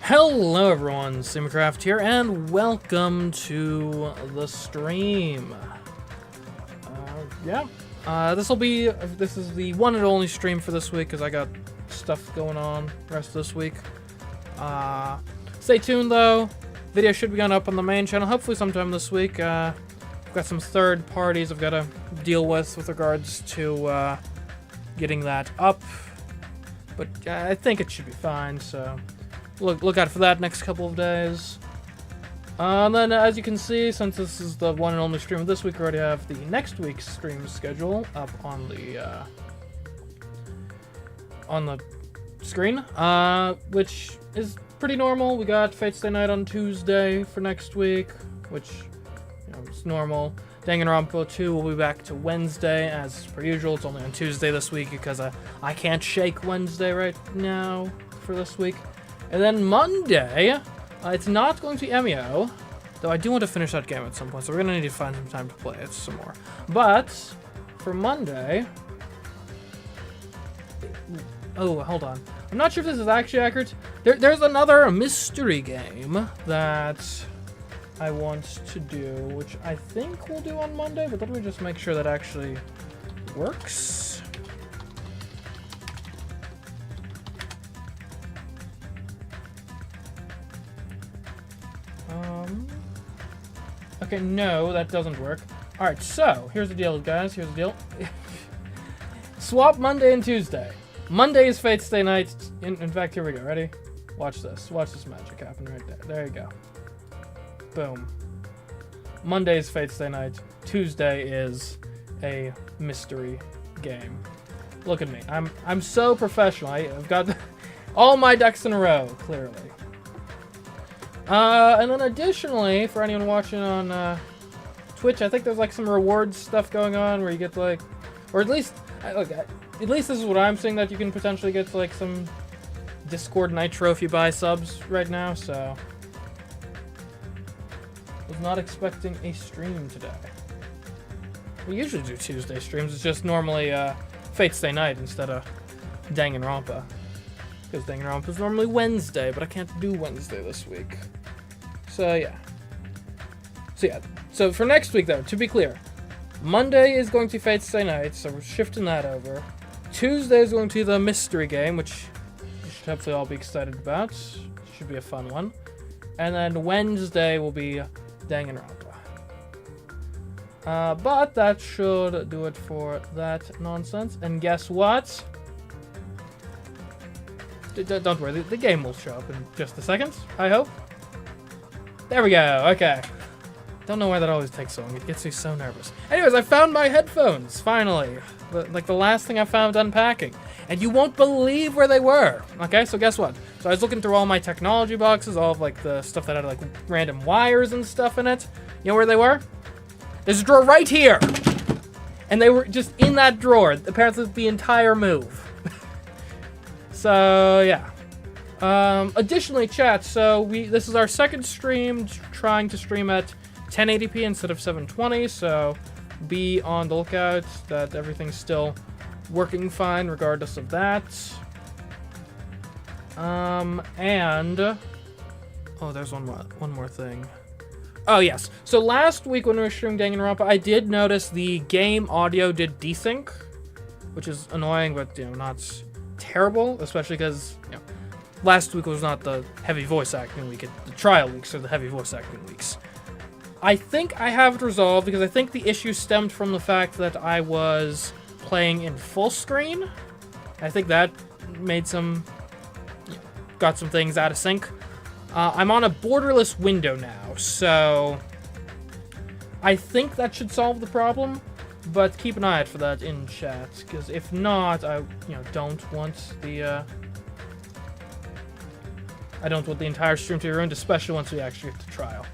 Hello everyone, CMeeCraft here, and welcome to the stream. This is the one and only stream for this week, because I got stuff going on the rest of this week. Stay tuned though, video should be going up on the main channel, hopefully sometime this week. I've got some third parties I've got to deal with regards to getting that up, but I think it should be fine, so look out for that next couple of days. And then, as you can see, since this is the one and only stream of this week, we already have the next week's stream schedule up on the screen, which is pretty normal. We got Fate's Day Night on Tuesday for next week, which, you know, is normal. Danganronpa 2 will be back to Wednesday, as per usual. It's only on Tuesday this week because I can't shake Wednesday right now for this week. And then Monday, it's not going to be MEO, though I do want to finish that game at some point, so we're going to need to find some time to play it some more. But, for Monday... Oh, hold on. I'm not sure if this is actually accurate. There's another mystery game that I want to do, which I think we'll do on Monday, but let me just make sure that actually works. Okay, no, that doesn't work. Alright, so, here's the deal, guys. Here's the deal. Swap Monday and Tuesday. Monday is Fate's Day Night. In fact, here we go. Ready? Watch this. Watch this magic happen right there. There you go. Boom. Monday is Fate's Day Night. Tuesday is a mystery game. Look at me. I'm so professional. I've got all my ducks in a row, clearly. And then additionally, for anyone watching on Twitch, I think there's like some rewards stuff going on where you get like, or at least this is what I'm seeing, that you can potentially get like some Discord Nitro if you buy subs right now. So, was not expecting a stream today. We usually do Tuesday streams. It's just normally Fate's Day Night instead of Danganronpa. Because Danganronpa is normally Wednesday, but I can't do Wednesday this week. So yeah. So for next week though, to be clear, Monday is going to be Fate's Day Night, so we're shifting that over. Tuesday is going to be the mystery game, which you should hopefully all be excited about. Should be a fun one. And then Wednesday will be Danganronpa. But that should do it for that nonsense. And guess what? Don't worry, the game will show up in just a second, I hope. There we go, okay. Don't know why that always takes so long, it gets me so nervous. Anyways, I found my headphones, finally. The last thing I found unpacking. And you won't believe where they were. Okay, so guess what? So I was looking through all my technology boxes, all of like the stuff that had like random wires and stuff in it. You know where they were? There's a drawer right here! And they were just in that drawer, apparently the entire move. So, yeah. Additionally, chat, so this is our second stream, trying to stream at 1080p instead of 720, so be on the lookout that everything's still working fine regardless of that. And... oh, there's one more thing. Oh, yes. So last week when we were streaming Danganronpa, I did notice the game audio did desync, which is annoying, but, you know, not terrible, especially because, you know, last week was not the heavy voice acting week, the trial weeks are the heavy voice acting weeks. I think I have it resolved because I think the issue stemmed from the fact that I was playing in full screen. I think that made some, you know, got some things out of sync. I'm on a borderless window now, so I think that should solve the problem. But keep an eye out for that in chat, because if not, I don't want the entire stream to be ruined, especially once we actually get to trial.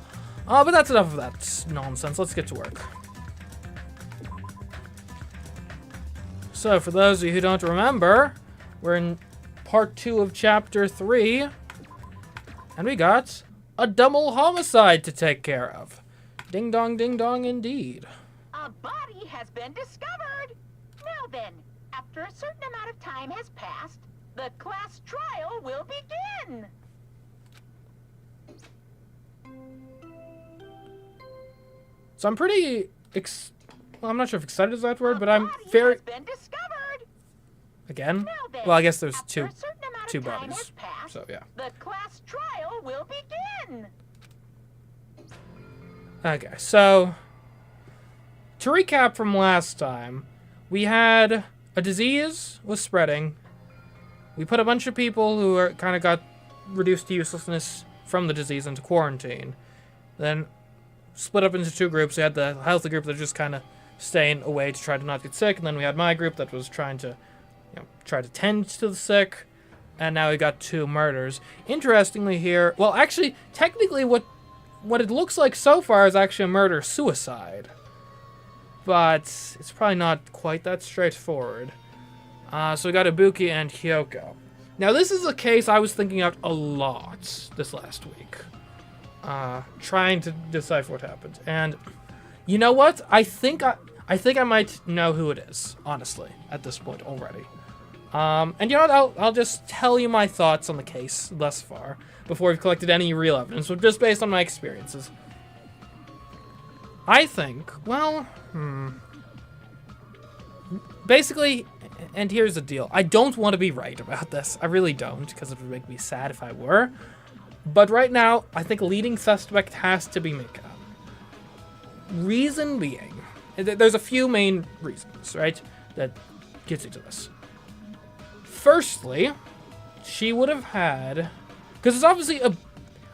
But that's enough of that nonsense. Let's get to work. So, for those of you who don't remember, we're in part 2 of chapter 3, and we got a double homicide to take care of. Ding dong, indeed. A body has been discovered. Now then, after a certain amount of time has passed, the class trial will begin. So I'm pretty well, I'm not sure if excited is that word, but I'm Body very... has been discovered. Again? Now then, Well, I guess there's after a certain amount of two time bodies. has passed, So, yeah. the class trial will begin. Okay, so... To recap from last time, we had a disease was spreading. We put a bunch of people who are kind of got reduced to uselessness from the disease into quarantine. Then split up into two groups. We had the healthy group that was just kind of staying away to try to not get sick, and then we had my group that was trying to, try to tend to the sick. And now we got two murders. Interestingly here, well, actually, technically, what it looks like so far is actually a murder-suicide. But it's probably not quite that straightforward. So we got Ibuki and Hyoko. Now, this is a case I was thinking out a lot this last week. Trying to decipher what happened. And you know what? I think I might know who it is, honestly, at this point already. And you know what? I'll just tell you my thoughts on the case thus far before we've collected any real evidence, so just based on my experiences. I think, well, basically, and here's the deal. I don't want to be right about this. I really don't, because it would make me sad if I were. But right now, I think a leading suspect has to be Mika. Reason being, there's a few main reasons, right, that gets into this. Firstly, she would have had, because it's obviously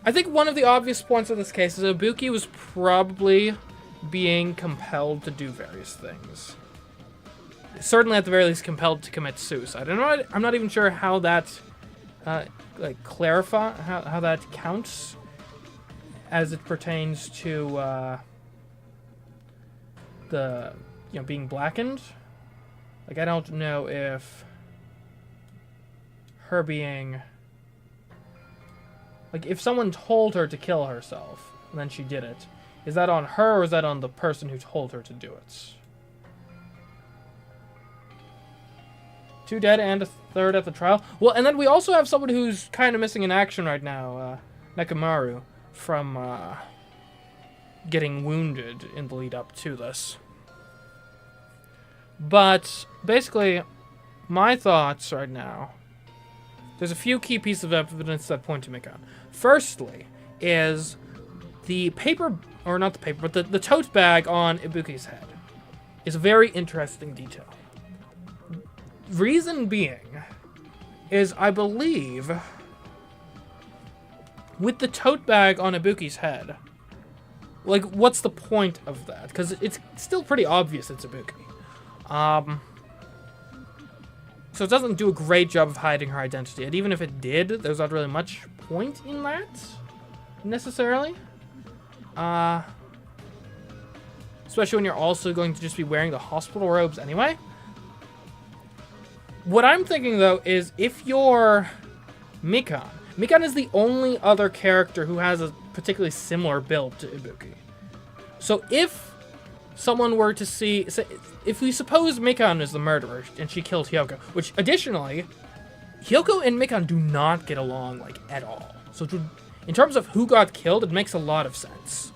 I think one of the obvious points of this case is Ibuki was probably being compelled to do various things. Certainly, at the very least, compelled to commit suicide. I'm not even sure how that, clarify how that counts as it pertains to the being blackened. Like, I don't know if her being, like, if someone told her to kill herself and then she did it, is that on her or is that on the person who told her to do it? 2 dead and a third at the trial. Well, and then we also have someone who's kind of missing in action right now, Nekomaru, from getting wounded in the lead up to this. But basically, my thoughts right now, there's a few key pieces of evidence that point to Mika. Firstly, is the paper, or not the paper, but the tote bag on Ibuki's head is a very interesting detail. Reason being is, I believe, with the tote bag on Ibuki's head, like, what's the point of that? Because it's still pretty obvious it's Ibuki. So it doesn't do a great job of hiding her identity. And even if it did, there's not really much point in that, necessarily. Especially when you're also going to just be wearing the hospital robes anyway. What I'm thinking, though, is if you're Mikan is the only other character who has a particularly similar build to Ibuki. So if someone were to see, if we suppose Mikan is the murderer and she killed Hyoko, which additionally, Hyoko and Mikan do not get along, like, at all. So in terms of who got killed, it makes a lot of sense.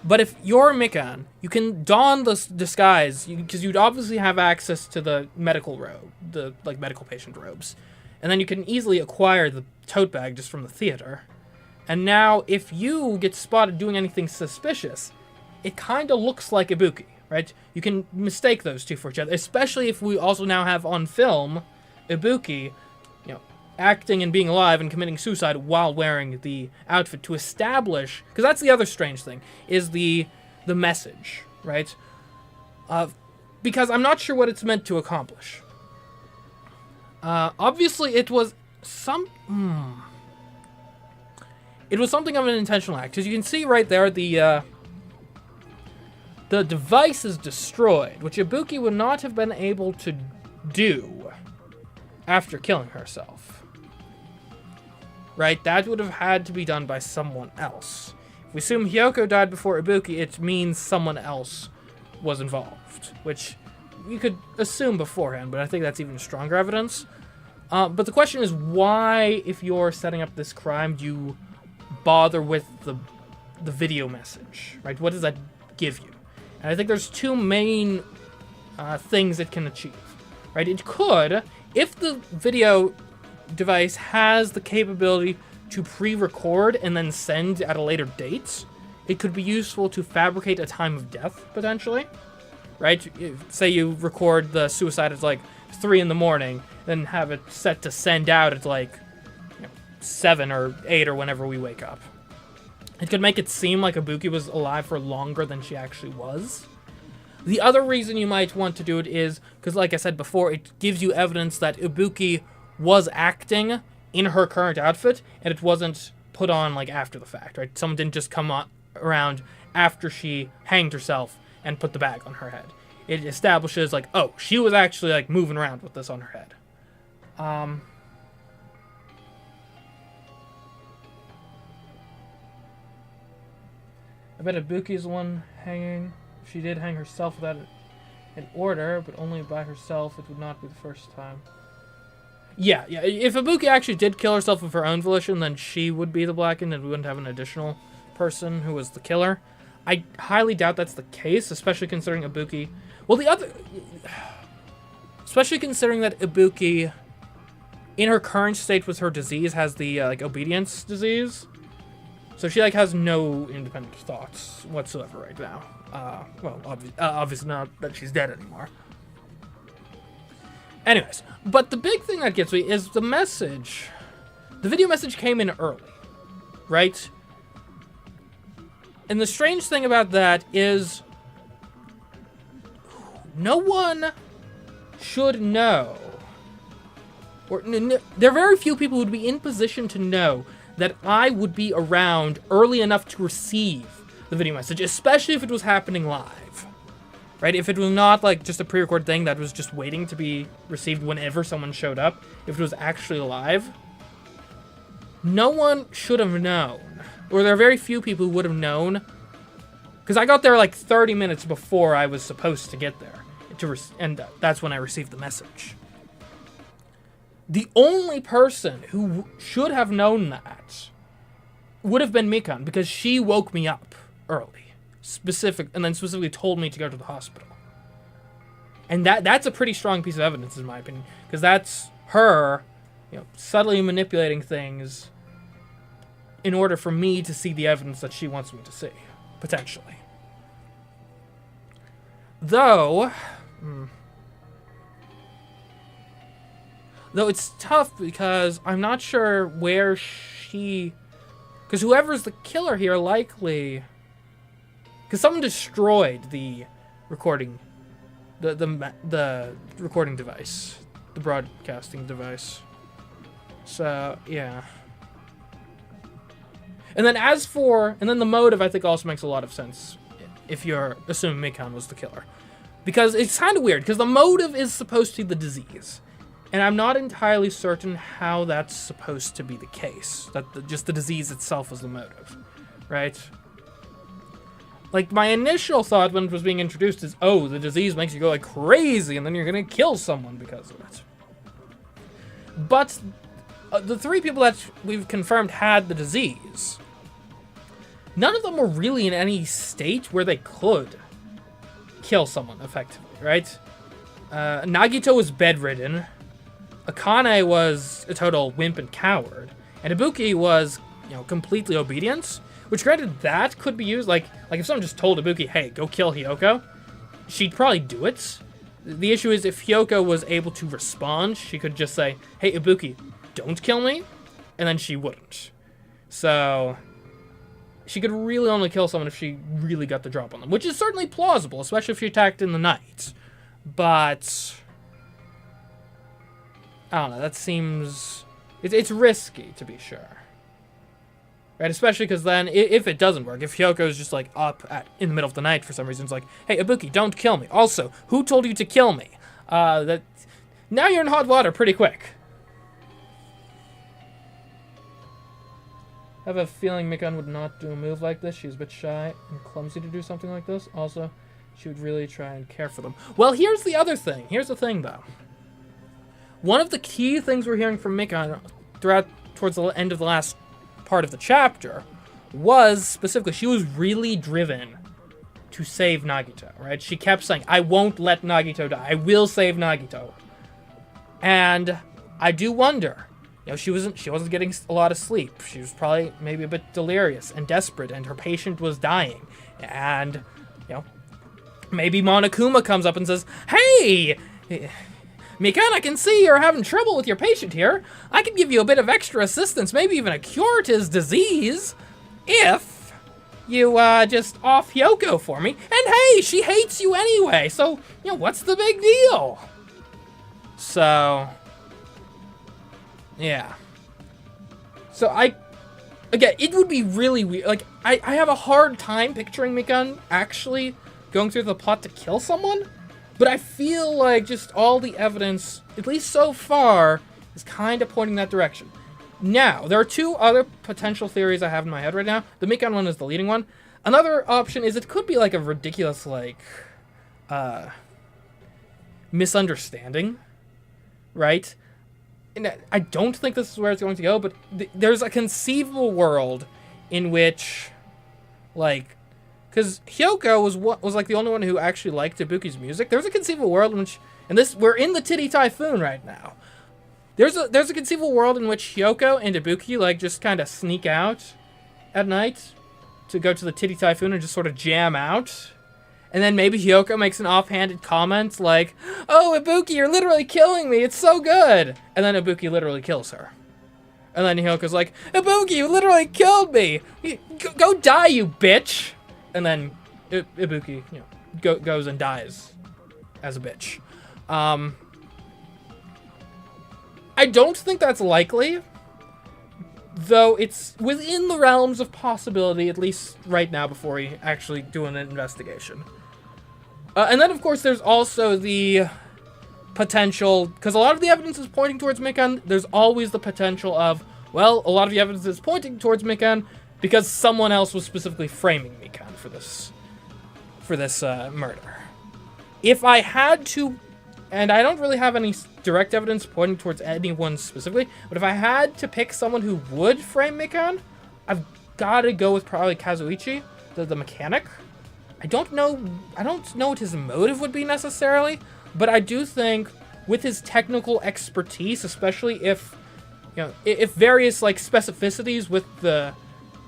But if you're Mikan, you can don the disguise, because you'd obviously have access to the medical robe, the, like, medical patient robes. And then you can easily acquire the tote bag just from the theater. And now, if you get spotted doing anything suspicious, it kind of looks like Ibuki, right? You can mistake those two for each other, especially if we also now have on film Ibuki, acting and being alive and committing suicide while wearing the outfit to establish, because that's the other strange thing, is the message, right? Because I'm not sure what it's meant to accomplish. Obviously, it was it was something of an intentional act. As you can see right there, the device is destroyed, which Ibuki would not have been able to do after killing herself. Right? That would have had to be done by someone else. If we assume Hyoko died before Ibuki, it means someone else was involved, which you could assume beforehand, but I think that's even stronger evidence. But the question is, why, if you're setting up this crime, do you bother with the the video message, right? What does that give you? And I think there's two main things it can achieve, right? It could, if the video device has the capability to pre-record and then send at a later date, it could be useful to fabricate a time of death, potentially, right? Say you record the suicide at like 3 in the morning, then have it set to send out at like 7 or 8 or whenever we wake up. It could make it seem like Ibuki was alive for longer than she actually was. The other reason you might want to do it is because, like I said before, it gives you evidence that Ibuki was acting in her current outfit, and it wasn't put on like after the fact, right? Someone didn't just come around after she hanged herself and put the bag on her head. It establishes like, oh, she was actually like moving around with this on her head. I bet Ibuki's the one hanging. If she did hang herself without an order, but only by herself, it would not be the first time. Yeah. If Ibuki actually did kill herself of her own volition, then she would be the blackened, and we wouldn't have an additional person who was the killer. I highly doubt that's the case, especially considering Ibuki... Well, especially considering that Ibuki, in her current state with her disease, has the, obedience disease. So she, has no independent thoughts whatsoever right now. Obviously not that she's dead anymore. Anyways, but the big thing that gets me is the message. The video message came in early, right? And the strange thing about that is no one should know, or there are very few people who would be in position to know that I would be around early enough to receive the video message, especially if it was happening live, right? If it was not just a pre-recorded thing that was just waiting to be received whenever someone showed up, if it was actually live, no one should have known, or there are very few people who would have known, because I got there 30 minutes before I was supposed to get there, and that's when I received the message. The only person who should have known that would have been Mikan, because she woke me up early, and then specifically told me to go to the hospital. And that's a pretty strong piece of evidence, in my opinion, because that's her, subtly manipulating things in order for me to see the evidence that she wants me to see, potentially. Though it's tough because I'm not sure where because whoever's the killer here likely, because someone destroyed the recording, the recording device, the broadcasting device. So yeah. And then the motive, I think, also makes a lot of sense if you're assuming Mikan was the killer, because it's kind of weird because the motive is supposed to be the disease. And I'm not entirely certain how that's supposed to be the case. That just the disease itself is the motive, right? My initial thought when it was being introduced is, oh, the disease makes you go crazy, and then you're gonna kill someone because of it. But the 3 people that we've confirmed had the disease, none of them were really in any state where they could kill someone effectively, right? Nagito was bedridden. Akane was a total wimp and coward, and Ibuki was, completely obedient, which granted that could be used, like if someone just told Ibuki, hey, go kill Hyoko, she'd probably do it. The issue is if Hyoko was able to respond, she could just say, hey, Ibuki, don't kill me, and then she wouldn't. So she could really only kill someone if she really got the drop on them, which is certainly plausible, especially if she attacked in the night. But I don't know, that seems... It's risky, to be sure. Right, especially because then, if it doesn't work, if Hyoko's just, up in the middle of the night for some reason, it's hey, Ibuki, don't kill me. Also, who told you to kill me? Now you're in hot water pretty quick. I have a feeling Mikan would not do a move like this. She's a bit shy and clumsy to do something like this. Also, she would really try and care for them. Well, here's the other thing. Here's the thing, though. One of the key things we're hearing from Mikan towards the end of the last part of the chapter was specifically, she was really driven to save Nagito, right? She kept saying, I won't let Nagito die. I will save Nagito. And I do wonder, you know, she wasn't getting a lot of sleep. She was probably maybe a bit delirious and desperate, and her patient was dying. And, you know, maybe Monokuma comes up and says, hey, Mikan, I can see you're having trouble with your patient here. I can give you a bit of extra assistance, maybe even a cure to his disease, if you just off Hyoko for me. And hey, she hates you anyway, so, you know, what's the big deal? So, yeah. So again, it would be really weird. Like, I have a hard time picturing Mikan actually going through the plot to kill someone. But I feel like just all the evidence, at least so far, is kind of pointing that direction. Now, there are two other potential theories I have in my head right now. The Mikan one is the leading one. Another option is it could be like a ridiculous, like, misunderstanding, right? And I don't think this is where it's going to go, but there's a conceivable world in which, like, because Hyoko was like the only one who actually liked Ibuki's music. There's a conceivable world in which, and we're in the Titty Typhoon right now. There's a conceivable world in which Hyoko and Ibuki like just kind of sneak out at night to go to the Titty Typhoon and just sort of jam out. And then maybe Hyoko makes an offhanded comment like, "Oh, Ibuki, you're literally killing me. It's so good." And then Ibuki literally kills her. And then Hyoko's like, "Ibuki, you literally killed me. Go die, you bitch." And then Ibuki, you know, goes and dies as a bitch. I don't think that's likely, though it's within the realms of possibility, at least right now, before we actually do an investigation. And then, of course, there's also the potential, because a lot of the evidence is pointing towards Mikan, there's always the potential of, well, a lot of the evidence is pointing towards Mikan because someone else was specifically framing Mikan for this murder. If I had to, and I don't really have any direct evidence pointing towards anyone specifically, but if I had to pick someone who would frame Mikan, I've got to go with probably Kazuichi, the mechanic. I don't know what his motive would be necessarily, but I do think with his technical expertise, especially if, you know, if various like specificities with the,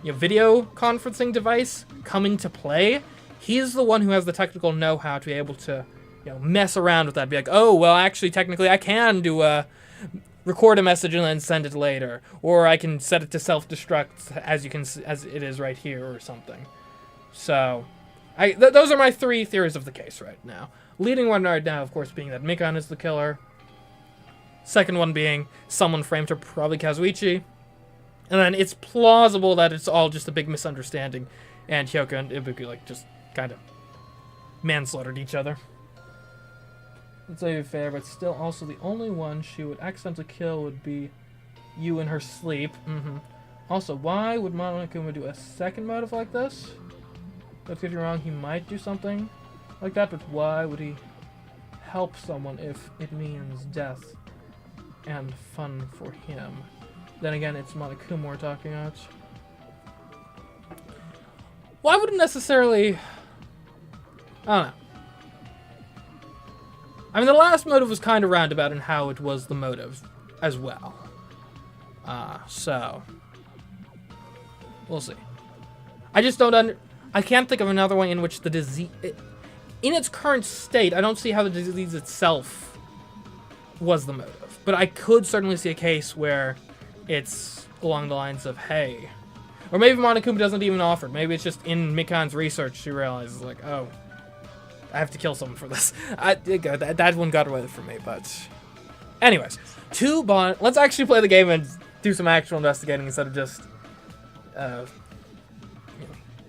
you know, video conferencing device come into play, he's the one who has the technical know-how to be able to, you know, mess around with that. Be like, oh, well, actually, technically, I can record a message and then send it later, or I can set it to self-destruct as it is right here, or something. So, those are my three theories of the case right now. Leading one right now, of course, being that Mikan is the killer. Second one being someone framed her, probably Kazuichi. And then it's plausible that it's all just a big misunderstanding, and Hyoko and Ibuki like just kind of manslaughtered each other. Let's say fair, but still also the only one she would accidentally kill would be you in her sleep. Also, why would Monokuma do a second motive like this? Don't get me wrong, he might do something like that, but why would he help someone if it means death and fun for him? Then again, it's Monokuma we're talking about. Well, I wouldn't necessarily, I don't know. I mean, the last motive was kind of roundabout in how it was the motive as well. So, we'll see. I just don't I can't think of another way in which the disease, in its current state, I don't see how the disease itself was the motive. But I could certainly see a case where it's along the lines of, hey, or maybe Monokuma doesn't even offer. Maybe it's just in Mikan's research she realizes, like, oh, I have to kill someone for this. That one got away from me, but anyways, let's actually play the game and do some actual investigating instead of just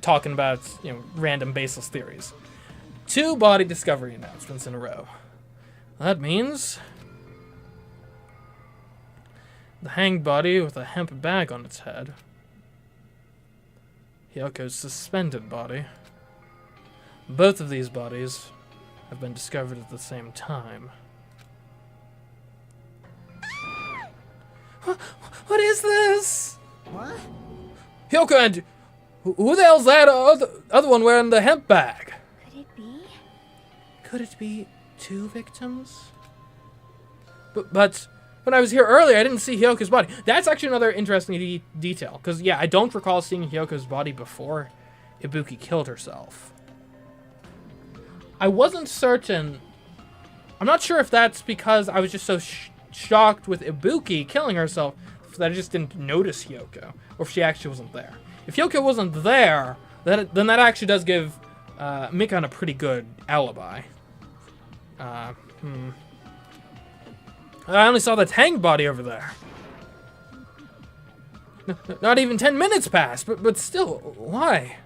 talking about, you know, random baseless theories. 2 body discovery announcements in a row. That means the hanged body with a hemp bag on its head, Hyoko's suspended body. Both of these bodies have been discovered at the same time. What is this? What? Hyoko and Who the hell's that other one wearing the hemp bag? Could it be? Could it be 2 victims? But when I was here earlier, I didn't see Hyoko's body. That's actually another interesting detail. Because, yeah, I don't recall seeing Hyoko's body before Ibuki killed herself. I wasn't certain. I'm not sure if that's because I was just so shocked with Ibuki killing herself that I just didn't notice Hyoko. Or if she actually wasn't there. If Hyoko wasn't there, then that actually does give Mikan a pretty good alibi. I only saw the Tang body over there. Not even 10 minutes passed, but still, why?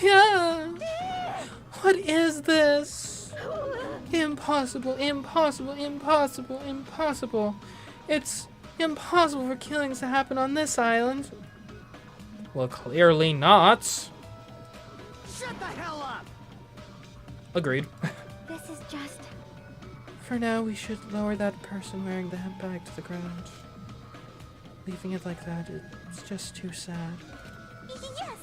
Yeah. What is this? Impossible, impossible, impossible, impossible. It's impossible for killings to happen on this island. Well, clearly not. Shut the hell up! Agreed. This is just... For now, we should lower that person wearing the hemp bag to the ground. Leaving it like that, it's just too sad. Yes!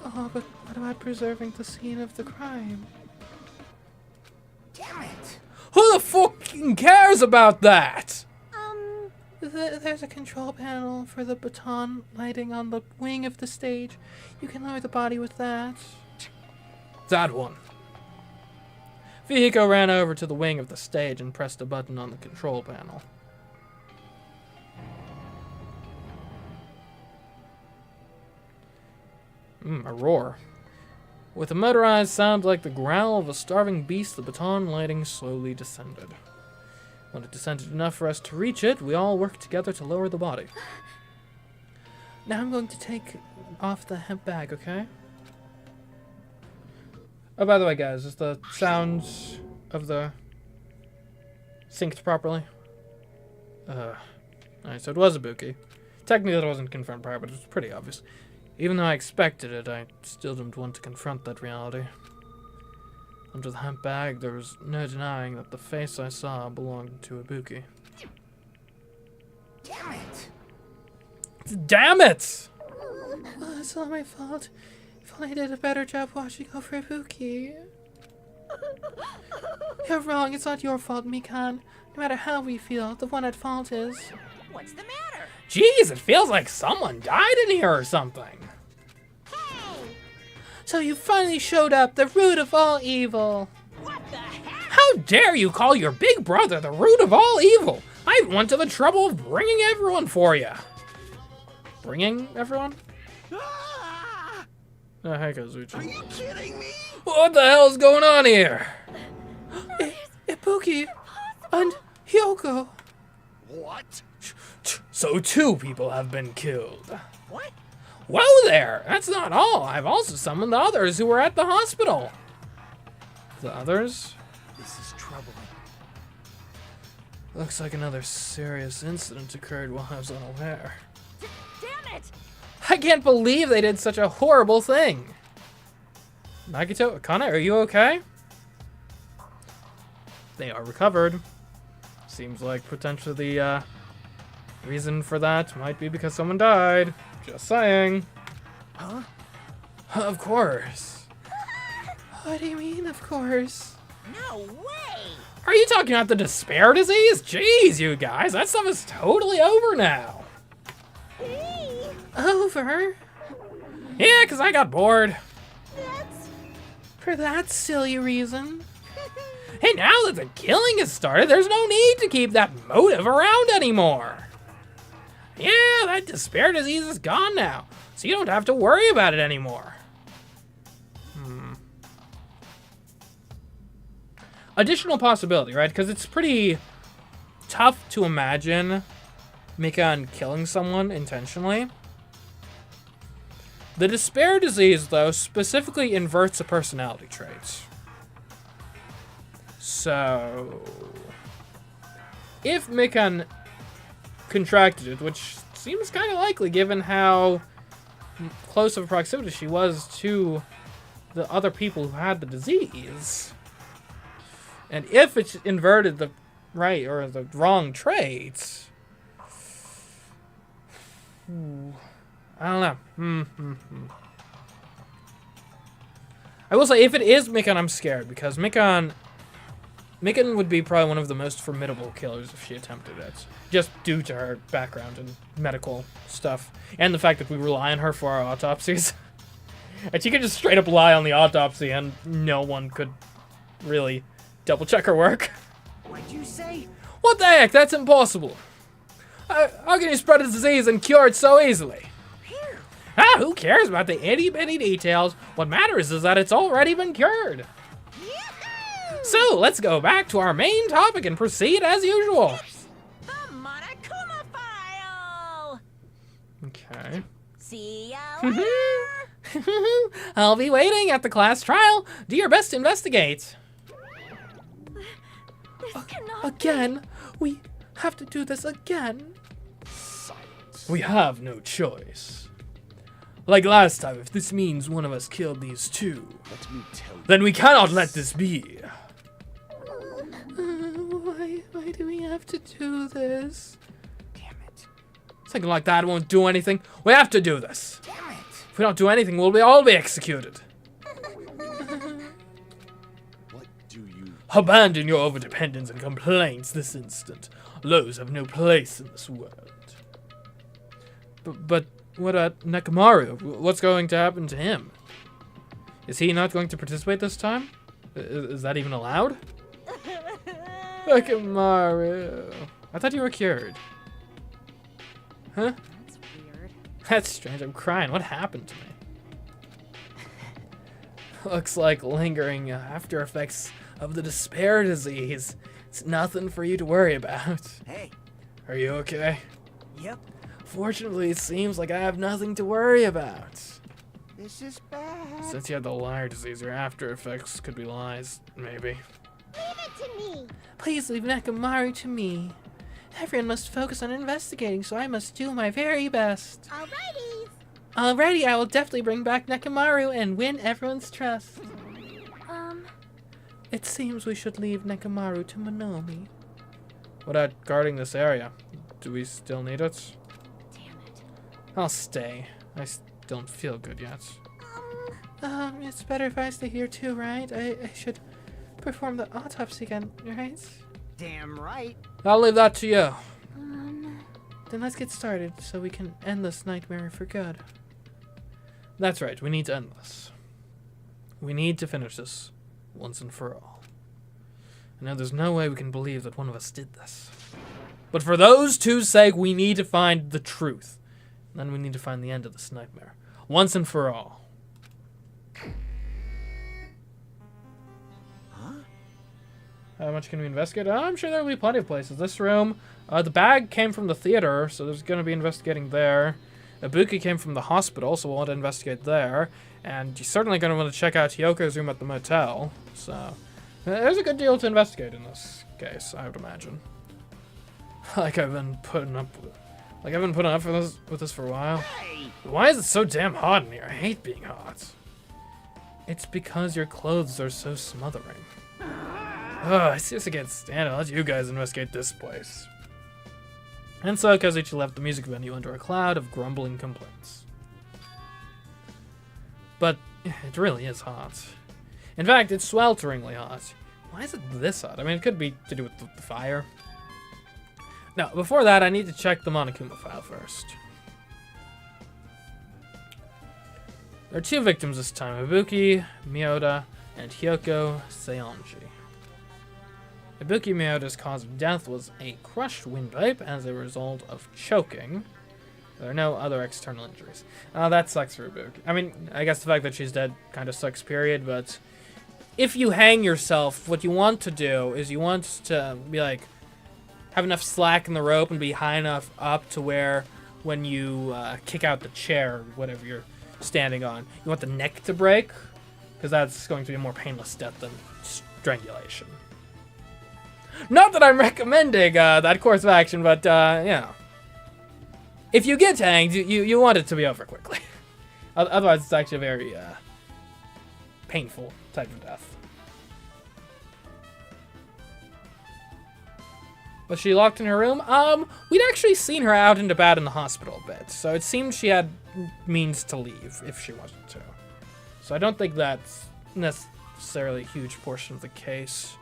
Oh, but what about preserving the scene of the crime? Damn it! Who the fucking cares about that? There's a control panel for the baton lighting on the wing of the stage. You can lower the body with that. That one. Fihiko ran over to the wing of the stage and pressed a button on the control panel. A roar. With a motorized sound like the growl of a starving beast, the baton lighting slowly descended. When it descended enough for us to reach it, we all worked together to lower the body. Now I'm going to take off the hemp bag, okay? Oh, by the way, guys, is the sound of the synced properly? Alright, so it was Ibuki. Technically, that wasn't confirmed prior, but it was pretty obvious. Even though I expected it, I still didn't want to confront that reality. Under the hemp bag, there was no denying that the face I saw belonged to Ibuki. Damn it! Damn it! Oh, it's all my fault. If only I did a better job watching over Ibuki. You're wrong, it's not your fault, Mikan. No matter how we feel, the one at fault is... What's the matter? Jeez, it feels like someone died in here or something. Hey! So you finally showed up, the root of all evil. What the heck? How dare you call your big brother the root of all evil? I went to the trouble of bringing everyone for you. Bringing everyone? Ah! Oh, hey, Kazuchi. Are you kidding me? What the hell's going on here? Ibuki and Hyoko. What? So 2 people have been killed. What? Whoa there! That's not all. I've also summoned the others who were at the hospital. The others? This is troubling. Looks like another serious incident occurred while I was unaware. Damn it! I can't believe they did such a horrible thing. Nagito, Akane, are you okay? They are recovered. Seems like potentially the reason for that might be because someone died. Just saying. Huh? Of course. What do you mean, of course? No way! Are you talking about the despair disease? Jeez, you guys, that stuff is totally over now. Over? Yeah, because I got bored. That's... For that silly reason. Hey, now that the killing has started, there's no need to keep that motive around anymore. Yeah, that despair disease is gone now, so you don't have to worry about it anymore. Additional possibility, right? Because it's pretty tough to imagine Mikan killing someone intentionally. The despair disease, though, specifically inverts a personality trait. So, if Mikan contracted it, which seems kind of likely given how close of a proximity she was to the other people who had the disease, and if it's inverted the right or the wrong traits, I don't know. I will say, if it is Mikan, I'm scared, because Mikan would be probably one of the most formidable killers if she attempted it, just due to her background and medical stuff, and the fact that we rely on her for our autopsies. And she could just straight up lie on the autopsy, and no one could really double check her work. What'd you say? What the heck? That's impossible. How can you spread a disease and cure it so easily? Who cares about the itty-bitty details? What matters is that it's already been cured. So, let's go back to our main topic and proceed as usual. The Monokuma file! Okay. See ya later! I'll be waiting at the class trial. Do your best to investigate. This cannot Again? We have to do this again? Silence. We have no choice. Like last time, if this means one of us killed these two, Let me tell you. then we cannot let this be. Why do we have to do this? Damn it. Something like that won't do anything. We have to do this. Damn it. If we don't do anything, we'll all be executed. What do you... Abandon your overdependence and complaints this instant. Those have no place in this world. But what about Nekomaru? What's going to happen to him? Is he not going to participate this time? Is that even allowed? Nekomaru. I thought you were cured. Huh? That's weird. That's strange. I'm crying. What happened to me? Looks like lingering after effects of the despair disease. It's nothing for you to worry about. Hey. Are you okay? Yep. Fortunately, it seems like I have nothing to worry about. This is bad. Since you had the liar disease, your after effects could be lies, maybe. Leave it to me. Please leave Nekomaru to me. Everyone must focus on investigating, so I must do my very best. Alrighty. Alrighty, I will definitely bring back Nekomaru and win everyone's trust. It seems we should leave Nekomaru to Monomi. What about guarding this area? Do we still need it? Damn it. I'll stay. I don't feel good yet. It's better if I stay here too, right? I should perform the autopsy again, right? Damn right. I'll leave that to you. Then let's get started so we can end this nightmare for good. That's right, we need to end this. We need to finish this once and for all. I know there's no way we can believe that one of us did this. But for those two's sake, we need to find the truth. And then we need to find the end of this nightmare. Once and for all. Huh? How much can we investigate? I'm sure there'll be plenty of places. This room, the bag came from the theater, so there's going to be investigating there. Ibuki came from the hospital, so we'll want to investigate there. And you're certainly going to want to check out Hyoko's room at the motel. So there's a good deal to investigate in this case, I would imagine. Like I've been putting up with this for a while. Hey. Why is it so damn hot in here? I hate being hot. It's because your clothes are so smothering. I seriously can't stand it. I'll let you guys investigate this place. And so Kazuchi left the music venue under a cloud of grumbling complaints. But it really is hot. In fact, it's swelteringly hot. Why is it this hot? I mean, it could be to do with the fire. Now, before that, I need to check the Monokuma file first. There are two victims this time, Ibuki Miyoda and Hyoko Seonji. Ibuki Miyoda's cause of death was a crushed windpipe as a result of choking. There are no other external injuries. That sucks for Ibuki. I mean, I guess the fact that she's dead kind of sucks, period, but if you hang yourself, what you want to do is you want to be like, have enough slack in the rope and be high enough up to where when you kick out the chair, or whatever you're standing on, you want the neck to break, because that's going to be a more painless death than strangulation. Not that I'm recommending that course of action, but, you know. If you get hanged, you want it to be over quickly. Otherwise, it's actually a very painful type of death. Was she locked in her room? We'd actually seen her out and about in the hospital a bit, so it seemed she had means to leave if she wanted to. So I don't think that's necessarily a huge portion of the case.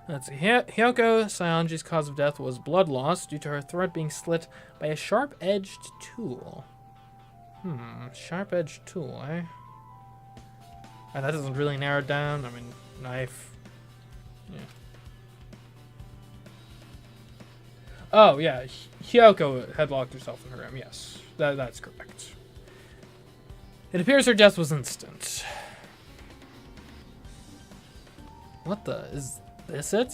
Let's see. Hyoko Saionji's cause of death was blood loss due to her throat being slit by a sharp-edged tool. Sharp-edged tool, eh? That doesn't really narrow it down. I mean, knife. Yeah. Oh, yeah. Hyoko had locked herself in her room. Yes, that's correct. It appears her death was instant. What the? Is this it?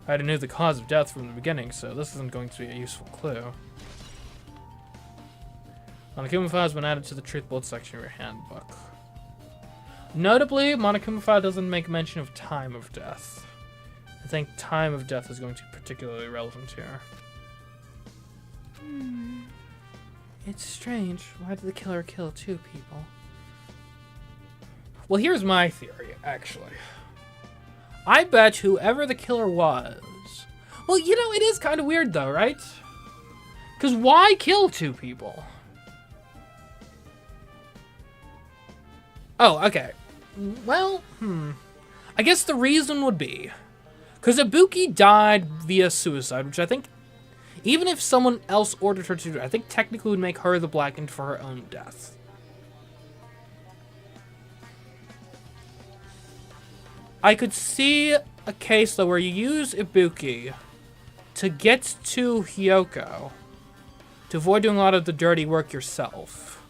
I already knew the cause of death from the beginning, so this isn't going to be a useful clue. Monokuma file has been added to the truth bullet section of your handbook. Notably, Monokuma file doesn't make mention of time of death. I think time of death is going to be particularly relevant here. It's strange. Why did the killer kill 2 people? Well, here's my theory, actually. I bet whoever the killer was... Well, you know, it is kind of weird, though, right? Because why kill 2 people? Oh, okay. Well, I guess the reason would be... Because Ibuki died via suicide, which I think... Even if someone else ordered her to do it, I think technically would make her the Blackened for her own death. I could see a case, though, where you use Ibuki to get to Hyoko, to avoid doing a lot of the dirty work yourself,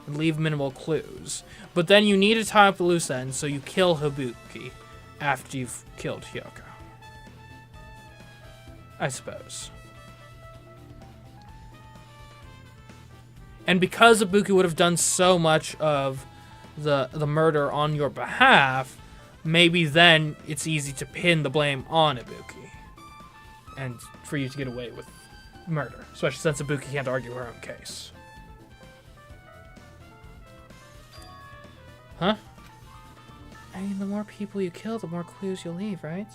and leave minimal clues. But then you need to tie up the loose ends, so you kill Ibuki after you've killed Hyoko. I suppose. And because Ibuki would have done so much of the murder on your behalf, maybe then it's easy to pin the blame on Ibuki. And for you to get away with murder. Especially since Ibuki can't argue her own case. Huh? I mean, the more people you kill, the more clues you'll leave, right?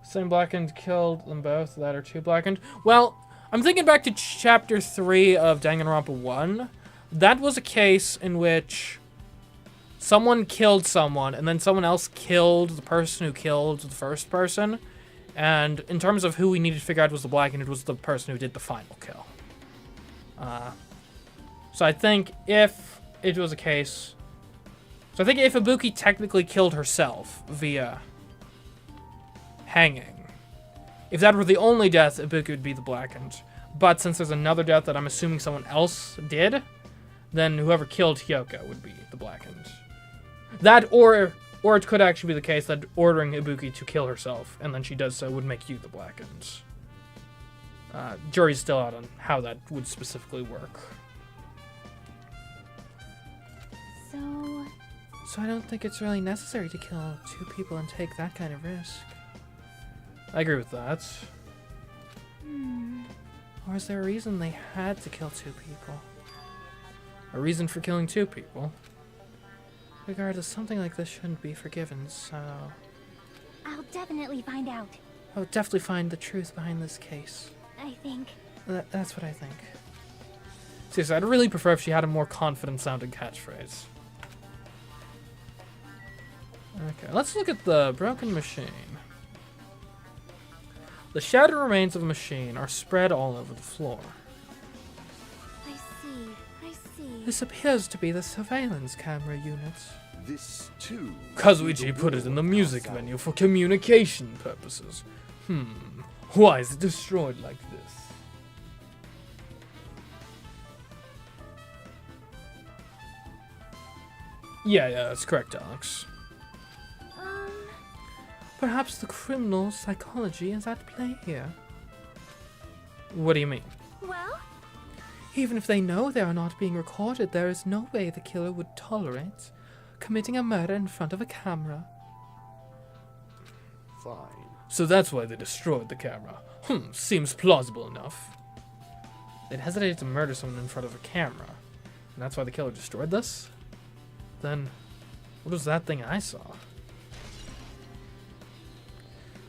Same Blackened killed them both. That are 2 Blackened. Well, I'm thinking back to chapter 3 of Danganronpa 1. That was a case in which someone killed someone, and then someone else killed the person who killed the first person. And in terms of who we needed to figure out was the Blackened, it was the person who did the final kill. So I think if it was a case... So I think if Ibuki technically killed herself via hanging, if that were the only death, Ibuki would be the Blackened. But since there's another death that I'm assuming someone else did, then whoever killed Hyoko would be the Blackened. That, or it could actually be the case that ordering Ibuki to kill herself, and then she does so, would make you the Blackened. Jury's still out on how that would specifically work. So I don't think it's really necessary to kill 2 people and take that kind of risk. I agree with that. Or is there a reason they had to kill 2 people? A reason for killing 2 people? Regardless, something like this shouldn't be forgiven, so... I'll definitely find out. I'll definitely find the truth behind this case. I think. That's what I think. Seriously, I'd really prefer if she had a more confident-sounding catchphrase. Okay, let's look at the broken machine. The shattered remains of a machine are spread all over the floor. I see. This appears to be the surveillance camera unit. This too. Kazuichi put it in the music menu for communication purposes. Why is it destroyed like this? Yeah, that's correct, Alex. Perhaps the criminal psychology is at play here. What do you mean? Well? Even if they know they are not being recorded, there is no way the killer would tolerate committing a murder in front of a camera. Fine. So that's why they destroyed the camera. Seems plausible enough. They'd hesitated to murder someone in front of a camera, and that's why the killer destroyed this? then what was that thing I saw?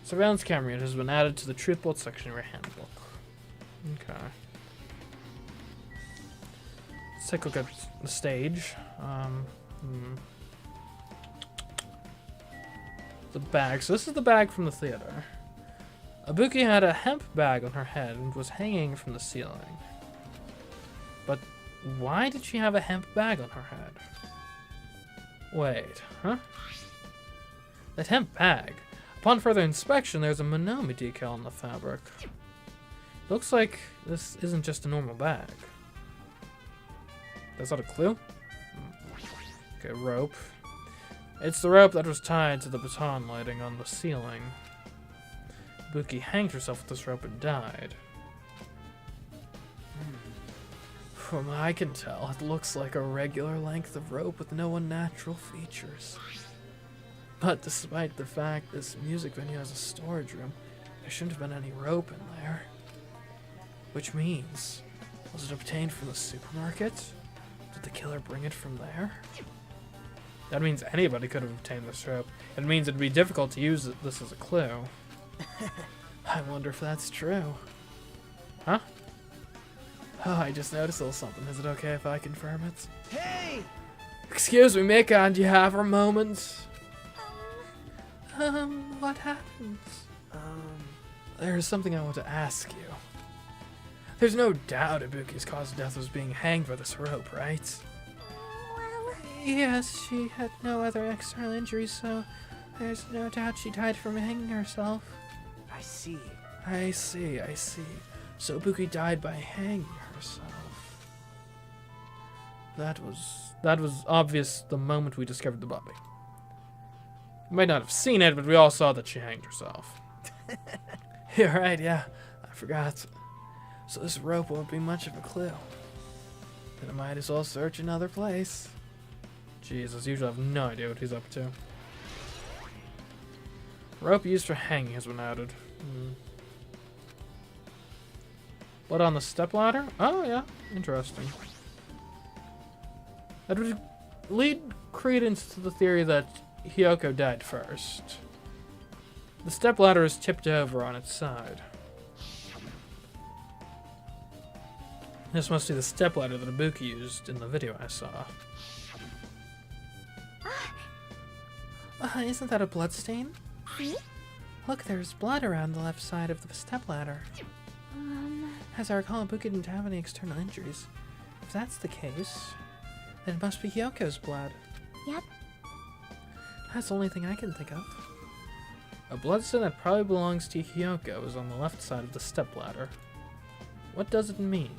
Surveillance camera unit has been added to the truth bolt section of your handbook. Okay. Let's take a look at the stage. The bag. So this is the bag from the theater. Ibuki had a hemp bag on her head and was hanging from the ceiling. But why did she have a hemp bag on her head? Wait, huh? That hemp bag. Upon further inspection, there's a Monokuma decal on the fabric. Looks like this isn't just a normal bag. That's not a clue? Okay, rope. It's the rope that was tied to the baton lighting on the ceiling. Ibuki hanged herself with this rope and died. From what I can tell, it looks like a regular length of rope with no unnatural features. But despite the fact this music venue has a storage room, there shouldn't have been any rope in there. Which means, was it obtained from the supermarket? Did the killer bring it from there? That means anybody could have obtained this rope. It means it'd be difficult to use this as a clue. I wonder if that's true. Huh? Oh, I just noticed a little something. Is it okay if I confirm it? Hey! Excuse me, Mika, do you have a moment? What happens? There's something I want to ask you. There's no doubt Ibuki's cause of death was being hanged by this rope, right? Well, Yes, she had no other external injuries, so there's no doubt she died from hanging herself. I see. I see. So Ibuki died by hanging herself. That was obvious the moment we discovered the body. You might not have seen it, but we all saw that she hanged herself. You're right, yeah. I forgot. So this rope won't be much of a clue. Then I might as well search another place. Jesus, usually I have no idea what he's up to. Rope used for hanging has been added. What on the stepladder? Oh yeah, interesting. That would lead credence to the theory that Hyoko died first. The stepladder is tipped over on its side. This must be the stepladder that Ibuki used in the video I saw. Isn't that a bloodstain? see? Look, there's blood around the left side of the stepladder. As I recall, Ibuki didn't have any external injuries. If that's the case, then it must be Hyoko's blood. Yep. That's the only thing I can think of. A bloodstain that probably belongs to Hyoko is on the left side of the stepladder. What does it mean?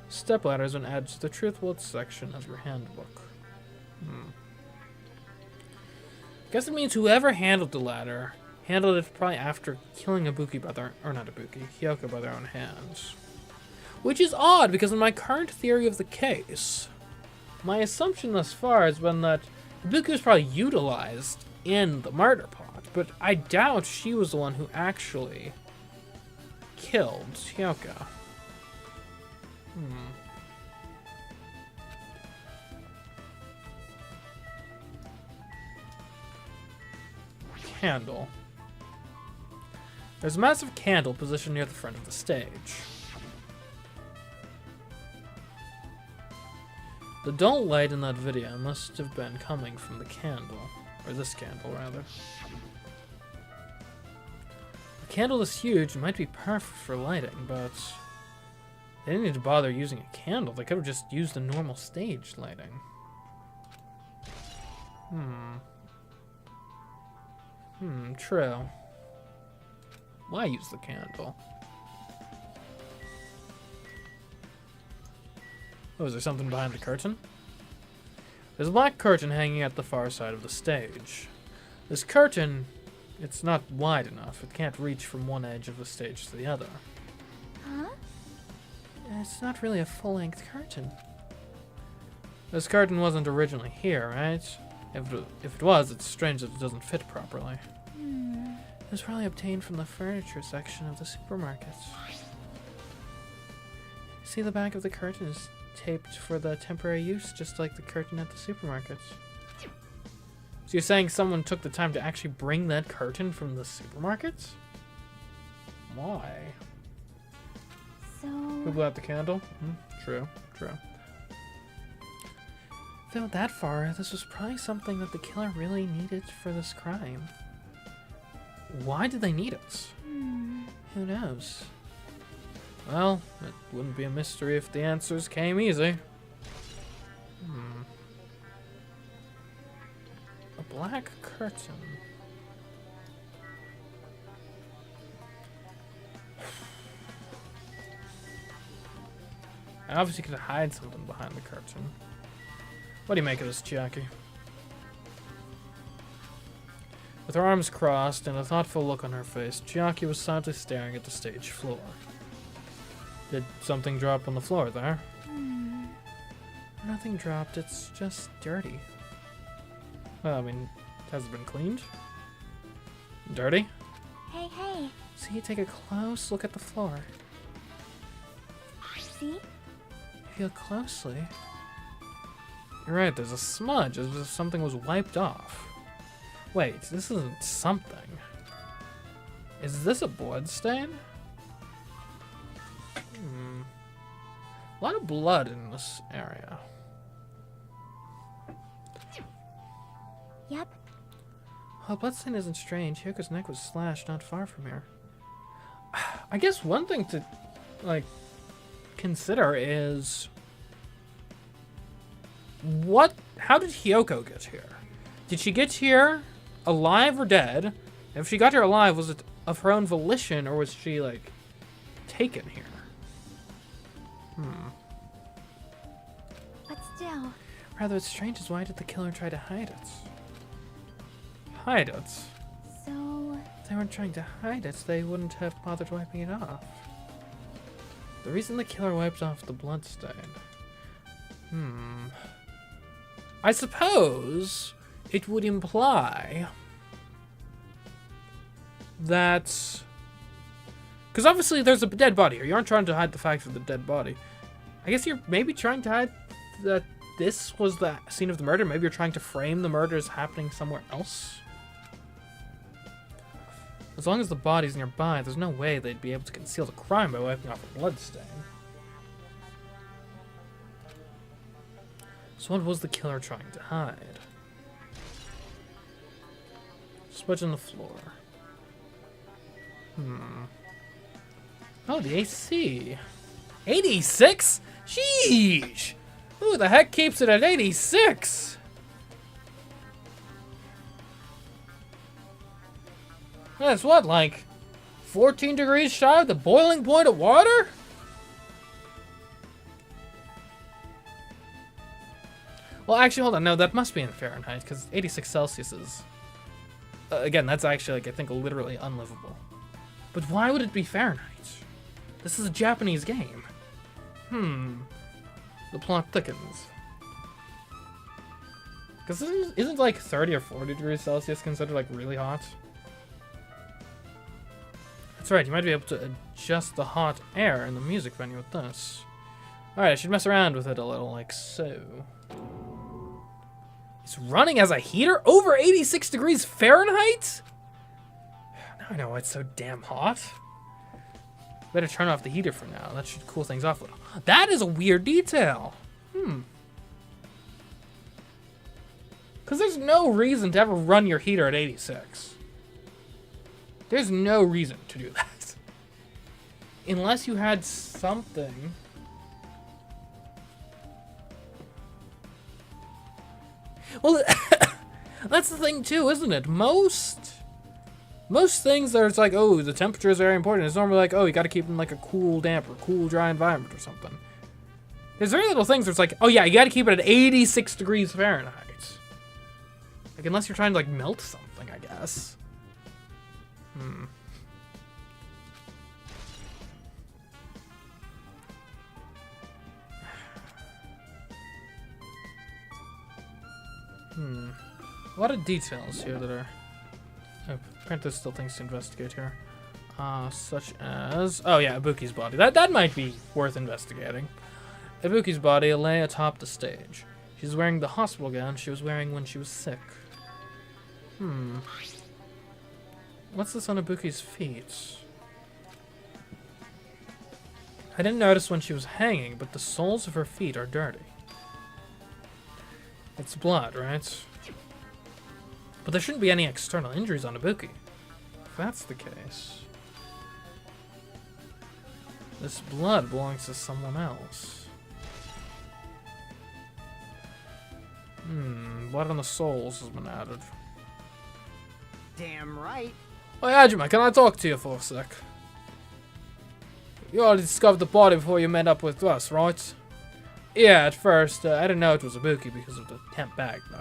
Stepladder has been added to the truthful section of your handbook. Guess it means whoever handled the ladder handled it probably after killing Ibuki by their, or not Ibuki, Hyoko by their own hands. Which is odd, because in my current theory of the case, my assumption thus far has been that Ibuki was probably utilized in the murder plot, but I doubt she was the one who actually killed Hyoko. Candle. There's a massive candle positioned near the front of the stage. The dull light in that video must have been coming from the candle, or this candle rather. The candle is huge and might be perfect for lighting, but they didn't need to bother using a candle. They could have just used the normal stage lighting. True. Why use the candle? Oh, is there something behind the curtain? There's a black curtain hanging at the far side of the stage. This curtain, it's not wide enough. It can't reach from one edge of the stage to the other. Huh? It's not really a full-length curtain. This curtain wasn't originally here, right? If it was, it's strange that it doesn't fit properly. It was probably obtained from the furniture section of the supermarket. See, the back of the curtain is taped for the temporary use, just like the curtain at the supermarkets. So you're saying someone took the time to actually bring that curtain from the supermarkets? Why? So... Who blew out the candle? True, true. If they went that far, this was probably something that the killer really needed for this crime. Why did they need it? Who knows? Well, it wouldn't be a mystery if the answers came easy. A black curtain. I obviously could hide something behind the curtain. What do you make of this, Jackie? With her arms crossed and a thoughtful look on her face, Chiaki was silently staring at the stage floor. Did something drop on the floor there? Nothing dropped, it's just dirty. Well, I mean, has it been cleaned? Dirty? Hey, hey. See, take a close look at the floor. See? If you look closely... You're right, there's a smudge, as if something was wiped off. Wait, this isn't something. Is this a blood stain? A lot of blood in this area. Yep. Well, blood stain isn't strange. Hyoko's neck was slashed not far from here. I guess one thing to, like, consider is... How did Hyoko get here? Did she get here alive or dead? And if she got here alive, was it of her own volition, or was she, like, taken here? But still... Rather, what's strange is why did the killer try to hide it? Hide it? So... If they weren't trying to hide it, they wouldn't have bothered wiping it off. The reason the killer wiped off the bloodstain... I suppose it would imply that... Because obviously there's a dead body here. You aren't trying to hide the fact of the dead body. I guess you're maybe trying to hide that this was the scene of the murder. Maybe you're trying to frame the murder as happening somewhere else. As long as the body's nearby, there's no way they'd be able to conceal the crime by wiping off a bloodstain. So what was the killer trying to hide? Smudge on the floor. Oh, the AC. 86? Sheesh! Who the heck keeps it at 86? That's what, like 14 degrees shy of the boiling point of water? Well, actually, hold on. No, that must be in Fahrenheit, because 86 Celsius is... again, that's actually, like, I think, literally unlivable. But why would it be Fahrenheit? This is a Japanese game. The plot thickens. Because isn't like 30 or 40 degrees Celsius considered, like, really hot? That's right, you might be able to adjust the hot air in the music menu with this. Alright, I should mess around with it a little, like so. It's running as a heater over 86 degrees Fahrenheit? Now I know why it's so damn hot. Better turn off the heater for now. That should cool things off a little. That is a weird detail. Because there's no reason to ever run your heater at 86. There's no reason to do that. Unless you had something... Well, that's the thing too, isn't it? Most things there's like, oh, the temperature is very important. It's normally like, oh, you got to keep in like a cool, damp, or cool, dry environment or something. There's very little things where it's like, oh yeah, you got to keep it at 86 degrees Fahrenheit. Like, unless you're trying to like melt something, I guess. A lot of details here that are... Oh, apparently there's still things to investigate here. Such as... Oh yeah, Ibuki's body. That might be worth investigating. Ibuki's body lay atop the stage. She's wearing the hospital gown she was wearing when she was sick. What's this on Ibuki's feet? I didn't notice when she was hanging, but the soles of her feet are dirty. It's blood, right? But there shouldn't be any external injuries on Ibuki. If that's the case... This blood belongs to someone else. Blood on the soles has been added. Damn right. Oh, Hajime, can I talk to you for a sec? You already discovered the body before you met up with us, right? Yeah, at first, I didn't know it was Ibuki because of the hemp bag, though.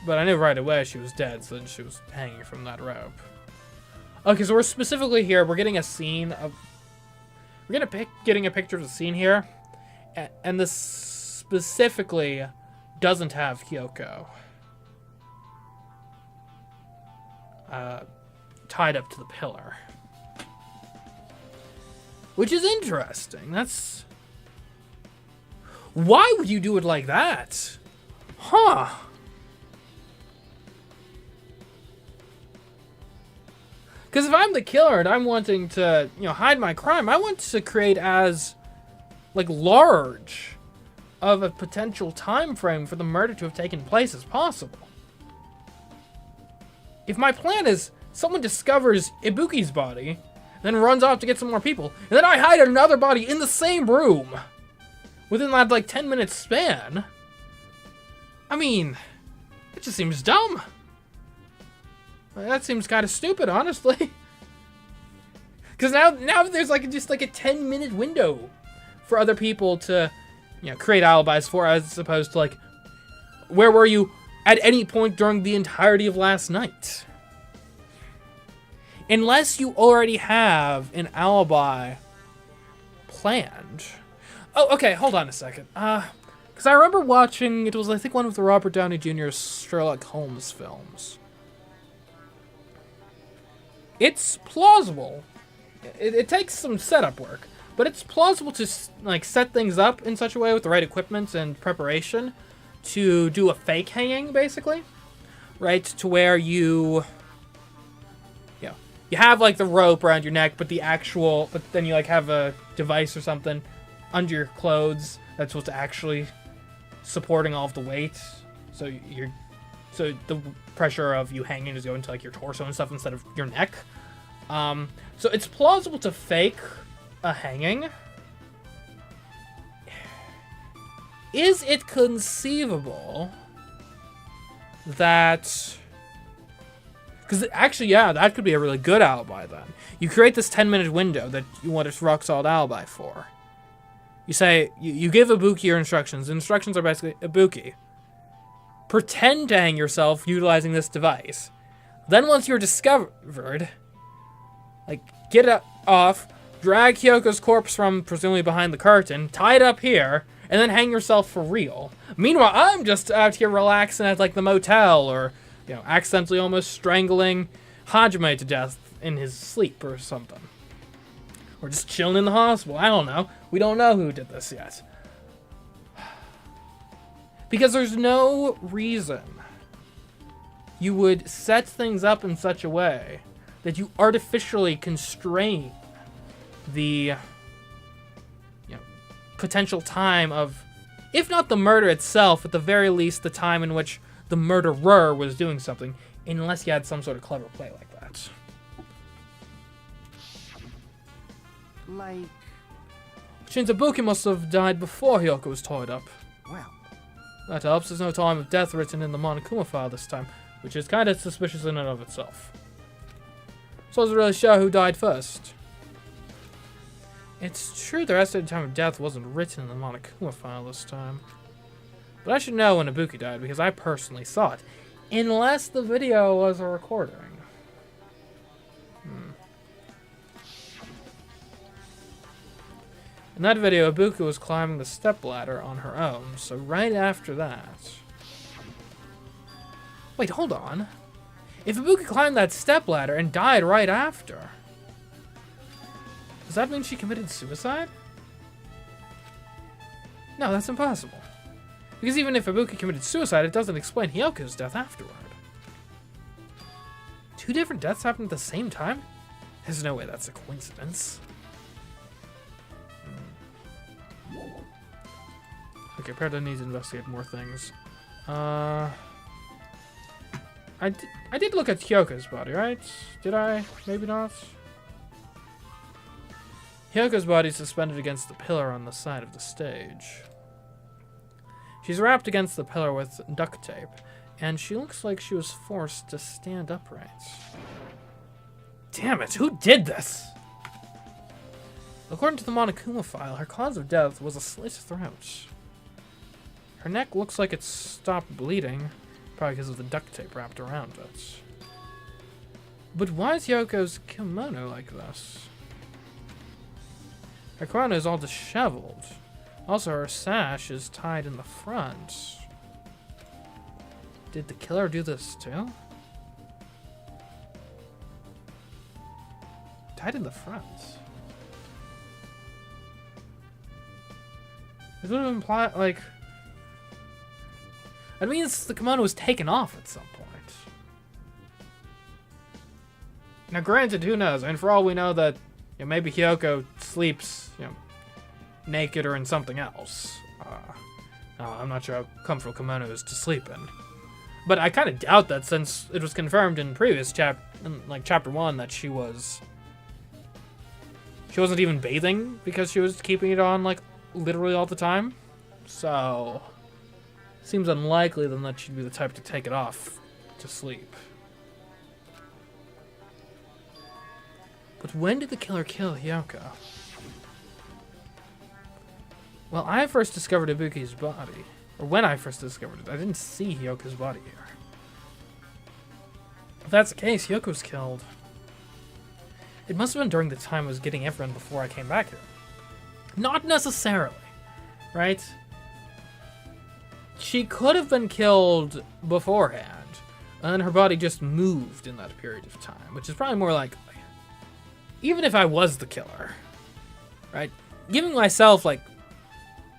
But I knew right away she was dead since she was hanging from that rope. Okay, so we're specifically here, we're getting a scene of... We're getting a picture of the scene here. And this specifically doesn't have Hyoko. Tied up to the pillar. Which is interesting. That's... Why would you do it like that? Huh. Because if I'm the killer and I'm wanting to, hide my crime, I want to create as, large of a potential time frame for the murder to have taken place as possible. If my plan is someone discovers Ibuki's body, then runs off to get some more people, and then I hide another body in the same room within that, 10-minute span, I mean, it just seems dumb. That seems kind of stupid, honestly. Because now there's just a 10-minute window for other people to, create alibis for, as opposed to where were you at any point during the entirety of last night? Unless you already have an alibi planned. Oh, okay, hold on a second. Because I remember watching, it was I think one of the Robert Downey Jr. Sherlock Holmes films. It's plausible. It takes some setup work, but it's plausible to set things up in such a way with the right equipment and preparation to do a fake hanging, basically, right? To where you have the rope around your neck, but then you have a device or something under your clothes that's supposed to actually supporting all of the weight, so the pressure of you hanging is going to your torso and stuff instead of your neck. So it's plausible to fake a hanging. Is it conceivable that... Because actually, yeah, that could be a really good alibi then. You create this 10-minute window that you want a rock-solid alibi for. You say, you give Ibuki your instructions. The instructions are basically, Ibuki, pretend to hang yourself utilizing this device. Then once you're discovered, get it off, drag Hyoko's corpse from presumably behind the curtain, tie it up here, and then hang yourself for real. Meanwhile, I'm just out here relaxing at the motel, or accidentally almost strangling Hajime to death in his sleep or something. Or just chilling in the hospital. I don't know. We don't know who did this yet. Because there's no reason you would set things up in such a way that you artificially constrain the potential time of, if not the murder itself, at the very least the time in which the murderer was doing something, unless you had some sort of clever play like that. Which means Ibuki must have died before Hyoko was tied up. Well, that helps. There's no time of death written in the Monokuma file this time, which is kind of suspicious in and of itself. So does it really show who died first? It's true the estimated time of death wasn't written in the Monokuma file this time. But I should know when Ibuki died because I personally saw it. Unless the video was a recording. In that video, Ibuki was climbing the stepladder on her own, so right after that... Wait, hold on. If Ibuki climbed that stepladder and died right after, does that mean she committed suicide? No, that's impossible. Because even if Ibuki committed suicide, it doesn't explain Hyoko's death afterward. 2 different deaths happened at the same time? There's no way that's a coincidence. Okay, apparently I need to investigate more things. I did look at Hyoko's body, right? Did I? Maybe not. Hyoko's body is suspended against the pillar on the side of the stage. She's wrapped against the pillar with duct tape, and she looks like she was forced to stand upright. Damn it, who did this? According to the Monokuma file, her cause of death was a slit throat. Her neck looks like it's stopped bleeding, probably because of the duct tape wrapped around it. But why is Hyoko's kimono like this? Her kimono is all disheveled. Also, her sash is tied in the front. Did the killer do this too? Tied in the front. This would imply, like... That means the kimono was taken off at some point. Now, granted, who knows? I mean, for all we know that, maybe Hyoko sleeps, naked or in something else. I'm not sure how comfortable kimono is to sleep in. But I kind of doubt that, since it was confirmed in previous chapter 1 that she wasn't even bathing because she was keeping it on, like, literally all the time. So, seems unlikely then that she'd be the type to take it off to sleep. But when did the killer kill Hyoko? Well, I first discovered Ibuki's body. Or when I first discovered it, I didn't see Hyoko's body here. If that's the case, Hyoko's killed. It must have been during the time I was getting everyone before I came back here. Not necessarily, right? She could have been killed beforehand, and her body just moved in that period of time, which is probably more likely. Even if I was the killer, right? Giving myself, like,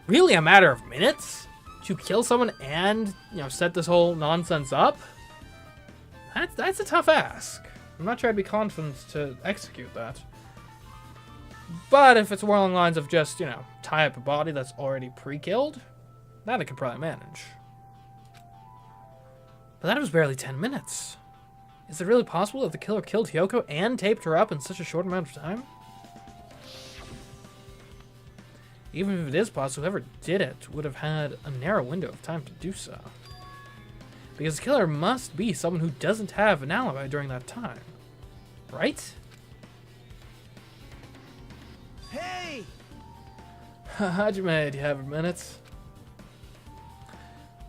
really a matter of minutes to kill someone and, set this whole nonsense up? That's a tough ask. I'm not sure I'd be confident to execute that. But if it's more along the lines of just, tie up a body that's already pre-killed, that I could probably manage. But that was barely 10 minutes. Is it really possible that the killer killed Hyoko and taped her up in such a short amount of time? Even if it is possible, whoever did it would have had a narrow window of time to do so. Because the killer must be someone who doesn't have an alibi during that time. Right? Hey! Hajime, do you have a minute?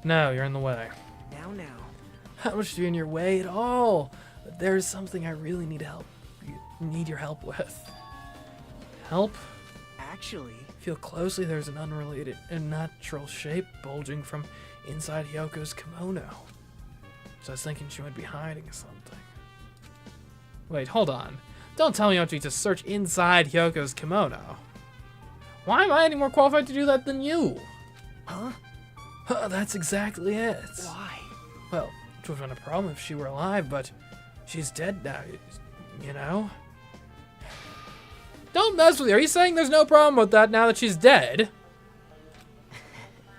No, you're in the way. Now. How much are you in your way at all? But there's something I really need your help with. Help? Actually... Feel closely, there's an unrelated and natural shape bulging from inside Hyoko's kimono. So I was thinking she might be hiding something. Wait, hold on. Don't tell me you want me to search inside Hyoko's kimono. Why am I any more qualified to do that than you? Huh? That's exactly it. Why? Well, it would have been a problem if she were alive, but she's dead now, you know? Don't mess with her. Are you saying there's no problem with that now that she's dead?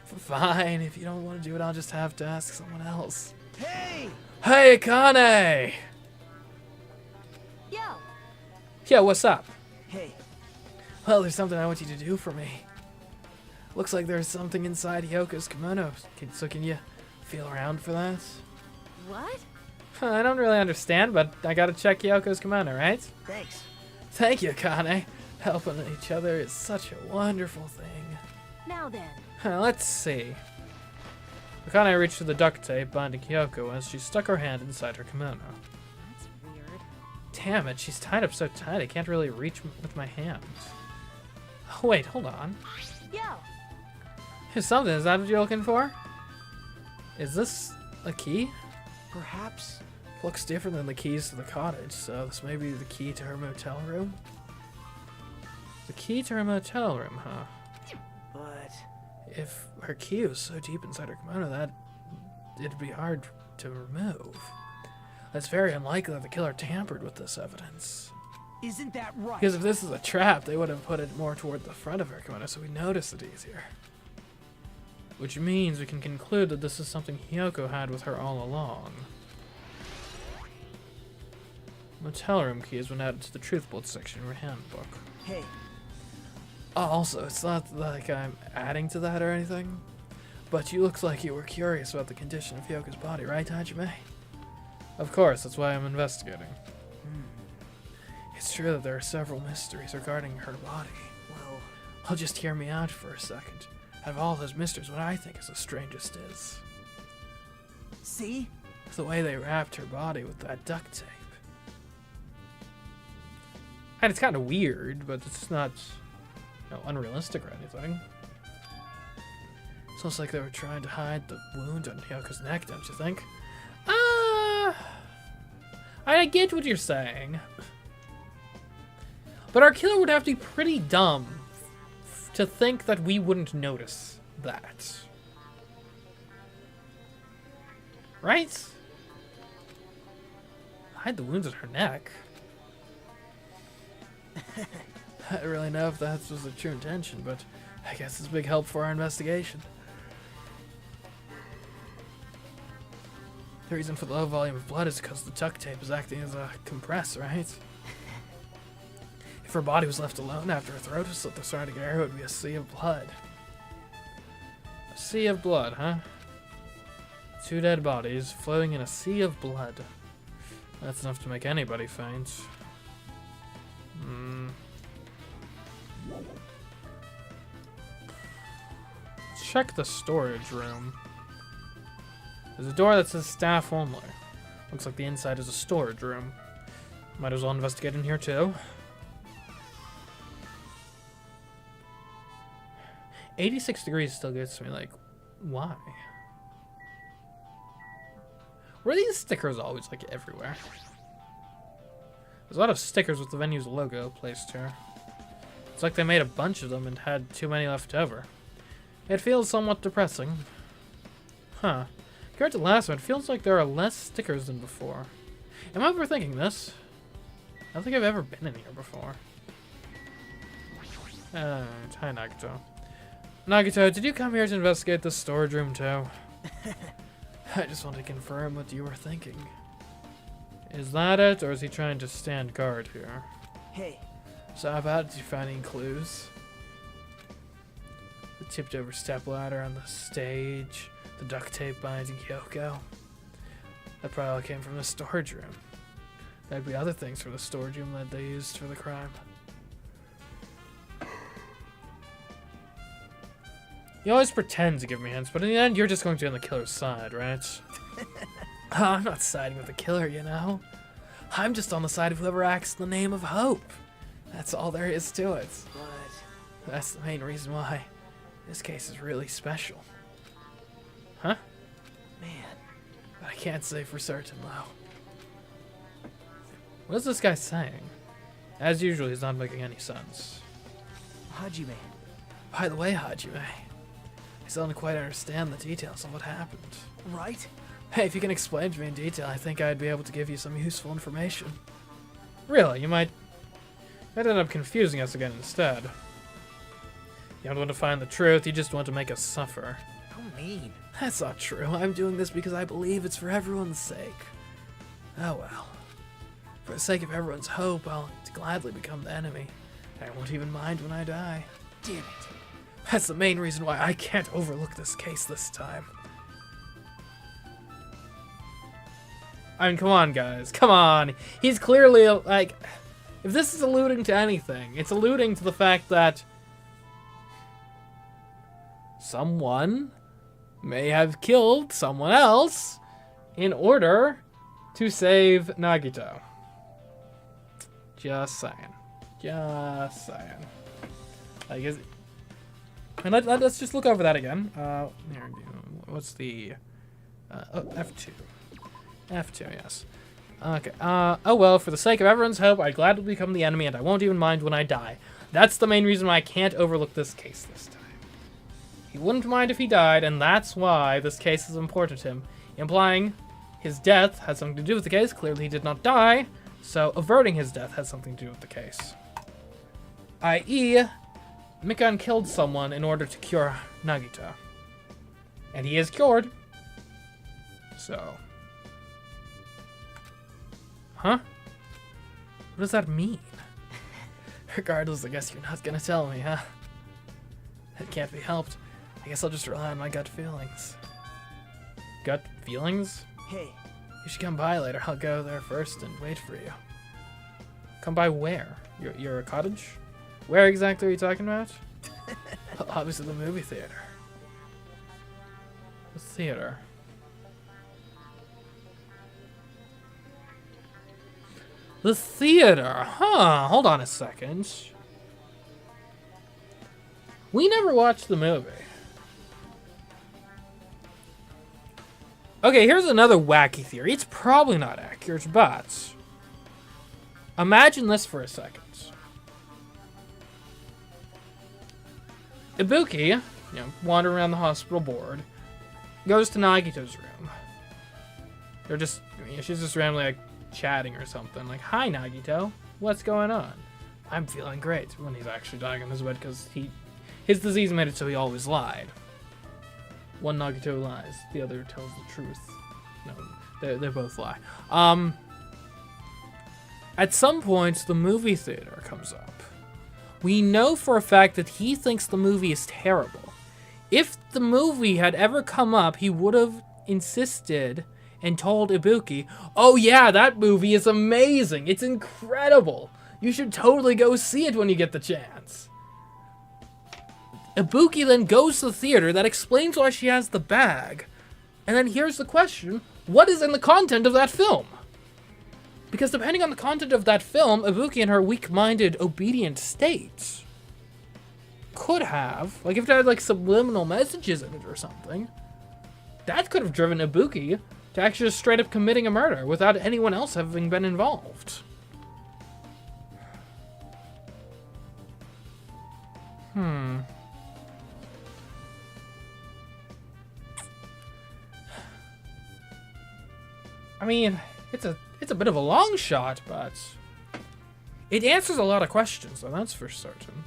Fine, if you don't want to do it, I'll just have to ask someone else. Hey! Hey, Akane! Yo! Yeah, what's up? Hey. Well, there's something I want you to do for me. Looks like there's something inside Hyoko's kimono. So can you feel around for that? What? I don't really understand, but I gotta check Hyoko's kimono, right? Thanks. Thank you, Akane. Helping each other is such a wonderful thing. Now then. Let's see. Akane reached for the duct tape binding Hyoko as she stuck her hand inside her kimono. That's weird. Damn it, she's tied up so tight I can't really reach with my hand. Oh, wait, hold on. Yo! Here's something, is that what you're looking for? Is this a key? Perhaps Looks different than the keys to the cottage, so this may be the key to her motel room? The key to her motel room, huh? But If her key was so deep inside her kimono, that it'd be hard to remove. It's very unlikely that the killer tampered with this evidence. isn't that right? Because if this is a trap, they would have put it more toward the front of her kimono so we notice it easier. Which means we can conclude that this is something Hiyoko had with her all along. Motel room keys when added to the truth bolt section of her handbook. Hey, Oh, also, it's not like I'm adding to that or anything, but you look like you were curious about the condition of Hyoko's body, right, Hajime? Of course, that's why I'm investigating. It's true that there are several mysteries regarding her body. well, Well, just hear me out for a second. Out of all those mysteries, what I think is the strangest is see? the way they wrapped her body with that duct tape. And it's kind of weird, but it's not, unrealistic or anything. It's almost like they were trying to hide the wound on Hyoko's neck, don't you think? I get what you're saying. But our killer would have to be pretty dumb to think that we wouldn't notice that. Right? Hide the wounds on her neck. I don't really know if that was the true intention, but I guess it's a big help for our investigation. The reason for the low volume of blood is because the duct tape is acting as a compress, right? If her body was left alone after her throat was slit the surrounding air, it would be a sea of blood. A sea of blood, huh? 2 dead bodies floating in a sea of blood. That's enough to make anybody faint. Check the storage room. There's a door that says staff only. Looks like the inside is a storage room. Might as well investigate in here too. 86 degrees still gets me, like, why? Were these stickers always, like, everywhere? There's a lot of stickers with the venue's logo placed here. It's like they made a bunch of them and had too many left over. It feels somewhat depressing. Huh. Compared to last one, it feels like there are less stickers than before. Am I overthinking this? I don't think I've ever been in here before. Hi, Nagito. Nagito, did you come here to investigate the storage room too? I just want to confirm what you were thinking. Is that it, or is he trying to stand guard here? Hey, So how about, did you find any clues? The tipped over stepladder on the stage, the duct tape binding Hyoko. That probably all came from the storage room. There'd be other things from the storage room that they used for the crime. You always pretend to give me hints, but in the end, you're just going to be on the killer's side, right? I'm not siding with the killer, you know? I'm just on the side of whoever acts in the name of hope. That's all there is to it. but That's the main reason why this case is really special. Huh? man, But I can't say for certain, though. What is this guy saying? As usual, he's not making any sense. Hajime, By the way, Hajime, I still don't quite understand the details of what happened. right? Hey, if you can explain to me in detail, I think I'd be able to give you some useful information. Really, you might end up confusing us again instead. You don't want to find the truth, you just want to make us suffer. How mean. That's not true. I'm doing this because I believe it's for everyone's sake. Oh well. For the sake of everyone's hope, I'll gladly become the enemy. I won't even mind when I die. Damn it. That's the main reason why I can't overlook this case this time. I mean, come on, guys. Come on. He's clearly, like... If this is alluding to anything, it's alluding to the fact that someone may have killed someone else in order to save Nagito. Just saying. Just saying. Like, and let's just look over that again. What's the... oh, F2. F2, yes. Okay, oh well, for the sake of everyone's hope, I'd gladly become the enemy and I won't even mind when I die. That's the main reason why I can't overlook this case this time. He wouldn't mind if he died, and that's why this case is important to him, implying his death has something to do with the case. Clearly he did not die, so averting his death has something to do with the case. I.e., Mikan killed someone in order to cure Nagito. And he is cured. So. Huh? What does that mean? Regardless, I guess you're not gonna tell me, huh? It can't be helped. I guess I'll just rely on my gut feelings. Gut feelings? Hey, You should come by later. I'll go there first and wait for you. Come by where? Your cottage? Where exactly are you talking about? Obviously the movie theater. The theater. The theater, huh? Hold on a second. We never watched the movie. Okay, here's another wacky theory. It's probably not accurate, but imagine this for a second. Ibuki, wandering around the hospital bored, goes to Nagito's room. They're just, she's just randomly like chatting or something. Like, hi Nagito, what's going on? I'm feeling great. When he's actually dying on his bed because his disease made it so he always lied. One Nagito lies, the other tells the truth. No, they both lie. At some point, the movie theater comes up. We know for a fact that he thinks the movie is terrible. If the movie had ever come up, he would have insisted and told Ibuki, oh yeah, that movie is amazing. It's incredible. You should totally go see it when you get the chance. Ibuki then goes to the theater. That explains why she has the bag. And then here's the question. What is in the content of that film? Because depending on the content of that film, Ibuki and her weak-minded, obedient state could have, like if it had like subliminal messages in it or something, that could have driven Ibuki to actually just straight up committing a murder without anyone else having been involved. I mean, it's a bit of a long shot, but it answers a lot of questions, so that's for certain.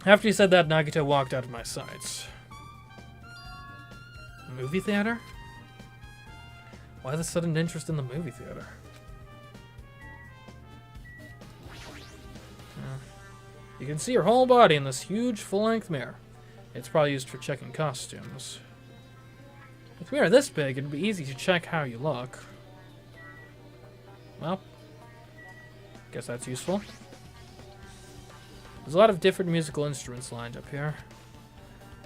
After he said that, Nagito walked out of my sight. Movie theater? Why the sudden interest in the movie theater? You can see your whole body in this huge full-length mirror. It's probably used for checking costumes. With a mirror this big, it'd be easy to check how you look. Well, guess that's useful. There's a lot of different musical instruments lined up here.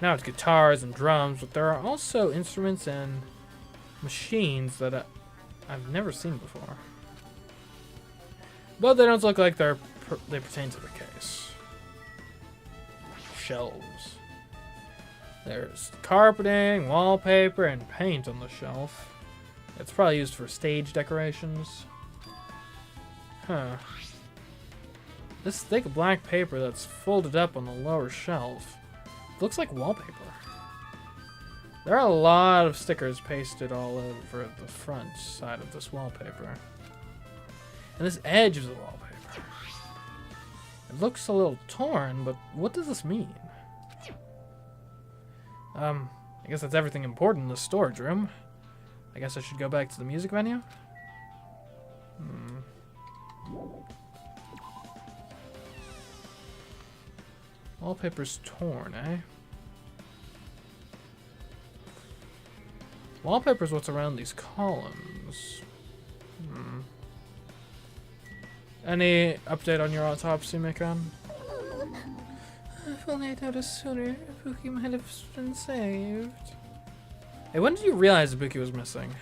Now it's guitars and drums, but there are also instruments and machines that I've never seen before. But they don't look like they pertain to the case. Shelves. There's carpeting, wallpaper, and paint on the shelf. It's probably used for stage decorations. Huh. This thick black paper that's folded up on the lower shelf looks like wallpaper. There are a lot of stickers pasted all over the front side of this wallpaper. And this edge of the wallpaper. It looks a little torn, but what does this mean? I guess that's everything important in the storage room. I guess I should go back to the music venue? Wallpaper's torn, eh? Wallpaper's what's around these columns. Any update on your autopsy, Mikan? If only I'd noticed sooner, Ibuki might have been saved. Hey, when did you realize Ibuki was missing?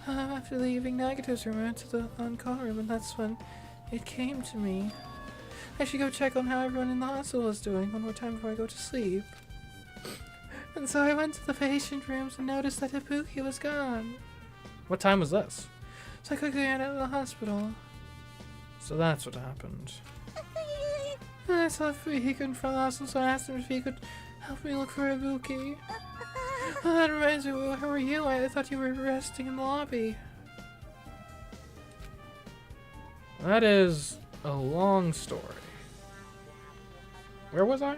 After leaving Nagito's room, I went to the on-call room, and that's when it came to me. I should go check on how everyone in the hospital is doing one more time before I go to sleep. And so I went to the patient rooms and noticed that Ibuki was gone. What time was this? So I quickly ran out of the hospital. So that's what happened. And I saw Fuyuhiko in front of the hospital, so I asked him if he could help me look for Ibuki. Well, that reminds me, where were you? I thought you were resting in the lobby. That is a long story. Where was I?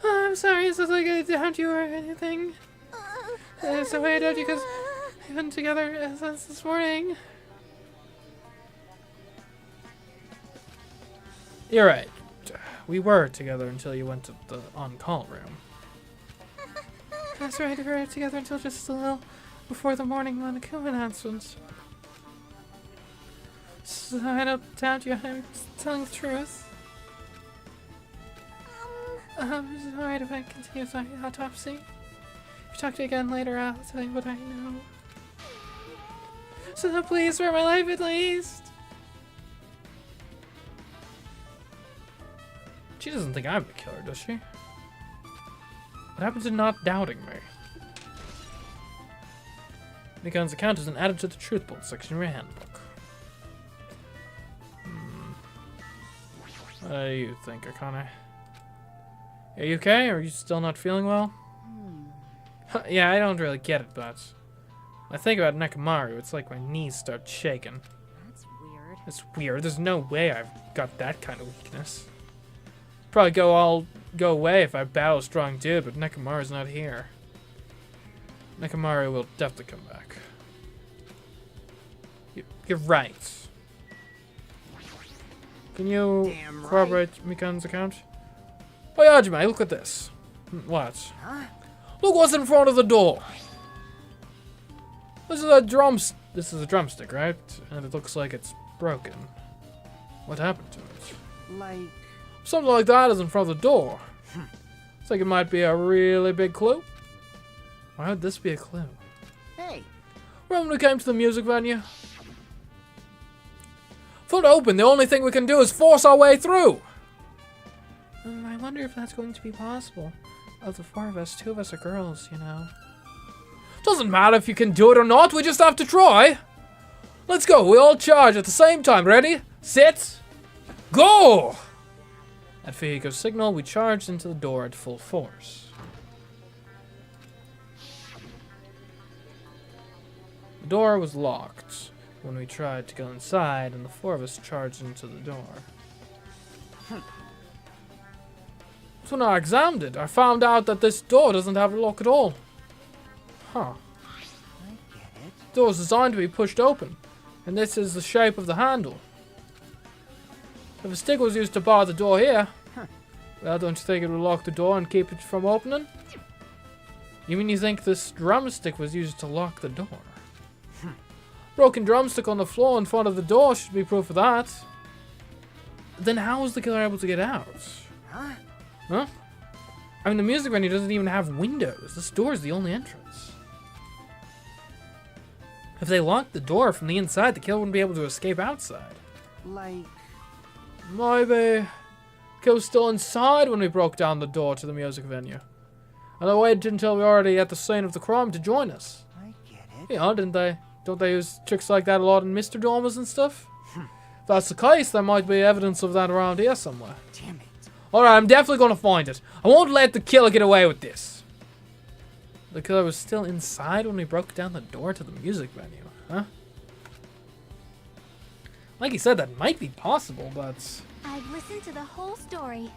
Oh, I'm sorry, it's not like I doubt you or anything. So I doubt you because we've been together since this morning. You're right. We were together until you went to the on-call room. That's right, we were together until just a little before the morning Monokuma announcement. So I don't doubt you, I'm telling the truth. Is it alright if I continue with my autopsy? If you talk to me again later, I'll tell you what I know. So please spare my life at least! She doesn't think I'm the killer, does she? What happened to not doubting me? Nikon's account isn't added to the truth bolt section of your handbook. What do you think, Akane? Are you okay? Or are you still not feeling well? Yeah, I don't really get it, but when I think about Nekomaru, it's like my knees start shaking. That's weird. It's weird. There's no way I've got that kind of weakness. Probably go away if I battle a strong dude, but Nekomaru's not here. Nekomaru will definitely come back. You're right. Can you corroborate Mikan's account? Oh, Hajime, look at this. What? Huh? Look what's in front of the door. This is a drumstick, right? And it looks like it's broken. What happened to it? Like... Something like that is in front of the door. Looks like it might be a really big clue. Why would this be a clue? Hey! Remember when we came to the music venue? Foot open, the only thing we can do is force our way through. I wonder if that's going to be possible. Of the four of us, two of us are girls, you know. Doesn't matter if you can do it or not, we just have to try. Let's go, we all charge at the same time. Ready? Sit. Go! At Fuyuhiko's signal, we charged into the door at full force. The door was locked when we tried to go inside, and the four of us charged into the door. So when I examined it, I found out that this door doesn't have a lock at all. Huh. I get it. The door is designed to be pushed open, and this is the shape of the handle. If a stick was used to bar the door here, well, don't you think it would lock the door and keep it from opening? You mean you think this drumstick was used to lock the door? Broken drumstick on the floor in front of the door should be proof of that. Then how was the killer able to get out? Huh? I mean, the music venue doesn't even have windows. This door is the only entrance. If they locked the door from the inside, the killer wouldn't be able to escape outside. Like... Maybe the killer was still inside when we broke down the door to the music venue. And they waited until we were already at the scene of the crime to join us. I get it. Yeah, didn't they? Don't they use tricks like that a lot in Mr. Dormers and stuff? If that's the case, there might be evidence of that around here somewhere. Damn it. Alright, I'm definitely gonna find it. I won't let the killer get away with this. The killer was still inside when we broke down the door to the music venue, huh? Like he said, that might be possible, but... I've listened to the whole story.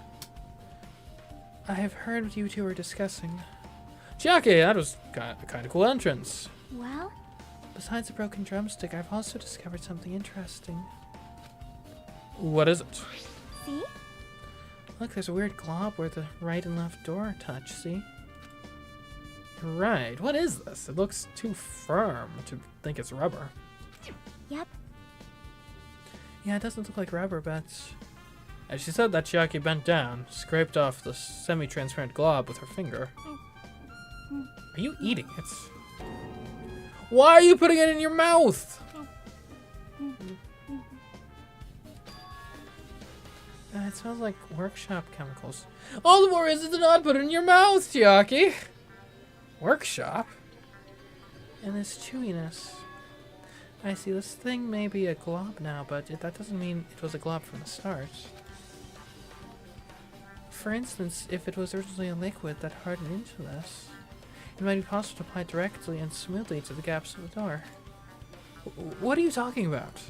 I have heard what you two were discussing. Jackie, that was kind of cool entrance. Well? Besides the broken drumstick, I've also discovered something interesting. What is it? See? Look, there's a weird glob where the right and left door touch, see? Right, what is this? It looks too firm to think it's rubber. Yep. Yeah, it doesn't look like rubber, but... As she said that, Chiaki bent down, scraped off the semi-transparent glob with her finger. Are you eating it? Why are you putting it in your mouth? It smells like workshop chemicals. All the more reason to not put it in your mouth, Chiaki. Workshop? And this chewiness. I see, this thing may be a glob now, but that doesn't mean it was a glob from the start. For instance, if it was originally a liquid that hardened into this, it might be possible to apply it directly and smoothly to the gaps of the door. What are you talking about?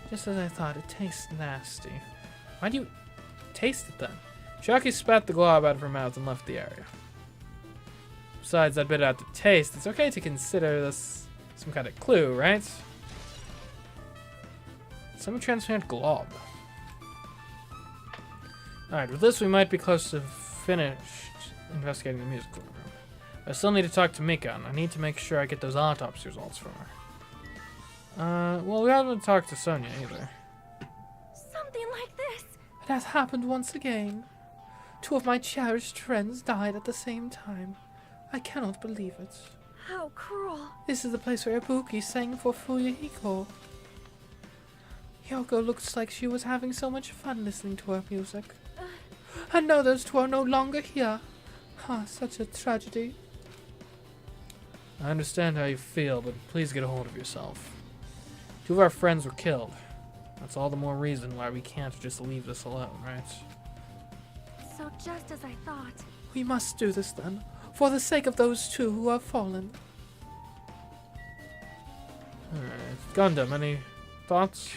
Just as I thought, it tastes nasty. Why'd you taste it then? Chiaki spat the glob out of her mouth and left the area. Besides that bit out the taste, it's okay to consider this some kind of clue, right? Semi-transparent glob. Alright, with this we might be close to finished investigating the musical room. I still need to talk to Mikan. I need to make sure I get those autopsy results from her. Well, we haven't talked to Sonia either. Something like this. It has happened once again. 2 of my cherished friends died at the same time. I cannot believe it. How cruel. This is the place where Ibuki sang for Fuyuhiko. Yoko looks like she was having so much fun listening to her music. And now those 2 are no longer here. Ah, such a tragedy. I understand how you feel, but please get a hold of yourself. 2 of our friends were killed. That's all the more reason why we can't just leave this alone, right? So just as I thought. We must do this then, for the sake of those 2 who have fallen. Alright, Gundam, any thoughts?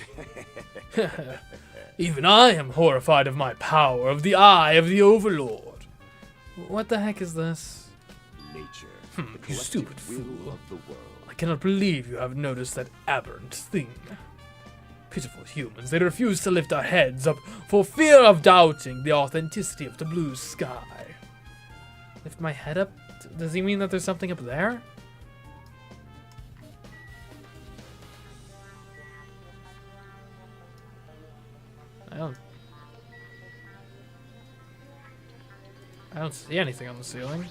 Even I am horrified of my power, of the eye of the Overlord. What the heck is this? Nature, the You stupid collective will fool. of the world. I cannot believe you have noticed that aberrant thing. Pitiful humans, they refuse to lift our heads up for fear of doubting the authenticity of the blue sky. Lift my head up? Does he mean that there's something up there? I don't see anything on the ceiling.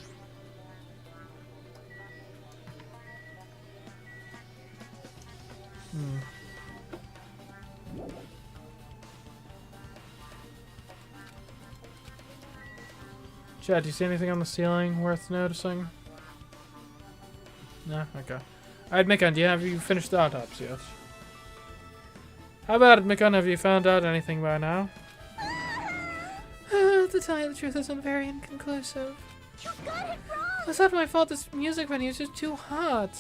Chad, do you see anything on the ceiling worth noticing? No? Okay. Alright, Mikan, have you finished the autopsy yet? How about it, Mikan? Have you found out anything by now? To tell you the truth, isn't very inconclusive. You got it wrong. It's not my fault this music venue is just too hot.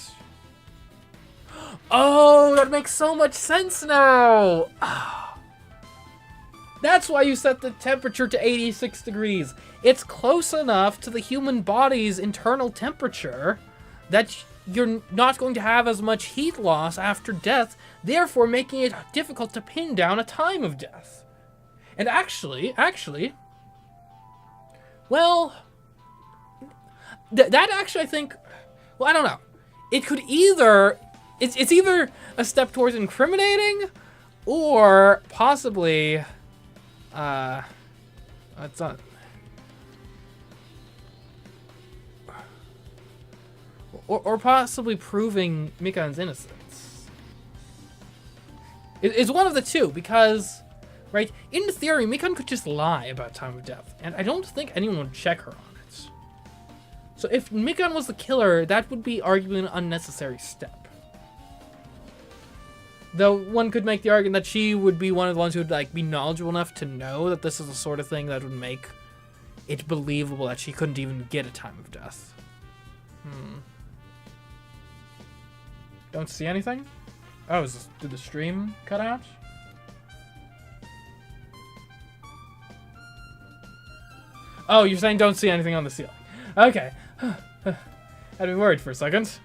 Oh, that makes so much sense now! That's why you set the temperature to 86 degrees. It's close enough to the human body's internal temperature that you're not going to have as much heat loss after death, therefore making it difficult to pin down a time of death. And actually, well, that actually I think, well, I don't know. It could either, it's either a step towards incriminating or possibly, it's not, or possibly proving Mikan's innocence. It's one of the two, because, right, in theory, Mikan could just lie about time of death, and I don't think anyone would check her on it. So if Mikan was the killer, that would be arguably an unnecessary step. Though one could make the argument that she would be one of the ones who would like be knowledgeable enough to know that this is the sort of thing that would make it believable that she couldn't even get a time of death. Don't see anything? Oh, did the stream cut out? Oh, you're saying don't see anything on the ceiling. Okay. I'd be worried for a second.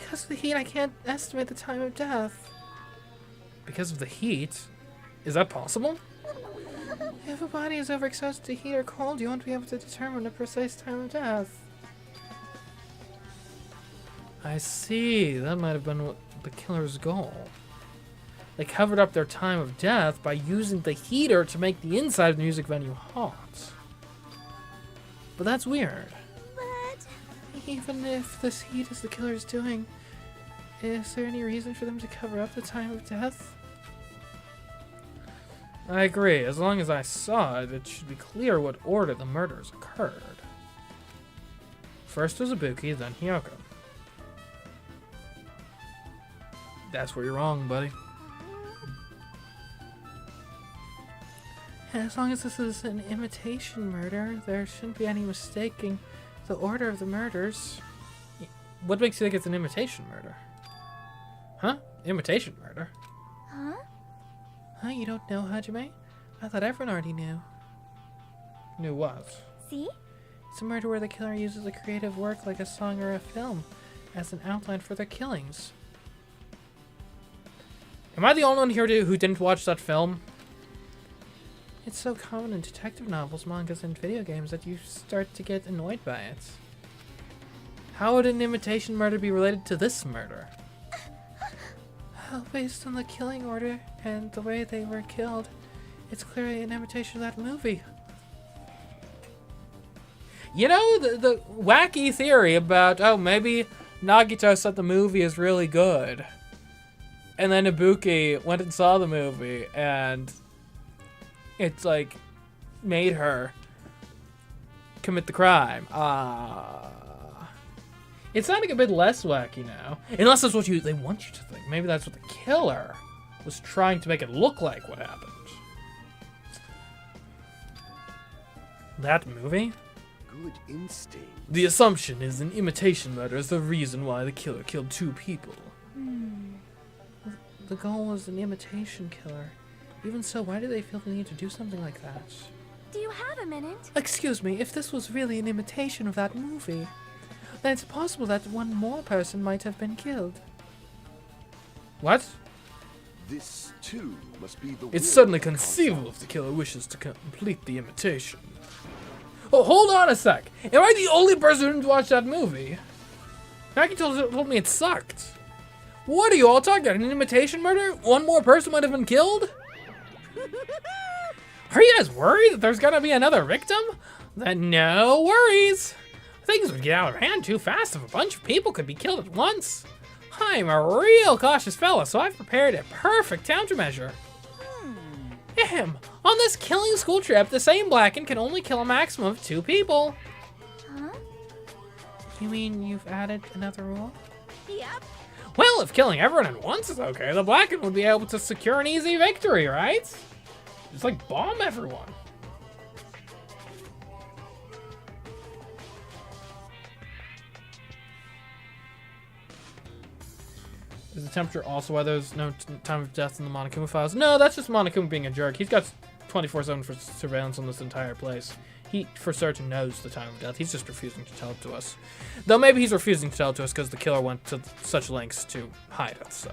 Because of the heat, I can't estimate the time of death. Because of the heat? Is that possible? If a body is overexposed to heat or cold, you won't be able to determine a precise time of death. I see. That might have been what the killer's goal. They covered up their time of death by using the heater to make the inside of the music venue hot. But that's weird. But Even if this heat is the killer's doing, is there any reason for them to cover up the time of death? I agree. As long as I saw it, it should be clear what order the murders occurred. First was Ibuki, then Hiyoko. That's where you're wrong, buddy. As long as this is an imitation murder, there shouldn't be any mistaking the order of the murders. What makes you think it's an imitation murder? Huh? Imitation murder? Huh? Huh? You don't know, Hajime? I thought everyone already knew. Knew what? See? It's a murder where the killer uses a creative work like a song or a film as an outline for their killings. Am I the only one here who didn't watch that film? It's so common in detective novels, mangas, and video games that you start to get annoyed by it. How would an imitation murder be related to this murder? Well, based on the killing order and the way they were killed, it's clearly an imitation of that movie. You know, the wacky theory about, oh, maybe Nagito said the movie is really good. And then Ibuki went and saw the movie, and it's like made her commit the crime. It's sounding a bit less wacky now. Unless that's what they want you to think. Maybe that's what the killer was trying to make it look like what happened. That movie? Good instinct. The assumption is an imitation murder is the reason why the killer killed 2 people. The goal was an imitation killer. Even so, why do they feel the need to do something like that? Do you have a minute? Excuse me, if this was really an imitation of that movie, then it's possible that one more person might have been killed. What? This too must be the. It's certainly conceivable if the killer wishes to complete the imitation. Oh, hold on a sec. Am I the only person who didn't watch that movie? Naki told me it sucked. What are you all talking about? An imitation murder? One more person might have been killed? Are you guys worried that there's gonna be another victim? Then no worries. Things would get out of hand too fast if a bunch of people could be killed at once. I'm a real cautious fella, so I've prepared a perfect countermeasure. Ahem. On this killing school trip, the same Blacken can only kill a maximum of 2 people. Huh? You mean you've added another rule? Yep. Well, if killing everyone at once is okay, the Blacken would be able to secure an easy victory, right? Just like bomb everyone. Is the temperature also why there's no time of death in the Monokuma files? No, that's just Monokuma being a jerk. He's got 24/7 for surveillance on this entire place. He, for certain, knows the time of death. He's just refusing to tell it to us. Though maybe he's refusing to tell it to us because the killer went to such lengths to hide it, so.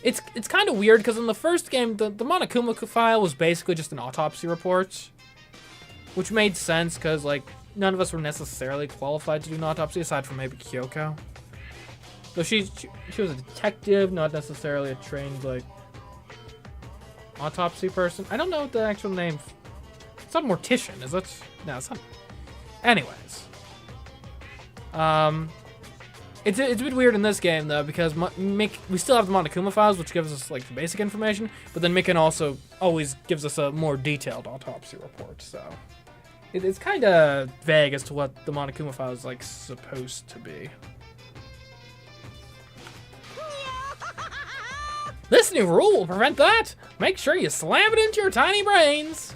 It's kind of weird because in the first game, the Monokuma file was basically just an autopsy report, which made sense because like none of us were necessarily qualified to do an autopsy aside from maybe Kyoko. So she was a detective, not necessarily a trained like autopsy person. I don't know what the actual name. It's not mortician, is it? No, it's not. Anyways, It's a bit weird in this game though because we still have the Monokuma files, which gives us like the basic information, but then Mikan also always gives us a more detailed autopsy report. So it's kind of vague as to what the Monokuma file is like supposed to be. This new rule will prevent that. Make sure you slam it into your tiny brains.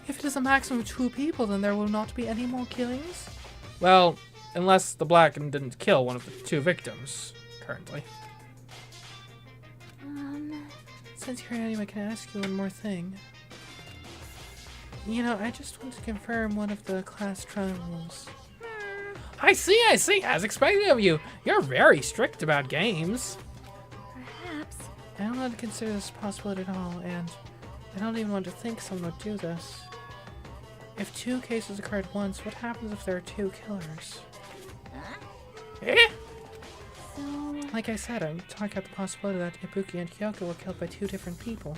If it is a maximum of 2 people, then there will not be any more killings. Well, unless the Blacken didn't kill one of the 2 victims, currently. Since you're here anyway, can I ask you one more thing? You know, I just want to confirm one of the class trial rules. I see, as expected of you. You're very strict about games. Perhaps. I don't want to consider this a possibility at all, and I don't even want to think someone would do this. If 2 cases occur at once, what happens if there are 2 killers? Huh? Eh? So, Like I said, I'm talking about the possibility that Ibuki and Kyoko were killed by 2 different people.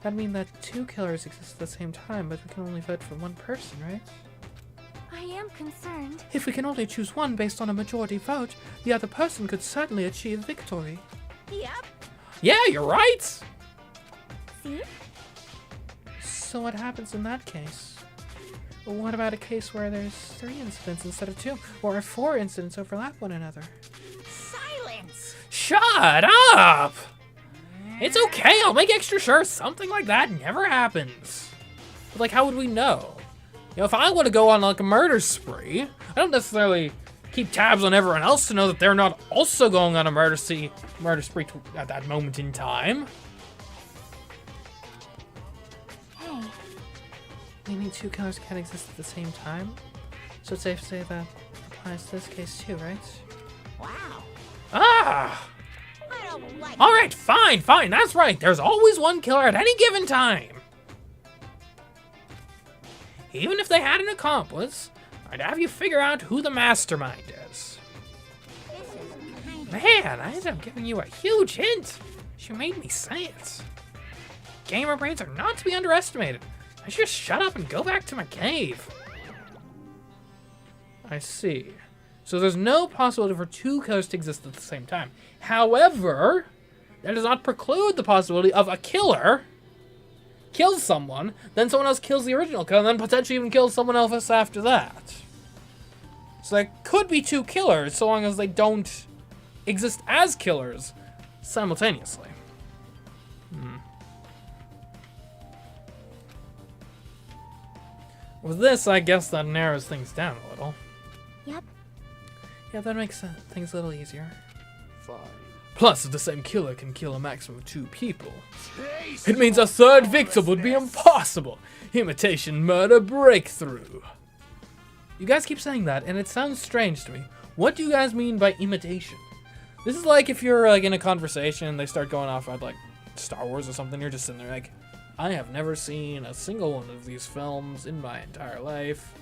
That'd mean that 2 killers exist at the same time, but we can only vote for 1 person, right? I am concerned. If we can only choose one based on a majority vote, the other person could certainly achieve victory. Yep. Yeah, you're right! See? So what happens in that case? What about a case where there's 3 incidents instead of 2, or 4 incidents overlap one another? Silence! Shut up! It's okay, I'll make extra sure something like that never happens. But like, how would we know? You know, if I want to go on like a murder spree, I don't necessarily keep tabs on everyone else to know that they're not also going on a murder spree at that moment in time. Hey, You mean 2 killers can't exist at the same time? So it's safe to say that applies to this case too, right? Wow. Ah! I don't like Alright, fine, that's right. There's always 1 killer at any given time. Even if they had an accomplice, I'd have you figure out who the mastermind is. this is kind of... Man, I ended up giving you a huge hint. You made me say it. Gamer brains are not to be underestimated. I should just shut up and go back to my cave. I see. So there's no possibility for 2 killers to exist at the same time. However, that does not preclude the possibility of a killer kills someone, then someone else kills the original killer, and then potentially even kills someone else after that. So there could be 2 killers, so long as they don't exist as killers simultaneously. With this, I guess that narrows things down a little. yep. Yeah, that makes things a little easier. Fine. Plus, if the same killer can kill a maximum of 2 people, it means a 3rd victim would be impossible. Imitation murder breakthrough. You guys keep saying that, and it sounds strange to me. What do you guys mean by imitation? This is like if you're like in a conversation and they start going off about like Star Wars or something. You're just sitting there like, I have never seen a single one of these films in my entire life.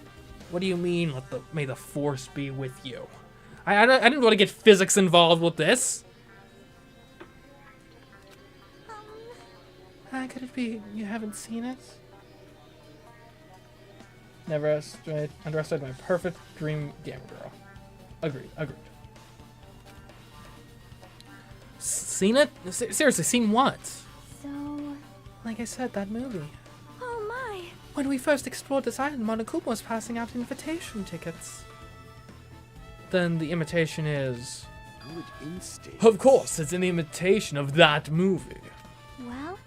What do you mean? May the Force be with you? I didn't want to get physics involved with this. How could it be you haven't seen it? Never underestimate my perfect dream gamer girl. Agreed. Seen it? Seriously, seen what? So, Like I said, that movie. oh my. When we first explored this island, Monokuma was passing out invitation tickets. Then the imitation is... Good instinct. Of course, it's an imitation of that movie. Well,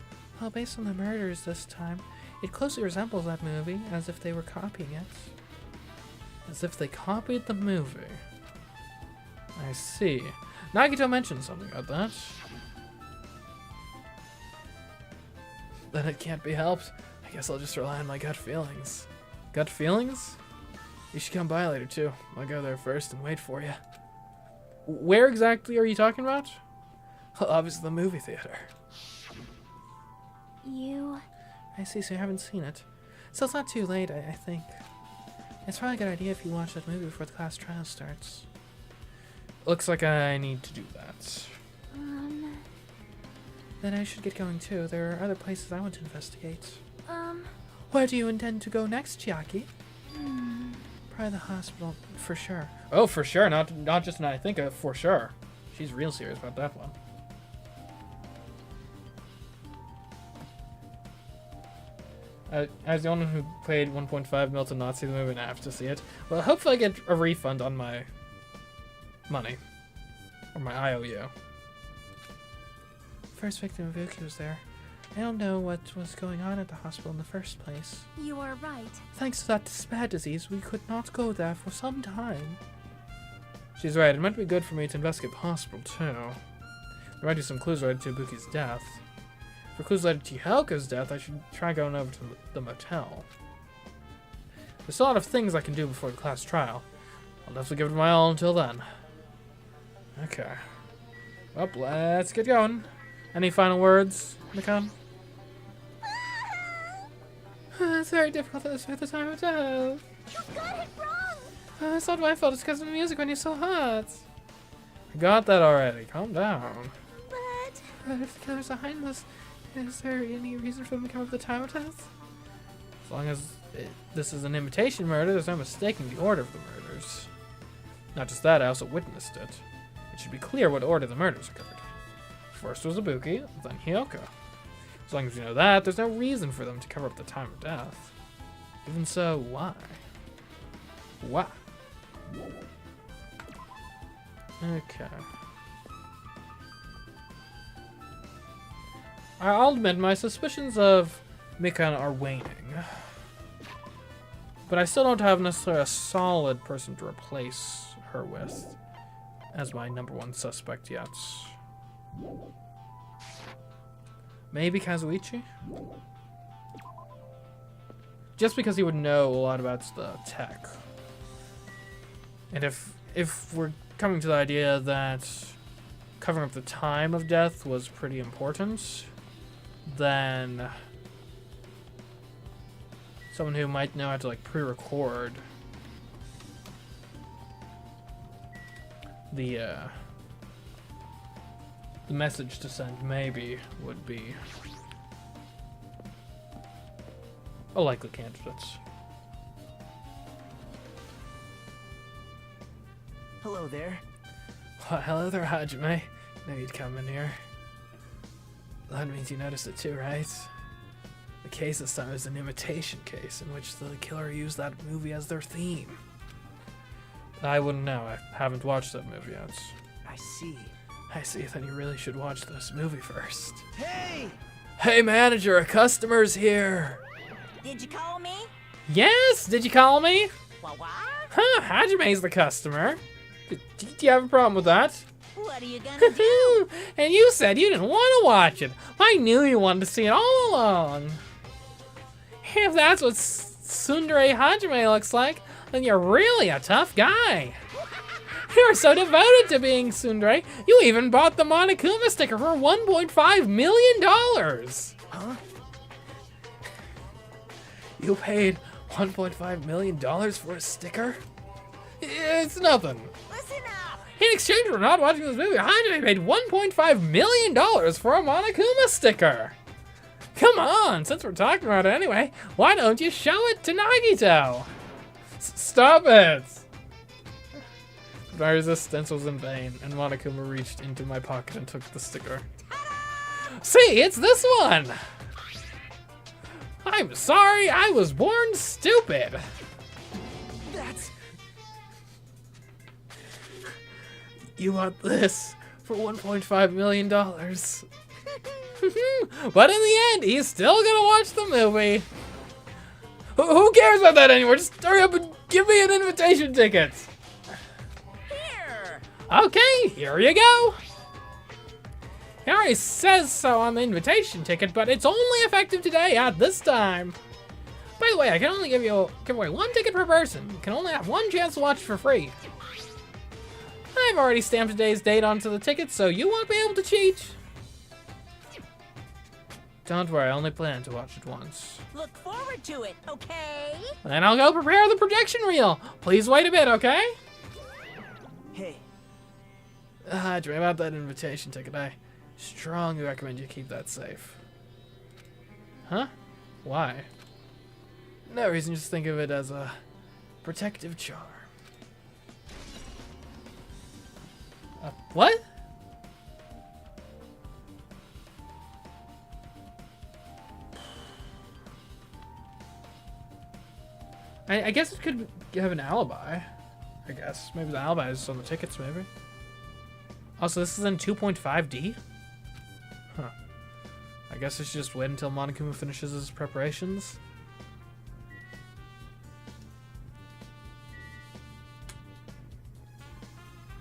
Based on the murders this time, it closely resembles that movie, as if they were copying it. As if they copied the movie. I see. Nagito mentioned something about that. Then it can't be helped. I guess I'll just rely on my gut feelings. Gut feelings? You should come by later too. I'll go there first and wait for you. Where exactly are you talking about? Well, obviously the movie theater. you... I see, so you haven't seen it. So it's not too late, I think. It's probably a good idea if you watch that movie before the class trial starts. Looks like I need to do that. Then I should get going too. There are other places I want to investigate. Where do you intend to go next, Chiaki? Probably the hospital, for sure. Oh, for sure. Not just I think, for sure. She's real serious about that one. As the one who paid 1.5 mil to not see the movie and I have to see it. Well, hopefully I get a refund on my money. Or my IOU. First victim of Ibuki was there. I don't know what was going on at the hospital in the first place. You are right. Thanks to that despair disease, we could not go there for some time. She's right, it might be good for me to investigate the hospital too. There might be some clues related to Ibuki's death. For clues related to Helka's death, I should try going over to the motel. There's a lot of things I can do before the class trial. I'll definitely give it my all until then. Okay. Well, let's get going. Any final words, Nikon? It's very difficult to describe the time of death. You got it wrong! It's not my fault, it's because of the music when you're so hot. I got that already. Calm down. But... But if the killer's behind this, is there any reason for them to come up with the time it is? As long as this is an imitation murder, there's no mistaking the order of the murders. Not just that, I also witnessed it. It should be clear what order the murders occurred. First was Ibuki, then Hyoko. As long as you know that, there's no reason for them to cover up the time of death. Even so, why? Why? Okay. I'll admit, my suspicions of Mikana are waning. But I still don't have necessarily a solid person to replace her with as my #1 suspect yet. Maybe Kazuichi? Just because he would know a lot about the tech. And if we're coming to the idea that covering up the time of death was pretty important, then someone who might know how to like pre-record the message to send maybe would be a likely candidate. Hello there. Well, hello there, Hajime. Knew you'd come in here. That means you noticed it too, right? The case this time is an imitation case in which the killer used that movie as their theme. I wouldn't know. I haven't watched that movie yet. I see. I see. Then you really should watch this movie first. Hey! Hey, manager, a customer's here. Did you call me? Yes, did you call me? What? Huh, Hajime's the customer. Do you have a problem with that? What are you gonna do? And you said you didn't want to watch it. I knew you wanted to see it all along. If that's what Tsundere Hajime looks like, then you're really a tough guy. You're so devoted to being Tsundere, you even bought the Monokuma sticker for $1.5 million. Huh? You paid $1.5 million for a sticker? It's nothing. Listen up. In exchange for not watching this movie, Hajime paid $1.5 million for a Monokuma sticker. Come on, since we're talking about it anyway, why don't you show it to Nagito? Stop it! My resistance was in vain, and Monokuma reached into my pocket and took the sticker. See, it's this one! I'm sorry, I was born stupid. That's... You want this for $1.5 million. But in the end, he's still gonna watch the movie. Who cares about that anymore? Just hurry up and give me an invitation ticket. Here. Okay, here you go. It already says so on the invitation ticket, but it's only effective today at this time. By the way, I can only give away 1 ticket per person. You can only have 1 chance to watch it for free. I've already stamped today's date onto the ticket, so you won't be able to cheat. Don't worry, I only plan to watch it once. Look forward to it, okay? Then I'll go prepare the projection reel. Please wait a bit, okay? Hey. Dream about that invitation ticket. I strongly recommend you keep that safe. Huh? Why? No reason, just think of it as a protective charm. What? I guess it could have an alibi. I guess. Maybe the alibi is on the tickets, maybe. Also, this is in 2.5D? Huh. I guess I should just wait until Monokuma finishes his preparations.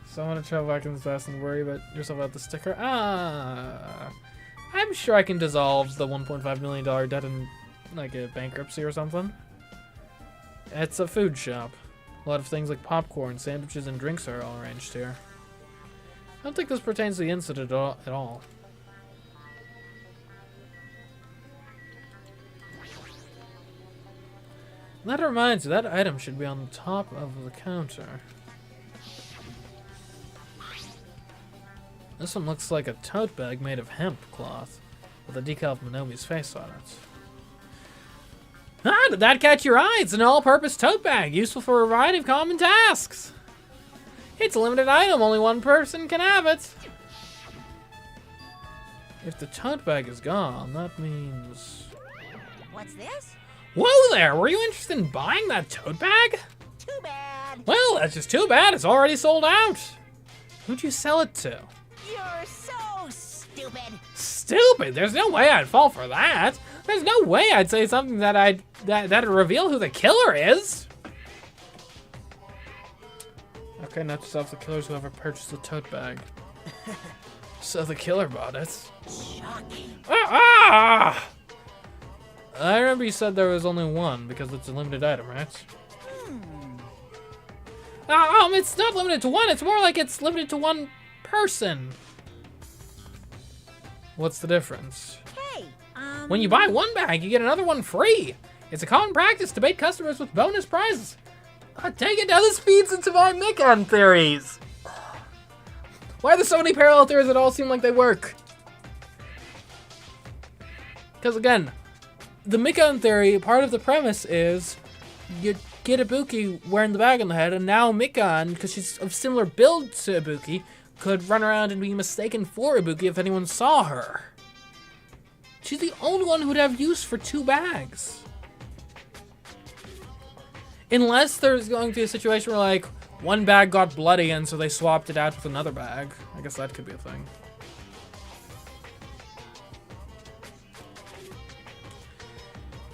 So I want to travel back in the past and worry about yourself about the sticker. I'm sure I can dissolve the $1.5 million debt in like a bankruptcy or something. It's a food shop. A lot of things like popcorn, sandwiches, and drinks are all arranged here. I don't think this pertains to the incident at all. That reminds you, that item should be on the top of the counter. This one looks like a tote bag made of hemp cloth with a decal of Monomi's face on it. Ah, did that catch your eye? It's an all-purpose tote bag, useful for a variety of common tasks. It's a limited item, only one person can have it. If the tote bag is gone, that means... What's this? Whoa there! Were you interested in buying that tote bag? Too bad. Well, that's just too bad. It's already sold out. Who'd you sell it to? You're so stupid. Stupid! There's no way I'd fall for that. There's no way I'd say something that'd reveal who the killer is. Okay, note to self, the killer's whoever purchased the tote bag. So the killer bought it. Shocking. Ah! I remember you said there was only one because it's a limited item, right? It's not limited to one. It's more like it's limited to one person. What's the difference? Hey, When you buy one bag, you get another one free. It's a common practice to bait customers with bonus prizes. Dang it, now this feeds into my Mikan theories. Why are there so many parallel theories that all seem like they work? Because again, the Mikan theory, part of the premise is you get Ibuki wearing the bag on the head, and now Mikan, because she's of similar build to Ibuki, could run around and be mistaken for Ibuki if anyone saw her. She's the only one who would have use for two bags. Unless there's going to be a situation where, like, one bag got bloody and so they swapped it out with another bag. I guess that could be a thing.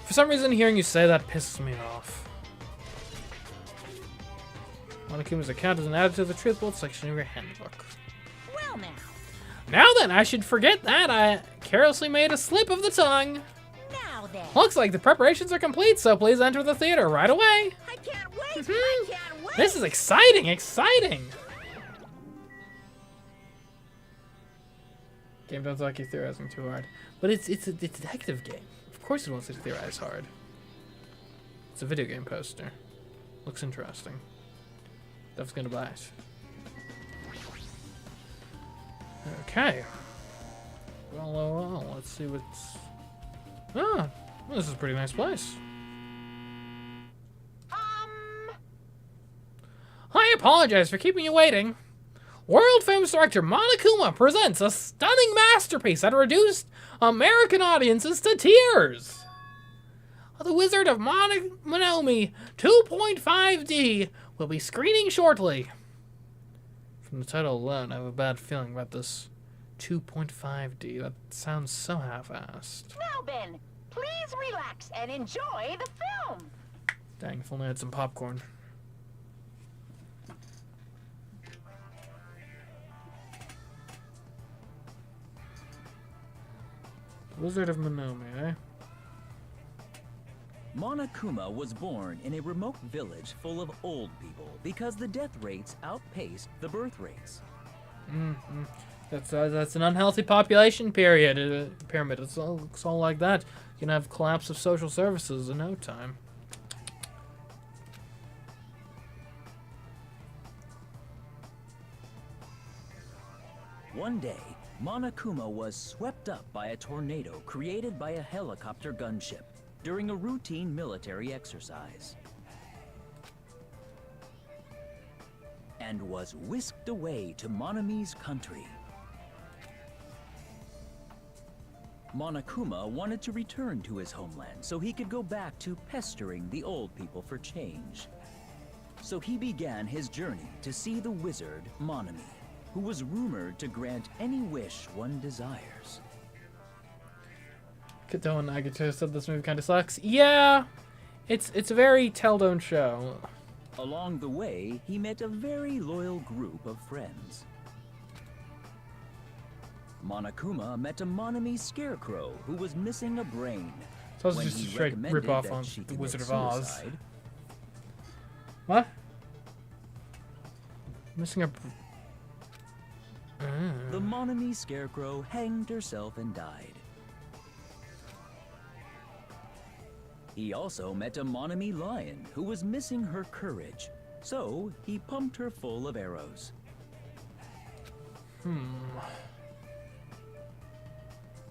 For some reason, hearing you say that pisses me off. Monokuma's account is an added to the truth bolt section of your handbook. well now. Now then, I should forget that. I carelessly made a slip of the tongue. Now then. Looks like the preparations are complete, so please enter the theater right away. I can't wait. I can't wait. This is exciting, exciting. Game doesn't like you theorizing too hard. But it's a detective game. Of course it wants to theorize hard. It's a video game poster. Looks interesting. Dev's gonna buy it. Okay. Well, let's see what's... Ah, this is a pretty nice place. I apologize for keeping you waiting. World-famous director Monokuma presents a stunning masterpiece that reduced American audiences to tears. The Wizard of Monomi 2.5D will be screening shortly. From the title alone, I have a bad feeling about this 2.5D. That sounds so half-assed. Now then, please relax and enjoy the film. Dang, if only I had some popcorn. Wizard of Monomi, eh? Monokuma was born in a remote village full of old people because the death rates outpaced the birth rates. That's an unhealthy population pyramid. It's all like that. You can have collapse of social services in no time. One day, Monokuma was swept up by a tornado created by a helicopter gunship during a routine military exercise, and was whisked away to Monomi's country. Monokuma wanted to return to his homeland so he could go back to pestering the old people for change. So he began his journey to see the wizard Monomi, who was rumored to grant any wish one desires. Kato and Nagato said this movie kind of sucks. Yeah, it's a very tell-don't show. Along the way, he met a very loyal group of friends. Monokuma met a Monomi scarecrow who was missing a brain. So it's When just a he straight recommended rip-off that on she The commit Wizard of Oz. suicide, What? Missing a... the Monomi scarecrow hanged herself and died. He also met a Monomi lion who was missing her courage, so he pumped her full of arrows.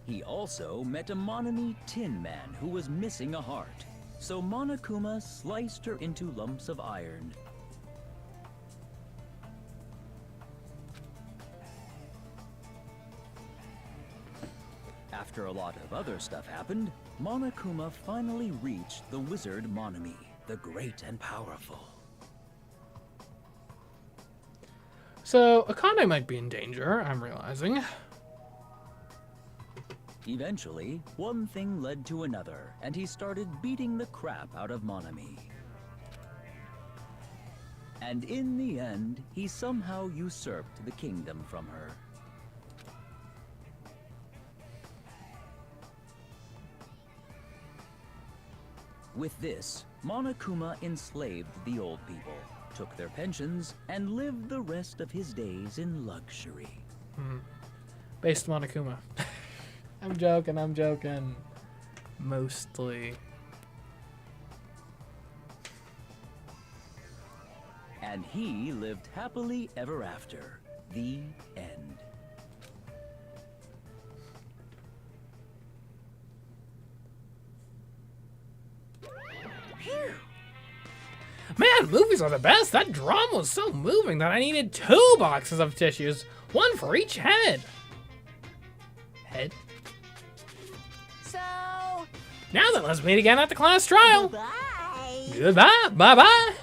He also met a Monami Tin Man who was missing a heart. So Monokuma sliced her into lumps of iron. After a lot of other stuff happened, Monokuma finally reached the wizard Monami, the great and powerful. So, Akane might be in danger, I'm realizing. Eventually, one thing led to another, and he started beating the crap out of Monami. And in the end, he somehow usurped the kingdom from her. With this, Monokuma enslaved the old people, took their pensions, and lived the rest of his days in luxury. Based Monokuma. I'm joking. Mostly. And he lived happily ever after. The end. Man, movies are the best. That drama was so moving that I needed 2 boxes of tissues, one for each head. Head? So, Now then, let's meet again at the class trial. bye. Goodbye. Bye-bye.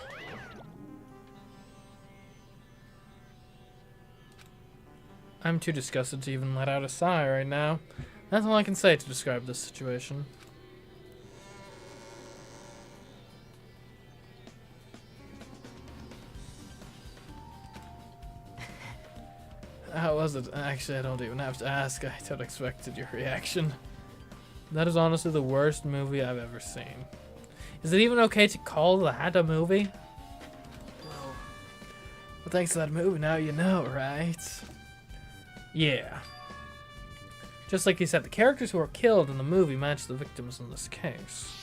I'm too disgusted to even let out a sigh right now. That's all I can say to describe this situation. How was it? Actually, I don't even have to ask. I don't expected your reaction. That is honestly the worst movie I've ever seen. Is it even okay to call that a movie? Well, thanks to that movie, now you know, right? Yeah. Just like you said, the characters who were killed in the movie match the victims in this case.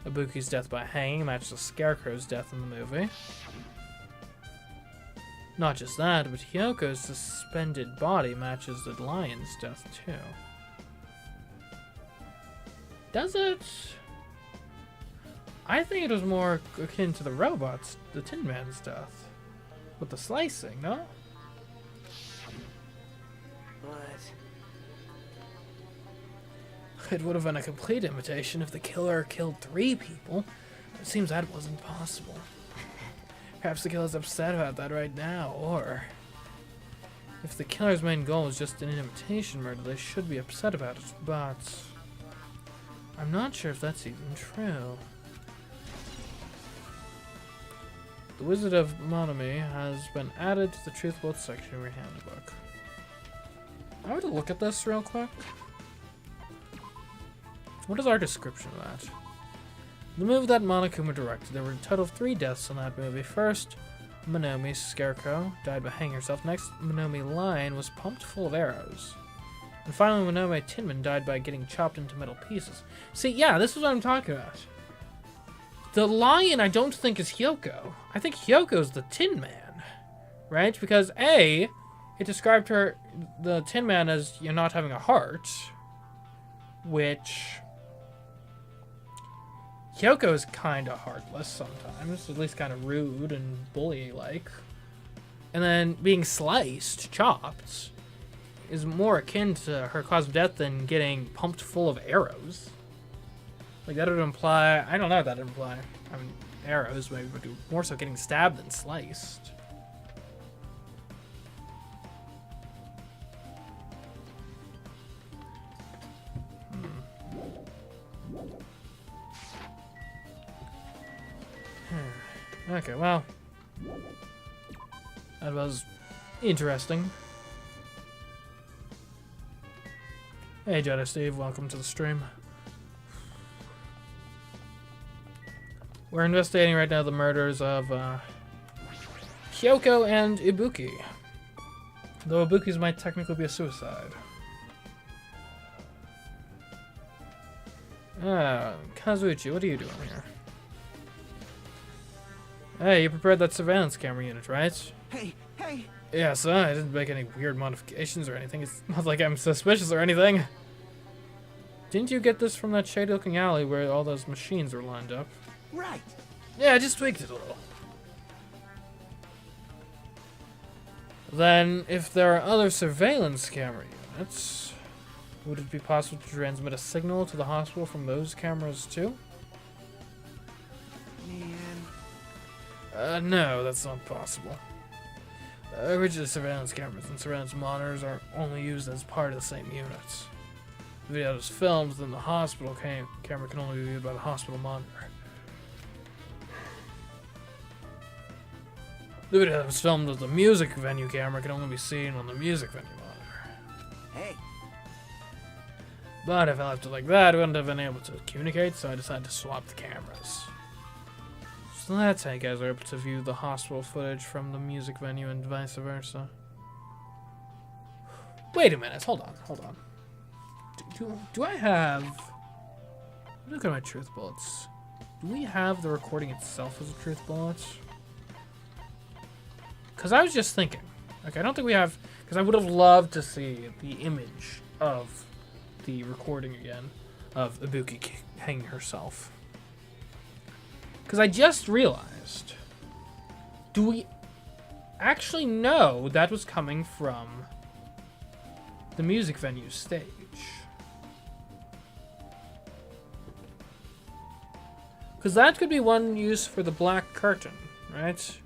Ibuki's death by hanging matched the Scarecrow's death in the movie. Not just that, but Hyoko's suspended body matches the lion's death too. Does it? I think it was more akin to the robot's, the Tin Man's death. With the slicing, no? But It would have been a complete imitation if the killer killed 3 people. It seems that wasn't possible. Perhaps the killer's upset about that right now, or if the killer's main goal is just an imitation murder, they should be upset about it, but I'm not sure if that's even true. The Wizard of Monami has been added to the Truth Both section of your handbook. I want to look at this real quick. What is our description of that? The movie that Monokuma directed, there were a total of 3 deaths in that movie. First, Monomi Scarecrow died by hanging herself. Next, Monomi Lion was pumped full of arrows. And finally, Monomi Tinman died by getting chopped into metal pieces. See, yeah, this is what I'm talking about. The lion I don't think is Hyoko. I think Hyoko's the Tin Man. Right? Because A, it described her, the Tin Man, as you're not having a heart. Which Hyoko is kind of heartless sometimes, at least kind of rude and bully-like. And then being sliced, chopped, is more akin to her cause of death than getting pumped full of arrows. Like, that would imply, I don't know what that would imply. I mean, arrows maybe, but more so getting stabbed than sliced. Okay, well, that was interesting. Hey, Jedi Steve, welcome to the stream. We're investigating right now the murders of Hyoko and Ibuki. Though Ibuki's might technically be a suicide. Kazuichi, what are you doing here? Hey, you prepared that surveillance camera unit, right? Hey, hey! Yeah, so I didn't make any weird modifications or anything. It's not like I'm suspicious or anything. Didn't you get this from that shady-looking alley where all those machines were lined up? Right! Yeah, I just tweaked it a little. Then, if there are other surveillance camera units, would it be possible to transmit a signal to the hospital from those cameras too? Man. No, that's not possible. Original surveillance cameras and surveillance monitors are only used as part of the same unit. The video is filmed, then the hospital camera can only be viewed by the hospital monitor. The video that was filmed with the music venue camera can only be seen on the music venue monitor. Hey! But if I left it like that, we wouldn't have been able to communicate, so I decided to swap the cameras. So that's how you guys are able to view the hospital footage from the music venue and vice versa. Wait a minute, hold on. Do I have... Look at my truth bullets. Do we have the recording itself as a truth bullet? Because I was just thinking. Okay, I don't think we have... Because I would have loved to see the image of the recording again of Ibuki hanging herself. Because I just realized, do we actually know that was coming from the music venue stage? Because that could be one use for the black curtain, right?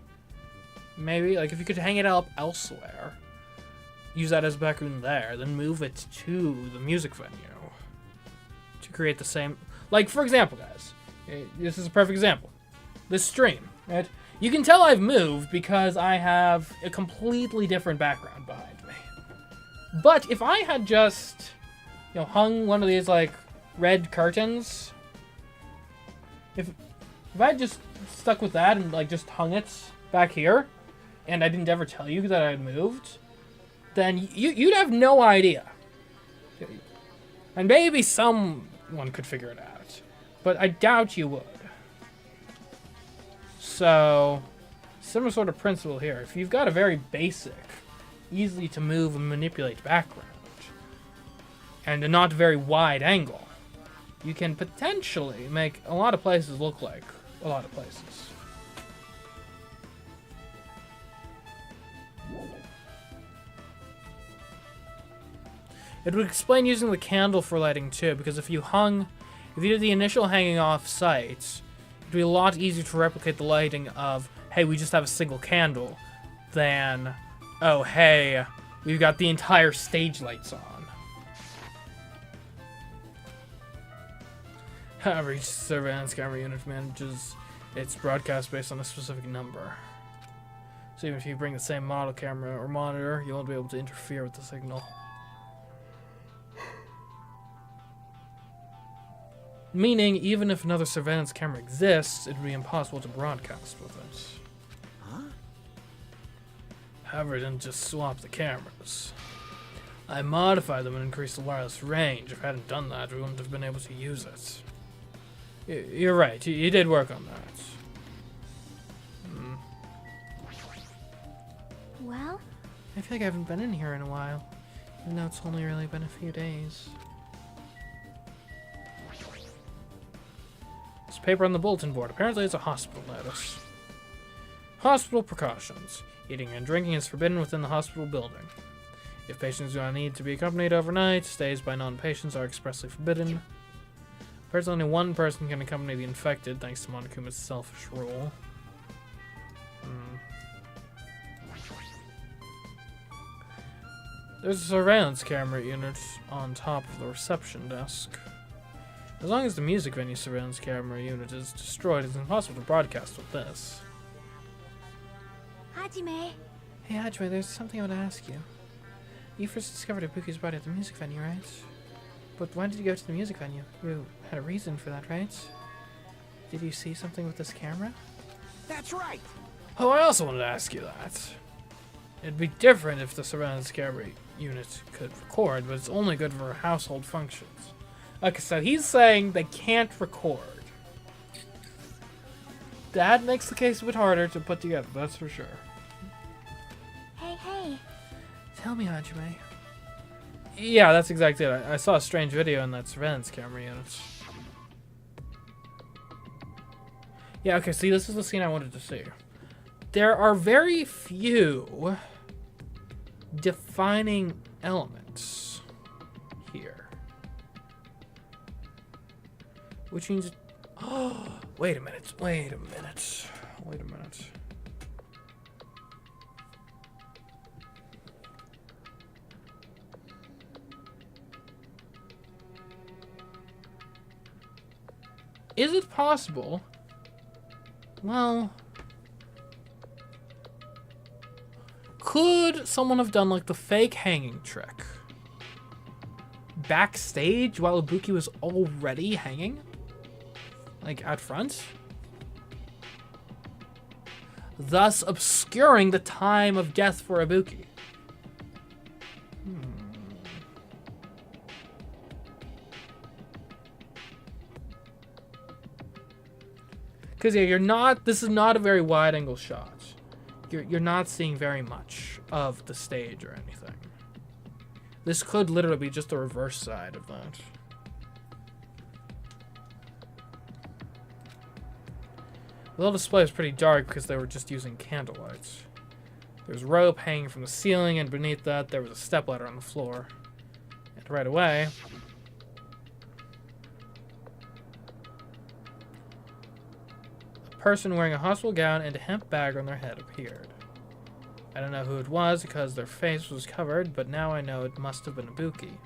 Maybe, like if you could hang it up elsewhere, use that as background there, then move it to the music venue to create the same... Like, for example, guys, this is a perfect example. This stream, right? You can tell I've moved because I have a completely different background behind me. But if I had just, hung one of these, like, red curtains, if I had just stuck with that and, like, just hung it back here, and I didn't ever tell you that I had moved, then you'd have no idea. And maybe someone could figure it out, but I doubt you would. So, similar sort of principle here. If you've got a very basic, easy to move and manipulate background, and a not very wide angle, you can potentially make a lot of places look like a lot of places. It would explain using the candle for lighting too, because if you did the initial hanging off site, it'd be a lot easier to replicate the lighting of, hey, we just have a single candle, than, oh, hey, we've got the entire stage lights on. However, each surveillance camera unit manages its broadcast based on a specific number. So even if you bring the same model camera or monitor, you won't be able to interfere with the signal. Meaning, even if another surveillance camera exists, it would be impossible to broadcast with it. Huh? However, I didn't just swap the cameras. I modified them and increased the wireless range. If I hadn't done that, we wouldn't have been able to use it. You're right, you did work on that. Well? I feel like I haven't been in here in a while, even though it's only really been a few days. There's paper on the bulletin board. Apparently it's a hospital notice. Hospital precautions. Eating and drinking is forbidden within the hospital building. If patients do not need to be accompanied overnight, stays by non-patients are expressly forbidden. Apparently only one person can accompany the infected, thanks to Monokuma's selfish rule. There's a surveillance camera unit on top of the reception desk. As long as the music venue surveillance camera unit is destroyed, it's impossible to broadcast with this. Hajime. Hey Hajime, there's something I want to ask you. You first discovered Ibuki's body at the music venue, right? But why did you go to the music venue? You had a reason for that, right? Did you see something with this camera? That's right! Oh, I also wanted to ask you that. It'd be different if the surveillance camera unit could record, but it's only good for household functions. Okay, so he's saying they can't record. that makes the case a bit harder to put together, that's for sure. Hey. Tell me, Hajime. Yeah, that's exactly it. I saw a strange video in that surveillance camera unit. Yeah, okay, see, this is the scene I wanted to see. There are very few defining elements here. Which means... Oh, wait a minute. Is it possible? Well... Could someone have done, like, the fake hanging trick backstage while Ibuki was already hanging? Like, out front? Thus obscuring the time of death for Ibuki. Because, yeah, this is not a very wide-angle shot. You're not seeing very much of the stage or anything. This could literally be just the reverse side of that. The little display is pretty dark because they were just using candlelight. There's rope hanging from the ceiling, and beneath that there was a stepladder on the floor. And right away... person wearing a hospital gown and a hemp bag on their head appeared. I don't know who it was because their face was covered, but now I know it must have been Ibuki.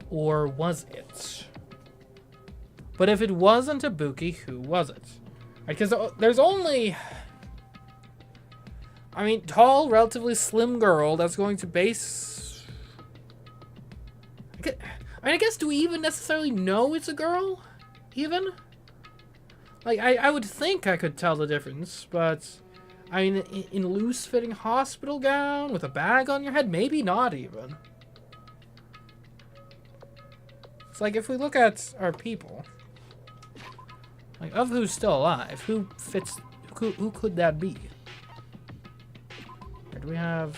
Or was it? But if it wasn't Ibuki, who was it? Because there's only... I mean, tall, relatively slim girl that's going to base... I guess, do we even necessarily know it's a girl? Even? Like, I would think I could tell the difference, but... I mean, in loose-fitting hospital gown with a bag on your head? Maybe not even. It's like, if we look at our people... Like, of who's still alive, who fits... Who could that be? Or do we have...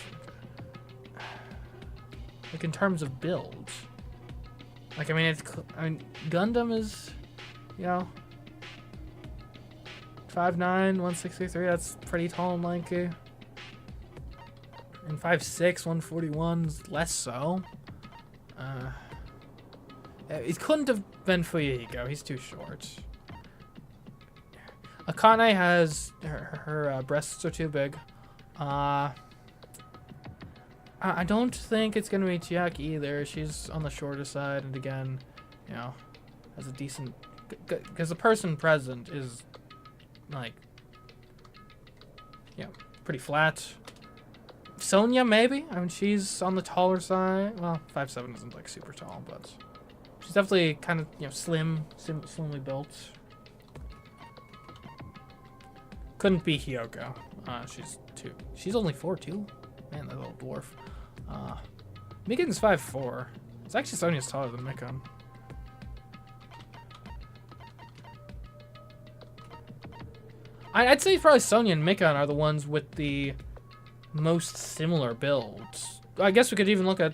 Like, in terms of build... Like, I mean, Gundam is... You know... 5'9", 163, that's pretty tall and lanky. And 5'6", 141 is less so. It couldn't have been Fuyuhiko, he's too short. Akane has... Her breasts are too big. I don't think it's gonna be Chiaki either. She's on the shorter side, and again, you know, has a decent... Because the person present is... like, yeah, pretty flat. Sonya, maybe? I mean, she's on the taller side. Well, 5'7" isn't, like, super tall, but she's definitely kind of, you know, slimly built. Couldn't be Hyoko. She's only 4'2". Man, that little dwarf. Mikan's 5'4". It's actually Sonya's taller than Mikan. I'd say probably Sonya and Mikan are the ones with the most similar builds. I guess we could even look at...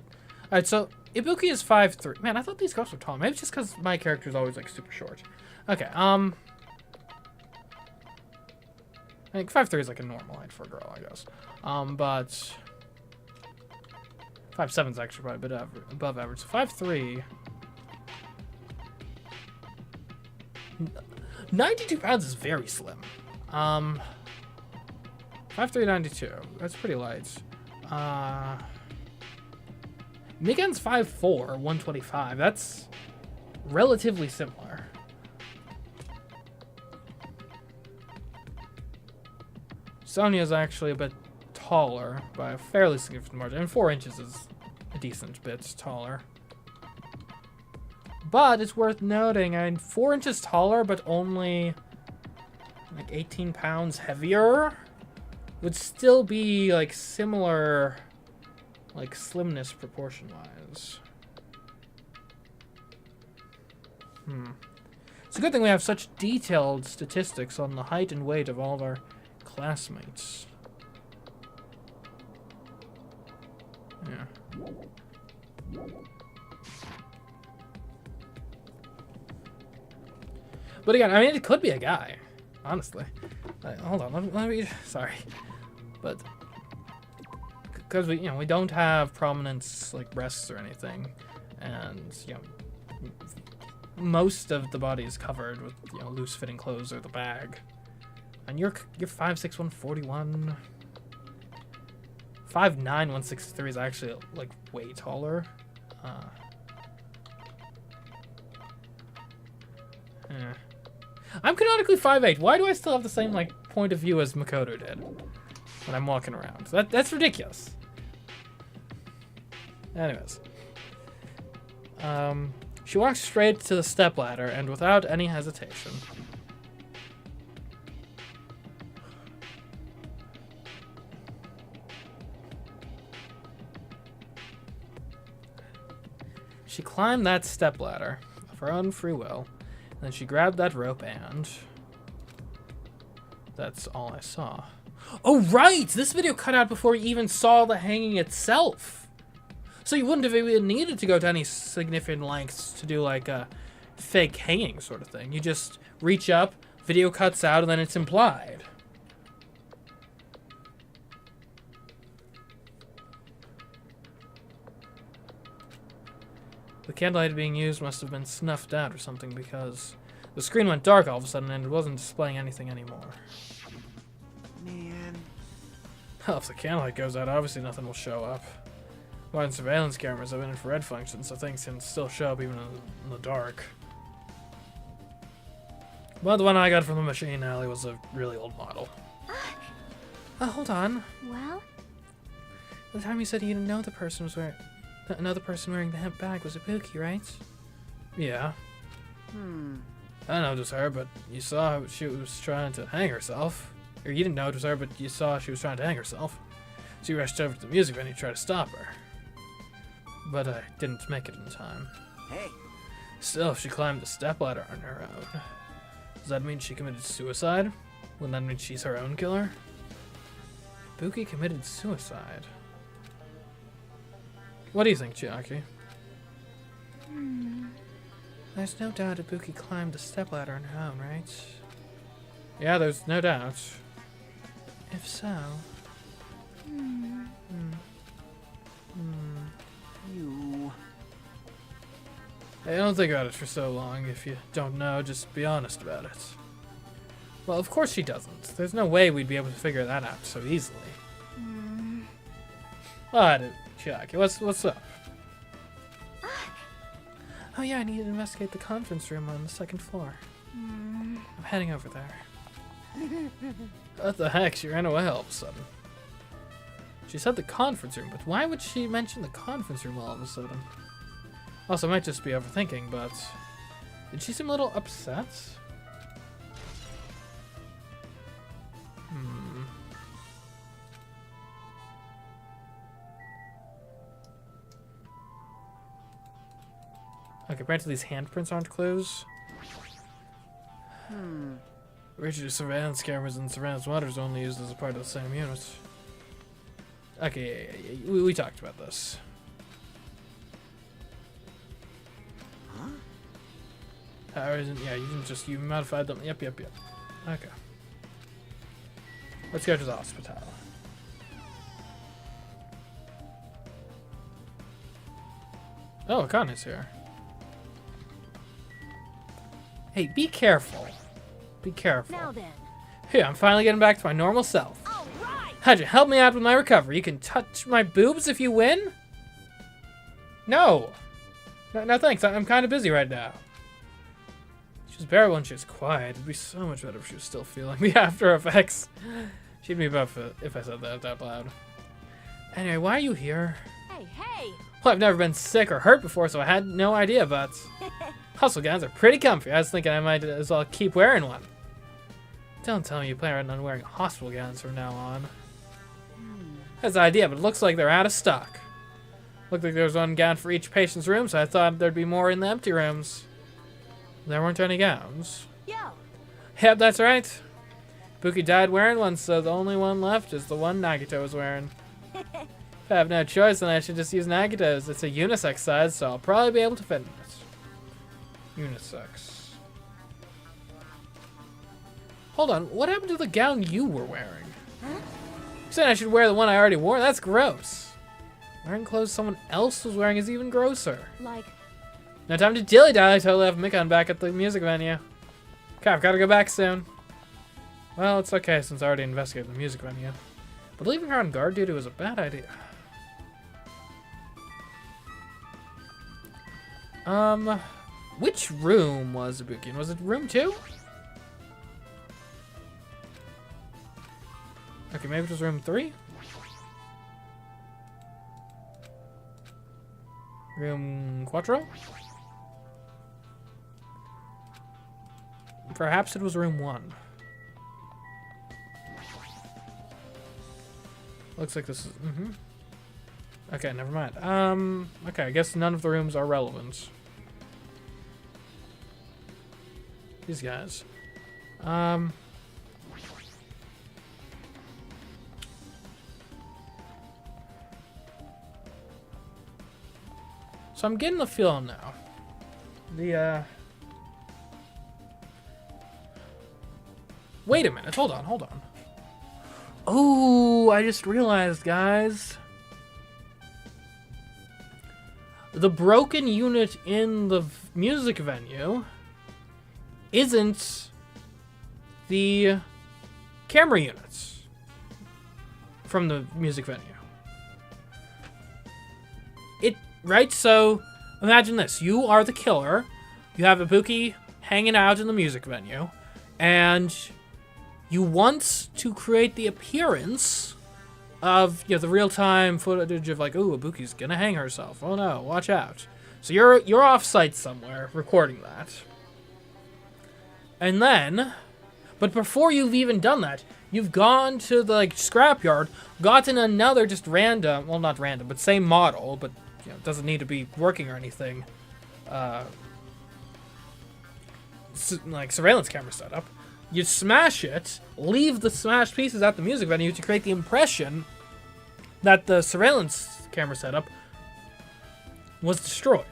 Alright, so Ibuki is 5'3". Man, I thought these girls were tall. Maybe it's just because my character is always, like, super short. Okay, I think 5'3" is, like, a normal height for a girl, I guess. But... 5'7" is actually probably a bit above average. So 5'3". 92 pounds is very slim. 5'3", 92. That's pretty light. Mikan's 5'4", 125. That's relatively similar. Sonya's actually a bit taller by a fairly significant margin. And 4 inches is a decent bit taller. But it's worth noting, I mean, 4 inches taller, but only... like 18 pounds heavier would still be like similar, like slimness proportion wise. So a good thing we have such detailed statistics on the height and weight of all of our classmates. Yeah. But again, I mean, it could be a guy, honestly. Hold on, let me sorry. But because we don't have prominent like breasts or anything, and most of the body is covered with loose fitting clothes or the bag. And you're 5'6", 141. 5'9", 163 is actually like way taller. Yeah. I'm canonically 5'8". Why do I still have the same like point of view as Makoto did when I'm walking around? That's ridiculous. Anyways, she walks straight to the stepladder and without any hesitation. She climbed that stepladder of her own free will. Then she grabbed that rope and... that's all I saw. Oh, right! This video cut out before you even saw the hanging itself. So you wouldn't have even needed to go to any significant lengths to do like a fake hanging sort of thing. You just reach up, video cuts out, and then it's implied. The candlelight being used must have been snuffed out or something because the screen went dark all of a sudden and it wasn't displaying anything anymore. Man. Well, if the candlelight goes out, obviously nothing will show up. Modern surveillance cameras have infrared functions, so things can still show up even in the dark. Well, the one I got from the machine alley was a really old model. Hold on. Well? The time you said you didn't know the person was wearing... another person wearing the hemp bag was Ibuki, right? Yeah. I don't know it was her, but you saw she was trying to hang herself. Or you didn't know it was her, but you saw she was trying to hang herself. So you rushed over to the music venue to try to stop her. But I didn't make it in time. Hey. Still, if she climbed the stepladder on her own, does that mean she committed suicide? Wouldn't that mean she's her own killer? Ibuki committed suicide. What do you think, Chiaki? There's no doubt Ibuki climbed the stepladder on her own, right? Yeah, there's no doubt. If so... You. Hey, don't think about it for so long. If you don't know, just be honest about it. Well, of course she doesn't. There's no way we'd be able to figure that out so easily. What, Chiaki? What's up? Oh yeah, I need to investigate the conference room on the second floor. I'm heading over there. What the heck? She ran away all of a sudden. She said the conference room, but why would she mention the conference room all of a sudden? Also, I might just be overthinking, but... did she seem a little upset? Okay, apparently these handprints aren't clues. Originally, surveillance cameras and surveillance monitors are only used as a part of the same unit. Okay, yeah, we talked about this. Huh? Yeah, you modified them. Yep. Okay. Let's go to the hospital. Oh, Akane's here. Hey, be careful. Be careful. Now then. Here, I'm finally getting back to my normal self. All right. How'd you help me out with my recovery? You can touch my boobs if you win? No, thanks. I'm kind of busy right now. She's better when she's quiet. It'd be so much better if she was still feeling the after effects. She'd be buff if I said that out loud. Anyway, why are you here? Hey. Well, I've never been sick or hurt before, so I had no idea, but... hustle gowns are pretty comfy. I was thinking I might as well keep wearing one. Don't tell me you plan on wearing hospital gowns from now on. That's the idea, but it looks like they're out of stock. Looked like there was one gown for each patient's room, so I thought there'd be more in the empty rooms. There weren't any gowns. Yo, Yep, that's right. Ibuki died wearing one, so the only one left is the one Nagito was wearing. If I have no choice, then I should just use Nagito's. It's a unisex size, so I'll probably be able to fit in it. Unisex. Hold on, what happened to the gown you were wearing? Huh? You said I should wear the one I already wore? That's gross. Wearing clothes someone else was wearing is even grosser. Like, No time to dilly-dally. Totally left Mikon back at the music venue. Okay, I've got to go back soon. Well, it's okay since I already investigated the music venue. But leaving her on guard duty was a bad idea. Which room was Ibuki in? Was it room 2? Okay, maybe it was room 3? Room 4? Perhaps it was room 1. Looks like this is... Okay, never mind. Okay, I guess none of the rooms are relevant. These guys. So I'm getting the feeling now. Wait a minute, hold on. Oh, I just realized, guys. The broken unit in the music venue isn't the camera units from the music venue. Right? So, imagine this. You are the killer. You have Ibuki hanging out in the music venue. And you want to create the appearance of, the real-time footage of like, ooh, Ibuki's gonna hang herself. Oh no, watch out. So you're off-site somewhere recording that. And then, but before you've even done that, you've gone to the scrapyard, gotten another just random, well not random, but same model, but it doesn't need to be working or anything, surveillance camera setup. You smash it, leave the smashed pieces at the music venue to create the impression that the surveillance camera setup was destroyed.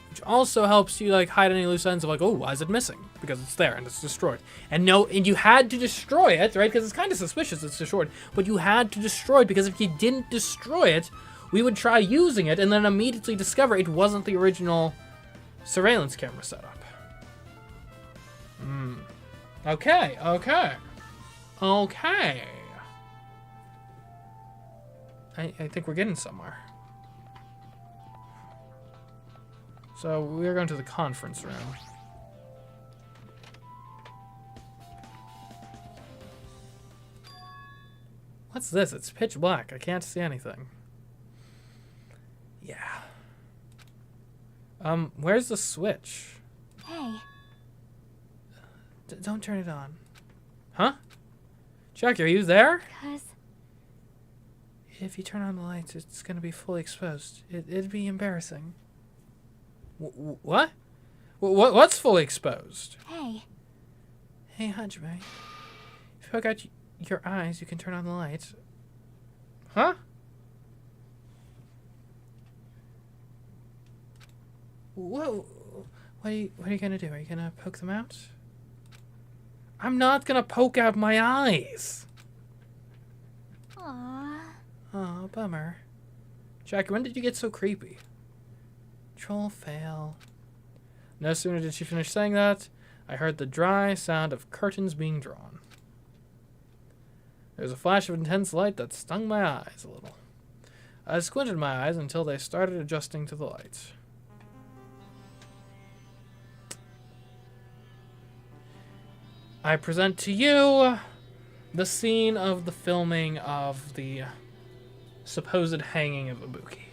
Which also helps you hide any loose ends of oh, why is it missing? Because it's there and it's destroyed. And you had to destroy it, right? Because it's kind of suspicious it's destroyed. But you had to destroy it because if you didn't destroy it, we would try using it and then immediately discover it wasn't the original surveillance camera setup. Okay. I think we're getting somewhere. So we're going to the conference room. What's this? It's pitch black. I can't see anything. Yeah. Where's the switch? hey, Don't turn it on. Huh? Chuck, are you there? 'cause If you turn on the lights, it's gonna be fully exposed. It'd be embarrassing. What? What's fully exposed? hey, Hey, Hajime. If you poke out your eyes, you can turn on the lights. Huh? Whoa. What are you gonna do? Are you gonna poke them out? I'm not gonna poke out my eyes. aww, Oh, bummer. Jackie, when did you get so creepy? Troll fail. No sooner did she finish saying that, I heard the dry sound of curtains being drawn. There was a flash of intense light that stung my eyes a little. I squinted my eyes until they started adjusting to the light. I present to you the scene of the filming of the supposed hanging of Ibuki.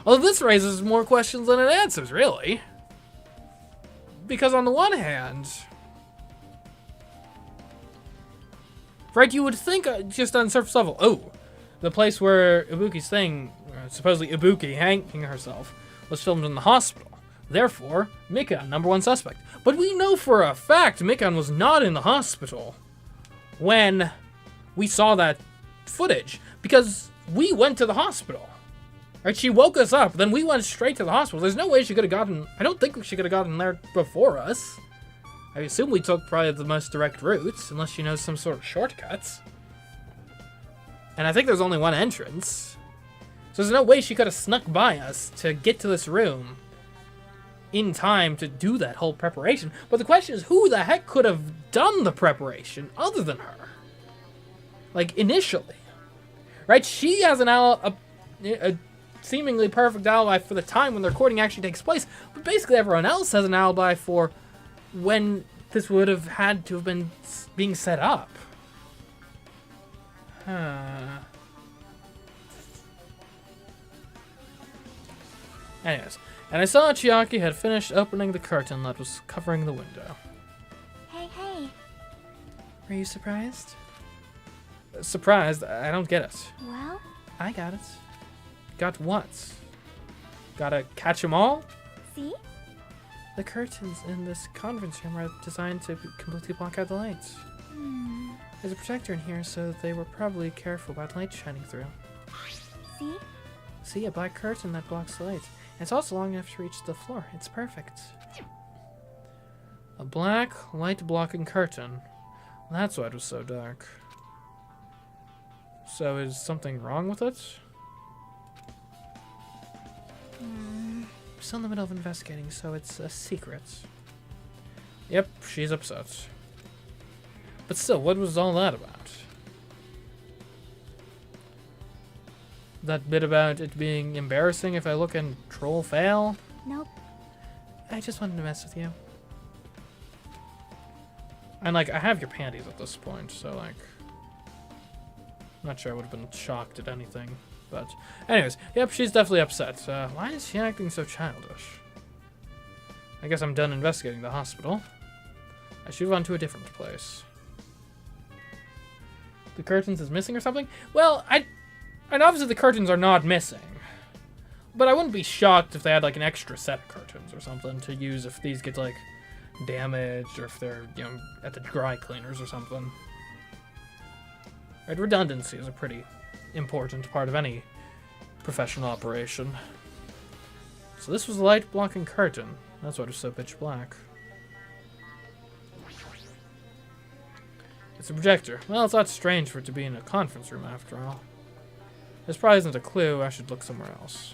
Although this raises more questions than it answers, really. Because on the one hand, right, you would think just on surface level, oh, the place where Ibuki's staying supposedly Ibuki hanging herself, was filmed in the hospital. Therefore, Mikan, #1 suspect. But we know for a fact Mikan was not in the hospital when we saw that footage, because we went to the hospital. Right? She woke us up, then we went straight to the hospital. There's no way she could have gotten... I don't think she could have gotten there before us. I assume we took probably the most direct routes, unless she knows some sort of shortcuts. And I think there's only one entrance. So there's no way she could have snuck by us to get to this room in time to do that whole preparation. But the question is, who the heck could have done the preparation other than her? Like, initially. Right? She has a seemingly perfect alibi for the time when the recording actually takes place, but basically everyone else has an alibi for when this would have had to have been being set up. Anyways, and I saw Chiaki had finished opening the curtain that was covering the window. Hey, hey. Were you surprised? Surprised? I don't get it. Well? I got it. Got what? Gotta catch 'em all? See? The curtains in this conference room are designed to completely block out the lights. There's a projector in here, so they were probably careful about light shining through. See? See, a black curtain that blocks the light. And it's also long enough to reach the floor. It's perfect. A black, light-blocking curtain. That's why it was so dark. So is something wrong with it? I'm still in the middle of investigating, so it's a secret. Yep, she's upset. But still, what was all that about? That bit about it being embarrassing if I look and troll fail? Nope. I just wanted to mess with you. And, like, I have your panties at this point, so, like... I'm not sure I would have been shocked at anything. But, anyways, yep, she's definitely upset. Why is she acting so childish? I guess I'm done investigating the hospital. I should move on to a different place. The curtains is missing or something? Well, and obviously the curtains are not missing. But I wouldn't be shocked if they had, like, an extra set of curtains or something to use if these get, like, damaged or if they're, you know, at the dry cleaners or something. Right, redundancy is a pretty important part of any professional operation. So this was the light blocking curtain. That's why it was so pitch black. It's a projector. Well, it's not strange for it to be in a conference room after all. This probably isn't a clue. I should look somewhere else.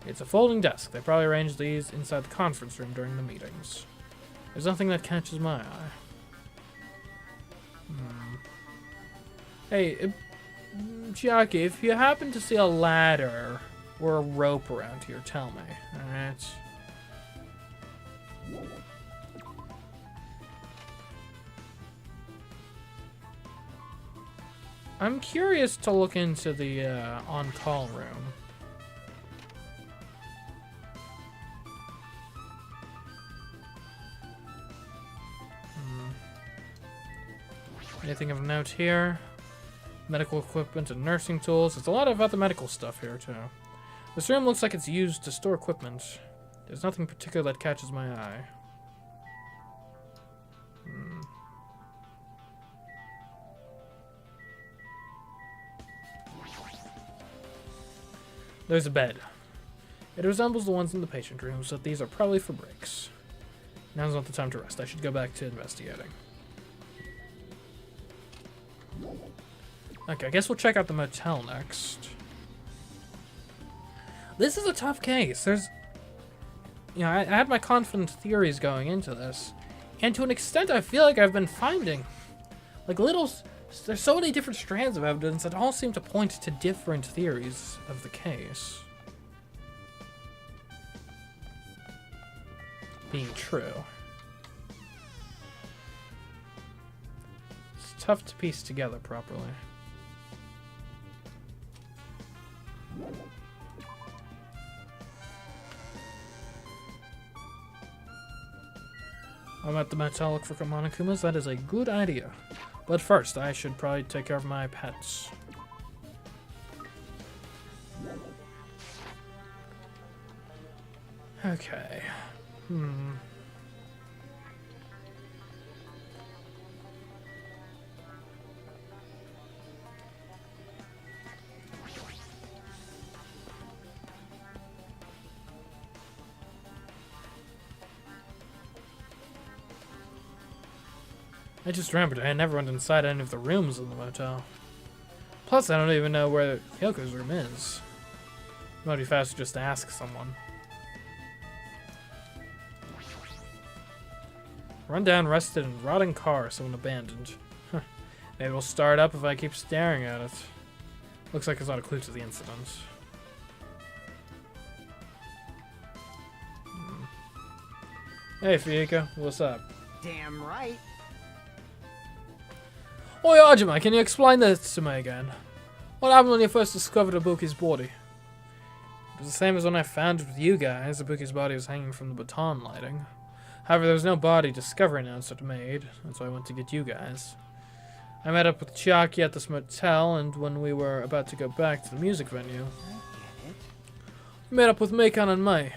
It's a folding desk. They probably arranged these inside the conference room during the meetings. There's nothing that catches my eye. Hey, Chiaki, if you happen to see a ladder or a rope around here, tell me. Alright? I'm curious to look into the on-call room. Anything of note here? Medical equipment and nursing tools. There's a lot of other medical stuff here, too. This room looks like it's used to store equipment. There's nothing particular that catches my eye. There's a bed. It resembles the ones in the patient room, so these are probably for breaks. Now's not the time to rest. I should go back to investigating. Okay, I guess we'll check out the motel next. This is a tough case. There's... You know, I had my confident theories going into this. And to an extent, I feel like I've been finding... Like, little... There's so many different strands of evidence that all seem to point to different theories of the case being true. It's tough to piece together properly. I'm at the motel look for Monokumas. That is a good idea. But first, I should probably take care of my pets. Okay. I just remembered I never went inside any of the rooms in the motel. Plus, I don't even know where Hyoko's room is. It might be faster just to ask someone. Run down, rusted, and rotting car someone abandoned. Huh. Maybe it'll start up if I keep staring at it. Looks like it's not a clue to the incident. Hey, Fuyuko, what's up? Damn right. Oi, Ajima, can you explain this to me again? What happened when you first discovered Ibuki's body? It was the same as when I found it with you guys. Ibuki's body was hanging from the baton lighting. However, there was no body discovery announcement made, and so I went to get you guys. I met up with Chiaki at this motel, and when we were about to go back to the music venue, we met up with Mikan and Mai.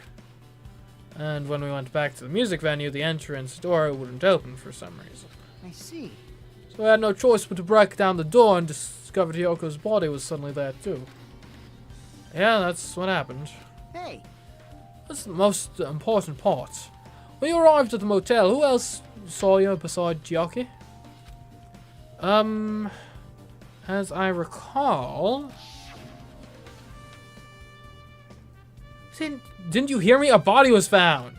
And when we went back to the music venue, the entrance door wouldn't open for some reason. I see. So I had no choice but to break down the door and discovered Hyoko's body was suddenly there too. Yeah, that's what happened. Hey. That's the most important part. When you arrived at the motel, who else saw you beside Chiaki? As I recall... Didn't you hear me? A body was found.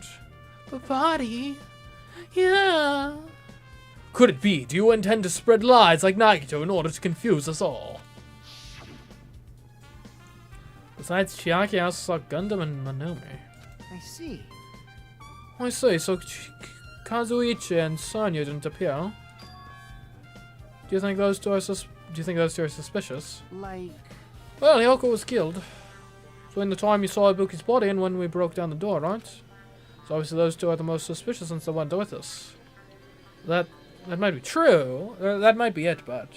A body? Yeah. Could it be? Do you intend to spread lies like Nagito in order to confuse us all? Besides Chiaki, I also saw Gundam and Monomi. I see. I see, so Kazuichi and Sonya didn't appear. Do you think those two are suspicious? Like... Well, Hyoko was killed. So in the time you saw Ibuki's body and when we broke down the door, right? So obviously those two are the most suspicious since they went with us. That might be true. That might be it, but...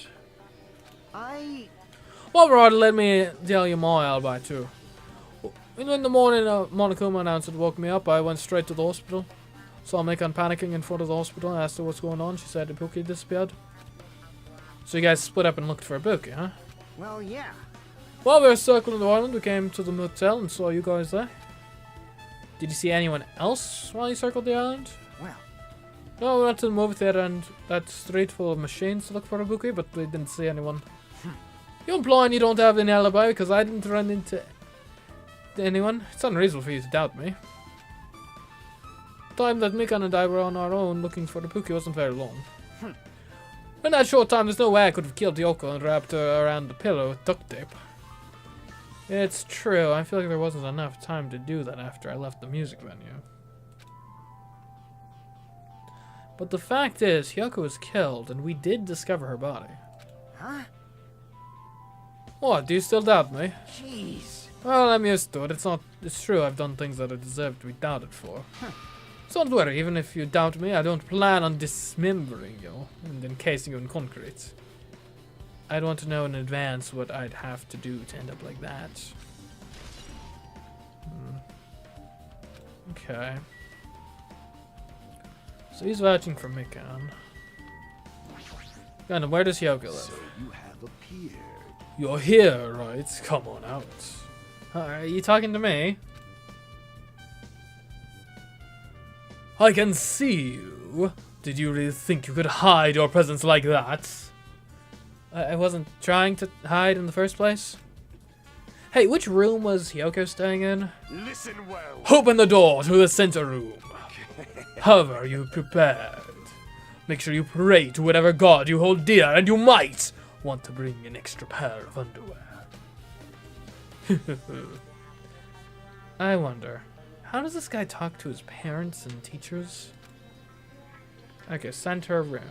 Well, Rod, let me tell you my alibi too. In the morning, Monokuma announced it woke me up. I went straight to the hospital. Saw Mikan panicking in front of the hospital. I asked her what's going on. She said Ibuki disappeared. So you guys split up and looked for Ibuki, huh? Well, yeah. While we were circling the island, we came to the motel and saw you guys there. Did you see anyone else while you circled the island? Well. No, we went to the movie theater and that street full of machines to look for Ibuki, but we didn't see anyone. You implying you don't have any alibi because I didn't run into anyone? It's unreasonable for you to doubt me. The time that Mikan and I were on our own looking for Ibuki wasn't very long. In that short time, there's no way I could have killed Yoko and wrapped her around the pillow with duct tape. It's true, I feel like there wasn't enough time to do that after I left the music venue. But the fact is, Hyoko was killed, and we did discover her body. Huh? What, do you still doubt me? Jeez. Well, I'm used to it. It's true I've done things that I deserve to be doubted for. So don't worry, even if you doubt me, I don't plan on dismembering you and encasing you in concrete. I'd want to know in advance what I'd have to do to end up like that. Okay. So he's vouching for Mikan. Gundam, where does Hyoko live? So you have appeared. You're here, right? Come on out. Are you talking to me? I can see you. Did you really think you could hide your presence like that? I wasn't trying to hide in the first place. Hey, which room was Hyoko staying in? Listen well. Open the door to the center room. However, are you prepared? Make sure you pray to whatever god you hold dear, and you might want to bring an extra pair of underwear. I wonder, how does this guy talk to his parents and teachers? Okay, center room.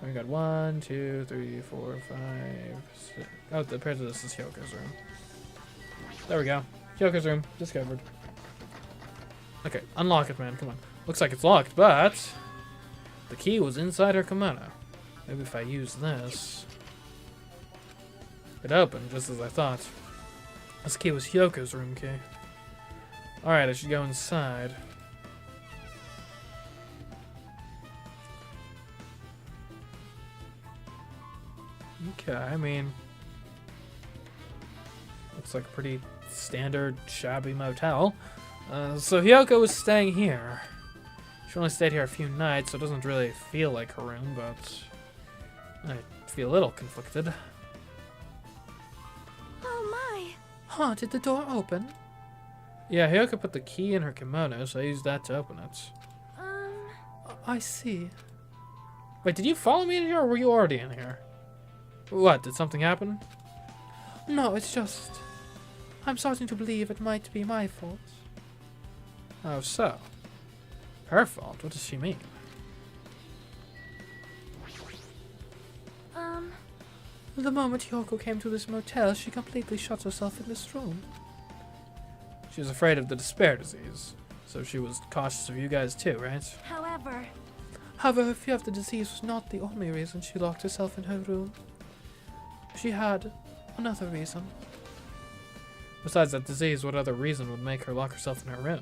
We got 1, 2, 3, 4, 5, 6. Oh, apparently this is Hyoko's room. There we go. Hyoko's room discovered. Okay, unlock it, man. Come on. Looks like it's locked, but the key was inside her kimono. Maybe if I use this, it opened just as I thought. This key was Hyoko's room key. Alright, I should go inside. Okay, I mean... looks like a pretty standard, shabby motel. So Hyoko was staying here. She only stayed here a few nights, so it doesn't really feel like her room, but... I feel a little conflicted. Oh my! Huh, did the door open? Yeah, Hyoko put the key in her kimono, so I used that to open it. I see. Wait, did you follow me in here, or were you already in here? What, did something happen? No, it's just... I'm starting to believe it might be my fault. Oh, so? Her fault? What does she mean? The moment Hyoko came to this motel, she completely shut herself in this room. She was afraid of the despair disease, so she was cautious of you guys too, right? However, Her fear of the disease was not the only reason she locked herself in her room. She had another reason. Besides that disease, what other reason would make her lock herself in her room?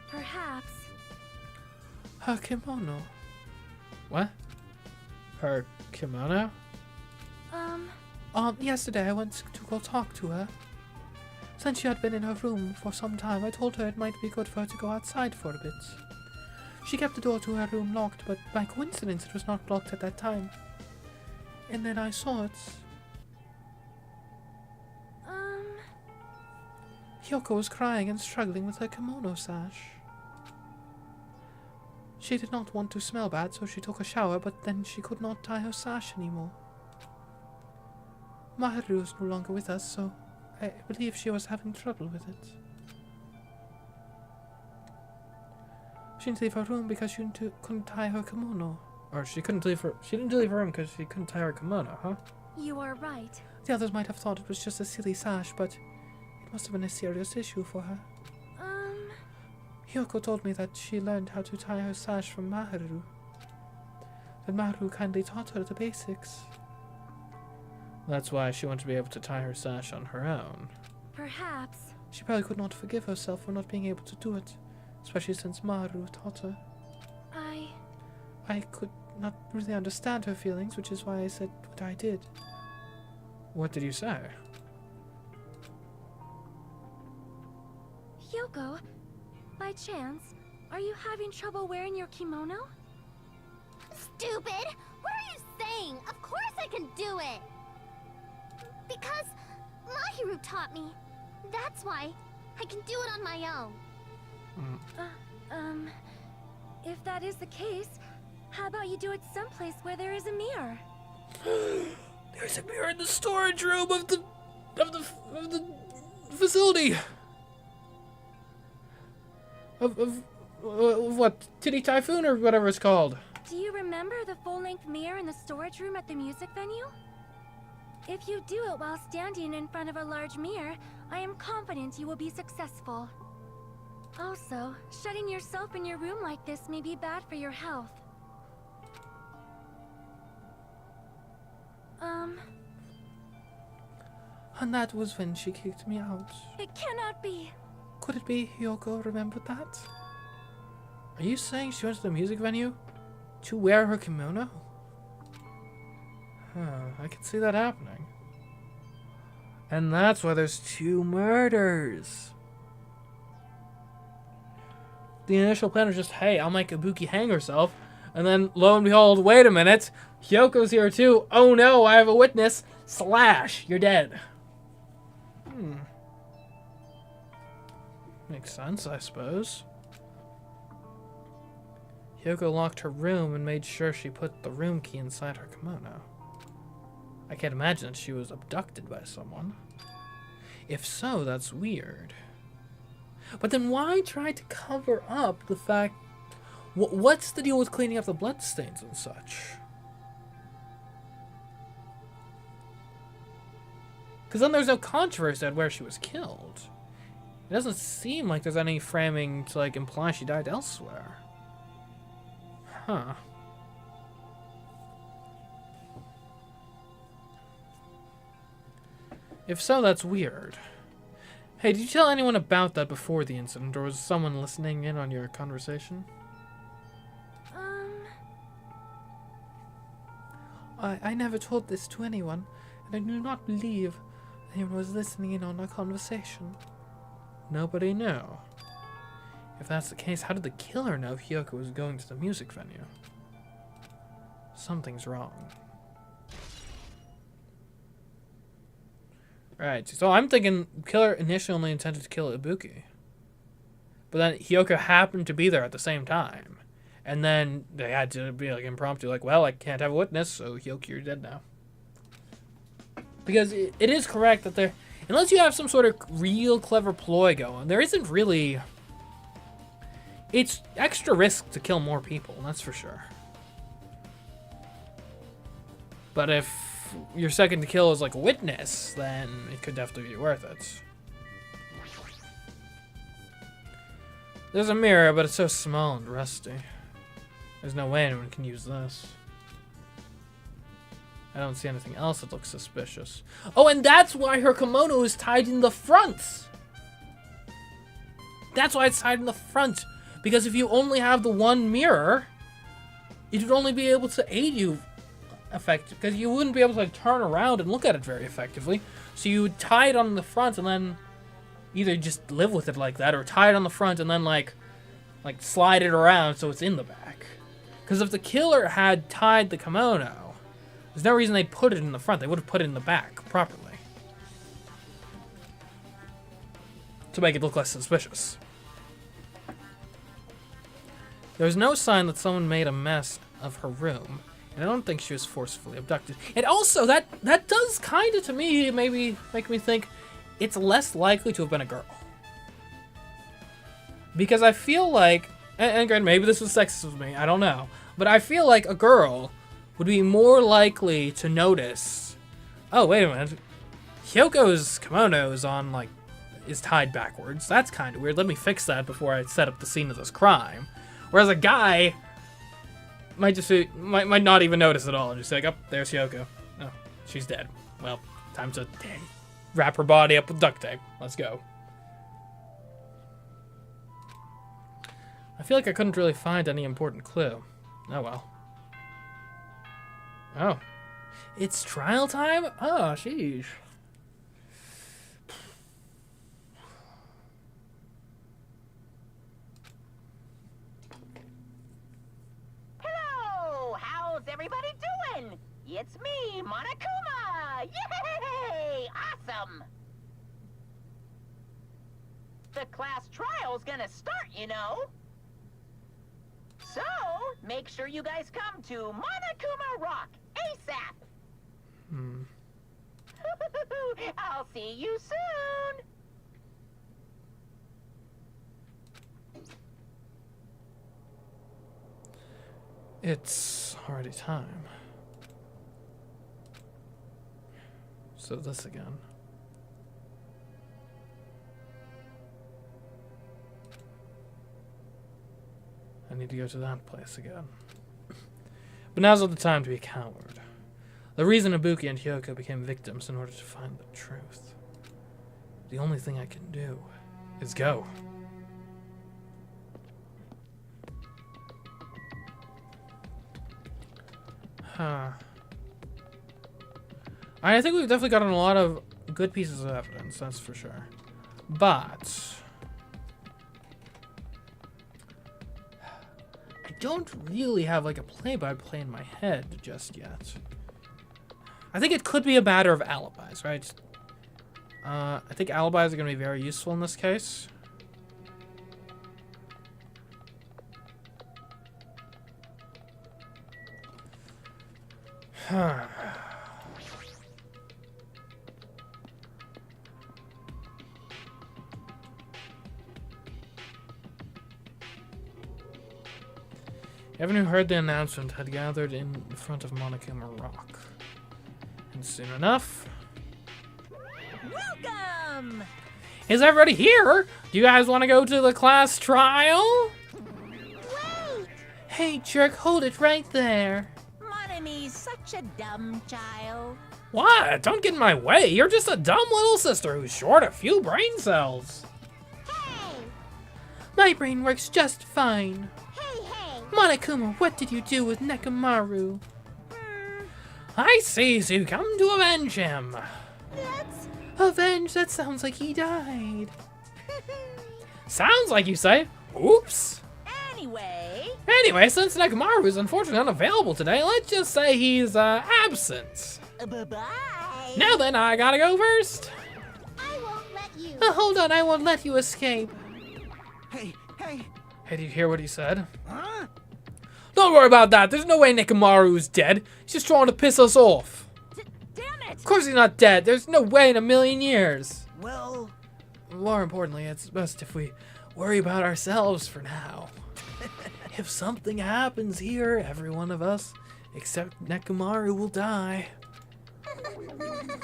perhaps. Her kimono. What? Her kimono? Yesterday I went to go talk to her. Since she had been in her room for some time, I told her it might be good for her to go outside for a bit. She kept the door to her room locked, but by coincidence it was not locked at that time. And then I saw it. Hyoko was crying and struggling with her kimono sash. She did not want to smell bad, so she took a shower, but then she could not tie her sash anymore. Maharu is no longer with us, so I believe she was having trouble with it. She didn't leave her room because she couldn't tie her kimono. Or she didn't leave her room because she couldn't tie her kimono, huh? You are right. The others might have thought it was just a silly sash, but it must have been a serious issue for her. Hyoko told me that she learned how to tie her sash from Maharu. That Maharu kindly taught her the basics. That's why she wanted to be able to tie her sash on her own. Perhaps. She probably could not forgive herself for not being able to do it, especially since Maharu taught her. I could not really understand her feelings, which is why I said what I did. What did you say? Hyoko, by chance, are you having trouble wearing your kimono? Stupid! What are you saying? Of course I can do it! Because Mahiru taught me. That's why I can do it on my own. If that is the case, how about you do it someplace where there is a mirror? There's a mirror in the storage room of the facility. Of what? Titty Typhoon or whatever it's called. Do you remember the full-length mirror in the storage room at the music venue? If you do it while standing in front of a large mirror, I am confident you will be successful. Also, shutting yourself in your room like this may be bad for your health. And that was when she kicked me out. It cannot be. Could it be Hyoko remembered that? Are you saying she went to the music venue to wear her kimono? I can see that happening. And that's why there's 2 murders. The initial plan was just, hey, I'll make Ibuki hang herself. And then, lo and behold, wait a minute. Hyoko's here too. Oh no, I have a witness. Slash, you're dead. Makes sense, I suppose. Hyoko locked her room and made sure she put the room key inside her kimono. I can't imagine that she was abducted by someone. If so, that's weird. But then why try to cover up the fact... What's the deal with cleaning up the bloodstains and such? Because then there's no controversy at where she was killed. It doesn't seem like there's any framing to like imply she died elsewhere. Huh. If so, that's weird. Hey, did you tell anyone about that before the incident, or was someone listening in on your conversation? I never told this to anyone, and I do not believe anyone was listening in on our conversation. Nobody knew. If that's the case, how did the killer know Hyoko was going to the music venue? Something's wrong. Right, so I'm thinking the killer initially only intended to kill Ibuki. But then Hyoko happened to be there at the same time. And then they had to be like impromptu, like, well, I can't have a witness, so Hyoko, you're dead now. Because it is correct that there, unless you have some sort of real clever ploy going, there isn't really... It's extra risk to kill more people, that's for sure. But if your second to kill is like a witness, then it could definitely be worth it. There's a mirror, but it's so small and rusty. There's no way anyone can use this. I don't see anything else that looks suspicious. Oh, and that's why her kimono is tied in the front! That's why it's tied in the front! Because if you only have the one mirror, it would only be able to aid you effectively, because you wouldn't be able to like turn around and look at it very effectively. So you would tie it on the front and then either just live with it like that, or tie it on the front and then like slide it around so it's in the back. Because if the killer had tied the kimono, there's no reason they'd put it in the front. They would have put it in the back properly to make it look less suspicious. There's no sign that someone made a mess of her room, and I don't think she was forcefully abducted. And also, that does kind of, to me, maybe make me think it's less likely to have been a girl. Because I feel like, and granted, maybe this was sexist of me, I don't know, but I feel like a girl would be more likely to notice, oh, wait a minute, Hyoko's kimono is on, like, is tied backwards. That's kind of weird. Let me fix that before I set up the scene of this crime. Whereas a guy might just be, might not even notice at all and just say, like, oh, there's Hyoko. Oh, she's dead. Well, time to wrap her body up with duct tape. Let's go. I feel like I couldn't really find any important clue. Oh well. Oh. It's trial time? Oh, sheesh. Hello! How's everybody doing? It's me, Monokuma! Yay! Awesome! The class trial's gonna start, you know. So, make sure you guys come to Monokuma Rock ASAP! I'll see you soon! It's already time. So this again. I need to go to that place again. But now's not the time to be a coward. The reason Ibuki and Hyoko became victims in order to find the truth. The only thing I can do is go. Huh. I think we've definitely gotten a lot of good pieces of evidence, that's for sure. But I don't really have like a play-by-play in my head just yet. I think it could be a matter of alibis, right? I think alibis are going to be very useful in this case. Huh. Everyone who heard the announcement had gathered in front of Monokuma Rock. And soon enough... Welcome! Is everybody here? Do you guys want to go to the class trial? Wait! Hey, jerk, hold it right there. Monomi's such a dumb child. What? Don't get in my way. You're just a dumb little sister who's short a few brain cells. Hey! My brain works just fine. Hey, hey! Monokuma, what did you do with Nekomaru? Hmm, I see, so you come to avenge him. that's... Avenge? That sounds like he died. Sounds like you say. Oops. Anyway, since Nekomaru is unfortunately unavailable today, let's just say he's absent. Bye-bye! Now then, I gotta go first. I won't let you. Hold on, I won't let you escape. Hey, hey. Hey, did you hear what he said? Huh? Don't worry about that. There's no way Nekomaru's dead. He's just trying to piss us off. Damn it! Of course he's not dead. There's no way in a million years. Well, More importantly, it's best if we worry about ourselves for now. If something happens here, every one of us, except Nekomaru, will die.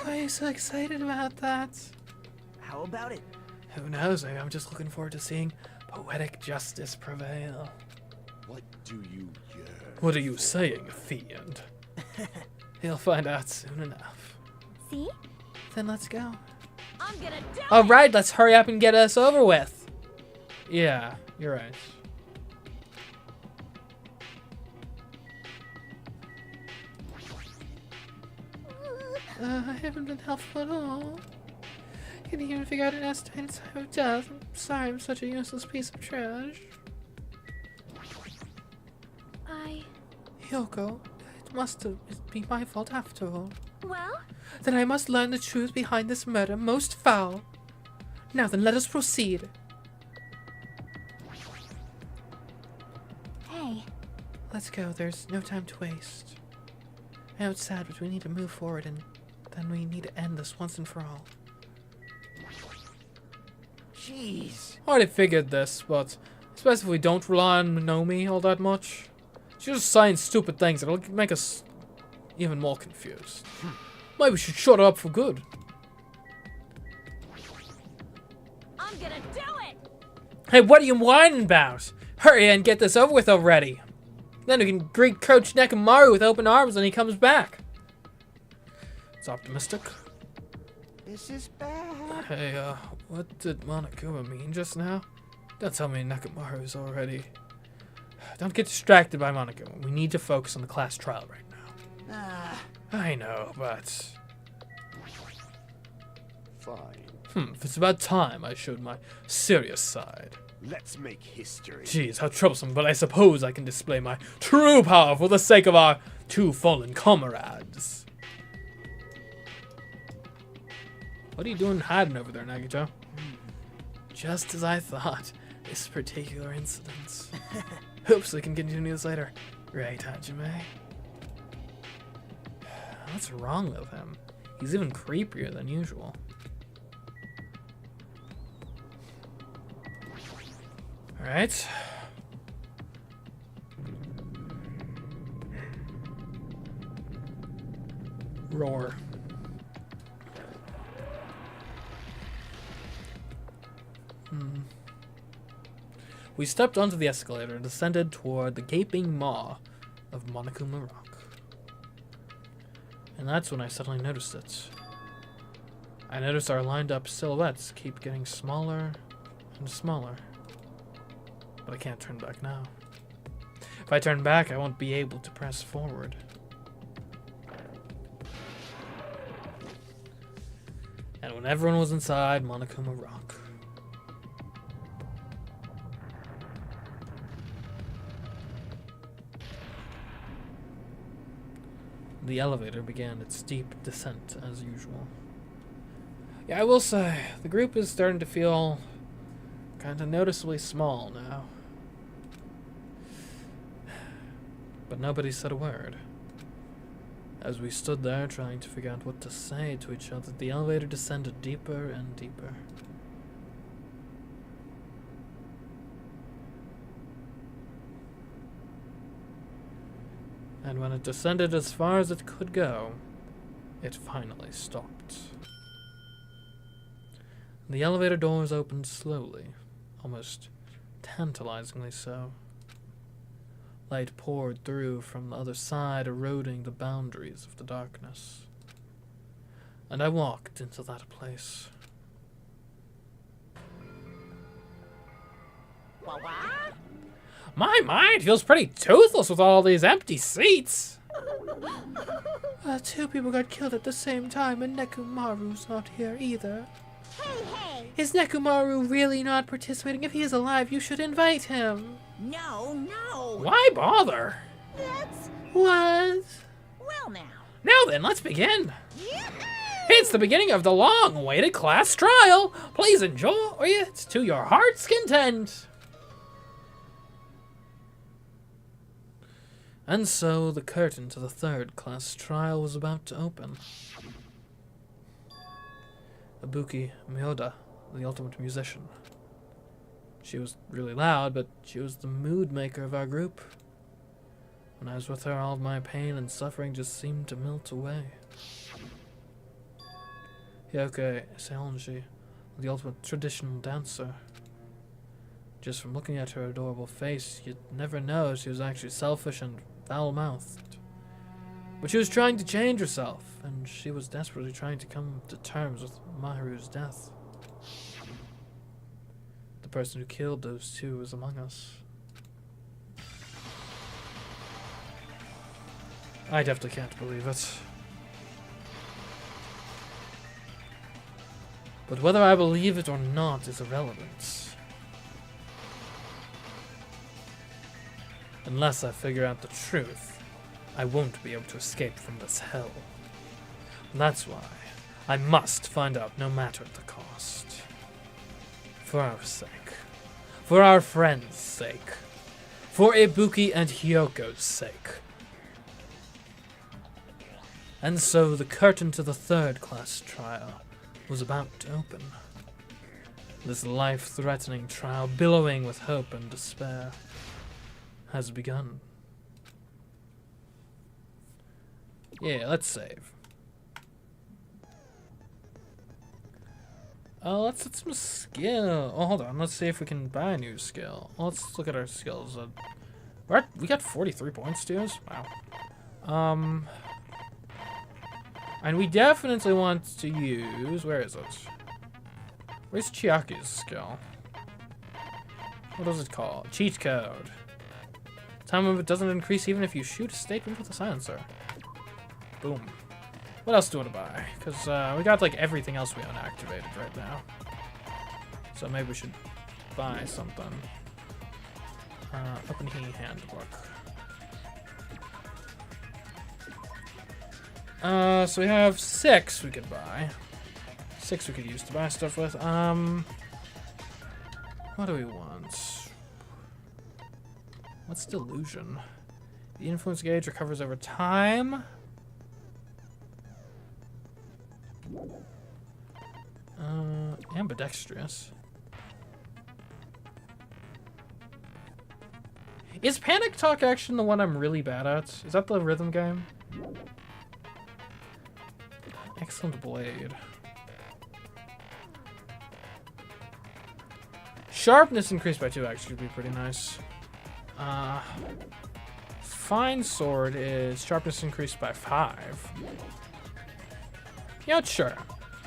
Why are you so excited about that? how about it? Who knows? Maybe I'm just looking forward to seeing poetic justice prevail. What do you yearn? What are you saying, fiend? He'll find out soon enough. See? Then let's go. I'm gonna do it! Alright, let's hurry up and get us over with. Yeah, you're right. I haven't been helpful at all. Can't even figure out an estimated time of death. I'm sorry I'm such a useless piece of trash. Hyoko, it must be my fault after all. Well, Then I must learn the truth behind this murder most foul. Now then, let us proceed. hey, Let's go, there's no time to waste. I know it's sad, but we need to move forward, and then we need to end this once and for all. Jeez. I already figured this, but especially if we don't rely on Nomi all that much. She's just saying stupid things that'll make us even more confused. Maybe we should shut her up for good. I'm gonna do it! Hey, what are you whining about? Hurry and get this over with already. Then we can greet Coach Nekomaru with open arms when he comes back. It's optimistic. This is bad. Hey, what did Monokuma mean just now? Don't tell me Nekomaru's already... Don't get distracted by Monokuma. We need to focus on the class trial right now. Ah, I know, but... Fine. If it's about time I showed my serious side. Let's make history. Jeez, how troublesome, but I suppose I can display my true power for the sake of our two fallen comrades. What are you doing hiding over there, Nagito? Just as I thought, this particular incident. Oops, we can continue this later. Right, Hajime? What's wrong with him? He's even creepier than usual. Alright. Roar. We stepped onto the escalator and descended toward the gaping maw of Monokuma Rock. And that's when I suddenly noticed it. I noticed our lined up silhouettes keep getting smaller and smaller. But I can't turn back now. If I turn back, I won't be able to press forward. And when everyone was inside Monokuma Rock, the elevator began its steep descent as usual. Yeah, I will say, the group is starting to feel kind of noticeably small now. But nobody said a word. As we stood there trying to figure out what to say to each other, the elevator descended deeper and deeper. And when it descended as far as it could go, it finally stopped. The elevator doors opened slowly, almost tantalizingly so. Light poured through from the other side, eroding the boundaries of the darkness. And I walked into that place. What? My mind feels pretty toothless with all these empty seats. Two people got killed at the same time, and Nekomaru's not here either. Hey! Is Nekomaru really not participating? If he is alive, you should invite him. No. Why bother? That's... What? Well now. Now then, let's begin. Yeah. It's the beginning of the long-awaited class trial. Please enjoy it to your heart's content. And so the curtain to the third class trial was about to open. Ibuki Miyoda, the ultimate musician. She was really loud, but she was the mood maker of our group. When I was with her, all of my pain and suffering just seemed to melt away. Hyoke Seonji, the ultimate traditional dancer. Just from looking at her adorable face, you'd never know she was actually selfish and foul-mouthed. But she was trying to change herself, and she was desperately trying to come to terms with Mahiru's death. The person who killed those two was among us. I definitely can't believe it. But whether I believe it or not is irrelevant. Unless I figure out the truth, I won't be able to escape from this hell. That's why I must find out no matter the cost. For our sake. For our friends' sake. For Ibuki and Hyoko's sake. And so the curtain to the third class trial was about to open. This life-threatening trial, billowing with hope and despair, has begun. Yeah, let's save. Let's get some skill. Oh, hold on. Let's see if we can buy a new skill. Let's look at our skills. We got 43 points to use? Wow. And we definitely want to use... Where is it? Where's Chiaki's skill? What is it called? Cheat code. Time limit doesn't increase even if you shoot a statement with a silencer. Boom. What else do you want to buy? Because we got like everything else we own activated right now. So maybe we should buy something. Open He Handbook. So we have 6 we could buy. 6 we could use to buy stuff with. What do we want? What's Delusion? The influence gauge recovers over time. Ambidextrous. Is Panic Talk Action the one I'm really bad at? Is that the rhythm game? Excellent Blade. Sharpness increased by 2 actually would be pretty nice. Fine Sword is sharpness increased by 5. Yeah, sure.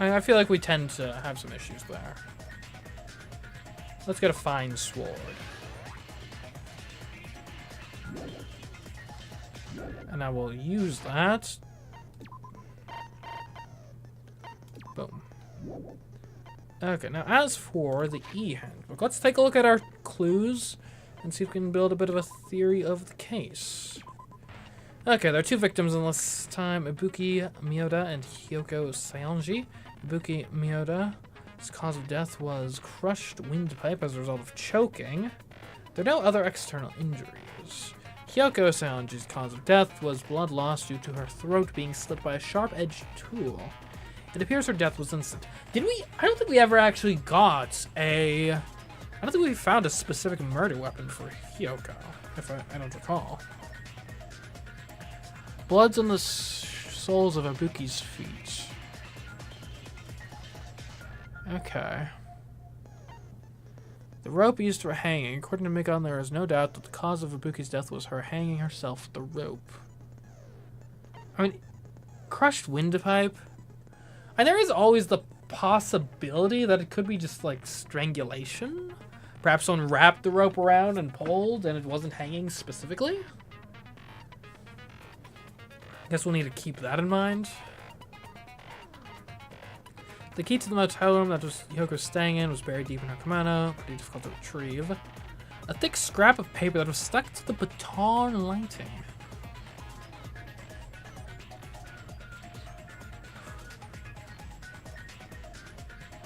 I feel like we tend to have some issues there. Let's get a Fine Sword. And I will use that. Boom. Okay, now as for the E-Handbook, let's take a look at our clues and see if we can build a bit of a theory of the case. Okay, there are 2 victims in this time, Ibuki Miyoda and Hyoko Seonji. Ibuki Miyoda's cause of death was crushed windpipe as a result of choking. There are no other external injuries. Hyoko Seonji's cause of death was blood loss due to her throat being slit by a sharp-edged tool. It appears her death was instant. Did we? I don't think we ever actually got a... I don't think we found a specific murder weapon for Hyoko, if I don't recall. Blood's on the soles of Ibuki's feet. Okay. The rope used for hanging. According to Mikon, there is no doubt that the cause of Ibuki's death was her hanging herself with the rope. I mean, crushed windpipe? And there is always the possibility that it could be just like strangulation. Perhaps someone wrapped the rope around and pulled and it wasn't hanging specifically. Guess we'll need to keep that in mind. The key to the motel room that Yoko was staying in was buried deep in her kimono, pretty difficult to retrieve. A thick scrap of paper that was stuck to the baton lighting.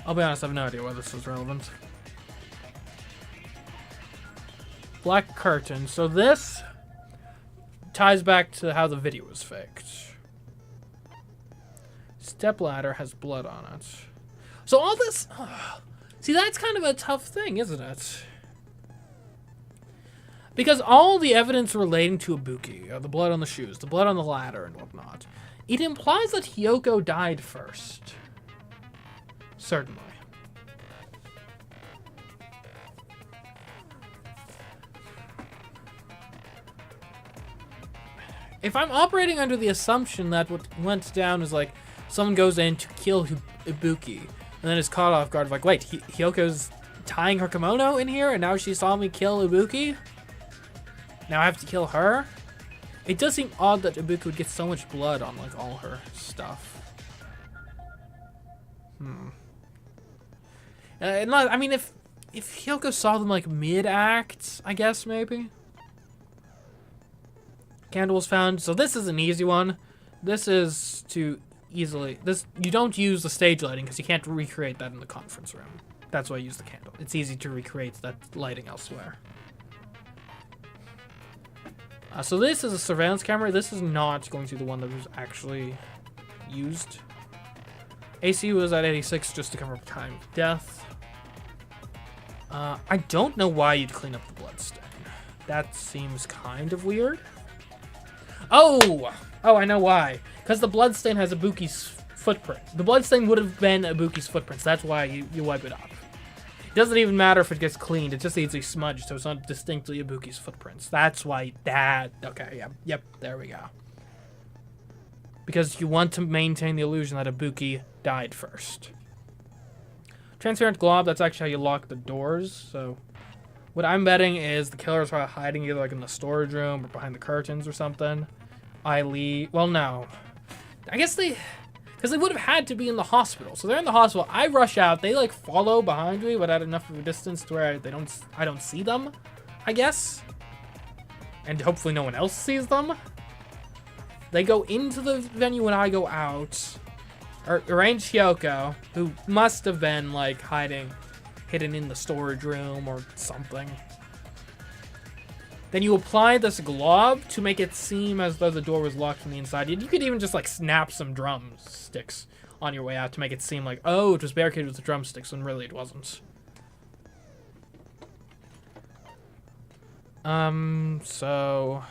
I'll be honest, I have no idea why this is relevant. Black curtain. So this ties back to how the video was faked. Stepladder has blood on it. So all this... see, that's kind of a tough thing, isn't it? Because all the evidence relating to Ibuki, the blood on the shoes, the blood on the ladder and whatnot, it implies that Hyoko died first. Certainly. If I'm operating under the assumption that what went down is like someone goes in to kill Ibuki and then is caught off guard, like, wait, Hyoko's tying her kimono in here and now she saw me kill Ibuki? Now I have to kill her? It does seem odd that Ibuki would get so much blood on like all her stuff. I mean, if Hyoko saw them like mid-act, I guess maybe. Candle was found, so this is an easy one. This is to easily... you don't use the stage lighting because you can't recreate that in the conference room. That's why I use the candle. It's easy to recreate that lighting elsewhere. So this is a surveillance camera. This is not going to be the one that was actually used. AC was at 86 just to cover up time of death. I don't know why you'd clean up the bloodstain. That seems kind of weird. Oh, I know why. Because the bloodstain has Ibuki's footprint. The bloodstain would have been Ibuki's footprints. That's why you wipe it up. It doesn't even matter if it gets cleaned. It just needs to be smudged, so it's not distinctly Ibuki's footprints. That's why that... okay, yep, there we go. Because you want to maintain the illusion that Ibuki died first. Transparent glob, that's actually how you lock the doors, so... what I'm betting is the killer's probably hiding either like in the storage room or behind the curtains or something. Well, no. I guess because they would have had to be in the hospital. So they're in the hospital. I rush out. They like follow behind me, but at enough of a distance to where I don't see them, I guess. And hopefully no one else sees them. They go into the venue when I go out. Or arrange Hyoko, who must have been like hidden in the storage room or something. Then you apply this glob to make it seem as though the door was locked from the inside. You could even just like snap some drumsticks on your way out to make it seem like, oh, it was barricaded with the drumsticks, when really it wasn't. So...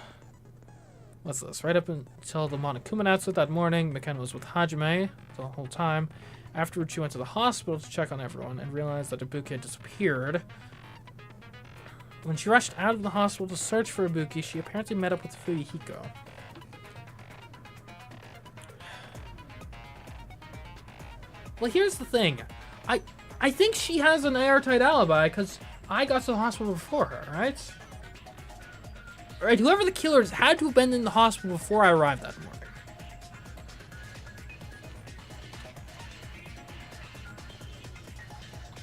what's this? Right up until the Monokuma announcement that morning, Mikana was with Hajime the whole time. Afterwards, she went to the hospital to check on everyone and realized that Ibuki had disappeared. When she rushed out of the hospital to search for Ibuki, she apparently met up with Fuyuhiko. Well, here's the thing. I think she has an airtight alibi because I got to the hospital before her, right? Alright, whoever the killers had to have been in the hospital before I arrived that morning.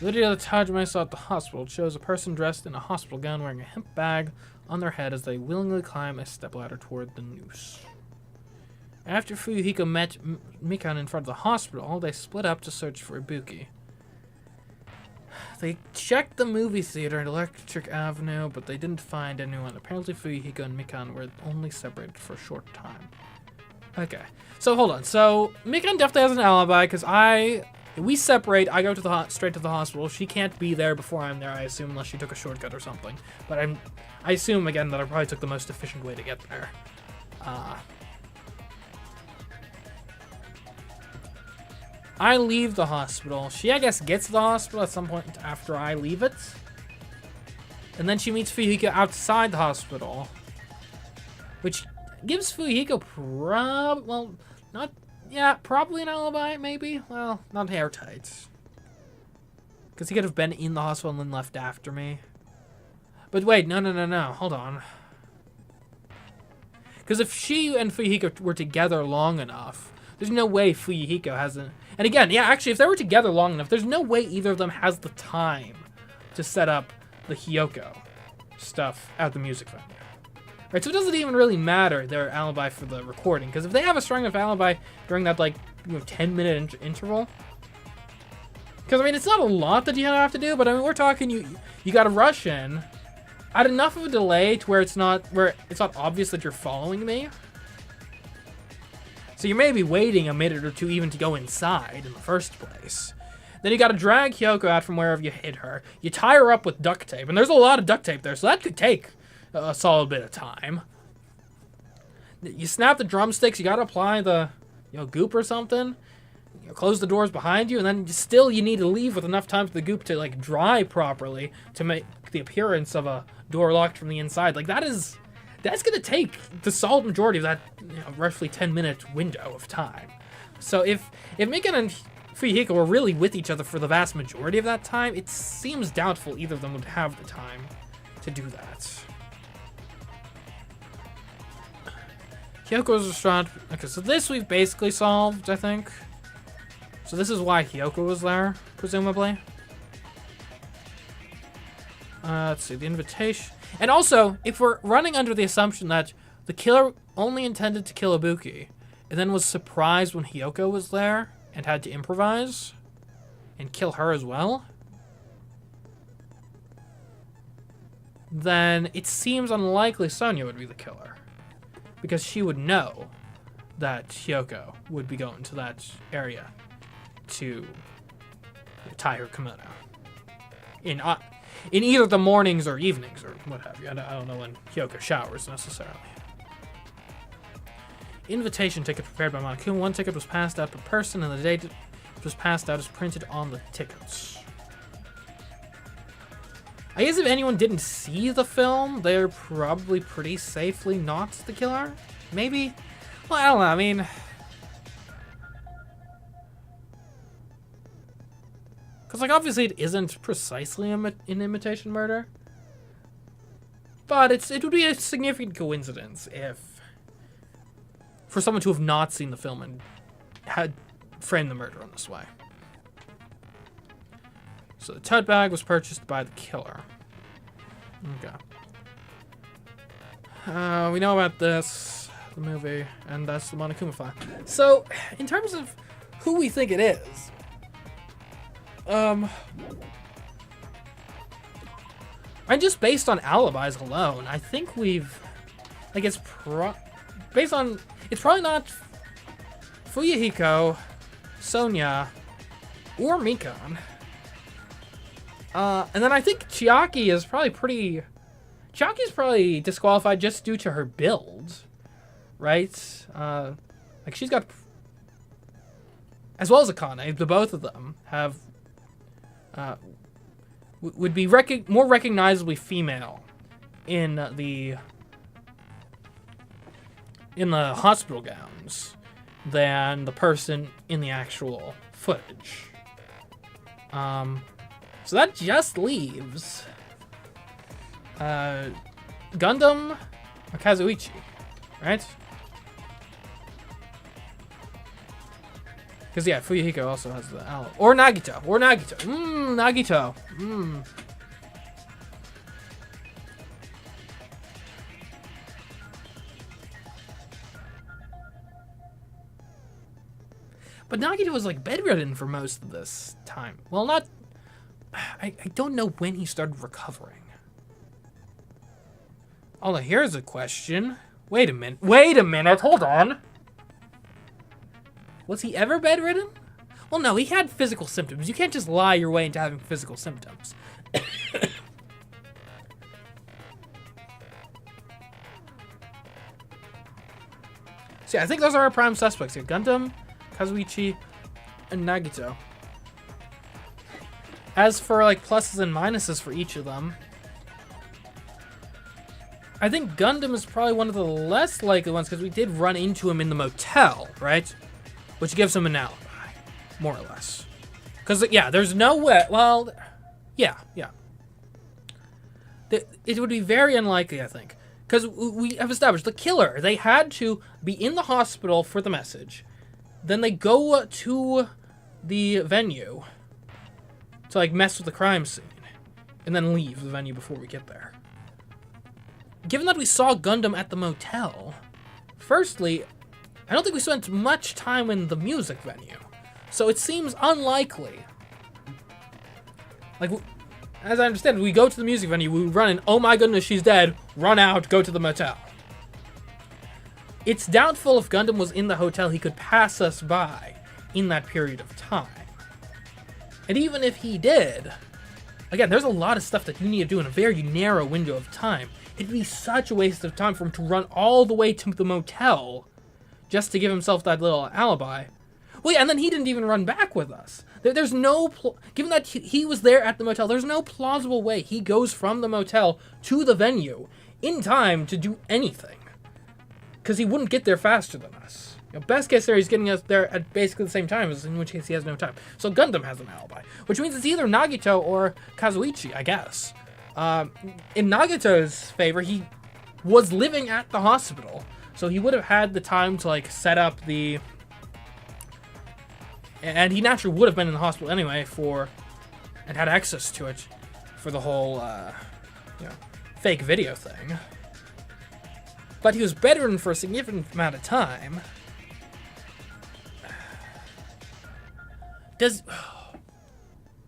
The video that Hajime saw at the hospital shows a person dressed in a hospital gown wearing a hemp bag on their head as they willingly climb a stepladder toward the noose. After Fuyuhiko met Mikan in front of the hospital, they split up to search for Ibuki. They checked the movie theater at Electric Avenue, but they didn't find anyone. Apparently Fuyuhiko and Mikan were only separated for a short time. Okay, so hold on. So Mikan definitely has an alibi because we separate. I go to straight to the hospital. She can't be there before I'm there, I assume, unless she took a shortcut or something. But I assume again that I probably took the most efficient way to get there. I leave the hospital. She, I guess, gets to the hospital at some point after I leave it. And then she meets Fuyuhiko outside the hospital. Which gives Fuyuhiko well, not yeah, probably an alibi, maybe. Well, not airtight. Because he could have been in the hospital and then left after me. But wait, no. Hold on. Because if she and Fuyuhiko were together long enough, there's no way Fuyuhiko hasn't... And again, yeah, actually, if they were together long enough, there's no way either of them has the time to set up the Hyoko stuff at the music venue. Right, so it doesn't even really matter their alibi for the recording, because if they have a strong enough alibi during that, like, 10-minute interval... Because, I mean, it's not a lot that you have to do, but, I mean, we're talking you gotta rush in at enough of a delay to where it's not obvious that you're following me. So you may be waiting a minute or two even to go inside in the first place. Then you gotta drag Hyoko out from wherever you hid her. You tie her up with duct tape, and there's a lot of duct tape there, so that could take a solid bit of time. You snap the drumsticks, you gotta apply the goop or something. Close the doors behind you, and then still you need to leave with enough time for the goop to like dry properly to make the appearance of a door locked from the inside. Like that's gonna take the solid majority of that roughly 10-minute window of time. So if Mika and Fuyuhiko were really with each other for the vast majority of that time, it seems doubtful either of them would have the time to do that. Hyoko's restaurant. Okay, so this we've basically solved, I think. So this is why Hyoko was there, presumably. Let's see, the invitation. And also, if we're running under the assumption that the killer only intended to kill Ibuki, and then was surprised when Hyoko was there, and had to improvise, and kill her as well, then it seems unlikely Sonia would be the killer. Because she would know that Hyoko would be going to that area to tie her kimono in either the mornings or evenings or what have you. I don't know when Hyoko showers necessarily. Invitation ticket prepared by Monokuma. One ticket was passed out per person, and the date it was passed out is printed on the tickets. I guess if anyone didn't see the film, they're probably pretty safely not the killer. Maybe. Well, I don't know. I mean, because, like, obviously it isn't precisely an imitation murder. But it would be a significant coincidence if, for someone to have not seen the film and had framed the murder in this way. So the tote bag was purchased by the killer. Okay. We know about this, the movie, and that's the Monokuma file. So, in terms of who we think it is, and just based on alibis alone, I think we've, like, it's probably not Fuyuhiko, Sonia, or Mikan. And then I think Chiaki is probably Chiaki's probably disqualified just due to her build, right? Like, she's got, as well as Akane, the both of them have, would be more recognizably female in the hospital gowns than the person in the actual footage. So that just leaves Gundam or Kazuichi, right? Because, yeah, Fuyuhiko also has the owl. Or Nagito. Nagito. But Nagito was, like, bedridden for most of this time. Well, not... I don't know when he started recovering. Oh, here's a question. Wait a minute. Hold on. Was he ever bedridden? Well, no, he had physical symptoms. You can't just lie your way into having physical symptoms. So yeah, I think those are our prime suspects here. Gundam, Kazuichi, and Nagito. As for, like, pluses and minuses for each of them, I think Gundam is probably one of the less likely ones because we did run into him in the motel, right? which gives him an alibi, more or less. Because, yeah, there's no way, well, yeah. It would be very unlikely, I think. Because we have established the killer, they had to be in the hospital for the message. Then they go to the venue to, like, mess with the crime scene. And then leave the venue before we get there. Given that we saw Gundam at the motel, firstly, I don't think we spent much time in the music venue. So it seems unlikely. Like, as I understand it, we go to the music venue, we run in, oh my goodness, she's dead, run out, go to the motel. It's doubtful if Gundam was in the hotel, he could pass us by in that period of time. And even if he did, again, there's a lot of stuff that you need to do in a very narrow window of time. It'd be such a waste of time for him to run all the way to the motel just to give himself that little alibi. Well, yeah, and then he didn't even run back with us. There's no, given that he was there at the motel, there's no plausible way he goes from the motel to the venue in time to do anything. Because he wouldn't get there faster than us. You know, best case scenario, he's getting us there at basically the same time, in which case he has no time. So Gundam has an alibi, which means it's either Nagito or Kazuichi, I guess. In Nagito's favor, he was living at the hospital, so he would have had the time to, like, set up the... And he naturally would have been in the hospital anyway and had access to it for the whole, fake video thing. But he was bedridden for a significant amount of time.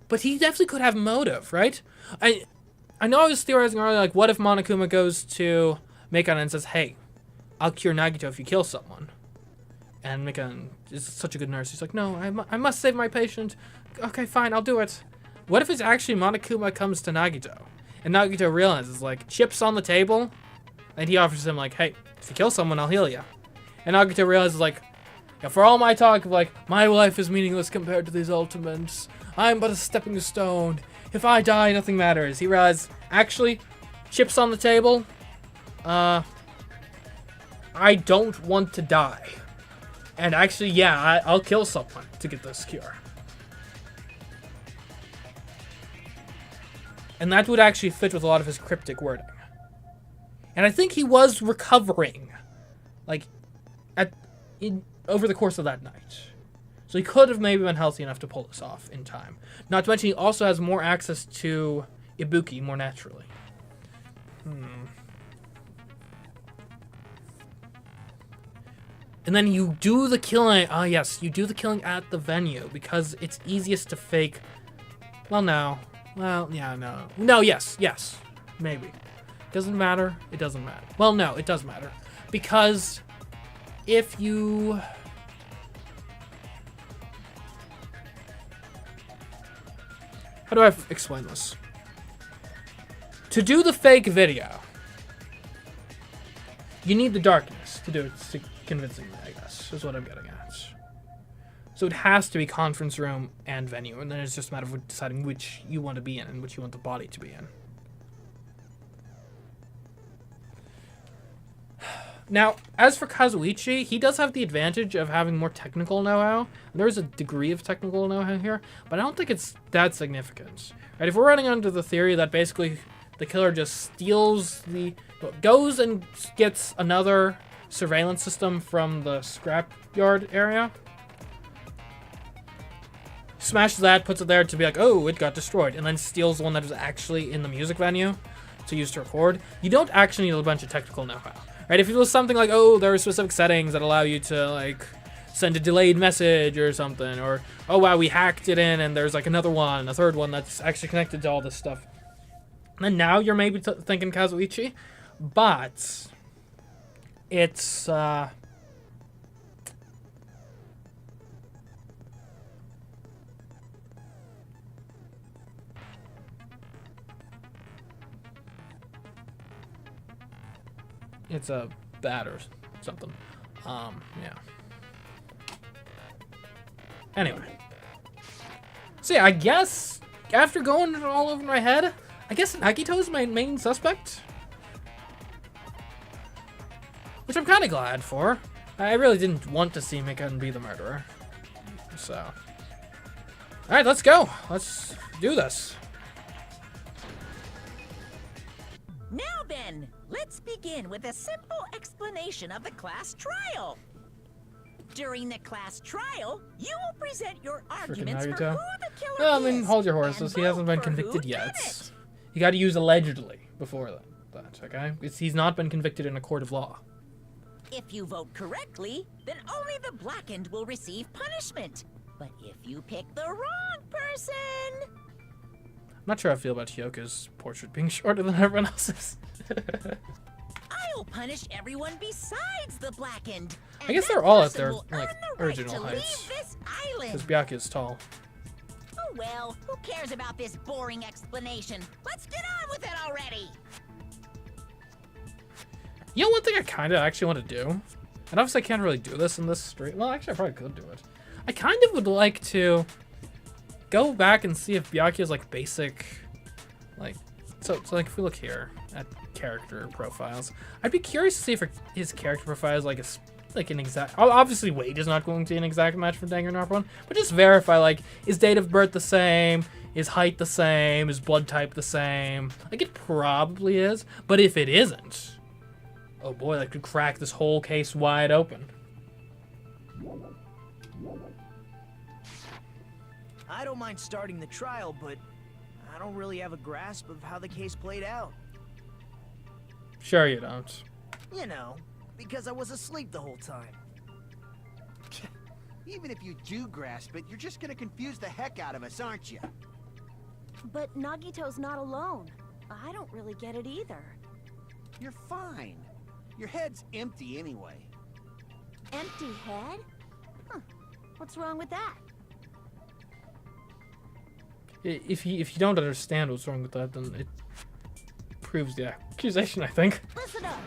But he definitely could have motive, right? I know I was theorizing earlier, like, what if Monokuma goes to Mikan and says, hey, I'll cure Nagito if you kill someone. And Mikan is such a good nurse. He's like, no, I must save my patient. Okay, fine, I'll do it. What if it's actually Monokuma comes to Nagito? And Nagito realizes, like, chips on the table. And he offers him, like, hey, if you kill someone, I'll heal you. And Nagito realizes, like, yeah, for all my talk of, like, my life is meaningless compared to these ultimates. I'm but a stepping stone. If I die, nothing matters. He realizes, actually, chips on the table. I don't want to die. And actually, yeah, I'll kill someone to get this cure. And that would actually fit with a lot of his cryptic wording. And I think he was recovering, like, over the course of that night. So he could have maybe been healthy enough to pull this off in time. Not to mention he also has more access to Ibuki more naturally. And then you do the killing. Yes, you do the killing at the venue because it's easiest to fake. Well, no. Well, yeah, no. No, yes, maybe. Doesn't matter. It doesn't matter. Well, no, it does matter because if you. How do I explain this? To do the fake video, you need the darkness to do it convincingly, I guess, is what I'm getting at. So it has to be conference room and venue, and then it's just a matter of deciding which you want to be in and which you want the body to be in. Now, as for Kazuichi, he does have the advantage of having more technical know-how. There's a degree of technical know-how here, but I don't think it's that significant. Right? If we're running under the theory that basically the killer just steals goes and gets another surveillance system from the scrapyard area, smashes that, puts it there to be like, oh, it got destroyed, and then steals the one that was actually in the music venue to use to record, you don't actually need a bunch of technical know-how. Right, if it was something like, oh, there are specific settings that allow you to, like, send a delayed message or something, or, oh, wow, we hacked it in and there's, like, another one, a third one that's actually connected to all this stuff. And now you're maybe thinking Kazuichi, but it's, it's a bat or something. Yeah. Anyway. So yeah, I guess after going all over my head, I guess Nagito is my main suspect. Which I'm kind of glad for. I really didn't want to see Mikan be the murderer. so. Alright, let's go. Let's do this. Now then, let's begin with a simple explanation of the class trial. During the class trial, you will present your arguments for who Naruto. the killer Well, I mean, is, hold your and horses. He hasn't been vote for who convicted did yet. it. You gotta use allegedly before that, okay? He's not been convicted in a court of law. If you vote correctly, then only the blackened will receive punishment. But if you pick the wrong person... I'm not sure how I feel about Hyoka's portrait being shorter than everyone else's. I'll punish everyone besides the blackened. I guess and they're that all at person their, will like, earn the original right to heights. leave this island. Because Byakuya's tall. Oh well, who cares about this boring explanation? Let's get on with it already. You know, one thing I kind of actually want to do, and obviously I can't really do this in this stream. Well, actually, I probably could do it. I kind of would like to go back and see if Byakuya's like basic, like, so like if we look here at character profiles, I'd be curious to see if his character profile is like an exact. Obviously, Wade is not going to be an exact match for Danganronpa 1, but just verify, like, is date of birth the same? Is height the same? Is blood type the same? Like, it probably is, but if it isn't, oh boy, that could crack this whole case wide open. I don't mind starting the trial, but I don't really have a grasp of how the case played out. Sure you don't. You know, because I was asleep the whole time. Even if you do grasp it, you're just gonna confuse the heck out of us, aren't you? But Nagito's not alone. I don't really get it either. You're fine. Your head's empty anyway. Empty head? Huh. What's wrong with that? If you don't understand what's wrong with that, then it proves the accusation, I think. Listen up!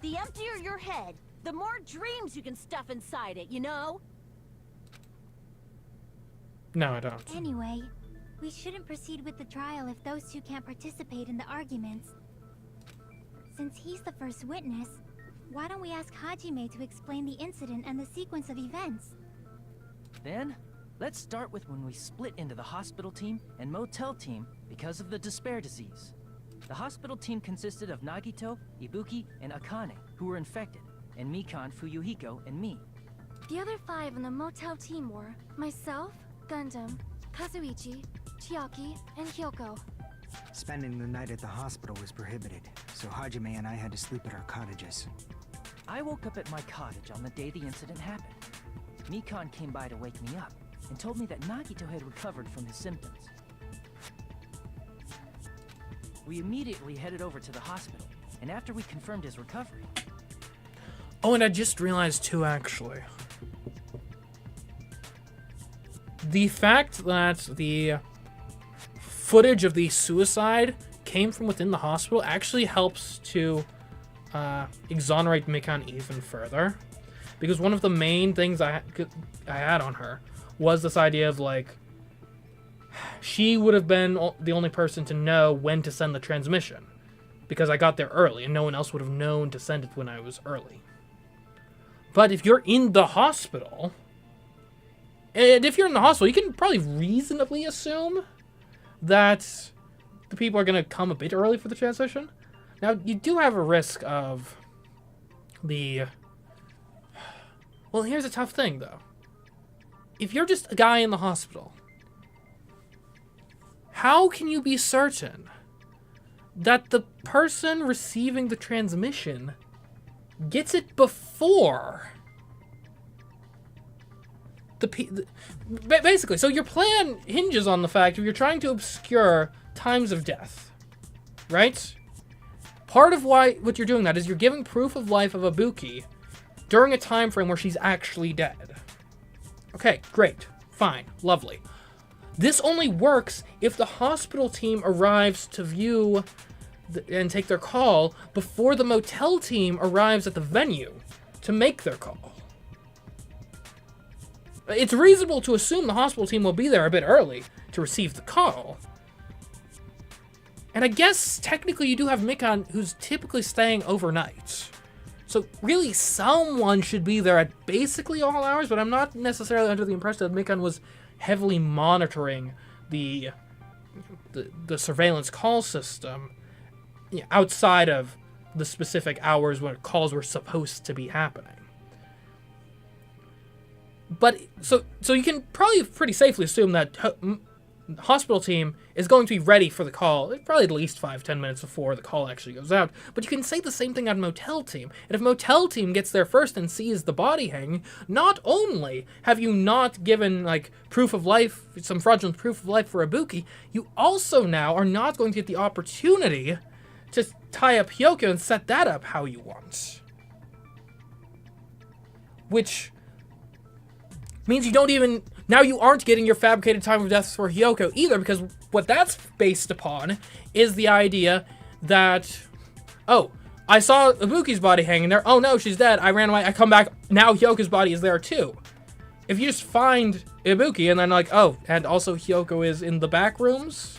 The emptier your head, the more dreams you can stuff inside it, you know? No, I don't. Anyway, we shouldn't proceed with the trial if those two can't participate in the arguments. Since he's the first witness, why don't we ask Hajime to explain the incident and the sequence of events? Then, let's start with when we split into the hospital team and motel team because of the despair disease. The hospital team consisted of Nagito, Ibuki, and Akane, who were infected, and Mikan, Fuyuhiko, and me. The other 5 on the motel team were myself, Gundam, Kazuichi, Chiaki, and Hyoko. Spending the night at the hospital was prohibited, so Hajime and I had to sleep at our cottages. I woke up at my cottage on the day the incident happened. Mikan came by to wake me up and told me that Nagito had recovered from his symptoms. We immediately headed over to the hospital, and after we confirmed his recovery... Oh, and I just realized too, actually. The fact that the footage of the suicide came from within the hospital actually helps to exonerate Mikan even further. Because one of the main things I had on her was this idea of, like, she would have been the only person to know when to send the transmission. Because I got there early, and no one else would have known to send it when I was early. But if you're in the hospital... And if you're in the hospital, you can probably reasonably assume that the people are going to come a bit early for the transition. Now, you do have a risk of the... Well, here's a tough thing, though. If you're just a guy in the hospital, how can you be certain that the person receiving the transmission gets it before... Basically, so your plan hinges on the fact that you're trying to obscure times of death, right? Part of what you're doing that is you're giving proof of life of Ibuki during a time frame where she's actually dead. Okay, great, fine, lovely. This only works if the hospital team arrives to view and take their call before the motel team arrives at the venue to make their call. It's reasonable to assume the hospital team will be there a bit early to receive the call. And I guess technically you do have Mikan who's typically staying overnight. So really, someone should be there at basically all hours, but I'm not necessarily under the impression that Mikan was heavily monitoring the surveillance call system outside of the specific hours when calls were supposed to be happening. But so you can probably pretty safely assume that hospital team is going to be ready for the call, probably at least 5-10 minutes before the call actually goes out. But you can say the same thing on motel team. And if motel team gets there first and sees the body hanging, not only have you not given like proof of life, some fraudulent proof of life for Ibuki, you also now are not going to get the opportunity to tie up Hyoko and set that up how you want. Which means you don't even... Now you aren't getting your fabricated time of death for Hyoko either, because what that's based upon is the idea that, oh, I saw Ibuki's body hanging there. Oh no, she's dead. I ran away. I come back. Now Hyoko's body is there too. If you just find Ibuki and then like, oh, and also Hyoko is in the back rooms,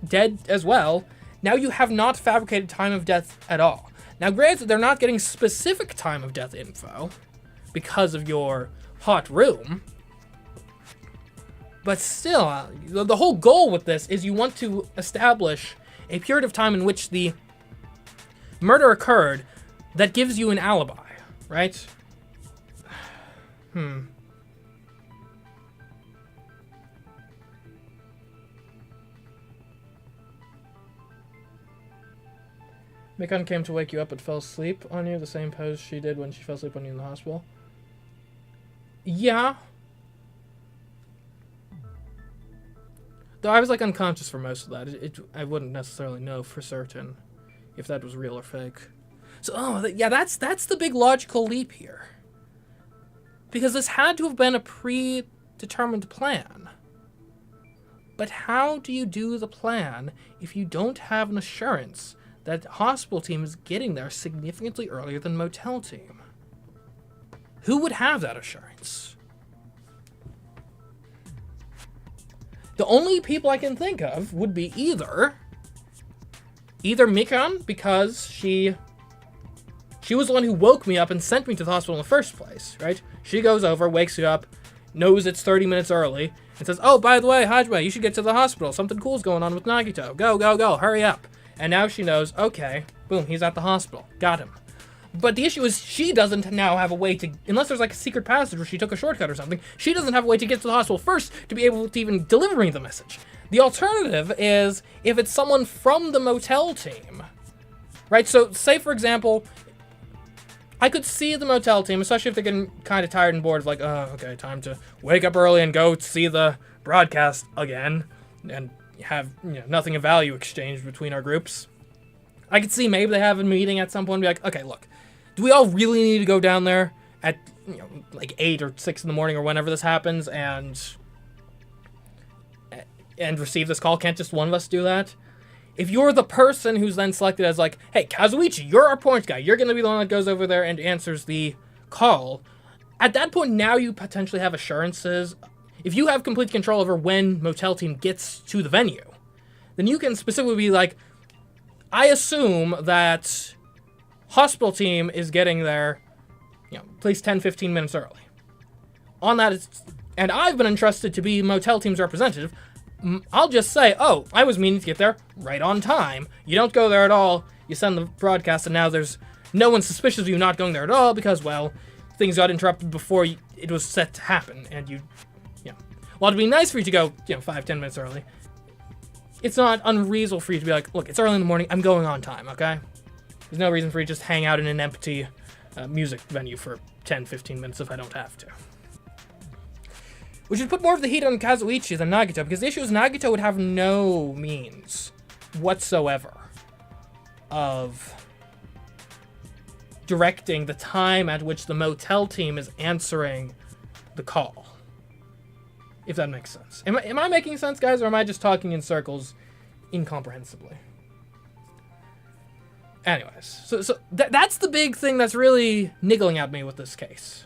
dead as well, now you have not fabricated time of death at all. Now granted, they're not getting specific time of death info because of your hot room, but still, the whole goal with this is you want to establish a period of time in which the murder occurred that gives you an alibi, right? Mikan came to wake you up but fell asleep on you, the same pose she did when she fell asleep on you in the hospital. Yeah. Though I was like unconscious for most of that. I wouldn't necessarily know for certain if that was real or fake. So, yeah, that's the big logical leap here. Because this had to have been a predetermined plan. But how do you do the plan if you don't have an assurance that hospital team is getting there significantly earlier than motel team? Who would have that assurance? The only people I can think of would be either Mikan, because she was the one who woke me up and sent me to the hospital in the first place, right? She goes over, wakes you up, knows it's 30 minutes early, and says, oh, by the way, Hajime, you should get to the hospital. Something cool's going on with Nagito. Go, go, go, hurry up. And now she knows, okay, boom, he's at the hospital. Got him. But the issue is she doesn't now have a way to, unless there's like a secret passage where she took a shortcut or something, she doesn't have a way to get to the hospital first to be able to even deliver me the message. The alternative is if it's someone from the motel team, right? So say, for example, I could see the motel team, especially if they're getting kind of tired and bored of like, oh, okay, time to wake up early and go see the broadcast again and have, nothing of value exchanged between our groups. I could see maybe they have a meeting at some point and be like, okay, look, do we all really need to go down there at, like 8 or 6 in the morning or whenever this happens and receive this call? Can't just one of us do that? If you're the person who's then selected as like, hey, Kazuichi, you're our point guy. You're going to be the one that goes over there and answers the call. At that point, now you potentially have assurances. If you have complete control over when motel team gets to the venue, then you can specifically be like, I assume that hospital team is getting there, at least 10-15 minutes early. On that, and I've been entrusted to be motel team's representative. I'll just say, oh, I was meaning to get there right on time. You don't go there at all. You send the broadcast, and now there's no one suspicious of you not going there at all because, well, things got interrupted before it was set to happen, and while it'd be nice for you to go, 5-10 minutes early, it's not unreasonable for you to be like, look, it's early in the morning, I'm going on time, okay? There's no reason for you to just hang out in an empty music venue for 10-15 minutes if I don't have to. We should put more of the heat on Kazuichi than Nagito, because the issue is Nagito would have no means whatsoever of directing the time at which the motel team is answering the call. If that makes sense. Am I making sense, guys, or am I just talking in circles incomprehensibly? Anyways, so that's the big thing that's really niggling at me with this case.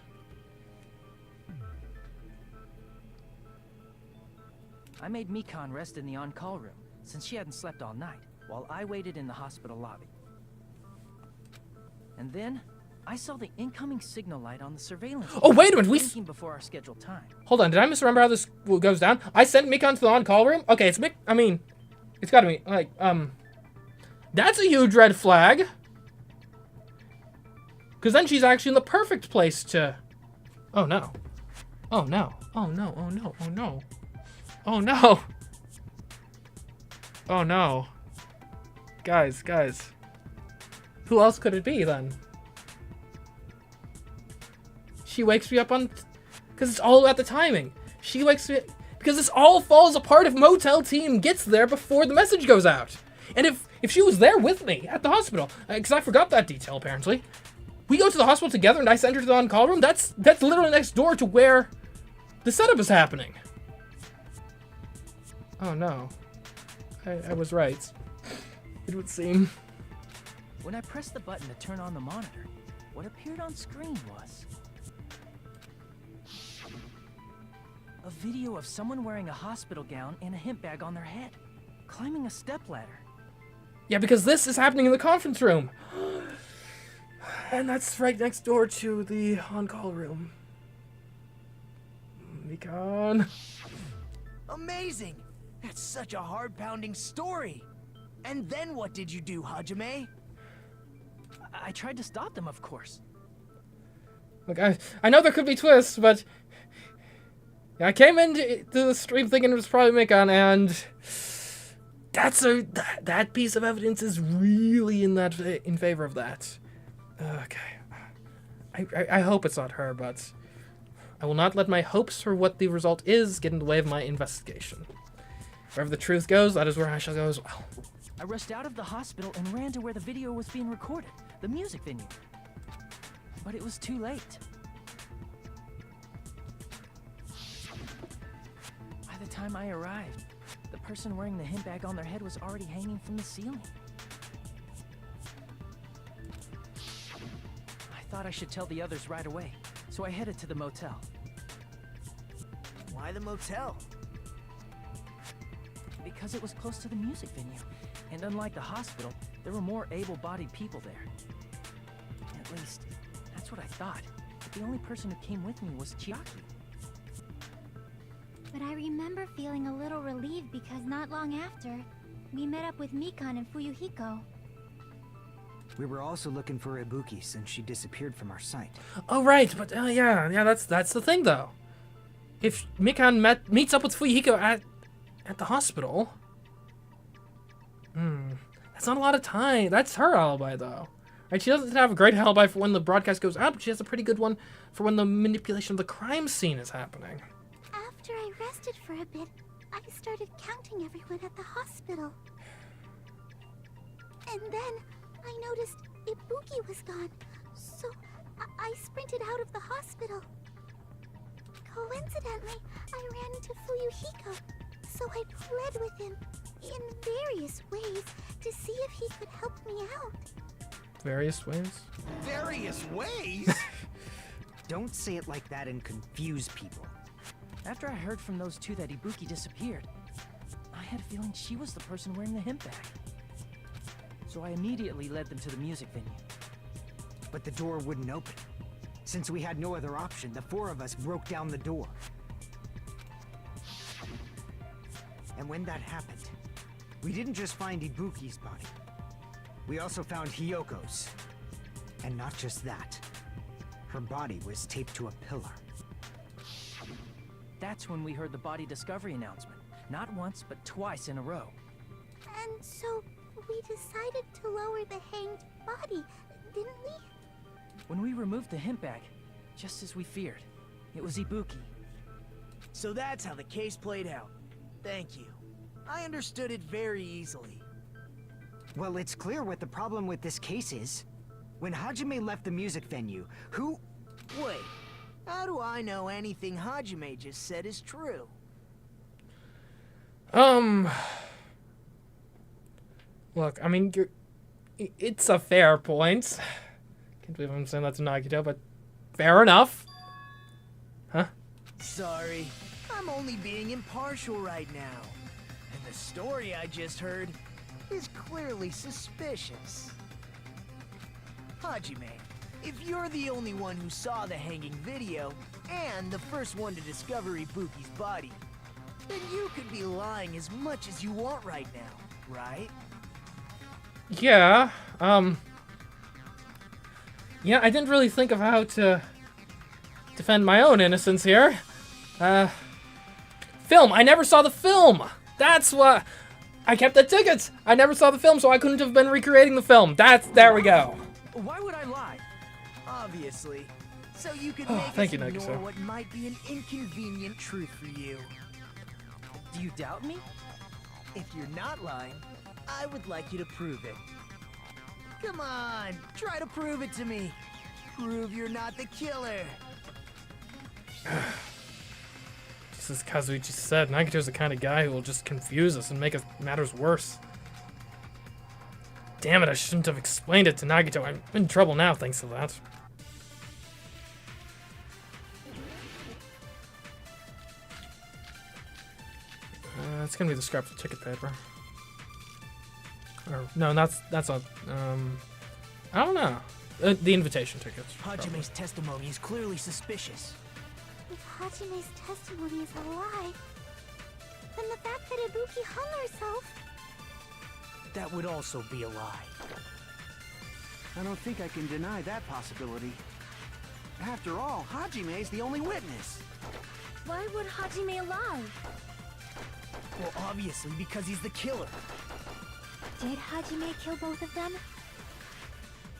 I made Mikan rest in the on-call room, since she hadn't slept all night, while I waited in the hospital lobby. And then I saw the incoming signal light on the surveillance. Oh, wait a minute, blinking before our scheduled time. Hold on, did I misremember how this goes down? I sent Mikan to the on-call room? Okay, it's it's gotta be, like, that's a huge red flag. Because then she's actually in the perfect place to... Oh, no. Oh, no. Oh, no. Oh, no. Oh, no. Oh, no. Oh, no. Guys. Who else could it be, then? She wakes me up on... Because it's all about the timing. She wakes me... Because this all falls apart if Motel Team gets there before the message goes out. And if she was there with me at the hospital, because I forgot that detail, apparently. We go to the hospital together and I send her to the on-call room. That's literally next door to where the setup is happening. Oh, no. I was right. It would seem. When I pressed the button to turn on the monitor, what appeared on screen was a video of someone wearing a hospital gown and a hemp bag on their head, climbing a stepladder. Yeah, because this is happening in the conference room. And that's right next door to the on-call room. Mikan. Amazing! That's such a heart-pounding story. And then what did you do, Hajime? I tried to stop them, of course. Look, I know there could be twists, but I came into the stream thinking it was probably Mikan, and that piece of evidence is really in favor of that. Okay. I hope it's not her, but I will not let my hopes for what the result is get in the way of my investigation. Wherever the truth goes, that is where I shall go as well. I rushed out of the hospital and ran to where the video was being recorded, the music venue. But it was too late. By the time I arrived, the person wearing the hemp bag on their head was already hanging from the ceiling. I thought I should tell the others right away, so I headed to the motel. Why the motel? Because it was close to the music venue, and unlike the hospital, there were more able-bodied people there. At least, that's what I thought. But the only person who came with me was Chiaki. But I remember feeling a little relieved because not long after, we met up with Mikan and Fuyuhiko. We were also looking for Ibuki since she disappeared from our site. Oh, right, but yeah, that's the thing, though. If Mikan meets up with Fuyuhiko at the hospital, that's not a lot of time. That's her alibi, though. Right? She doesn't have a great alibi for when the broadcast goes out, but she has a pretty good one for when the manipulation of the crime scene is happening. After I rested for a bit, I started counting everyone at the hospital. And then I noticed Ibuki was gone, so I sprinted out of the hospital. Coincidentally, I ran into Fuyuhiko, so I pled with him in various ways to see if he could help me out. Various ways? Various ways? Don't say it like that and confuse people. After I heard from those two that Ibuki disappeared, I had a feeling she was the person wearing the hemp bag. So I immediately led them to the music venue. But the door wouldn't open. Since we had no other option, the four of us broke down the door. And when that happened, we didn't just find Ibuki's body. We also found Hyoko's. And not just that. Her body was taped to a pillar. That's when we heard the body discovery announcement. Not once, but twice in a row. And so we decided to lower the hanged body, didn't we? When we removed the hemp bag, just as we feared, it was Ibuki. So that's how the case played out. Thank you. I understood it very easily. Well, it's clear what the problem with this case is. When Hajime left the music venue, who... Wait, how do I know anything Hajime just said is true? Look, I mean, it's a fair point. Can't believe I'm saying that to Nagito, but fair enough. Huh? Sorry, I'm only being impartial right now. And the story I just heard is clearly suspicious. Hajime, if you're the only one who saw the hanging video, and the first one to discover Ibuki's body, then you could be lying as much as you want right now, right? Yeah, yeah, I didn't really think of how to defend my own innocence here. Film, I never saw the film! That's what... I kept the tickets! I never saw the film, so I couldn't have been recreating the film. There we go. Why would I lie? Obviously. So you can make thank us you, ignore Nagisa. what might be an inconvenient truth for you. Do you doubt me? If you're not lying, I would like you to prove it. Come on, try to prove it to me. Prove you're not the killer. Just as Kazuichi said, Nagito's the kind of guy who will just confuse us and make matters worse. Damn it, I shouldn't have explained it to Nagito. I'm in trouble now thanks to that. It's gonna be the scraps of ticket paper. Or, no, that's a, I don't know. The invitation tickets. Hajime's testimony is clearly suspicious. If Hajime's testimony is a lie, then the fact that Ibuki hung herself... That would also be a lie. I don't think I can deny that possibility. After all, Hajime is the only witness. Why would Hajime lie? Well, obviously because he's the killer. Did Hajime kill both of them?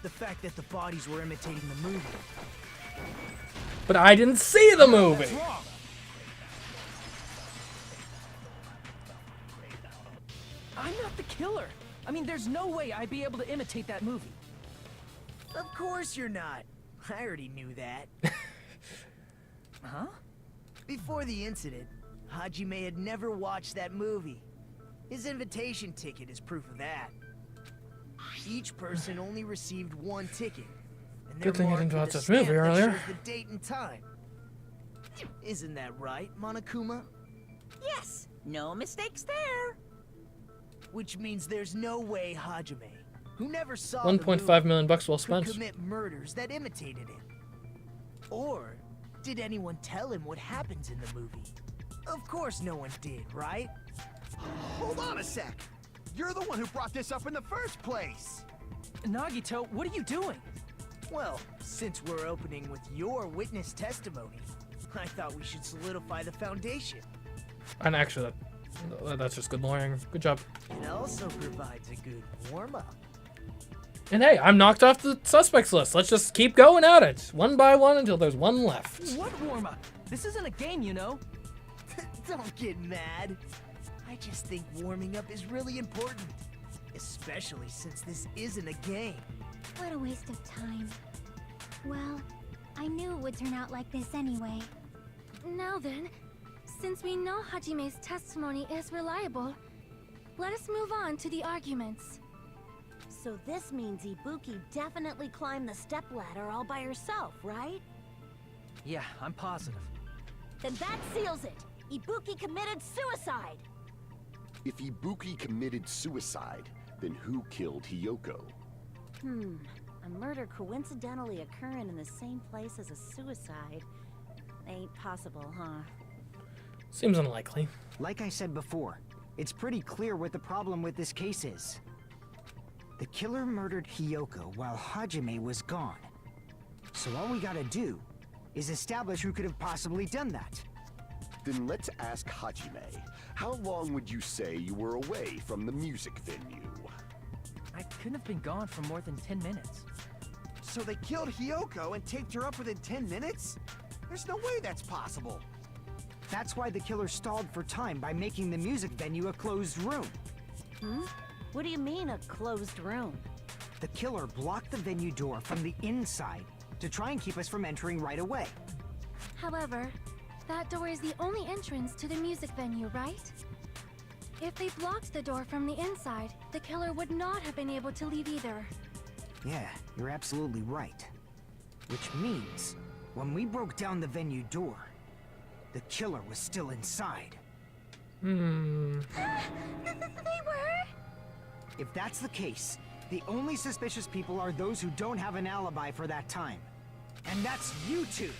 The fact that the bodies were imitating the movie. But I didn't see the movie! That's wrong. I'm not the killer. I mean, there's no way I'd be able to imitate that movie. Of course you're not. I already knew that. Huh? Before the incident, Hajime had never watched that movie. His invitation ticket is proof of that. Each person only received one ticket. And Good thing I didn't watch this this movie earlier. The date and time. Isn't that right, Monokuma? Yes, no mistakes there. Which means there's no way Hajime, who never saw 1.5 million bucks well could spent. commit murders that imitated him. Or did anyone tell him what happens in the movie? Of course no one did, right? Hold on a sec. You're the one who brought this up in the first place. Nagito, what are you doing? Well, since we're opening with your witness testimony, I thought we should solidify the foundation. And actually, that's just good lawyering. Good job. It also provides a good warm-up. And hey, I'm knocked off the suspects list. Let's just keep going at it, one by one until there's one left. What warm-up? This isn't a game, you know. Don't get mad. I just think warming up is really important. Especially since this isn't a game. What a waste of time. Well, I knew it would turn out like this anyway. Now then, since we know Hajime's testimony is reliable, let us move on to the arguments. So this means Ibuki definitely climbed the stepladder all by herself, right? Yeah, I'm positive. Then that seals it. Ibuki committed suicide. If Ibuki committed suicide, then who killed Hiyoko? A murder coincidentally occurring in the same place as a suicide. Ain't possible, huh? Seems unlikely. Like I said before, it's pretty clear what the problem with this case is. The killer murdered Hiyoko while Hajime was gone. So all we gotta do is establish who could have possibly done that. Then let's ask Hajime. How long would you say you were away from the music venue? I couldn't have been gone for more than 10 minutes. So they killed Hiyoko and taped her up within 10 minutes? There's no way that's possible. That's why the killer stalled for time by making the music venue a closed room. What do you mean, a closed room? The killer blocked the venue door from the inside to try and keep us from entering right away. However, that door is the only entrance to the music venue, right? If they blocked the door from the inside, the killer would not have been able to leave either. Yeah, you're absolutely right. Which means, when we broke down the venue door, the killer was still inside. They were? If that's the case, The only suspicious people are those who don't have an alibi for that time. And that's you two,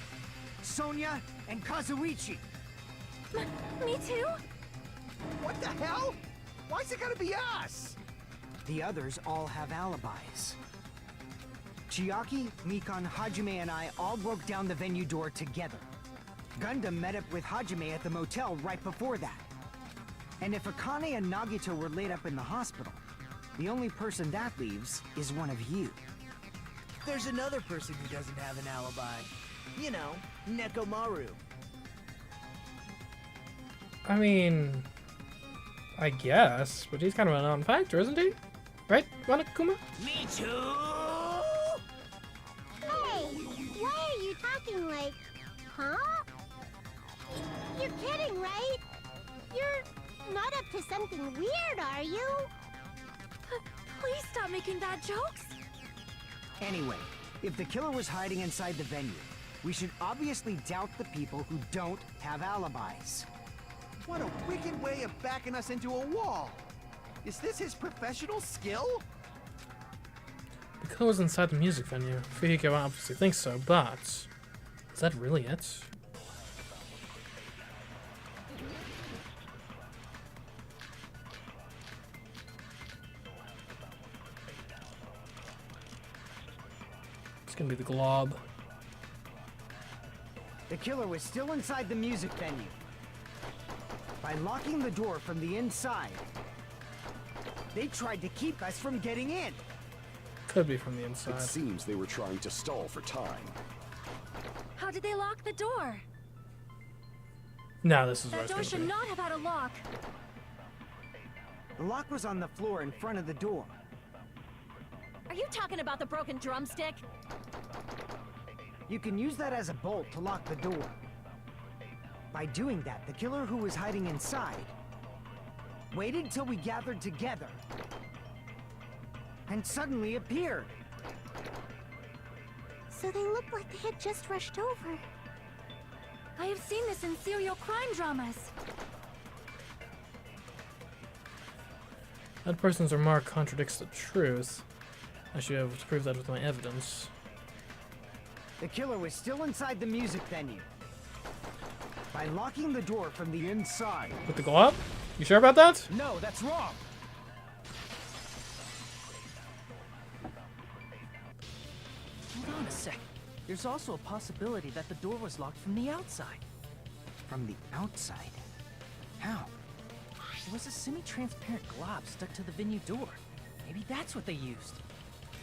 Sonia and Kazuichi. Me too? What the hell? Why's it gotta be us? The others all have alibis. Chiaki, Mikan, Hajime, and I all broke down the venue door together. Gundam met up with Hajime at the motel right before that. And if Akane and Nagito were laid up in the hospital, the only person that leaves is one of you. There's another person who doesn't have an alibi. You know, Nekomaru. I mean, I guess, but he's kind of a non-factor, isn't he? Right, Monokuma? Me too! Hey, why are you talking like, huh? You're kidding, right? You're not up to something weird, are you? Please stop making bad jokes. Anyway, if the killer was hiding inside the venue, we should obviously doubt the people who don't have alibis. What a wicked way of backing us into a wall. Is this his professional skill? The killer was inside the music venue. Fuyuhiko obviously thinks so, but is that really it? It's gonna be the glob. The killer was still inside the music venue. By locking the door from the inside, they tried to keep us from getting in. Could be from the inside. It seems they were trying to stall for time. How did they lock the door? No, this is where That it's door gonna should be. not have had a lock. The lock was on the floor in front of the door. Are you talking about the broken drumstick? You can use that as a bolt to lock the door. By doing that, the killer who was hiding inside waited till we gathered together and suddenly appeared. So they looked like they had just rushed over. I have seen this in serial crime dramas. That person's remark contradicts the truth. I should have to prove that with my evidence. The killer was still inside the music venue. By locking the door from the inside. With the glob? You sure about that? No, that's wrong. Hold on a sec. There's also a possibility that the door was locked from the outside. From the outside? How? There was a semi-transparent glob stuck to the venue door. Maybe that's what they used.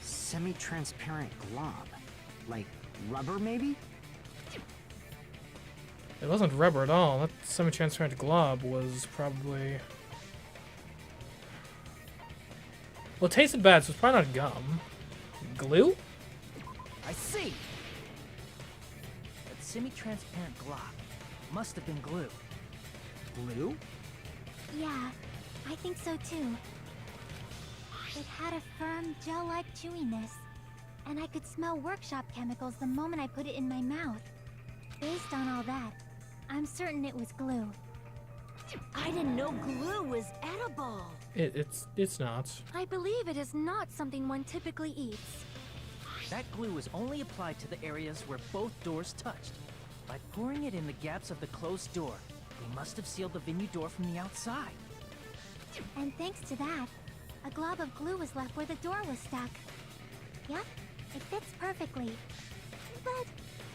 Semi-transparent glob? Like rubber, maybe? It wasn't rubber at all. That semi-transparent glob was probably... Well, it tasted bad, so it's probably not gum. Glue? I see! That semi-transparent glob must have been glue. Glue? Yeah, I think so too. It had a firm, gel-like chewiness, and I could smell workshop chemicals the moment I put it in my mouth. Based on all that, I'm certain it was glue. I didn't know glue was edible. It's not. I believe it is not something one typically eats. That glue was only applied to the areas where both doors touched. By pouring it in the gaps of the closed door, they must have sealed the venue door from the outside. And thanks to that, a glob of glue was left where the door was stuck. Yep, it fits perfectly. But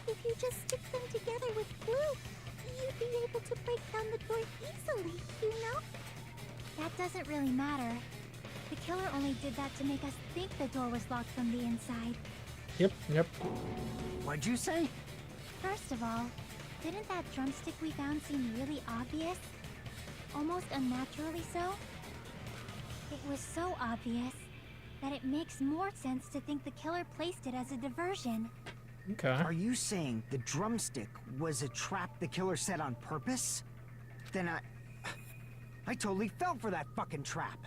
if you just stick them together with glue, you'd be able to break down the door easily, you know? That doesn't really matter. The killer only did that to make us think the door was locked from the inside. Yep. What'd you say? First of all, didn't that drumstick we found seem really obvious? Almost unnaturally so? It was so obvious that it makes more sense to think the killer placed it as a diversion. Okay. Are you saying the drumstick was a trap the killer set on purpose? Then I totally fell for that fucking trap.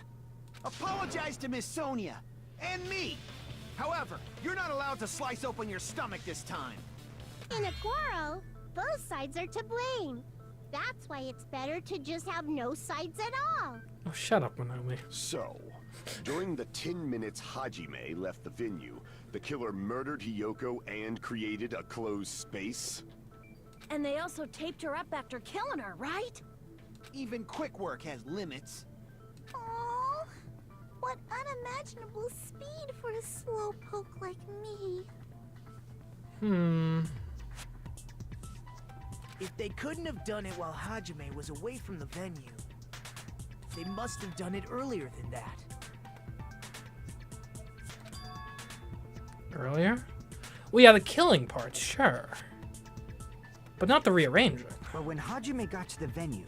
Apologize to Miss Sonia and me. However, you're not allowed to slice open your stomach this time. In a quarrel, both sides are to blame. That's why it's better to just have no sides at all. Oh, shut up, Monomi. So, During the 10 minutes Hajime left the venue, the killer murdered Hiyoko and created a closed space? And they also taped her up after killing her, right? Even quick work has limits. Oh, what unimaginable speed for a slowpoke like me. If they couldn't have done it while Hajime was away from the venue, they must have done it earlier than that. Earlier? Well, yeah, the killing part, sure. But not the rearranging. But when Hajime got to the venue,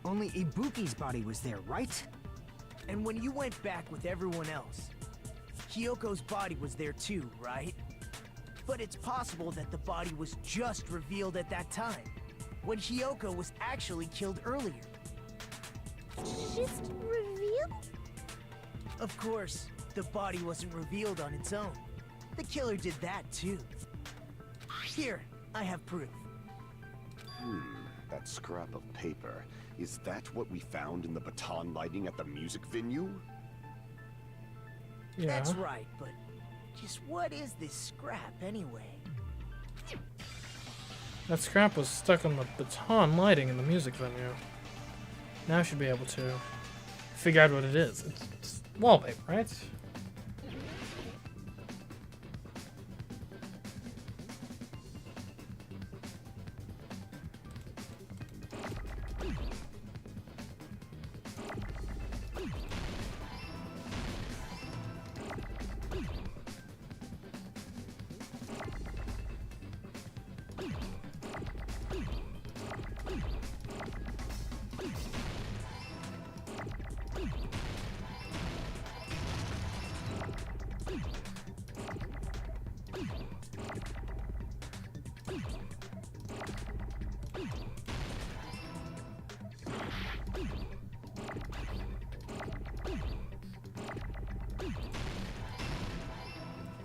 only Ibuki's body was there, right? And when you went back with everyone else, Hiyoko's body was there too, right? But it's possible that the body was just revealed at that time, when Hiyoko was actually killed earlier. Just revealed? Of course, the body wasn't revealed on its own. The killer did that too. Here, I have proof. That scrap of paper. Is that what we found in the baton lighting at the music venue? Yeah. That's right, but just what is this scrap anyway? That scrap was stuck on the baton lighting in the music venue. Now I should be able to figure out what it is. It's wallpaper, right?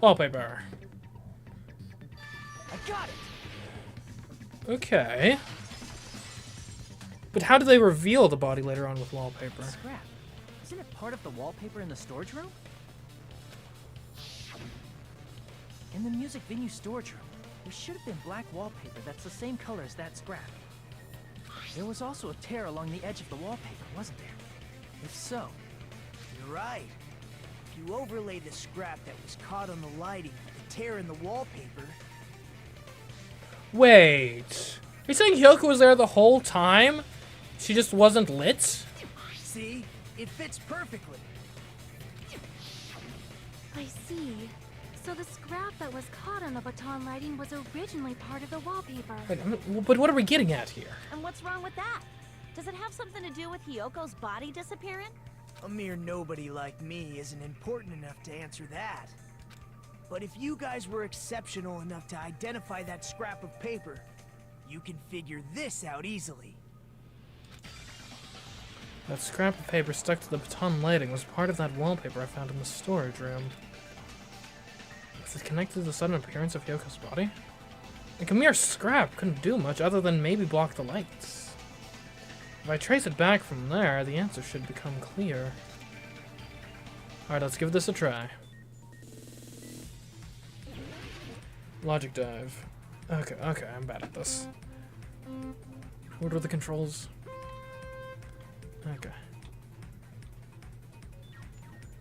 Wallpaper. I got it! Okay. But how do they reveal the body later on with wallpaper? Scrap. Isn't it part of the wallpaper in the storage room? In the music venue storage room, there should have been black wallpaper that's the same color as that scrap. There was also a tear along the edge of the wallpaper, wasn't there? If so, You're right. If you overlay the scrap that was caught on the lighting with the tear in the wallpaper, Wait. Are you saying Hyoko was there the whole time? She just wasn't lit? see? It fits perfectly. I see. So the scrap that was caught on the baton lighting was originally part of the wallpaper. Wait, but what are we getting at here? And what's wrong with that? Does it have something to do with Hiyoko's body disappearing? A mere nobody like me isn't important enough to answer that. But if you guys were exceptional enough to identify that scrap of paper, you can figure this out easily. That scrap of paper stuck to the baton lighting was part of that wallpaper I found in the storage room. Is it connected to the sudden appearance of Hyoko's body? Like a mere scrap couldn't do much other than maybe block the lights. If I trace it back from there, the answer should become clear. Alright, let's give this a try. Logic dive. Okay, I'm bad at this. What are the controls? Okay.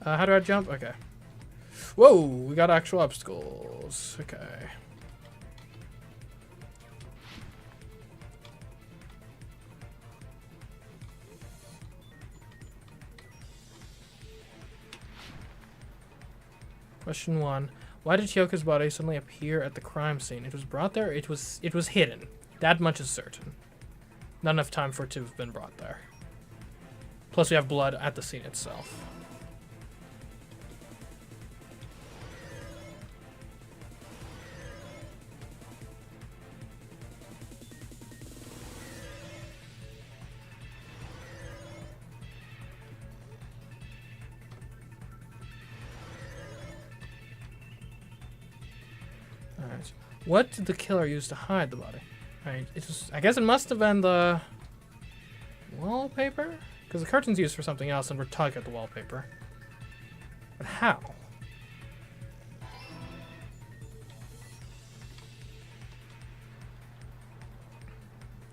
How do I jump? Okay. Whoa, we got actual obstacles. Okay. Question 1. Why did Hyoko's body suddenly appear at the crime scene? It was brought there, it was hidden. That much is certain. Not enough time for it to have been brought there. Plus we have blood at the scene itself. Alright. What did the killer use to hide the body? Alright, I guess it must have been the wallpaper? Because the curtain's used for something else and we're talking about the wallpaper. But how?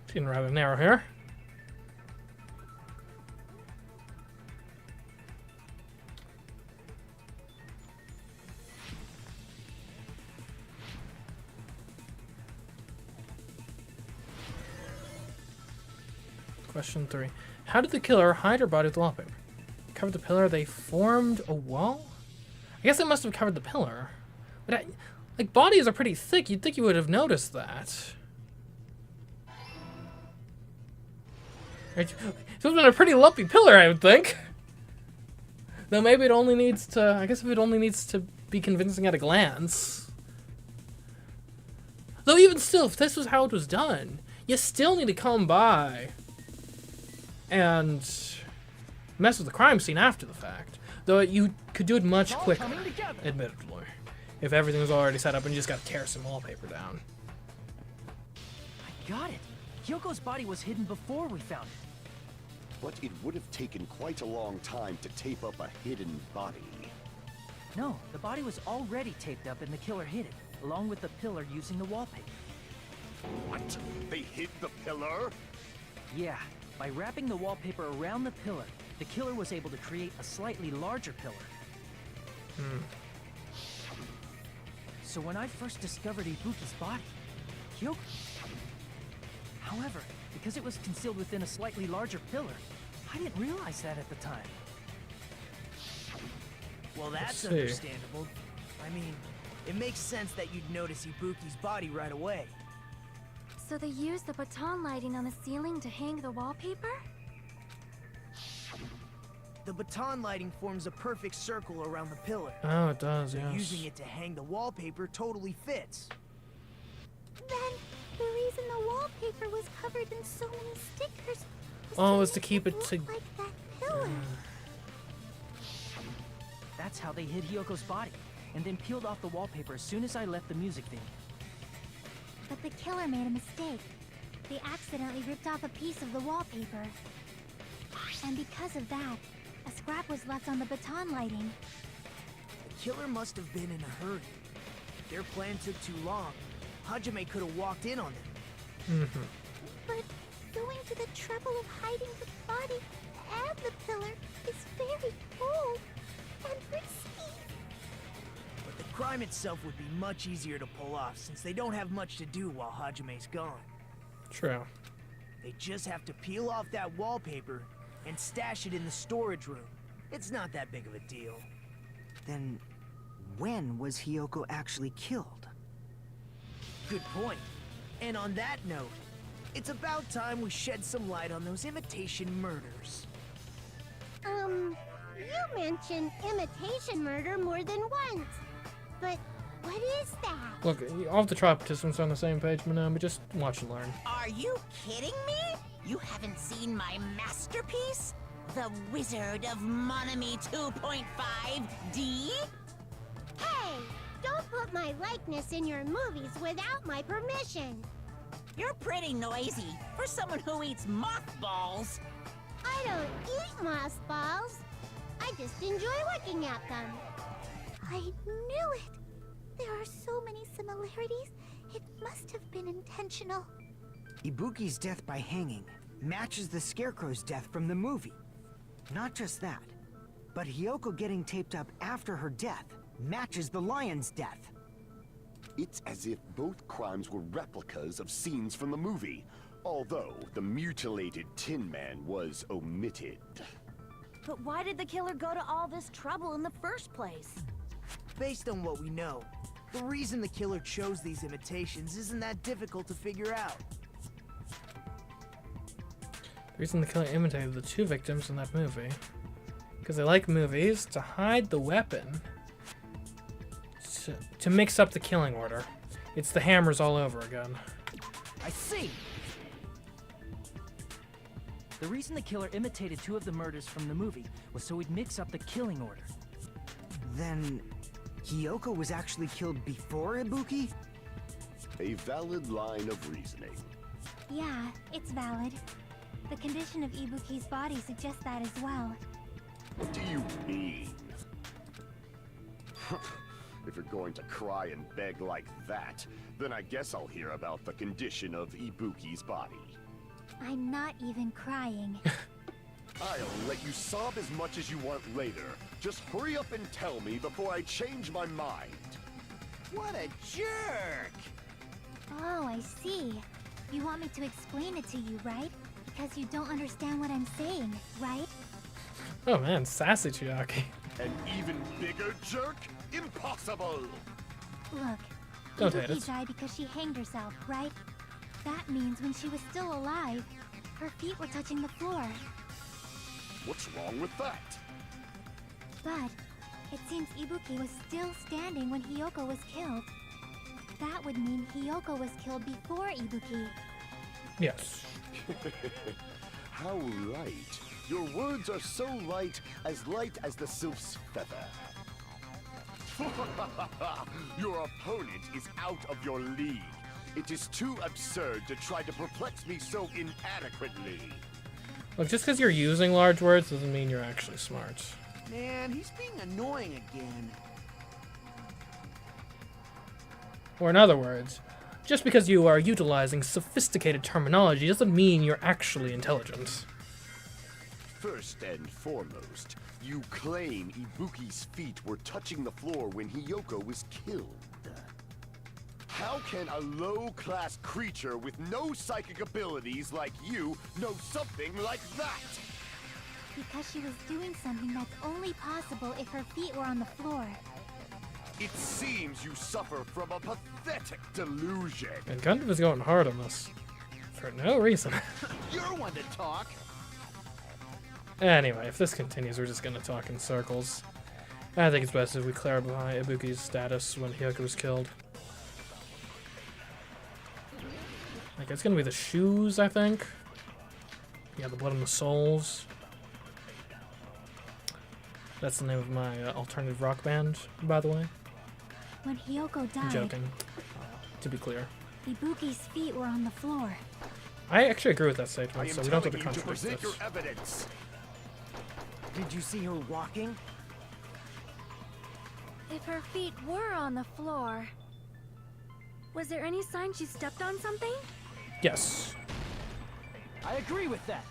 It's getting rather narrow here. Question 3. How did the killer hide her body with wallpaper? Covered the pillar, they formed a wall? I guess they must have covered the pillar. But like, bodies are pretty thick. You'd think you would have noticed that. It's been a pretty lumpy pillar, I would think. Though maybe it only needs to... I guess if it only needs to be convincing at a glance. Though even still, if this was how it was done, you still need to come by and mess with the crime scene after the fact. Though you could do it much quicker, admittedly, if everything was already set up and you just got to tear some wallpaper down. I got it. Hyoko's body was hidden before we found it. But it would have taken quite a long time to tape up a hidden body. No, the body was already taped up and the killer hid it, along with the pillar using the wallpaper. What? They hid the pillar? Yeah, by wrapping the wallpaper around the pillar, the killer was able to create a slightly larger pillar. So when I first discovered Ibuki's body, Hyoko... However, because it was concealed within a slightly larger pillar, I didn't realize that at the time. Well, that's understandable. I mean, it makes sense that you'd notice Ibuki's body right away. So they used the baton lighting on the ceiling to hang the wallpaper? The baton lighting forms a perfect circle around the pillar. Oh, it does, So yes. using it to hang the wallpaper totally fits. Then, the reason the wallpaper was covered in so many stickers was Oh, it to was to make keep it it to... look like that pillar. That's how they hid Hyoko's body, and then peeled off the wallpaper as soon as I left the music venue. But the killer made a mistake. They accidentally ripped off a piece of the wallpaper. And because of that, a scrap was left on the baton lighting. The killer must have been in a hurry. If their plan took too long, Hajime could have walked in on them. But going to the trouble of hiding the body and the pillar is very bold and risky. But the crime itself would be much easier to pull off since they don't have much to do while Hajime's gone. True. They just have to peel off that wallpaper and stash it in the storage room. It's not that big of a deal. Then, when was Hyoko actually killed? Good point. And on that note, it's about time we shed some light on those imitation murders. You mentioned imitation murder more than once. But what is that? Look, all of the trial participants are on the same page, Monokuma. Just watch and learn. Are you kidding me? You haven't seen my masterpiece? The Wizard of Monami 2.5D? Hey, don't put my likeness in your movies without my permission. You're pretty noisy for someone who eats mothballs. I don't eat mothballs. I just enjoy looking at them. I knew it. There are so many similarities. It must have been intentional. Ibuki's death by hanging matches the Scarecrow's death from the movie. Not just that, but Hyoko getting taped up after her death matches the lion's death. It's as if both crimes were replicas of scenes from the movie, although the mutilated Tin Man was omitted. But why did the killer go to all this trouble in the first place? Based on what we know, the reason the killer chose these imitations isn't that difficult to figure out. The reason the killer imitated the two victims in that movie, because they like movies, to hide the weapon, to mix up the killing order. It's the hammers all over again. I see! The reason the killer imitated two of the murders from the movie was so he'd mix up the killing order. Then, Hyoko was actually killed before Ibuki? A valid line of reasoning. Yeah, it's valid. The condition of Ibuki's body suggests that as well. What do you mean? If you're going to cry and beg like that, then I guess I'll hear about the condition of Ibuki's body. I'm not even crying. I'll let you sob as much as you want later. Just hurry up and tell me before I change my mind. What a jerk! Oh, I see. You want me to explain it to you, right? Because you don't understand what I'm saying, right? Oh man, sassy Chiaki. An even bigger jerk? Impossible! Look, Don't hate Ibuki it. died because she hanged herself, right? That means when she was still alive, her feet were touching the floor. What's wrong with that? But it seems Ibuki was still standing when Hiyoko was killed. That would mean Hiyoko was killed before Ibuki. Yes. How light. Your words are so light as the sylph's feather. Your opponent is out of your league. It is too absurd to try to perplex me so inadequately. Look, just because you're using large words doesn't mean you're actually smart. Man, he's being annoying again. Or in other words, just because you are utilizing sophisticated terminology doesn't mean you're actually intelligent. First and foremost, you claim Ibuki's feet were touching the floor when Hiyoko was killed. How can a low-class creature with no psychic abilities like you know something like that? Because she was doing something that's only possible if her feet were on the floor. It seems you suffer from a pathetic delusion. And Gundam is going hard on this. For no reason. You're one to talk. Anyway, if this continues, we're just gonna talk in circles. I think it's best if we clarify Ibuki's status when Hiyoko was killed. Like, it's gonna be the shoes, I think. Yeah, the blood on the soles. That's the name of my alternative rock band, by the way. When Hiyoko I'm died, joking, to be clear. Ibuki's feet were on the floor. I actually agree with that I statement, am so we don't have telling to you to contradict present your this. evidence. Did you see her walking? If her feet were on the floor, was there any sign she stepped on something? Yes. I agree with that.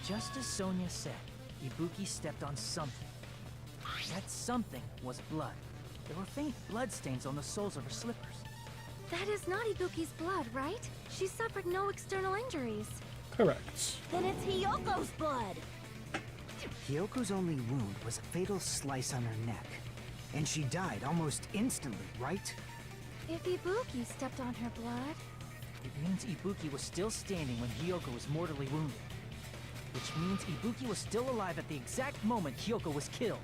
Just as Sonia said, Ibuki stepped on something. That something was blood. There were faint blood stains on the soles of her slippers. That is not Ibuki's blood, right? She suffered no external injuries. Correct. Then it's Hiyoko's blood. Hyoko's only wound was a fatal slice on her neck. And she died almost instantly, right? If Ibuki stepped on her blood, It means Ibuki was still standing when Hiyoko was mortally wounded. Which means Ibuki was still alive at the exact moment Hiyoko was killed.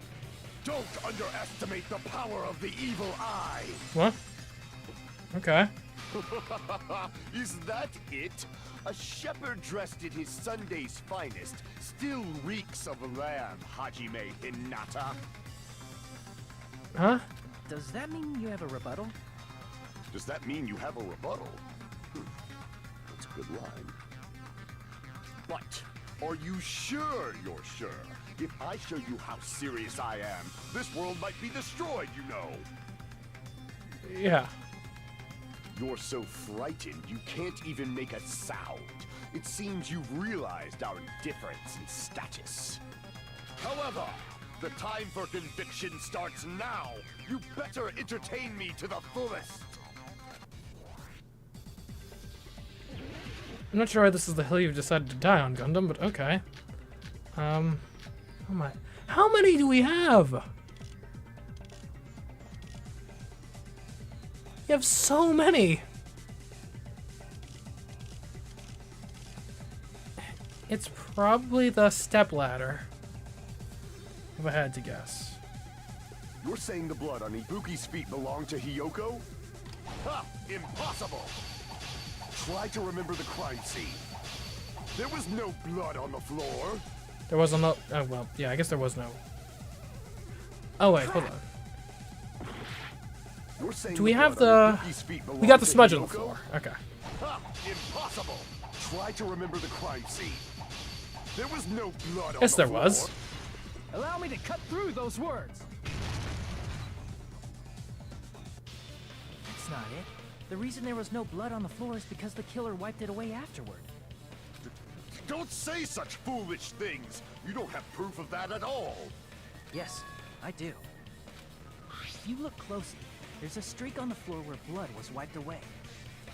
Don't underestimate the power of the evil eye. What? Okay. Is that it? A shepherd dressed in his Sunday's finest still reeks of lamb, Hajime Hinata. Huh? Does that mean you have a rebuttal? Does that mean you have a rebuttal? That's a good line. But are you sure you're sure? If I show you how serious I am, this world might be destroyed, you know. Yeah. You're so frightened you can't even make a sound. It seems you've realized our difference in status. However, the time for conviction starts now. You better entertain me to the fullest. I'm not sure why this is the hill you've decided to die on, Gundam, but okay. Oh my. How many do we have? You have so many. It's probably the stepladder, if I had to guess. You're saying the blood on Ibuki's feet belonged to Hiyoko? Ha! Impossible! Try to remember the crime scene. There was no blood on the floor. There wasn't no. Oh well, yeah. I guess there was no. Oh wait, hold on. You're saying Do we have blood on the? Ibuki's feet We belonged got the to smudge on the Hiyoko? floor. Okay. Ha! Impossible! Try to remember the crime scene. There was no blood on Yes, the there floor. was. Allow me to cut through those words. That's not it. The reason there was no blood on the floor is because the killer wiped it away afterward. Don't say such foolish things. You don't have proof of that at all. Yes, I do. If you look closely, there's a streak on the floor where blood was wiped away.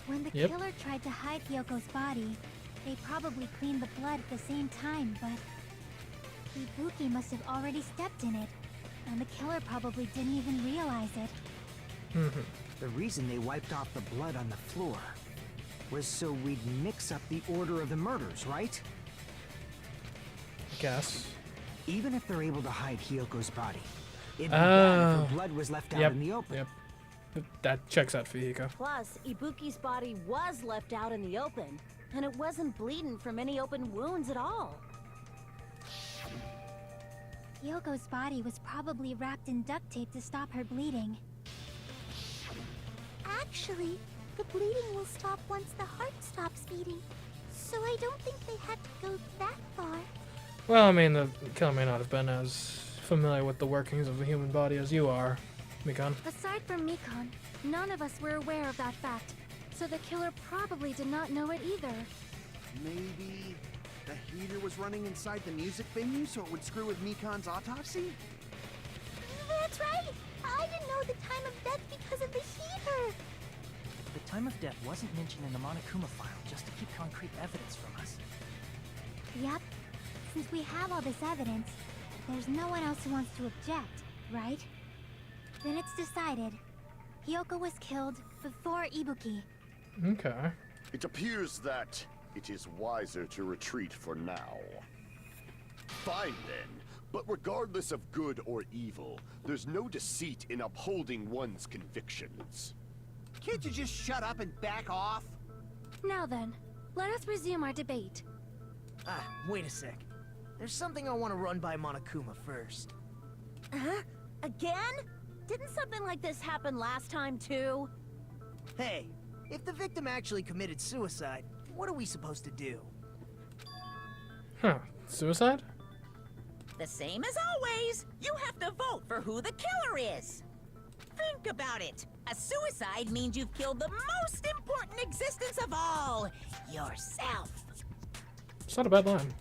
When the Yep. killer tried to hide Hyoko's body, they probably cleaned the blood at the same time, but Ibuki must have already stepped in it, and the killer probably didn't even realize it. The reason they wiped off the blood on the floor was so we'd mix up the order of the murders, right? I guess. Even if they're able to hide Hyoko's body, it'd be bad if Oh. her blood was left out Yep. in the open. Yep. That checks out for Hiko. Plus, Ibuki's body was left out in the open, and it wasn't bleeding from any open wounds at all. Hyoko's body was probably wrapped in duct tape to stop her bleeding. Actually, the bleeding will stop once the heart stops beating. So I don't think they had to go that far. Well, I mean, the killer may not have been as familiar with the workings of the human body as you are, Mikon. Aside from Mikon, none of us were aware of that fact, so the killer probably did not know it either. Maybe the heater was running inside the music venue so it would screw with Mikon's autopsy? That's right! I didn't know the time of death because of the heater! The time of death wasn't mentioned in the Monokuma file just to keep concrete evidence from us. Yep. Since we have all this evidence, there's no one else who wants to object, right? Then it's decided. Hyoko was killed before Ibuki. Okay. It appears that it is wiser to retreat for now. Fine then, but regardless of good or evil, there's no deceit in upholding one's convictions. Can't you just shut up and back off? Now then, let us resume our debate. Wait a sec. There's something I want to run by Monokuma first. Huh? Again? Didn't something like this happen last time too? Hey, if the victim actually committed suicide, what are we supposed to do? Huh. Suicide? The same as always. You have to vote for who the killer is. Think about it. A suicide means you've killed the most important existence of all, yourself. It's not a bad line.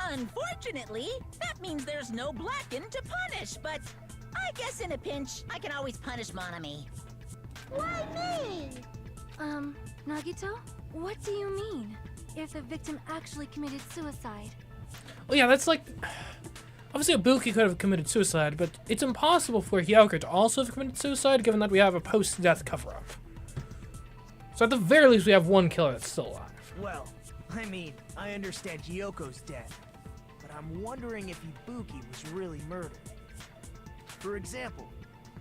Unfortunately, that means there's no Blacken to punish, but I guess in a pinch, I can always punish Monami. Why me? Nagito? What do you mean? If the victim actually committed suicide? Well, yeah, that's like... Obviously, Ibuki could have committed suicide, but it's impossible for Hyoko to also have committed suicide, given that we have a post-death cover-up. So at the very least, we have one killer that's still alive. Well, I mean, I understand Hyoko's dead, but I'm wondering if Ibuki was really murdered. For example,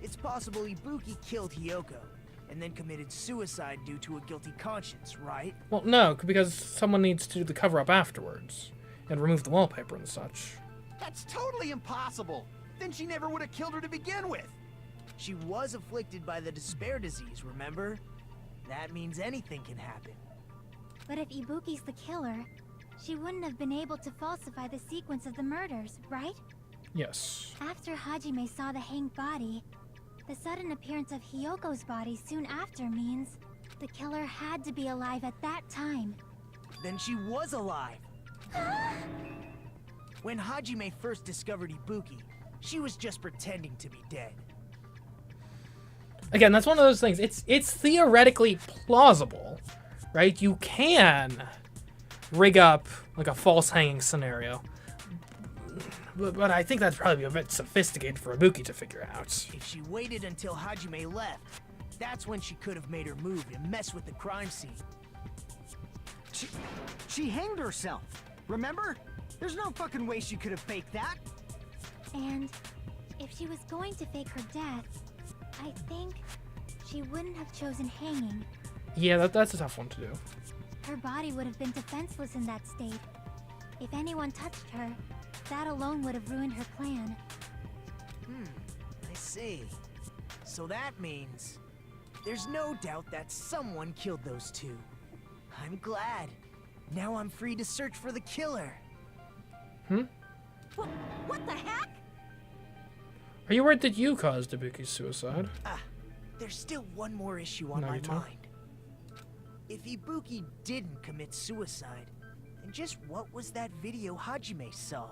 it's possible Ibuki killed Hyoko, and then committed suicide due to a guilty conscience, right? Well, no, because someone needs to do the cover-up afterwards, and remove the wallpaper and such. That's totally impossible! Then she never would have killed her to begin with! She was afflicted by the Despair disease, remember? That means anything can happen. But if Ibuki's the killer, she wouldn't have been able to falsify the sequence of the murders, right? Yes. After Hajime saw the hanged body, the sudden appearance of Hyoko's body soon after means the killer had to be alive at that time. Then she was alive! When Hajime first discovered Ibuki, she was just pretending to be dead. Again, that's one of those things. It's theoretically plausible, right? You can rig up like a false hanging scenario. But I think that'd probably be a bit sophisticated for Ibuki to figure out. If she waited until Hajime left, that's when she could have made her move and mess with the crime scene. She hanged herself, remember? There's no fucking way she could have faked that. And if she was going to fake her death, I think she wouldn't have chosen hanging. Yeah, that's a tough one to do. Her body would have been defenseless in that state. If anyone touched her, that alone would have ruined her plan. I see. So that means there's no doubt that someone killed those two. I'm glad. Now I'm free to search for the killer. What the heck? Are you worried that you caused Ibuki's suicide? There's still one more issue on my Nagito? mind. If Ibuki didn't commit suicide, then just what was that video Hajime saw?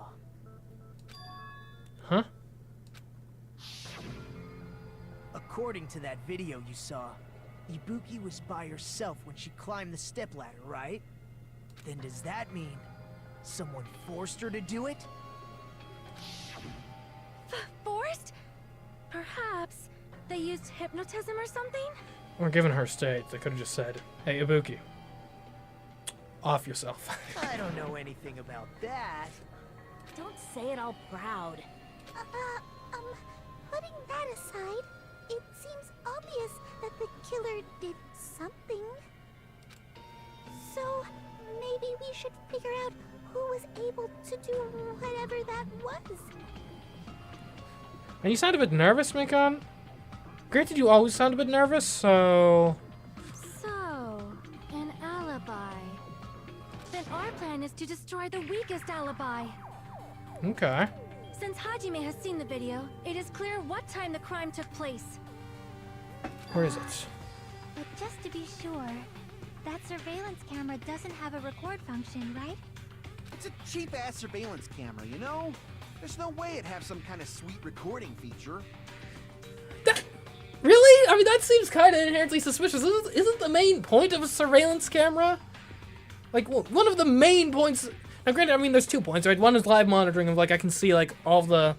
Huh? According to that video you saw, Ibuki was by herself when she climbed the stepladder, right? Then does that mean someone forced her to do it? Forced? Perhaps they used hypnotism or something? Or given her state, they could have just said, "Hey, Ibuki, off yourself." I don't know anything about that. Don't say it all proud. Putting that aside, it seems obvious that the killer did something. So, maybe we should figure out who was able to do whatever that was. And you sound a bit nervous, Mikon. Granted, you always sound a bit nervous, so... So, an alibi. Then our plan is to destroy the weakest alibi. Okay. Since Hajime has seen the video, it is clear what time the crime took place. Where is it? But just to be sure, that surveillance camera doesn't have a record function, right? It's a cheap-ass surveillance camera, you know? There's no way it'd have some kind of sweet recording feature. That... Really? I mean, that seems kind of inherently suspicious. Isn't the main point of a surveillance camera? Like, one of the main points... Now, granted, I mean, there's 2 points, right? One is live monitoring of, like, I can see, like, all the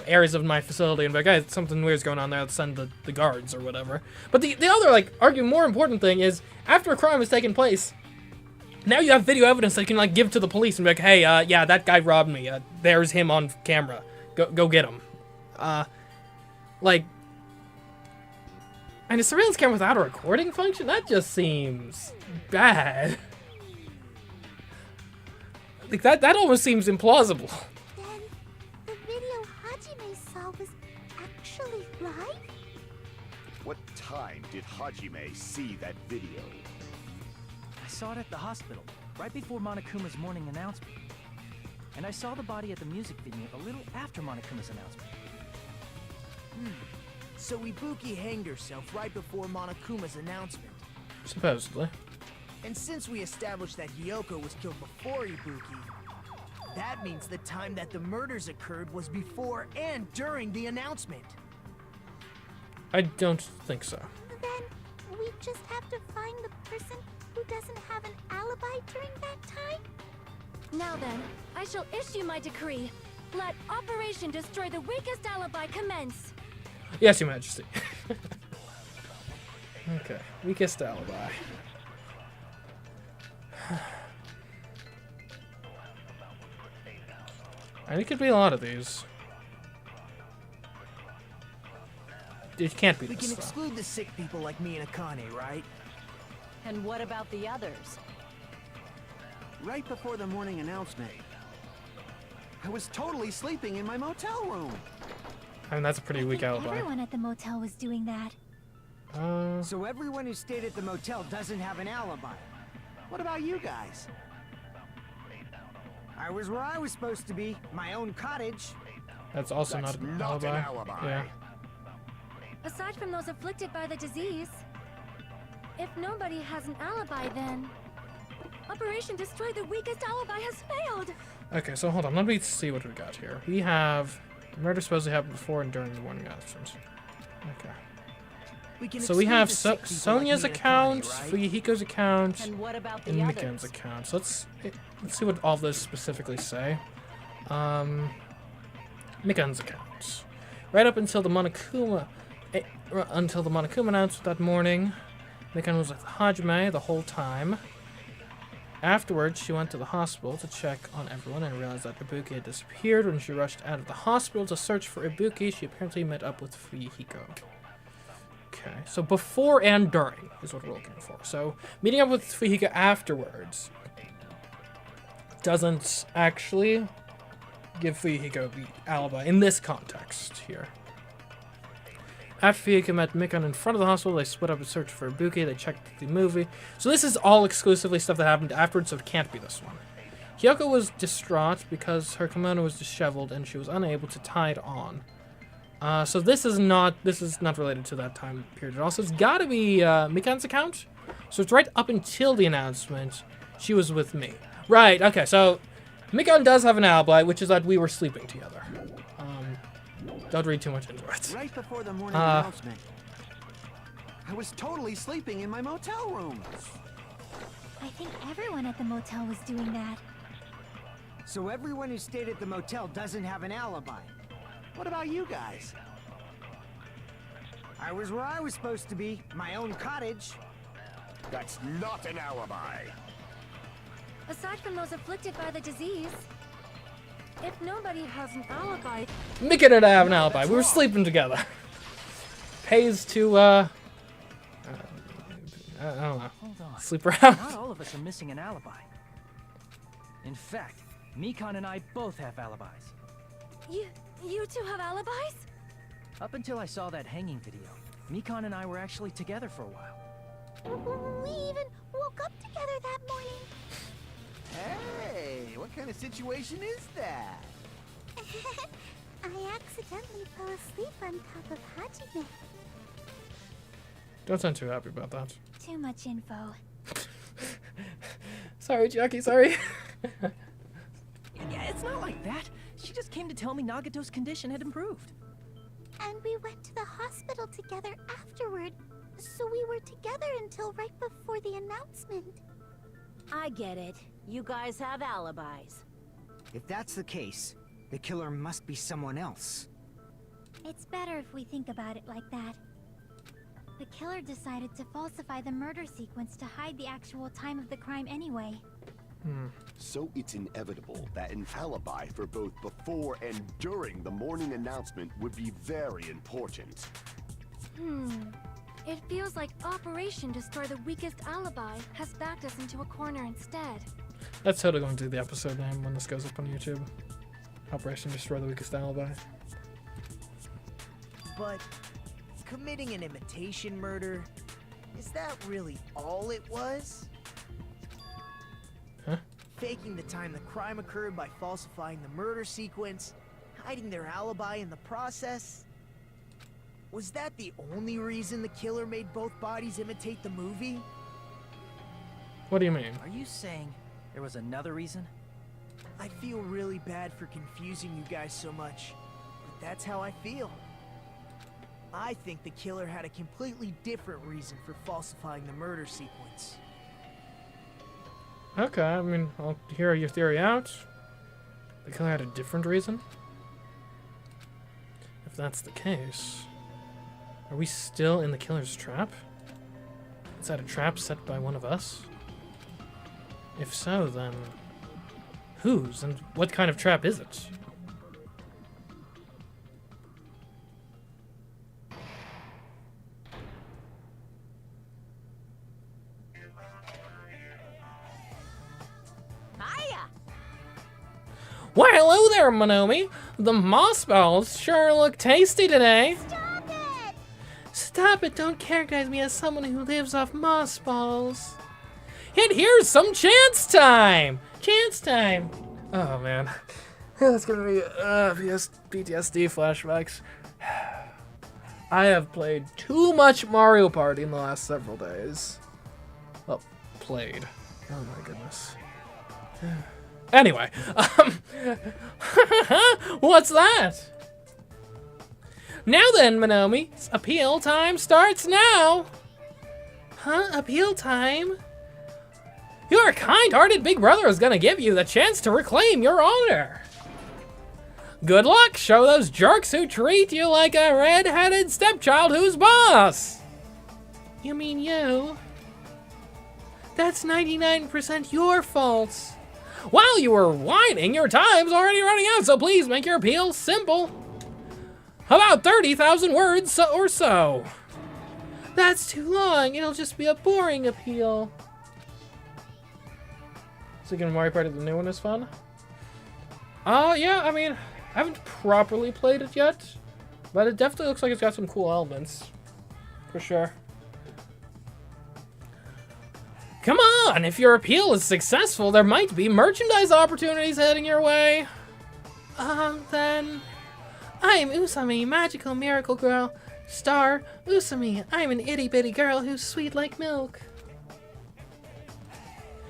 areas of my facility and be like, hey, something weird's going on there, let's send the guards or whatever. But the other, like, arguably more important thing is, after a crime has taken place, now you have video evidence that you can, like, give to the police and be like, hey, yeah, that guy robbed me. There's him on camera. Go get him. Like... And a surveillance camera without a recording function? That just seems bad. Like, that almost seems implausible. Then, the video Hajime saw was actually live? What time did Hajime see that video? I saw it at the hospital, right before Monokuma's morning announcement. And I saw the body at the music venue a little after Monokuma's announcement. So Ibuki hanged herself right before Monokuma's announcement. Supposedly. And since we established that Hiyoko was killed before Ibuki, that means the time that the murders occurred was before and during the announcement. I don't think so. Then, we just have to find the person who doesn't have an alibi during that time? Now then, I shall issue my decree. Let Operation Destroy the Weakest Alibi commence. Yes, Your Majesty. Okay, weakest alibi. And it could be a lot of these. It can't be We this, can though. exclude the sick people like me and Akane, right? And what about the others? Right before the morning announcement, I was totally sleeping in my motel room. I mean, that's a pretty weak alibi. Everyone at the motel was doing that. So everyone who stayed at the motel doesn't have an alibi. What about you guys? I was where I was supposed to be, my own cottage. That's also That's not an not alibi. an alibi. Yeah. Aside from those afflicted by the disease, if nobody has an alibi, then Operation Destroy the Weakest Alibi has failed. Okay, so hold on. Let me see what we got here. We have murder supposedly happened before and during the morning announcements. Okay. We can So we exclude have the sick people Sonia's like me and account, Akane, right? Fuyuhiko's account, And what about and the Mikan's others? account. So let's see what all those specifically say. Mikan's account. Right up until the Monokuma announcement that morning, Mikan was with Hajime the whole time. Afterwards, she went to the hospital to check on everyone and realized that Ibuki had disappeared. When she rushed out of the hospital to search for Ibuki, she apparently met up with Fuyuhiko. Okay, so before and during is what we're looking for. So meeting up with Fuyuhiko afterwards doesn't actually give Fuyuhiko the alibi in this context here. After Fuyuhiko met Mikan in front of the hospital, they split up and searched for Ibuki. They checked the movie. So this is all exclusively stuff that happened afterwards, so it can't be this one. Hyoko was distraught because her kimono was disheveled and she was unable to tie it on. So this is not related to that time period at all. So it's got to be Mikan's account. So it's right up until the announcement. She was with me. Right. Okay. So Mikan does have an alibi, which is that we were sleeping together. Don't read too much into it. Right before the morning announcement, I was totally sleeping in my motel room. I think everyone at the motel was doing that. So everyone who stayed at the motel doesn't have an alibi. What about you guys? I was where I was supposed to be, my own cottage. That's not an alibi. Aside from those afflicted by the disease, if nobody has an alibi... Mika didn't have an alibi. We were sleeping together. Pays to, I don't know. Hold on. Sleep around. Not all of us are missing an alibi. In fact, Mikan and I both have alibis. You two have alibis? Up until I saw that hanging video, Mikan and I were actually together for a while. We even woke up together that morning. Hey, what kind of situation is that? I accidentally fell asleep on top of Hajime. Don't sound too happy about that. Too much info. Sorry, Jackie, sorry. Yeah, it's not like that. She just came to tell me Nagato's condition had improved. And we went to the hospital together afterward, so we were together until right before the announcement. I get it. You guys have alibis. If that's the case, the killer must be someone else. It's better if we think about it like that. The killer decided to falsify the murder sequence to hide the actual time of the crime anyway. So it's inevitable that an alibi for both before and during the morning announcement would be very important. It feels like Operation Destroy the Weakest Alibi has backed us into a corner instead. That's totally going to be the episode name when this goes up on YouTube. Operation Destroy the Weakest Alibi. But committing an imitation murder, is that really all it was? Huh? Faking the time the crime occurred by falsifying the murder sequence, hiding their alibi in the process? Was that the only reason the killer made both bodies imitate the movie? What do you mean? Are you saying there was another reason? I feel really bad for confusing you guys so much, but that's how I feel. I think the killer had a completely different reason for falsifying the murder sequence. Okay, I mean, I'll hear your theory out. The killer had a different reason? If that's the case, are we still in the killer's trap? Is that a trap set by one of us? If so, then whose and what kind of trap is it? Hiya! Why, hello there, Monomi. The moss balls sure look tasty today. Stop it! Stop it, don't characterize me as someone who lives off moss balls. And here's some chance time! Chance time! Oh man. That's gonna be PTSD flashbacks. I have played too much Mario Party in the last several days. Well, played. Oh my goodness. Anyway, what's that? Now then, Monomi, appeal time starts now. Huh? Appeal time? Your kind-hearted big brother is gonna give you the chance to reclaim your honor. Good luck, show those jerks who treat you like a red-headed stepchild who's boss. You mean you? That's 99% your fault. While you were whining, your time's already running out, so please make your appeal simple. About 30,000 words or so. That's too long. It'll just be a boring appeal. So again, Mario Party, the new one is fun? Yeah, I mean, I haven't properly played it yet, but it definitely looks like it's got some cool elements. For sure. Come on, if your appeal is successful, there might be merchandise opportunities heading your way. Then... I'm Usami, magical miracle girl. Star, Usami, I'm an itty-bitty girl who's sweet like milk.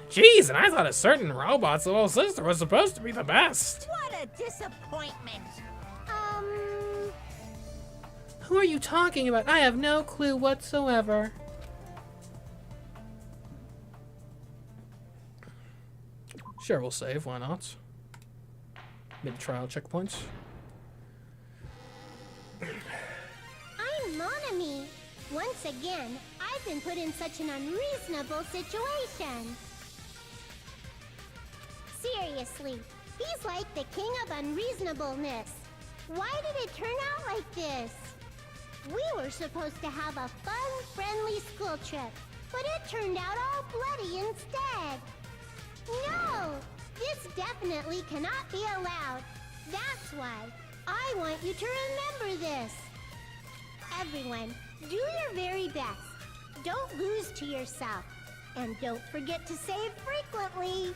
Jeez, and I thought a certain robot's little sister was supposed to be the best. What a disappointment. Who are you talking about? I have no clue whatsoever. Sure, we'll save. Why not? Mid-trial checkpoints. I'm Monami. Once again, I've been put in such an unreasonable situation. Seriously, he's like the king of unreasonableness. Why did it turn out like this? We were supposed to have a fun, friendly school trip, but it turned out all bloody instead. No! This definitely cannot be allowed. That's why I want you to remember this. Everyone, do your very best. Don't lose to yourself. And don't forget to save frequently.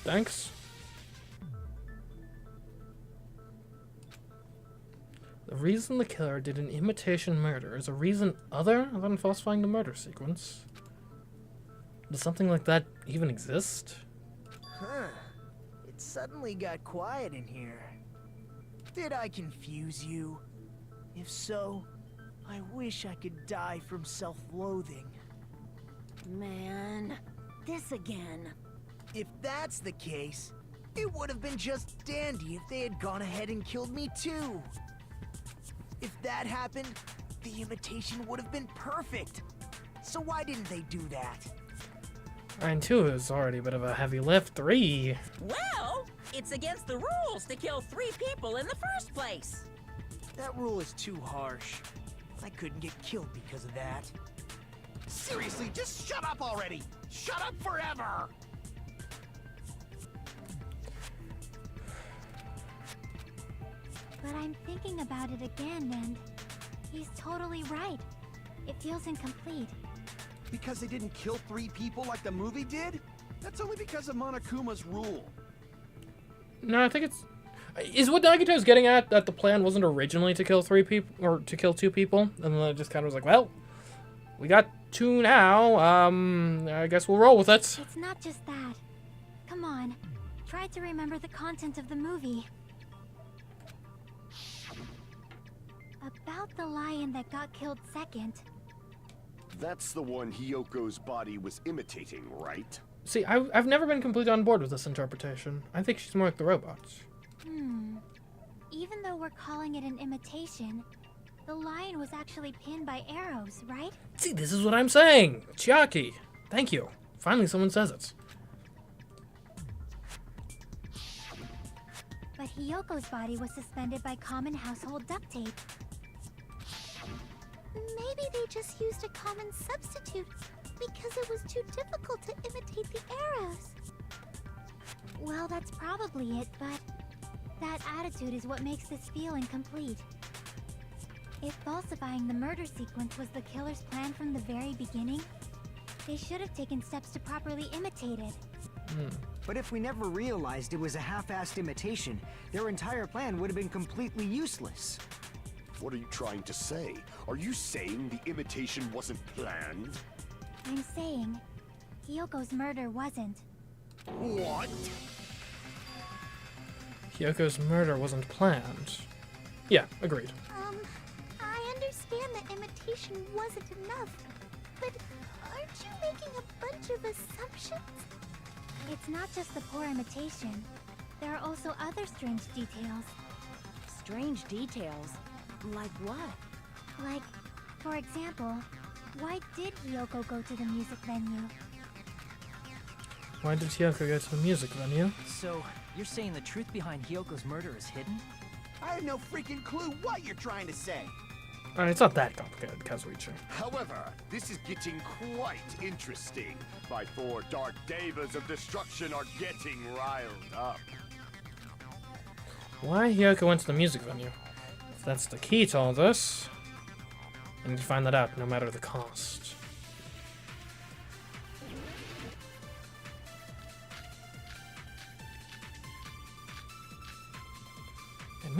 Thanks. The reason the killer did an imitation murder is a reason other than falsifying the murder sequence. Does something like that even exist? Huh. It suddenly got quiet in here. Did I confuse you? If so, I wish I could die from self-loathing. Man, this again. If that's the case, it would have been just dandy if they had gone ahead and killed me too. If that happened, the imitation would have been perfect. So why didn't they do that? And 2 is already a bit of a heavy lift. 3. Well, it's against the rules to kill 3 people in the first place. That rule is too harsh. I couldn't get killed because of that. Seriously, just shut up already! Shut up forever! But I'm thinking about it again, and he's totally right. It feels incomplete. Because they didn't kill 3 people like the movie did? That's only because of Monokuma's rule. No, I think it's... Is what Nagito's getting at that the plan wasn't originally to kill 3 people, or to kill 2 people, and then it just kind of was like, well, we got 2 now, I guess we'll roll with it. It's not just that. Come on, try to remember the content of the movie. About the lion that got killed second. That's the one Hyoko's body was imitating, right? See, I've never been completely on board with this interpretation. I think she's more like the robots. Even though we're calling it an imitation, the lion was actually pinned by arrows, right? See, this is what I'm saying! Chiaki! Thank you. Finally someone says it. But Hyoko's body was suspended by common household duct tape. Maybe they just used a common substitute because it was too difficult to imitate the arrows. Well, that's probably it, but that attitude is what makes this feel incomplete. If falsifying the murder sequence was the killer's plan from the very beginning, they should have taken steps to properly imitate it. But if we never realized it was a half-assed imitation, their entire plan would have been completely useless. What are you trying to say? Are you saying the imitation wasn't planned? I'm saying Hyoko's murder wasn't. What? Hyoko's murder wasn't planned. Yeah, agreed. I understand that imitation wasn't enough, but aren't you making a bunch of assumptions? It's not just the poor imitation. There are also other strange details. Strange details? Like what? Like, for example, why did Hyoko go to the music venue? Why did Hyoko go to the music venue? So, you're saying the truth behind Hyoko's murder is hidden? I have no freaking clue what you're trying to say. It's not that complicated, Kazuichi. However, this is getting quite interesting. My 4 dark devas of destruction are getting riled up. Why Hyoko went to the music venue? If that's the key to all this, I need to find that out, no matter the cost.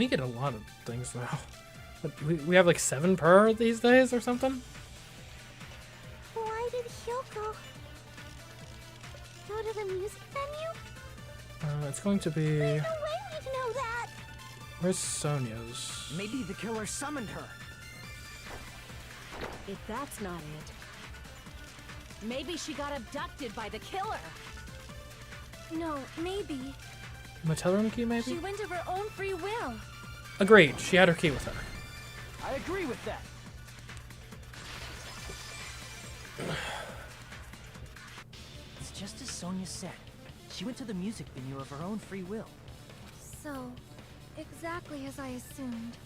We get a lot of things now. We have like 7 per these days or something? Why did Hyoko go to the music venue? It's going to be... There's no way we'd know that! Where's Sonia's? Maybe the killer summoned her. If that's not it, maybe she got abducted by the killer. No, maybe. Motel room key, maybe? She went of her own free will. Agreed. She had her key with her. I agree with that. It's just as Sonia said. She went to the music venue of her own free will. So, exactly as I assumed.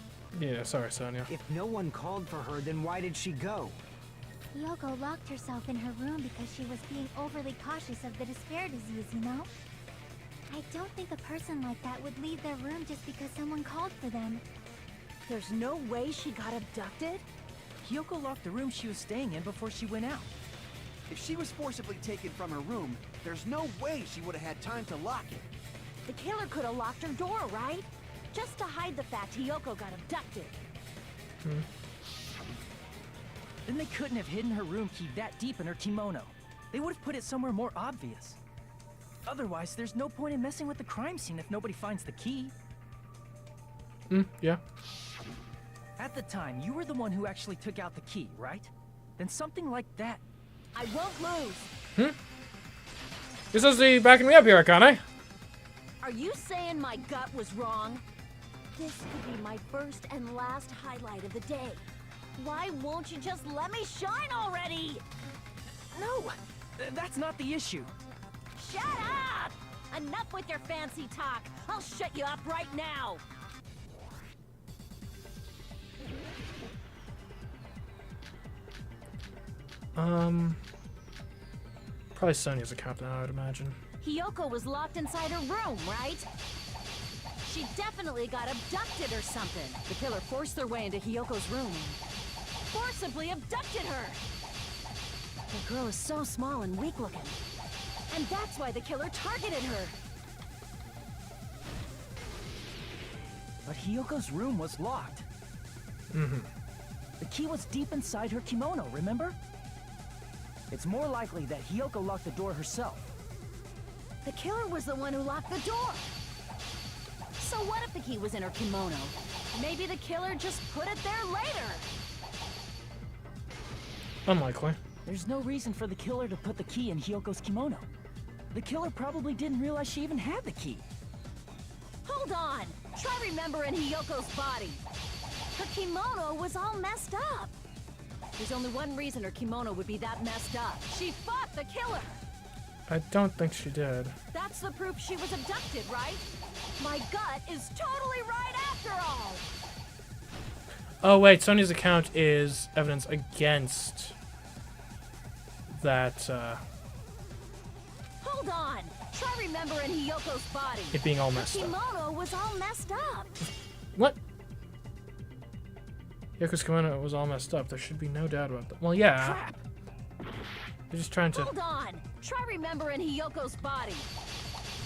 Yeah, sorry, Sonia. If no one called for her, then why did she go? Hyoko locked herself in her room because she was being overly cautious of the despair disease, you know? I don't think a person like that would leave their room just because someone called for them. There's no way she got abducted? Hyoko locked the room she was staying in before she went out. If she was forcibly taken from her room, there's no way she would have had time to lock it. The killer could have locked her door, right? Just to hide the fact Hyoko got abducted. Then they couldn't have hidden her room key that deep in her kimono. They would have put it somewhere more obvious. Otherwise, there's no point in messing with the crime scene if nobody finds the key. Yeah. At the time, you were the one who actually took out the key, right? Then something like that. I won't lose. This is the backing me up here, Akane. Are you saying my gut was wrong? This could be my first and last highlight of the day. Why won't you just let me shine already? No, that's not the issue. Shut up! Enough with your fancy talk. I'll shut you up right now. Probably Sonia's account now, I would imagine. Hyoko was locked inside her room, right? She definitely got abducted or something. The killer forced their way into Hyoko's room and forcibly abducted her. The girl is so small and weak-looking. And that's why the killer targeted her. But Hyoko's room was locked. The key was deep inside her kimono, remember? It's more likely that Hyoko locked the door herself. The killer was the one who locked the door. So what if the key was in her kimono? Maybe the killer just put it there later. Unlikely. There's no reason for the killer to put the key in Hyoko's kimono. The killer probably didn't realize she even had the key. Hold on! Try remembering Hyoko's body. Her kimono was all messed up. There's only one reason her kimono would be that messed up. She fought the killer! I don't think she did. That's the proof she was abducted, right? My gut is totally right after all! Oh, wait, Sonia's account is evidence against that, Hold on! Try remembering Hyoko's body. it being all messed Her up. kimono was all messed up. What? Yoko's kimono was all messed up. There should be no doubt about that. Well, yeah. Crap! They're just trying to... Hold on! Try remembering Hyoko's body.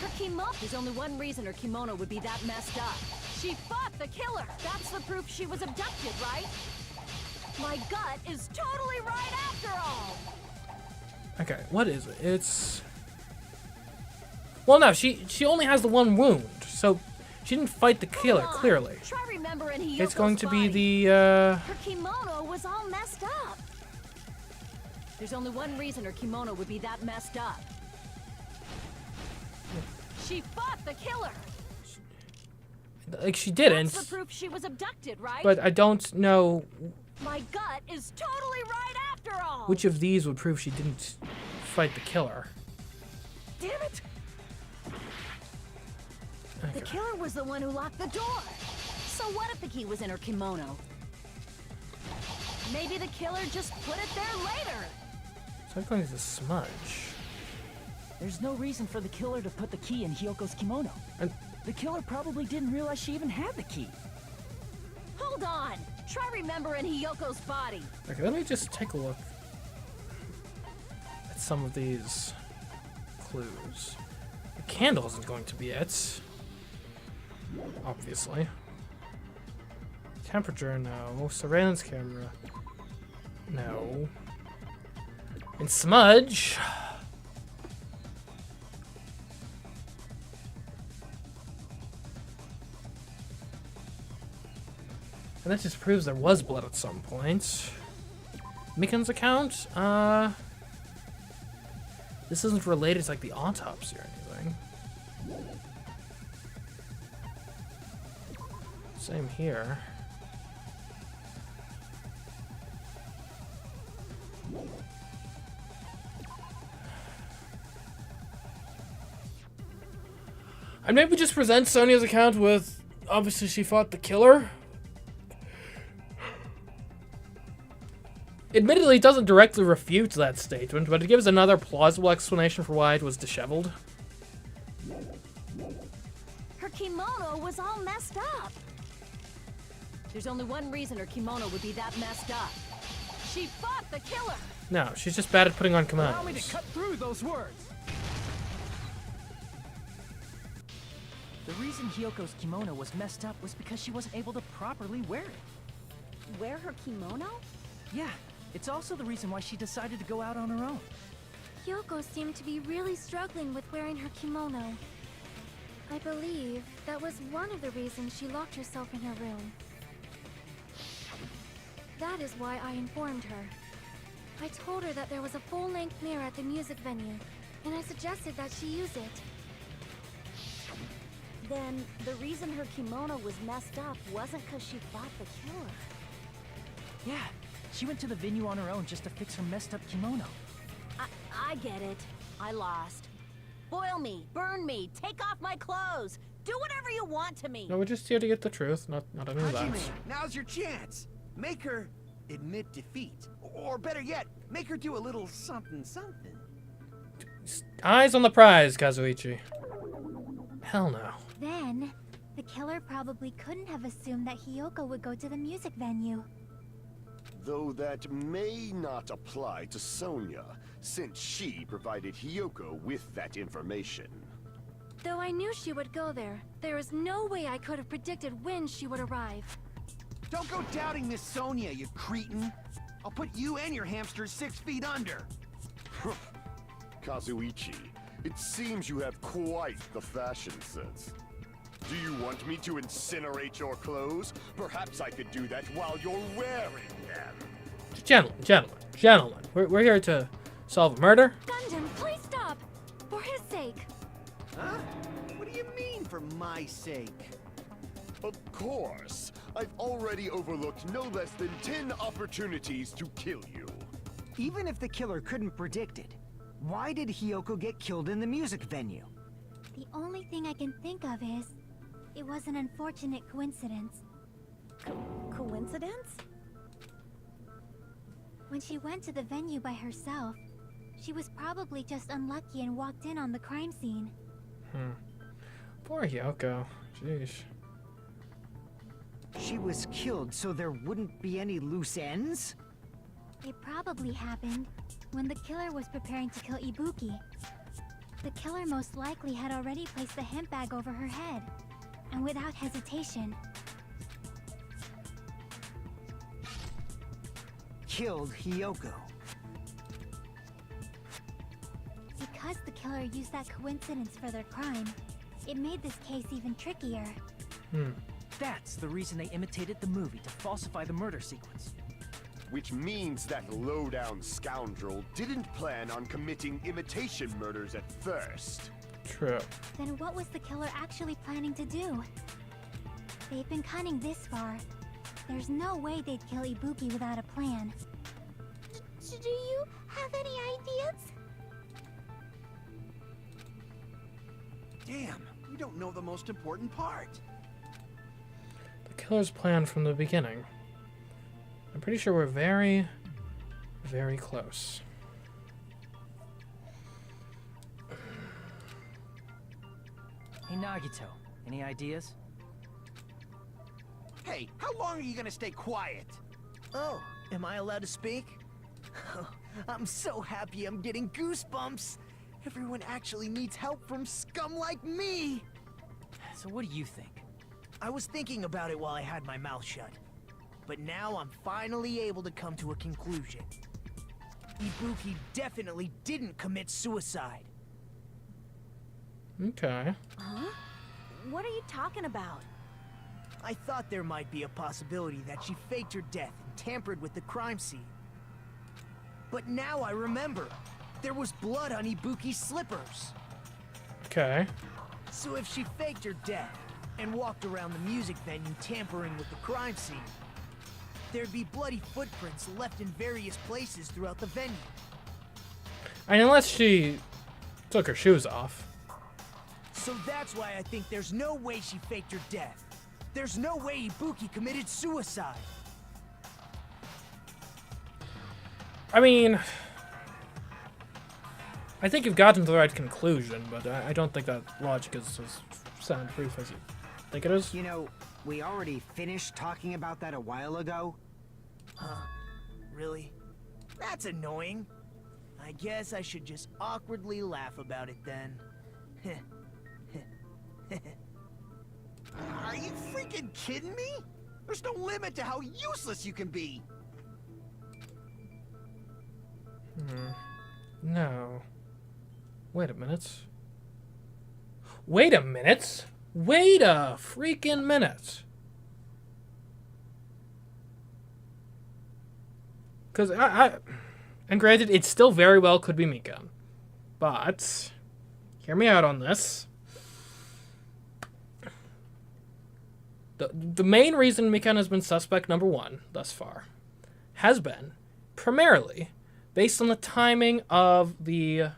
Her kimono... There's only one reason her kimono would be that messed up. She fought the killer! That's the proof she was abducted, right? My gut is totally right after all! Okay, what is it? It's... Well, no, she only has the one wound, so she didn't fight the killer, Hold on. clearly. Try remembering Hyoko's It's going to be body. the, Her kimono was all messed up. There's only one reason her kimono would be that messed up. She fought the killer. Like, she didn't. That's the proof she was abducted, right? But I don't know My gut is totally right after all. which of these would prove she didn't fight the killer. Damn it! The Okay. killer was the one who locked the door. So what if the key was in her kimono? Maybe the killer just put it there later. So I'm going to smudge. There's no reason for the killer to put the key in Hyoko's kimono. And The killer probably didn't realize she even had the key. Hold on. Try remembering Hyoko's body. okay, let me just take a look at some of these clues. The candle isn't going to be it. Obviously. Temperature, no. Surveillance camera, no. And smudge. And that just proves there was blood at some point. Mikan's account? This isn't related to like the autopsy or anything. Same here. And maybe just present Sonia's account with, obviously she fought the killer. Admittedly, it doesn't directly refute that statement, but it gives another plausible explanation for why it was disheveled. Her kimono was all messed up. There's only one reason her kimono would be that messed up. She fought the killer. No, she's just bad at putting on Allow me kimonos. to cut through those words. The reason Hyoko's kimono was messed up was because she wasn't able to properly wear it. Wear her kimono? Yeah, it's also the reason why she decided to go out on her own. Hyoko seemed to be really struggling with wearing her kimono. I believe that was one of the reasons she locked herself in her room. That is why I informed her. I told her that there was a full-length mirror at the music venue, and I suggested that she use it. Then the reason her kimono was messed up wasn't because she fought the killer. Yeah, she went to the venue on her own just to fix her messed up kimono. I get it. I lost. Boil me, burn me, take off my clothes. Do whatever you want to me. No, we're just here to get the truth, not any of that. Hajime, now's your chance. Make her admit defeat. Or better yet, make her do a little something something. Eyes on the prize, Kazuichi. Hell no. Then, the killer probably couldn't have assumed that Hyoko would go to the music venue. Though that may not apply to Sonia, since she provided Hiyoko with that information. Though I knew she would go there, there is no way I could have predicted when she would arrive. Don't go doubting Miss Sonia, you cretin. I'll put you and your hamsters 6 feet under. Kazuichi, it seems you have quite the fashion sense. Do you want me to incinerate your clothes? Perhaps I could do that while you're wearing them. Gentlemen. We're here to solve a murder. Gundam, please stop! For his sake. Huh? What do you mean, for my sake? Of course. I've already overlooked no less than 10 opportunities to kill you. Even if the killer couldn't predict it, why did Hyoko get killed in the music venue? The only thing I can think of is, it was an unfortunate coincidence. Coincidence? When she went to the venue by herself, she was probably just unlucky and walked in on the crime scene. Poor Hyoko. Jeez. She was killed so there wouldn't be any loose ends? It probably happened when the killer was preparing to kill Ibuki. The killer most likely had already placed the hemp bag over her head, and without hesitation, Killed Hyoko. because the killer used that coincidence for their crime, it made this case even trickier. That's the reason they imitated the movie to falsify the murder sequence. Which means that low-down scoundrel didn't plan on committing imitation murders at first. True. Then what was the killer actually planning to do? They've been cunning this far. There's no way they'd kill Ibuki without a plan. Do you have any ideas? Damn, you don't know the most important part. The killer's plan from the beginning. I'm pretty sure we're very, very close. Hey Nagito, any ideas? Hey, how long are you gonna stay quiet? Oh, am I allowed to speak? I'm so happy I'm getting goosebumps. Everyone actually needs help from scum like me. So what do you think? I was thinking about it while I had my mouth shut. but now I'm finally able to come to a conclusion. Ibuki definitely didn't commit suicide. Okay. Huh? What are you talking about? I thought there might be a possibility that she faked her death and tampered with the crime scene. But now I remember. There was blood on Ibuki's slippers. Okay. So if she faked her death and walked around the music venue tampering with the crime scene, there'd be bloody footprints left in various places throughout the venue. And unless she took her shoes off. So that's why I think there's no way she faked her death. There's no way Ibuki committed suicide. I mean, I think you've gotten to the right conclusion, but I don't think that logic is as soundproof as you think it is. You know, we already finished talking about that a while ago. Huh? Really? That's annoying. I guess I should just awkwardly laugh about it then. Are you freaking kidding me? There's no limit to how useless you can be. No. Wait a minute. Wait a minute. Wait a freaking minute. Because and granted, it still very well could be Mika. But, hear me out on this. The main reason Mikan has been suspect number one thus far has been primarily based on the timing of the...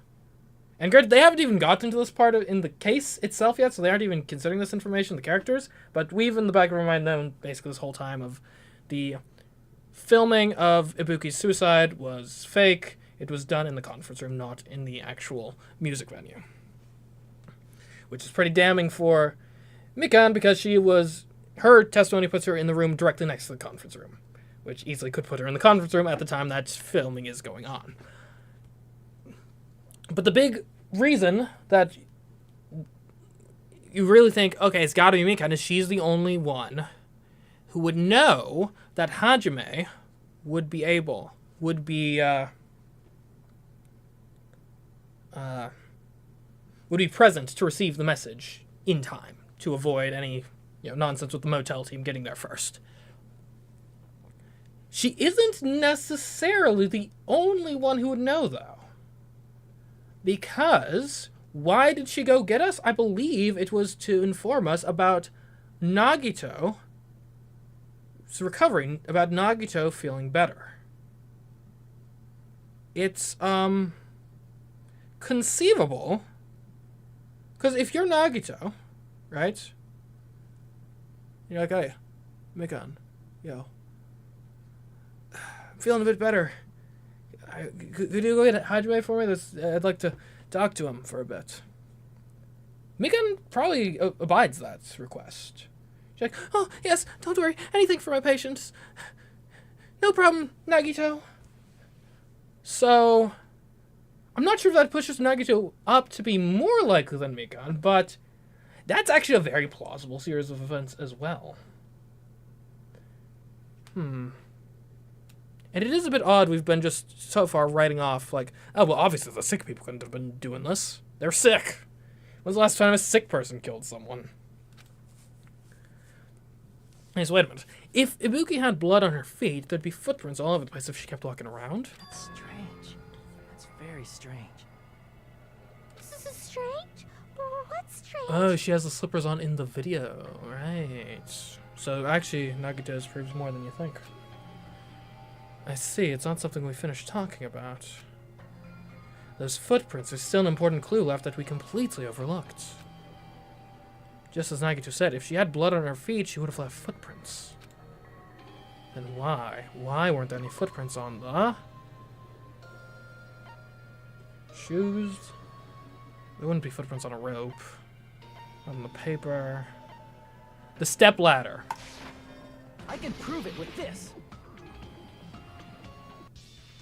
And granted, they haven't even gotten to this part in the case itself yet, so they aren't even considering this information, the characters. But we've, in the back of our mind, known basically this whole time of the filming of Ibuki's suicide was fake. It was done in the conference room, not in the actual music venue. Which is pretty damning for Mikan, because her testimony puts her in the room directly next to the conference room, which easily could put her in the conference room at the time that filming is going on. But the big reason that you really think, okay, it's got to be Mikan, is she's the only one who would know that Hajime would be present to receive the message in time to avoid any nonsense with the motel team getting there first. She isn't necessarily the only one who would know, though. Because why did she go get us? I believe it was to inform us about Nagito's recovering, about Nagito feeling better. It's, conceivable. Because if you're Nagito, right? You're like, hey, Mikan, yo, I'm feeling a bit better. Could you go get Hajime for me? I'd like to talk to him for a bit. Mikan probably abides that request. She's like, oh, yes, don't worry, anything for my patients. No problem, Nagito. So, I'm not sure if that pushes Nagito up to be more likely than Mikan, but that's actually a very plausible series of events as well. And it is a bit odd we've been just so far writing off, like, oh, well, obviously the sick people couldn't have been doing this. They're sick. When's the last time a sick person killed someone? Anyways, wait a minute. If Ibuki had blood on her feet, there'd be footprints all over the place if she kept walking around. That's strange. That's very strange. This is strange? What's strange? Oh, she has the slippers on in the video. Right. So, actually, Nagito's proves more than you think. I see, it's not something we finished talking about. Those footprints, there's still an important clue left that we completely overlooked. Just as Nagito said, if she had blood on her feet, she would have left footprints. Then why? Why weren't there any footprints on the shoes? There wouldn't be footprints on a rope. On the paper. The step ladder. I can prove it with this.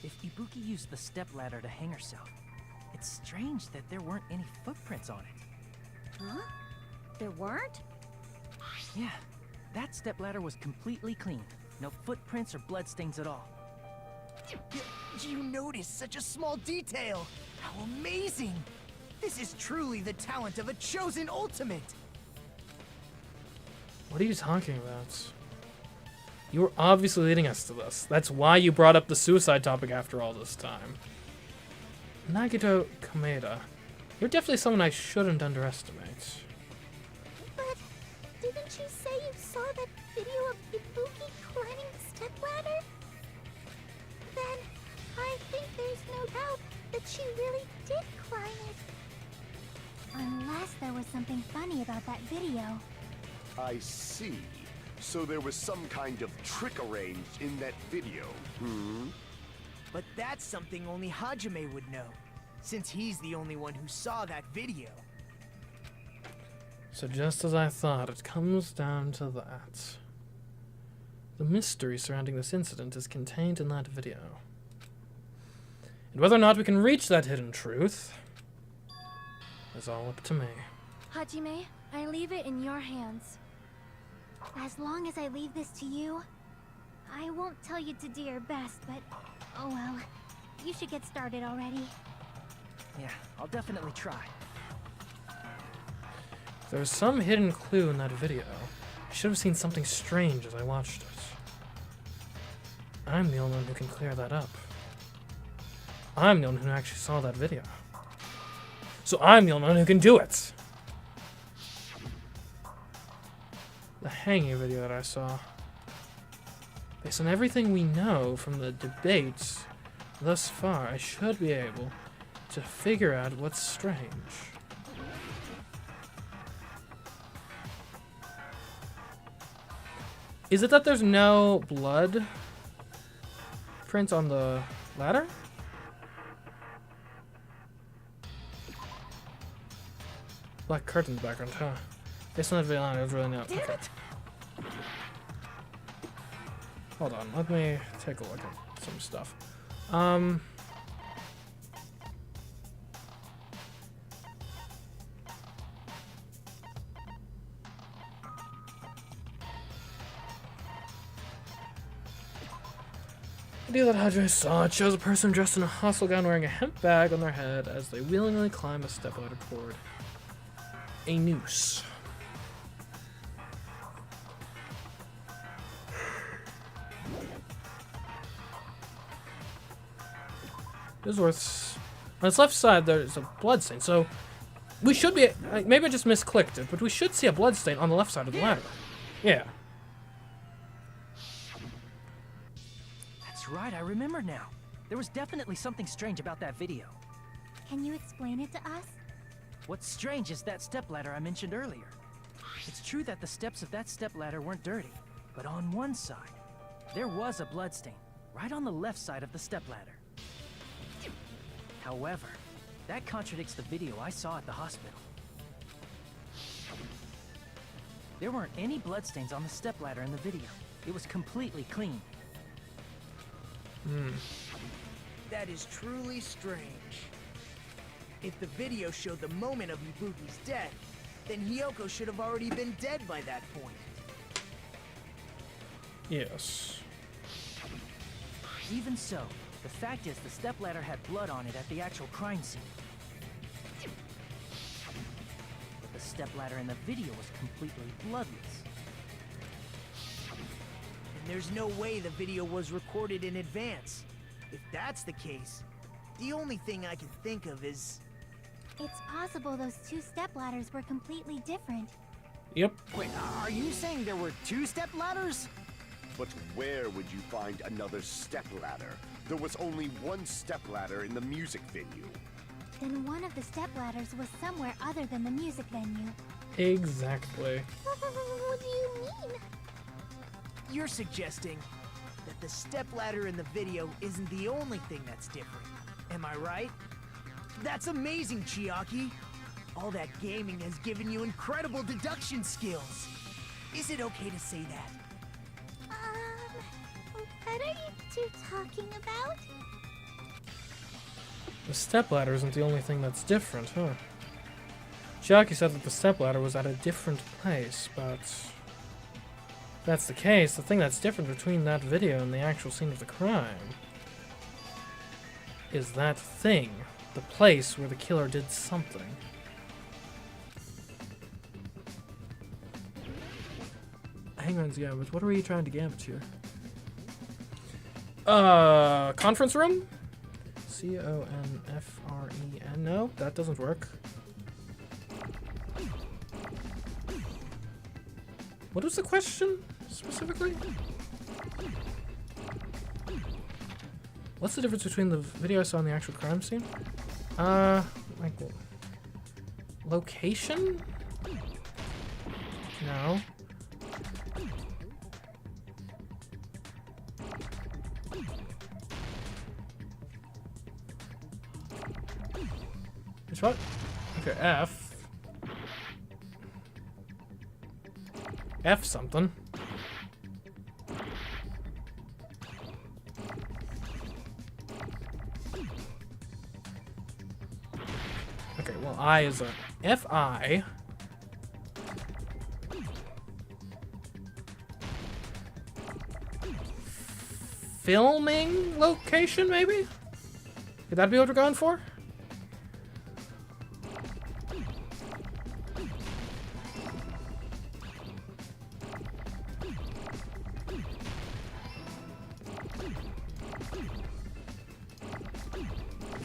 If Ibuki used the stepladder to hang herself, it's strange that there weren't any footprints on it. Huh? There weren't? Yeah, that stepladder was completely clean. No footprints or bloodstains at all. You noticed such a small detail! How amazing! This is truly the talent of a chosen ultimate! What are you talking about? You were obviously leading us to this. That's why you brought up the suicide topic after all this time. Nagito Komeda. You're definitely someone I shouldn't underestimate. But didn't you say you saw that video of Ibuki climbing the stepladder? Then I think there's no doubt that she really did climb it. Unless there was something funny about that video. I see. So there was some kind of trick arranged in that video, But that's something only Hajime would know, since he's the only one who saw that video. So just as I thought, it comes down to that. The mystery surrounding this incident is contained in that video. And whether or not we can reach that hidden truth is all up to me. Hajime, I leave it in your hands. As long as I leave this to you, I won't tell you to do your best, but oh well. You should get started already. Yeah, I'll definitely try. If there was some hidden clue in that video, I should have seen something strange as I watched it. I'm the only one who can clear that up. I'm the only one who actually saw that video. So I'm the only one who can do it! The hanging video that I saw. Based on everything we know from the debates thus far, I should be able to figure out what's strange. Is it that there's no blood print on the ladder? Black curtains background, huh? Based on that video, I was really not. Okay. Hold on, let me take a look at some stuff. The video that Hajime saw, it shows a person dressed in a hostile gown wearing a hemp bag on their head as they willingly climb a stepladder toward a noose. This is worth. On its left side, there's a bloodstain, so we should be. Maybe I just misclicked it, but we should see a bloodstain on the left side of the ladder. Yeah. That's right, I remember now. There was definitely something strange about that video. Can you explain it to us? What's strange is that stepladder I mentioned earlier. It's true that the steps of that stepladder weren't dirty, but on one side, there was a bloodstain, right on the left side of the stepladder. However, that contradicts the video I saw at the hospital. There weren't any bloodstains on the stepladder in the video. It was completely clean. That is truly strange. If the video showed the moment of Ibuki's death, then Hiyoko should have already been dead by that point. Yes. Even so, the fact is the stepladder had blood on it at the actual crime scene. But the stepladder in the video was completely bloodless. And there's no way the video was recorded in advance. If that's the case, the only thing I can think of is... It's possible those two stepladders were completely different. Yep. Wait, are you saying there were two stepladders? But where would you find another stepladder? There was only one stepladder in the music venue. Then one of the stepladders was somewhere other than the music venue. Exactly. What do you mean? You're suggesting that the stepladder in the video isn't the only thing that's different. Am I right? That's amazing, Chiaki! All that gaming has given you incredible deduction skills. Is it okay to say that? What are you two talking about? The stepladder isn't the only thing that's different, huh? Chiaki said that the stepladder was at a different place, but that's the case, the thing that's different between that video and the actual scene of the crime is that thing, the place where the killer did something. Hangman's Gambit. What are we trying to gambit here? Conference room? C-O-N-F-R-E-N. No, that doesn't work. What was the question, specifically? What's the difference between the video I saw and the actual crime scene? Like... Location? No. Which what? Okay, F. F something. Okay, well, I is a F-I. Filming location, maybe? Could that be what we're going for?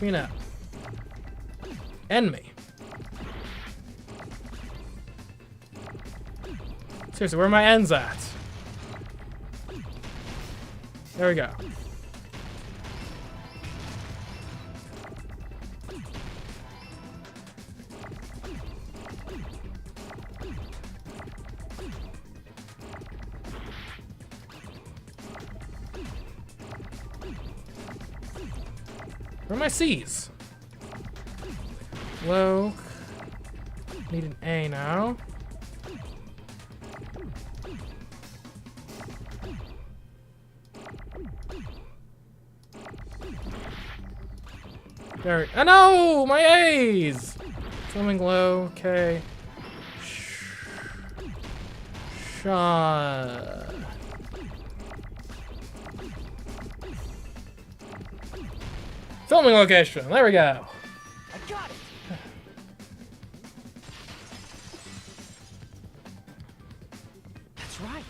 You know. Enemy. Seriously, where are my ends at? There we go. Where are my C's? Low. Need an A now. There. Oh no! My A's! Filming low. Okay. Shot. Filming location. There we go. I got it. That's right.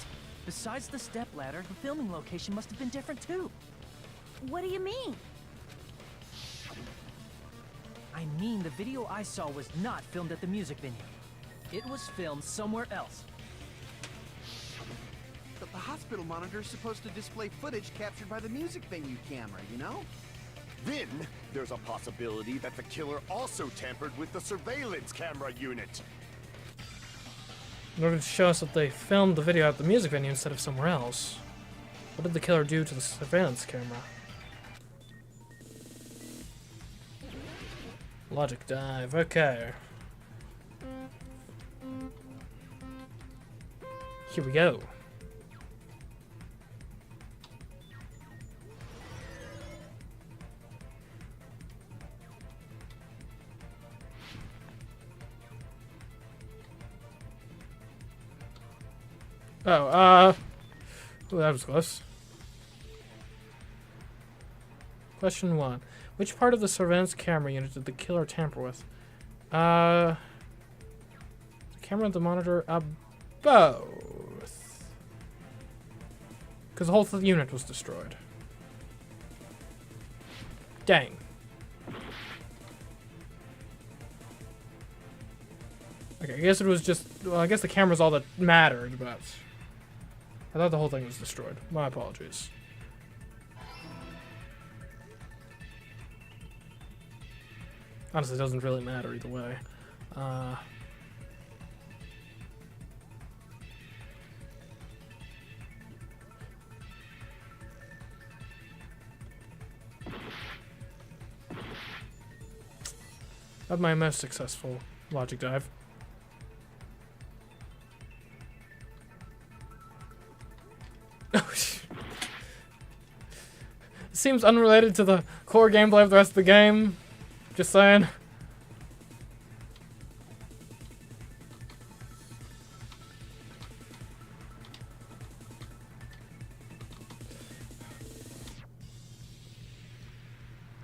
Besides the stepladder, the filming location must have been different too. What do you mean? I mean, the video I saw was not filmed at the music venue. It was filmed somewhere else. But the hospital monitor is supposed to display footage captured by the music venue camera, you know? Then, there's a possibility that the killer also tampered with the surveillance camera unit. In order to show us that they filmed the video at the music venue instead of somewhere else. What did the killer do to the surveillance camera? Logic dive, okay. Here we go. Oh, ooh, that was close. Question 1. Which part of the surveillance camera unit did the killer tamper with? The camera and the monitor, both. Because the whole unit was destroyed. Dang. Okay, I guess it was just, well, I guess the camera's all that mattered, but I thought the whole thing was destroyed. My apologies. Honestly, it doesn't really matter either way. Not my most successful logic dive. Seems unrelated to the core gameplay of the rest of the game. Just saying.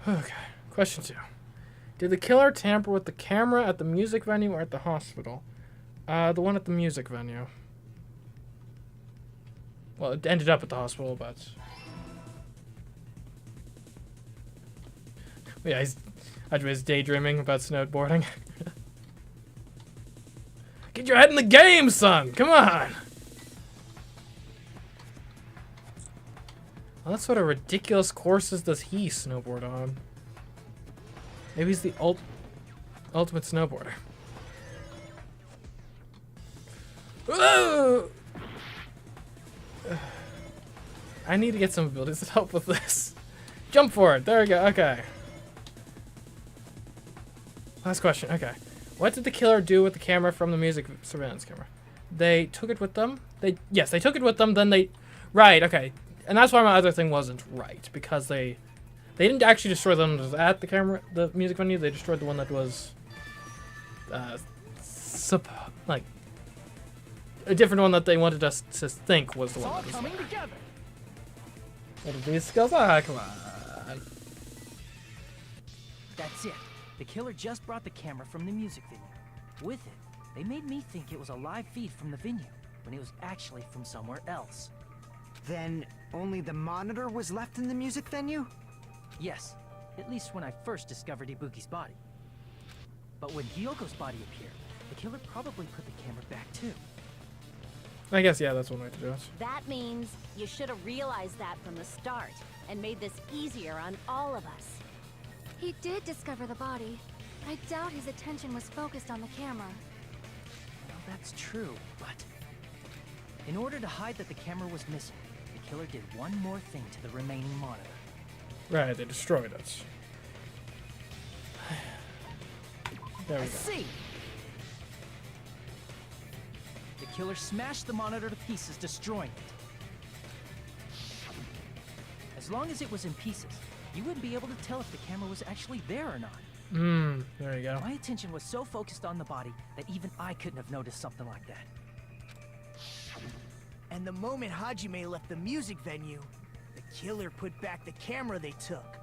Okay. Question 2. Did the killer tamper with the camera at the music venue or at the hospital? The one at the music venue. Well, it ended up at the hospital, but... Yeah, he's daydreaming about snowboarding. Get your head in the game, son! Come on! What sort of ridiculous courses does he snowboard on? Maybe he's the ultimate snowboarder. Whoa! I need to get some abilities that help with this. Jump forward. There we go. Okay. Last question. Okay. What did the killer do with the camera from the music surveillance camera? They took it with them? Yes, they took it with them, then they... Right, okay. And that's why my other thing wasn't right, because they didn't actually destroy the one that was at the music venue. They destroyed the one that was, like, a different one that they wanted us to think was the one that was coming together. What are these skills? Ah, come on. That's it. The killer just brought the camera from the music venue. With it, they made me think it was a live feed from the venue, when it was actually from somewhere else. Then only the monitor was left in the music venue? Yes, at least when I first discovered Ibuki's body. But when Hyoko's body appeared, the killer probably put the camera back too. I guess, yeah, that's one way to do it. That means you should have realized that from the start and made this easier on all of us. He did discover the body. I doubt his attention was focused on the camera. Well, that's true, but... In order to hide that the camera was missing, the killer did one more thing to the remaining monitor. Right, they destroyed it. There we go. See! The killer smashed the monitor to pieces, destroying it. As long as it was in pieces, you wouldn't be able to tell if the camera was actually there or not. There you go. My attention was so focused on the body that even I couldn't have noticed something like that. And the moment Hajime left the music venue, the killer put back the camera they took.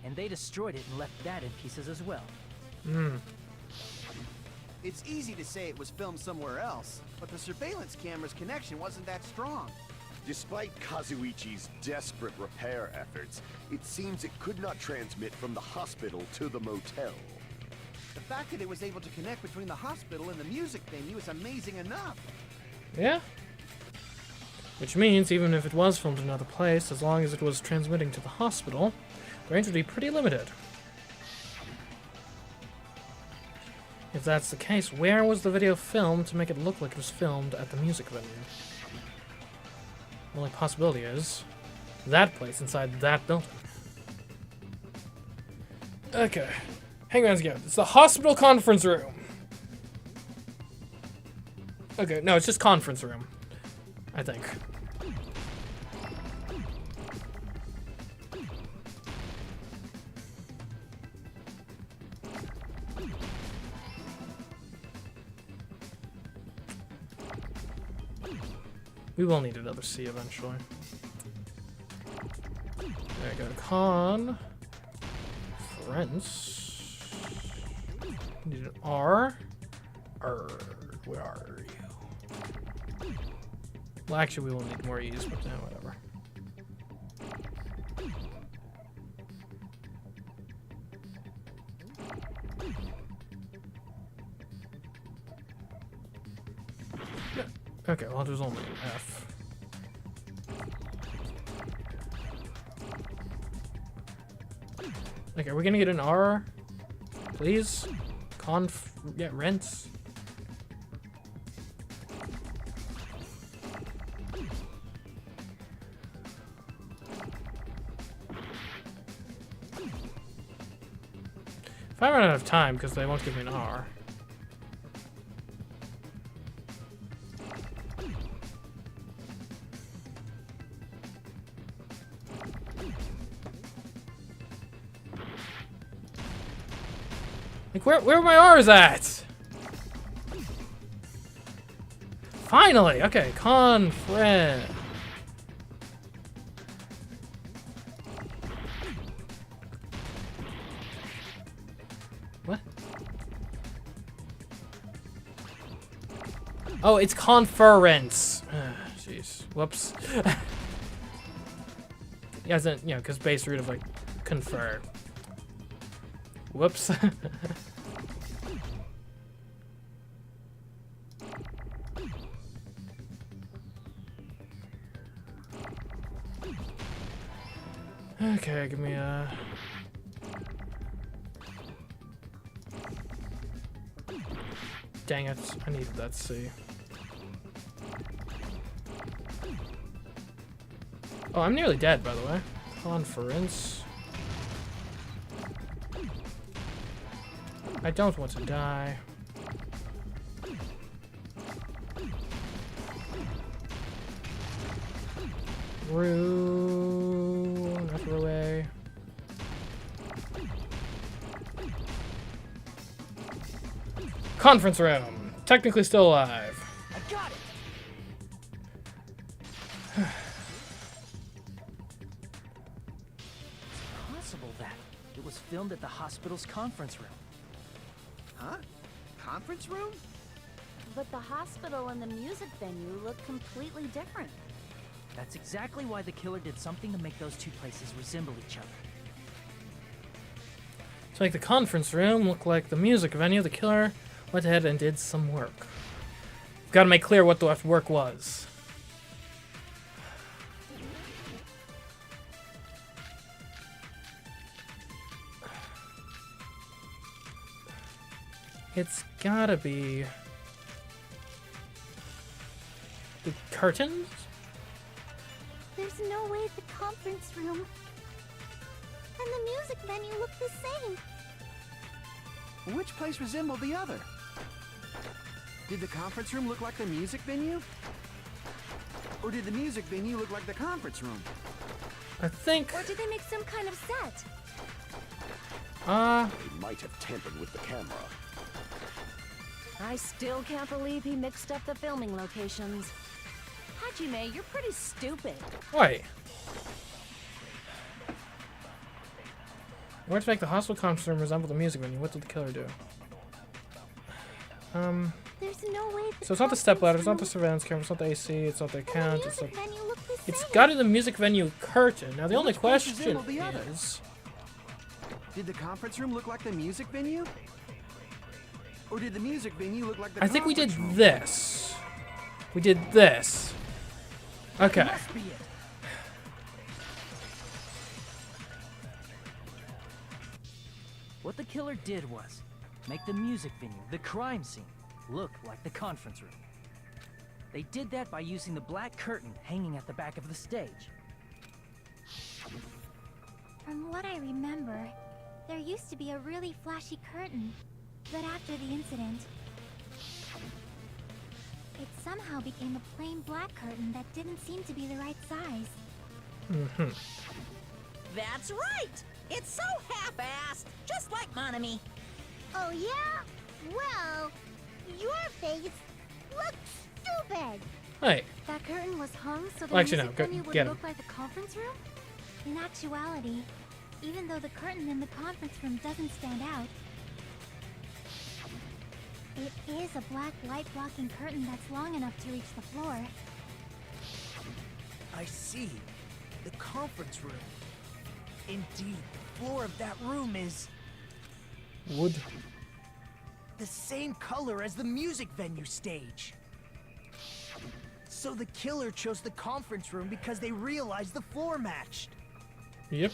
And they destroyed it and left that in pieces as well. It's easy to say it was filmed somewhere else, but the surveillance camera's connection wasn't that strong. Despite Kazuichi's desperate repair efforts, it seems it could not transmit from the hospital to the motel. The fact that it was able to connect between the hospital and the music venue is amazing enough. Yeah. Which means, even if it was filmed in another place, as long as it was transmitting to the hospital, the range would be pretty limited. If that's the case, where was the video filmed to make it look like it was filmed at the music venue? The only possibility is that place inside that building. Okay. Hangman's Guild. It's the hospital conference room. Okay, no, it's just conference room. I think. We will need another C eventually. There we go. Conference. Need an R. Where are you? Well, actually, we will need more E's, but whatever. Yeah. Okay, well, there's only an F. Okay, we're gonna get an R, please. Yeah, rents. If I run out of time, because they won't give me an R. Like, where are my R's at? Finally! Okay, conference. Oh, it's conference. Jeez. Whoops. Yeah, you know, because base root of like confer. Whoops. Okay, give me a... Dang it, I needed that C. Oh, I'm nearly dead, by the way. Conference. I don't want to die. Not away. Conference room. Technically still alive. I got it. It's possible that it was filmed at the hospital's conference room. Huh? Conference room? But the hospital and the music venue look completely different. That's exactly why the killer did something to make those two places resemble each other. To make the conference room look like the music venue, the killer went ahead and did some work. We've got to make clear what the work was. It's gotta be the curtains? There's no way the conference room and the music venue look the same. Which place resembled the other? Did the conference room look like the music venue? Or did the music venue look like the conference room? I think... Or did they make some kind of set? They might have tampered with the camera. I still can't believe he mixed up the filming locations. Hajime, you're pretty stupid. Wait. In order to make the hospital conference room resemble the music venue, what did the killer do? There's no way So it's not the step ladder, it's not the surveillance camera, it's not the AC, it's not the account, it's not... venue look the It's same. got to the music venue curtain. Now the only Which place question resembled the other? is... Did the conference room look like the music venue? Or did the music venue look like the I think we did conference room? this. We did this. Okay. Must be it. What the killer did was make the music venue, the crime scene, look like the conference room. They did that by using the black curtain hanging at the back of the stage. From what I remember, there used to be a really flashy curtain. But after the incident, it somehow became a plain black curtain that didn't seem to be the right size. Mm-hmm. That's right! It's so half-assed, just like Monami. Oh yeah? Well, your face looks stupid. Hey. That curtain was hung so the Well, actually, no, music go- venue would get him. look like the conference room? In actuality, even though the curtain in the conference room doesn't stand out, it is a black light-blocking curtain that's long enough to reach the floor. I see. The conference room. Indeed, the floor of that room is Wood. the same color as the music venue stage. So the killer chose the conference room because they realized the floor matched. Yep.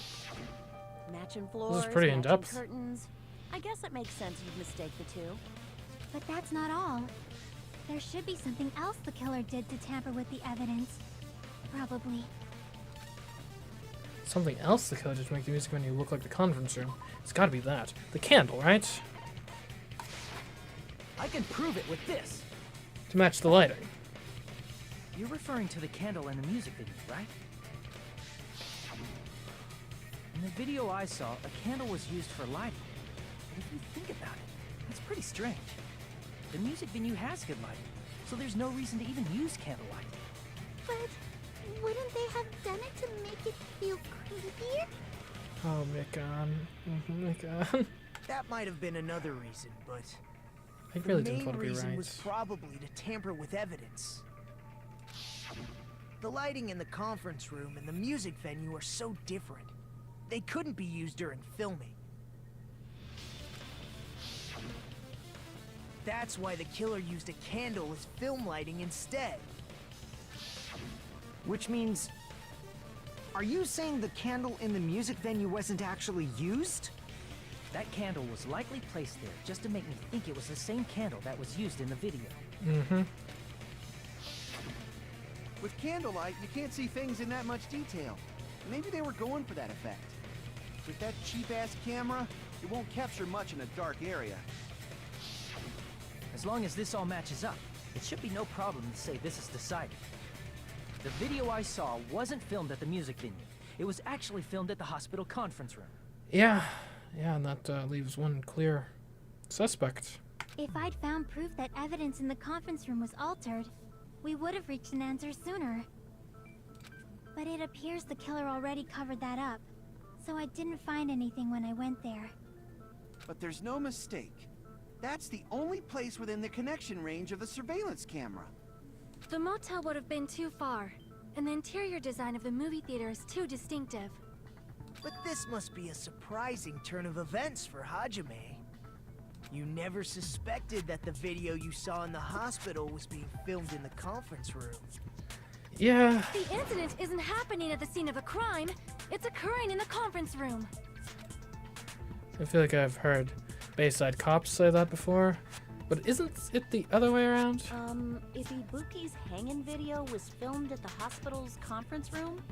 Matching floors, pretty matching in-depth. curtains. I guess it makes sense you'd mistake the two. But that's not all. There should be something else the killer did to tamper with the evidence. Probably. Something else the killer did to make the music venue look like the conference room. It's gotta be that. The candle, right? I can prove it with this. To match the lighting. You're referring to the candle in the music video, right? In the video I saw, a candle was used for lighting. But if you think about it, that's pretty strange. The music venue has good lighting, so there's no reason to even use candlelight. But wouldn't they have done it to make it feel creepier? Oh, Mikan. Mikan. That might have been another reason, but I really the didn't main want to be reason right. was probably to tamper with evidence. The lighting in the conference room and the music venue are so different. They couldn't be used during filming. That's why the killer used a candle as film lighting instead. Which means... Are you saying the candle in the music venue wasn't actually used? That candle was likely placed there just to make me think it was the same candle that was used in the video. Mm-hmm. With candlelight, you can't see things in that much detail. Maybe they were going for that effect. With that cheap-ass camera, it won't capture much in a dark area. As long as this all matches up, it should be no problem to say this is decided. The video I saw wasn't filmed at the music venue. It was actually filmed at the hospital conference room. Yeah, and that leaves one clear suspect. If I'd found proof that evidence in the conference room was altered, we would have reached an answer sooner. But it appears the killer already covered that up, so I didn't find anything when I went there. But there's no mistake. That's the only place within the connection range of the surveillance camera. The motel would have been too far, and the interior design of the movie theater is too distinctive. But this must be a surprising turn of events for Hajime. You never suspected that the video you saw in the hospital was being filmed in the conference room. Yeah. The incident isn't happening at the scene of a crime. It's occurring in the conference room. I feel like I've heard Bayside Cops say that before. But isn't it the other way around? If Ibuki's hanging video was filmed at the hospital's conference room,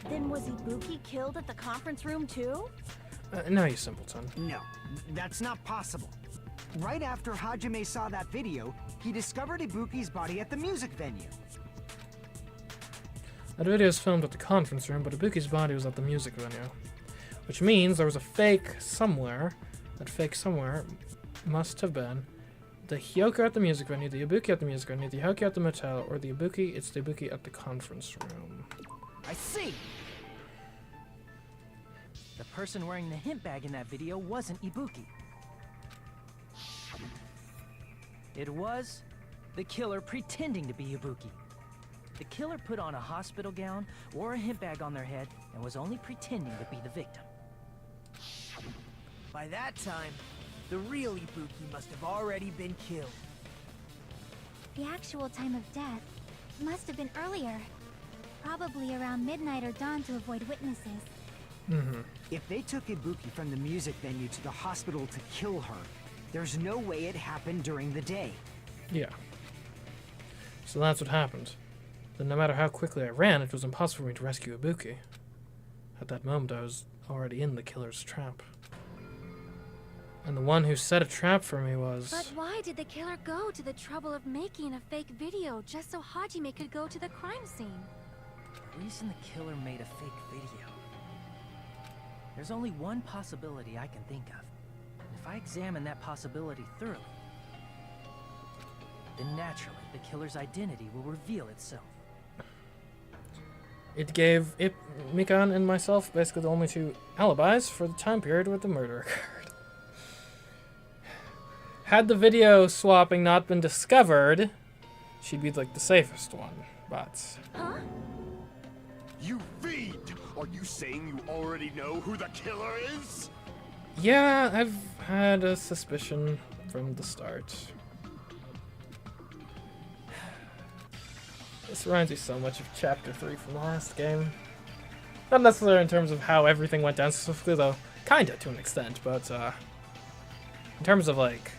then was Ibuki killed at the conference room too? No, you simpleton. No, that's not possible. Right after Hajime saw that video, he discovered Ibuki's body at the music venue. That video was filmed at the conference room, but Ibuki's body was at the music venue. Which means there was a fake somewhere. That fake somewhere must have been the Hyoko at the music venue, the Ibuki at the music venue, the Hyoko at the motel, or the Ibuki, it's the Ibuki at the conference room. I see! The person wearing the hint bag in that video wasn't Ibuki. It was the killer pretending to be Ibuki. The killer put on a hospital gown, wore a hint bag on their head, and was only pretending to be the victim. By that time, the real Ibuki must have already been killed. The actual time of death must have been earlier. Probably around midnight or dawn to avoid witnesses. Mm-hmm. If they took Ibuki from the music venue to the hospital to kill her, there's no way it happened during the day. Yeah. So that's what happened. Then no matter how quickly I ran, it was impossible for me to rescue Ibuki. At that moment, I was already in the killer's trap. And the one who set a trap for me was... But why did the killer go to the trouble of making a fake video just so Hajime could go to the crime scene? The reason the killer made a fake video. There's only one possibility I can think of. And if I examine that possibility thoroughly, then naturally the killer's identity will reveal itself. It gave Mikan and myself basically the only two alibis for the time period where the murder occurred. Had the video swapping not been discovered, she'd be like the safest one, but... Huh? You fiend! Are you saying you already know who the killer is? Yeah, I've had a suspicion from the start. This reminds me so much of Chapter 3 from the last game. Not necessarily in terms of how everything went down specifically, though. Kinda, to an extent, but, in terms of, like,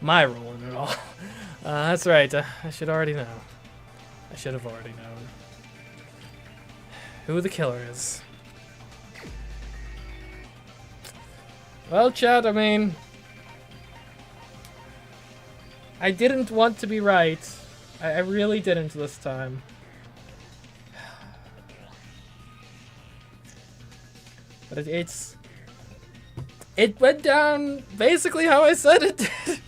my role in it all. That's right, I should already know. I should have already known who the killer is. Well, Chad, I mean... I didn't want to be right. I really didn't this time. But it went down basically how I said it did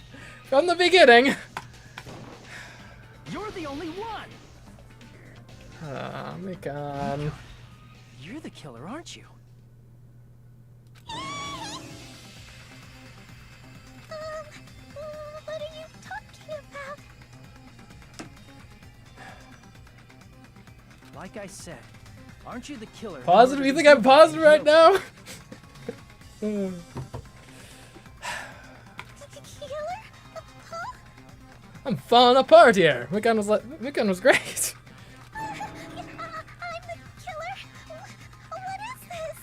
from the beginning. You're the only one! Oh my god. You're the killer, aren't you? Like I said, aren't you the killer? who Positive? murdered You think I'm Ibuki positive right and now? Killer? Huh? I'm falling apart here. Weekend was great. I'm the killer? What is this?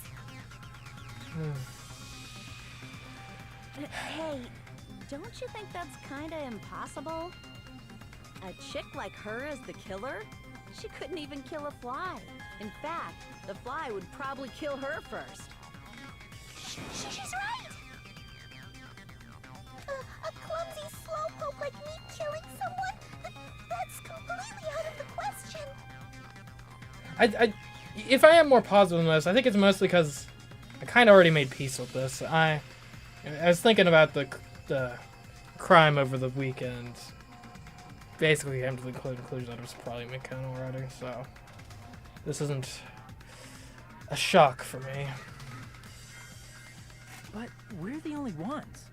Hey, don't you think that's kinda impossible? A chick like her as the killer? She couldn't even kill a fly. In fact, the fly would probably kill her first. She's right! A clumsy slowpoke like me killing someone? That's completely out of the question. If I am more positive than this, I think it's mostly because I kind of already made peace with this. I was thinking about the crime over the weekend. Basically came to the conclusion that it was probably McKenna already, so this isn't a shock for me. But we're the only ones.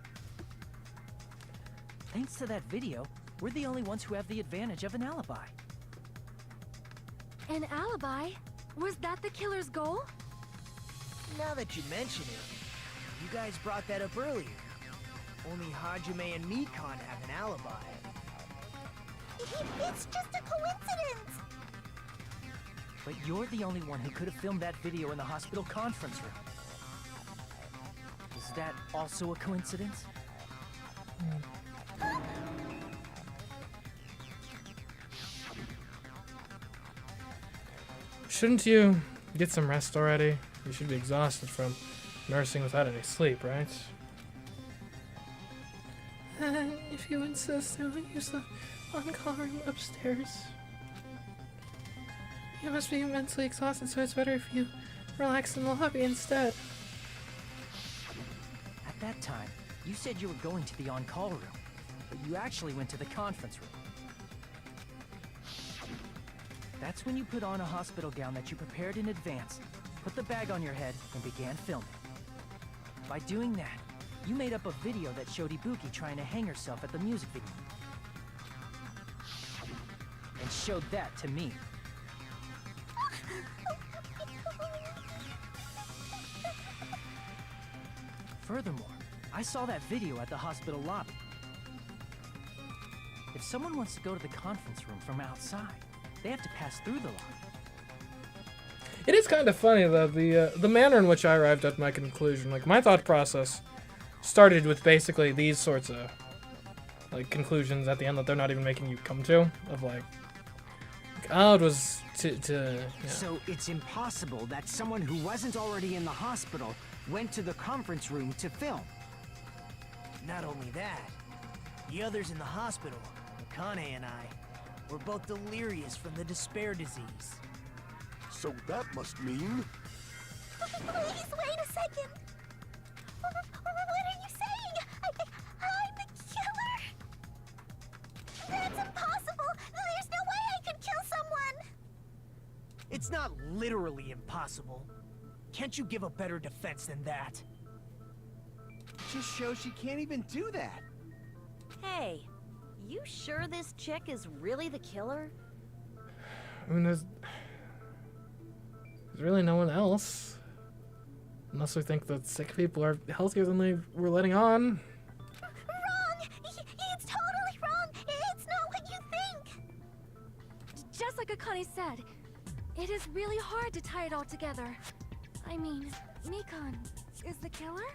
Thanks to that video, we're the only ones who have the advantage of an alibi. An alibi? Was that the killer's goal? Now that you mention it, you guys brought that up earlier. Only Hajime and Mikan have an alibi. It's just a coincidence! But you're the only one who could have filmed that video in the hospital conference room. Is that also a coincidence? Shouldn't you get some rest already? You should be exhausted from nursing without any sleep, right? If you insist, I will use the on-call room upstairs. You must be immensely exhausted, so it's better if you relax in the lobby instead. At that time, you said you were going to the on-call room, but you actually went to the conference room. That's when you put on a hospital gown that you prepared in advance, put the bag on your head, and began filming. By doing that, you made up a video that showed Ibuki trying to hang herself at the music video. And showed that to me. Furthermore, I saw that video at the hospital lobby. If someone wants to go to the conference room from outside, they have to pass through the lobby. It is kind of funny though, the manner in which I arrived at my conclusion. Like, my thought process started with basically these sorts of like conclusions at the end that they're not even making you come to, of like oh, it was yeah. So it's impossible that someone who wasn't already in the hospital went to the conference room to film. Not only that, the others in the hospital, Akane and I, were both delirious from the despair disease. So that must mean... Please wait a second. What are you saying? I'm the killer? That's impossible. There's no way I could kill someone. It's not literally impossible. Can't you give a better defense than that? Just shows she can't even do that. Hey, you sure this chick is really the killer? I mean, there's really no one else. Unless we think that sick people are healthier than they were letting on. Wrong! It's totally wrong! It's not what you think! Just like Akane said, it is really hard to tie it all together. I mean, Mikan is the killer?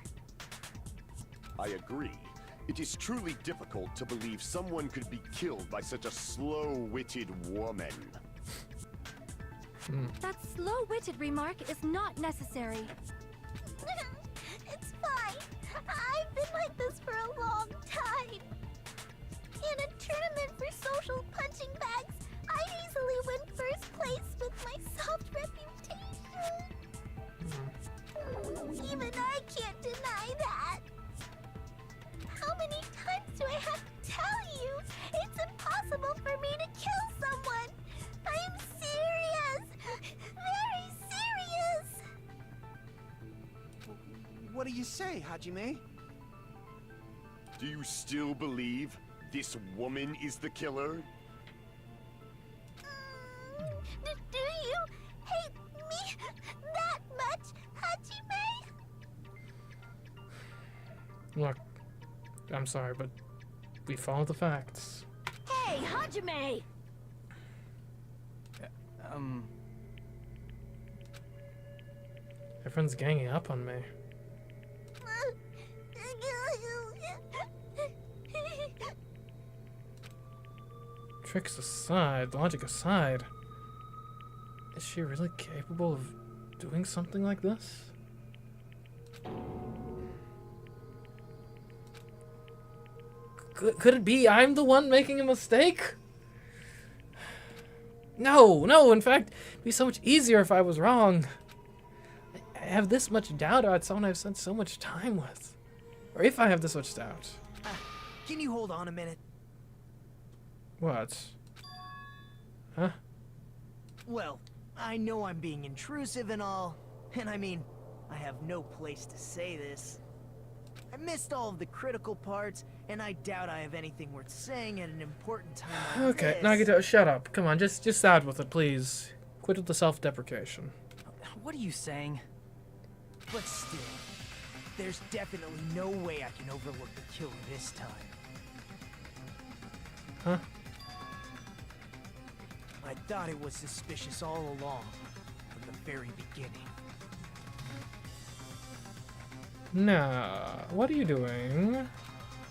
I agree. It is truly difficult to believe someone could be killed by such a slow-witted woman. That slow-witted remark is not necessary. It's fine. I've been like this for a long time. In a tournament for social punching bags, I easily win first place with my soft reputation. Even I can't deny that. How many times do I have to tell you? It's impossible for me to kill someone. I'm serious. Very serious. What do you say, Hajime? Do you still believe this woman is the killer? Do you? Look, I'm sorry, but we follow the facts. Hey, Hajime! Everyone's ganging up on me. Tricks aside, logic aside, is she really capable of doing something like this? Could it be I'm the one making a mistake? No, in fact, it'd be so much easier if I was wrong. I have this much doubt about someone I've spent so much time with. Or if I have this much doubt. Can you hold on a minute? What? Huh? Well, I know I'm being intrusive and all, and I mean, I have no place to say this. I missed all of the critical parts, and I doubt I have anything worth saying at an important time like Okay, this. Nagito, shut up. Come on, just out with it, please. Quit with the self-deprecation. What are you saying? But still, there's definitely no way I can overlook the killer this time. Huh? I thought it was suspicious all along, from the very beginning. Nah, what are you doing?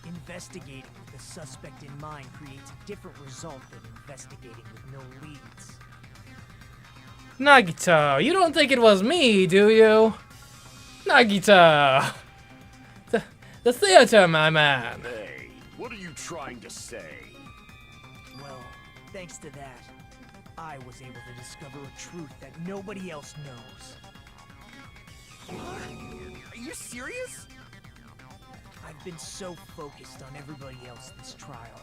Investigating with the suspect in mind creates a different result than investigating with no leads. Nagito, you don't think it was me, do you? Nagito! The theater, my man! Hey, what are you trying to say? Well, thanks to that, I was able to discover a truth that nobody else knows. Are you serious? I've been so focused on everybody else this trial,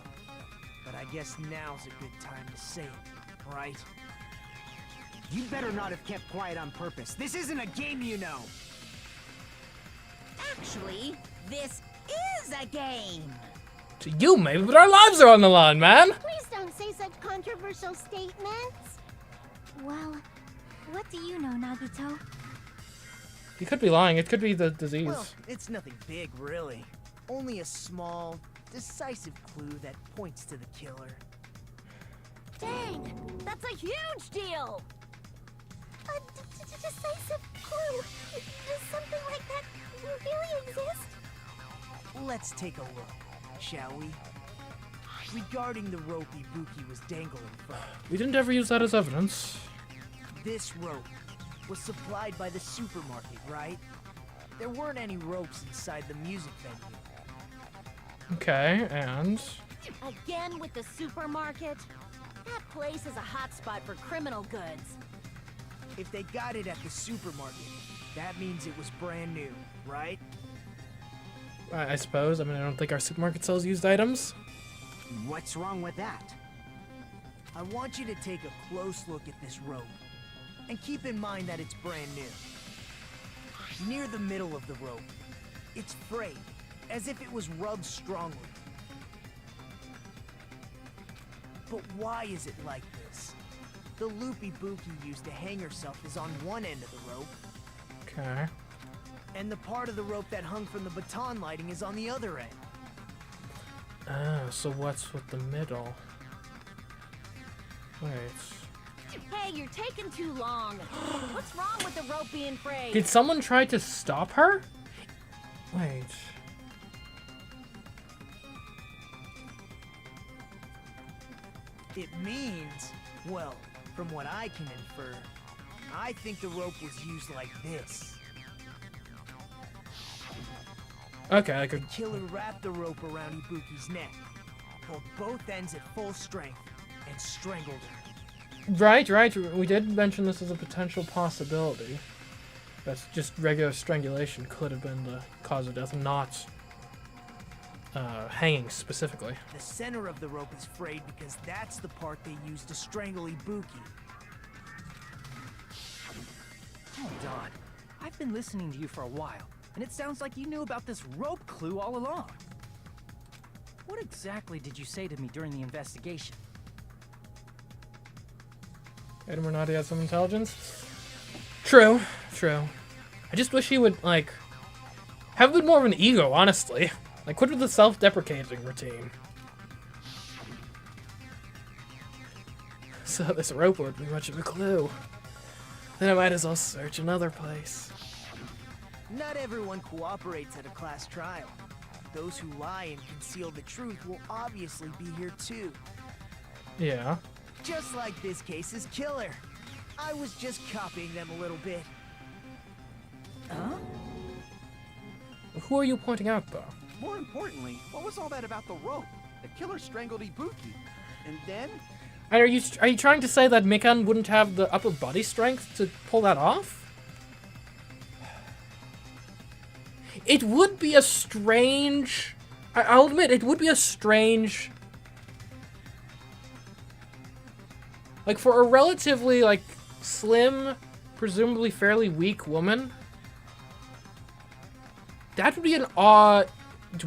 but I guess now's a good time to say it, right? You better not have kept quiet on purpose. This isn't a game, you know. Actually, this is a game. To you, maybe, but our lives are on the line, man! Please don't say such controversial statements. Well, what do you know, Nagito? You could be lying. It could be the disease. Well, it's nothing big, really. Only a small, decisive clue that points to the killer. Dang! That's a huge deal! A decisive clue. Does something like that really exist? Let's take a look, shall we? Regarding the rope Ibuki was dangling from, We didn't ever use that as evidence. this rope was supplied by the supermarket, right? There weren't any ropes inside the music venue. Okay, and... Again with the supermarket? That place is a hotspot for criminal goods. If they got it at the supermarket, that means it was brand new, right? I suppose. I mean, I don't think our supermarket sells used items. What's wrong with that? I want you to take a close look at this rope, and keep in mind that it's brand new. Near the middle of the rope, it's frayed, as if it was rubbed strongly. But why is it like this? The loop Ibuki used to hang herself is on one end of the rope, Okay. and the part of the rope that hung from the baton lighting is on the other end. Ah, so what's with the middle? Wait. Hey, you're taking too long. What's wrong with the rope being frayed? Did someone try to stop her? Wait. It means, well, from what I can infer, I think the rope was used like this. Okay, I could... The killer wrapped the rope around Ibuki's neck, pulled both ends at full strength, and strangled her. Right. We did mention this as a potential possibility. That's just regular strangulation could have been the cause of death, not hanging specifically. The center of the rope is frayed because that's the part they used to strangle Ibuki. Hold on. I've been listening to you for a while, and it sounds like you knew about this rope clue all along. What exactly did you say to me during the investigation? Adam Renati has some intelligence. True. I just wish he would, like, Have a bit more of an ego, honestly. Like, quit with the self-deprecating routine. So this rope would be much of a clue. Then I might as well search another place. Not everyone cooperates at a class trial. Those who lie and conceal the truth will obviously be here too. Yeah. Just like this case's killer. I was just copying them a little bit. Huh? Who are you pointing out, though? More importantly, what was all that about the rope? The killer strangled Ibuki. And then? And are you trying to say that Mikan wouldn't have the upper body strength to pull that off? It would be a strange... I'll admit, it would be a strange... Like, for a relatively, like, slim, presumably fairly weak woman, that would be an odd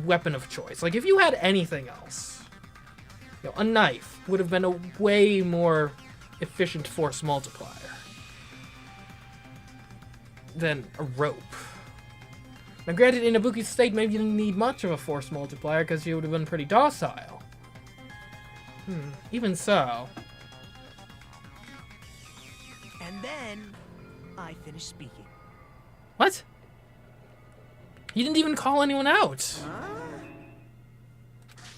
weapon of choice. Like, if you had anything else, you know, a knife would have been a way more efficient force multiplier than a rope. Now, granted, in Ibuki's state, maybe you didn't need much of a force multiplier because she would have been pretty docile. Even so. And then, I finished speaking. What? You didn't even call anyone out.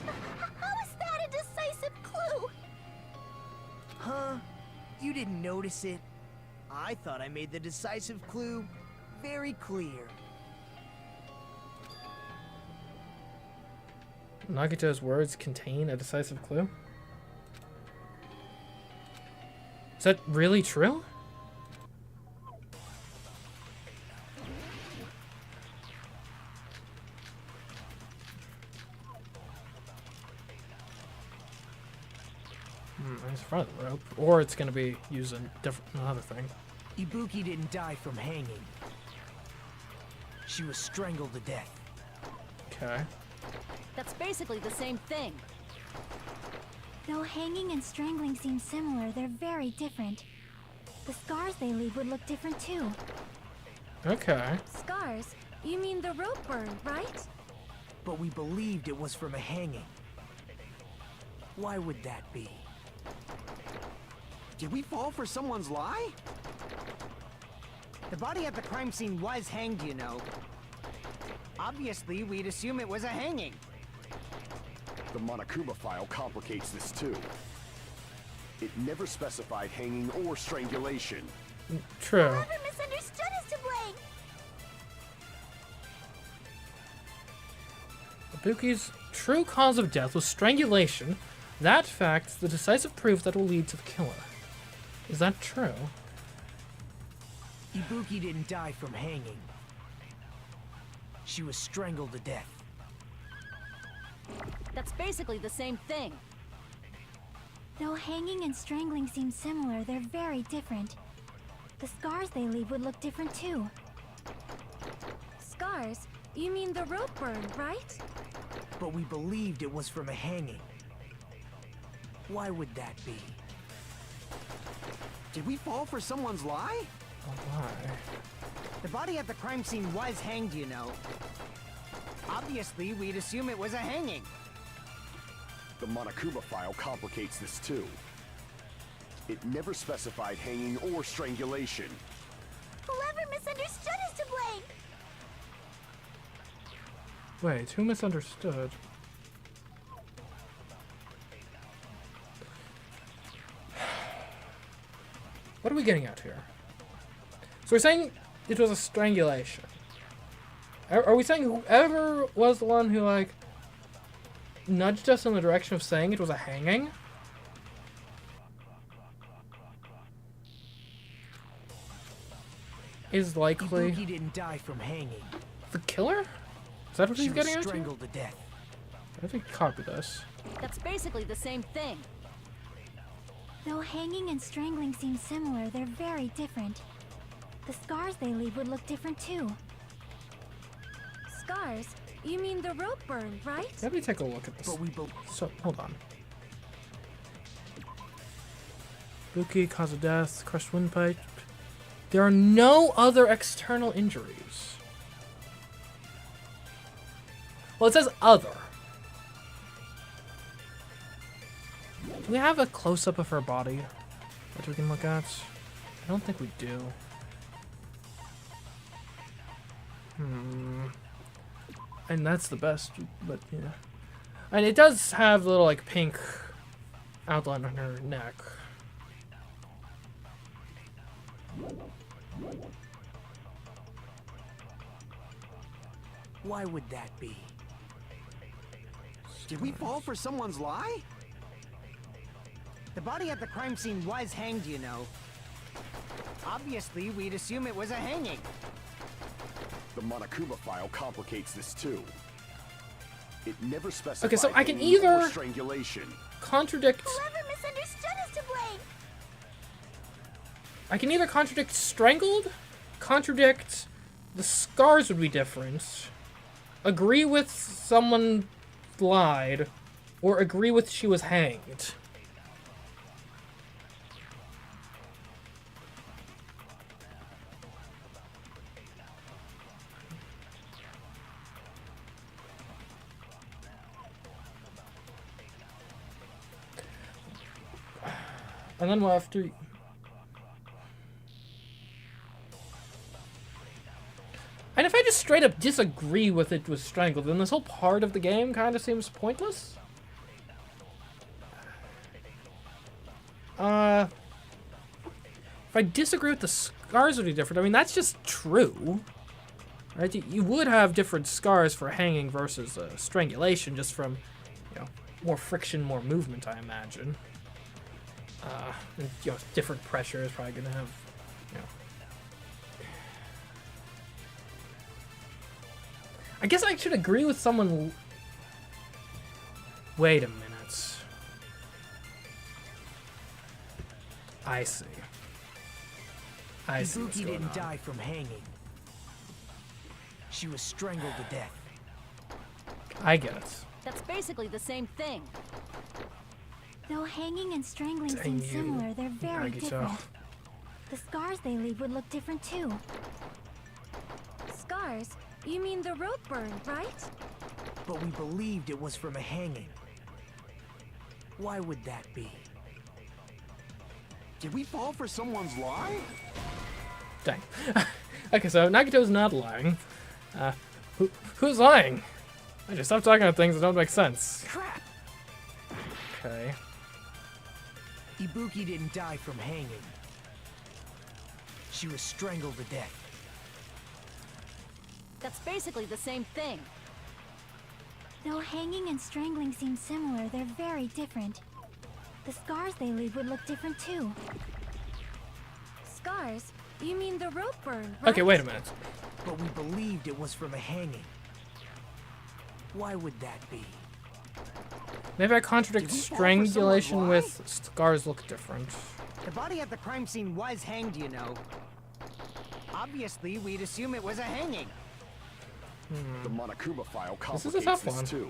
How is that a decisive clue? Huh? You didn't notice it? I thought I made the decisive clue very clear. Nagito's words contain a decisive clue? Is that really true? It's in front of the rope. Or it's going to be using another thing. Ibuki didn't die from hanging. She was strangled to death. Okay. That's basically the same thing. Though hanging and strangling seem similar, they're very different. The scars they leave would look different too. Okay. Scars? You mean the rope burn, right? But we believed it was from a hanging. Why would that be? Did we fall for someone's lie? The body at the crime scene was hanged, you know. Obviously, we'd assume it was a hanging. The Monokuma file complicates this too. It never specified hanging or strangulation. True. Whoever misunderstood is to blame. Ibuki's true cause of death was strangulation. That fact, the decisive proof that will lead to the killer. Is that true? Ibuki didn't die from hanging. She was strangled to death. That's basically the same thing. Though hanging and strangling seem similar, they're very different. The scars they leave would look different too. Scars? You mean the rope burn, right? But we believed it was from a hanging. Why would that be? Did we fall for someone's lie? Oh, why? The body at the crime scene was hanged, you know. Obviously, we'd assume it was a hanging. The Monokuma file complicates this too. It never specified hanging or strangulation. Whoever misunderstood is to blame. Wait, who misunderstood? What are we getting at here? So we're saying it was a strangulation. Are we saying whoever was the one who, like, nudged us in the direction of saying it was a hanging? Is likely Ibuki didn't die from hanging. the killer? Is that what She he's was getting at? strangled to death. I think copy this. That's basically the same thing. Though hanging and strangling seem similar, they're very different. The scars they leave would look different too. Scars? You mean the rope burn, right? Let me take a look at this. But we So, hold on. Ibuki, cause of death, crushed windpipe. There are no other external injuries. Well, it says other. Do we have a close-up of her body that we can look at? I don't think we do. And that's the best, but yeah. And it does have a little, like, pink outline on her neck. Why would that be? Did we fall for someone's lie? The body at the crime scene was hanged, you know. Obviously, we'd assume it was a hanging. The Monokuma file complicates this too. It never specifies Okay, so I can hanging or either strangulation. contradict. Whoever misunderstood is to blame. I can either contradict strangled, contradict the scars would be different, agree with someone lied, or agree with she was hanged. And then we'll have to... And if I just straight up disagree with it was strangled, then this whole part of the game kind of seems pointless. If I disagree with the scars would be different, I mean, that's just true. Right? You would have different scars for hanging versus strangulation, just from, you know, more friction, more movement, I imagine. And, you know, different pressure is probably going to have, you know... I guess I should agree with someone... Wait a minute. I see. I see what's Ibuki going didn't on. die from hanging. She was strangled to death. I get it. That's basically the same thing. Though hanging and strangling Dang seem you, similar, they're very Nagito. different. The scars they leave would look different too. Scars? You mean the rope burn, right? But we believed it was from a hanging. Why would that be? Did we fall for someone's lie? Dang. Okay, so Nagito's not lying. Who's lying? I just stop talking about things that don't make sense. Crap! Okay. Ibuki didn't die from hanging. She was strangled to death. That's basically the same thing. Though hanging and strangling seem similar, they're very different. The scars they leave would look different too. Scars? You mean the rope burn, right? Okay, wait a minute. But we believed it was from a hanging. Why would that be? Maybe I contradict Did we fall for strangulation someone's with scars look different. The body at the crime scene was hanged, you know. Obviously, we'd assume it was a hanging. The Monokuma file This is a complicates tough this one. too.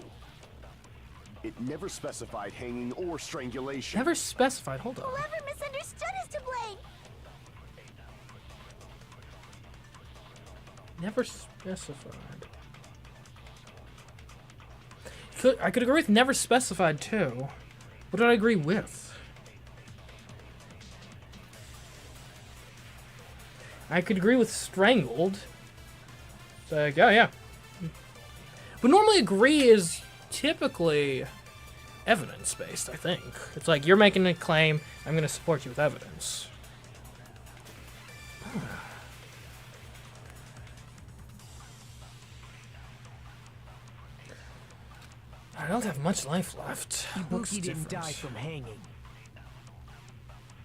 It never specified hanging or strangulation. Never specified. Hold on. Whoever misunderstood is to blame. Never specified. I could agree with never specified too. What did I agree with? I could agree with strangled. So, yeah. But normally agree is typically evidence-based, I think. It's like, you're making a claim, I'm going to support you with evidence. I don't have much life left. Looks Ibuki didn't different. die from hanging.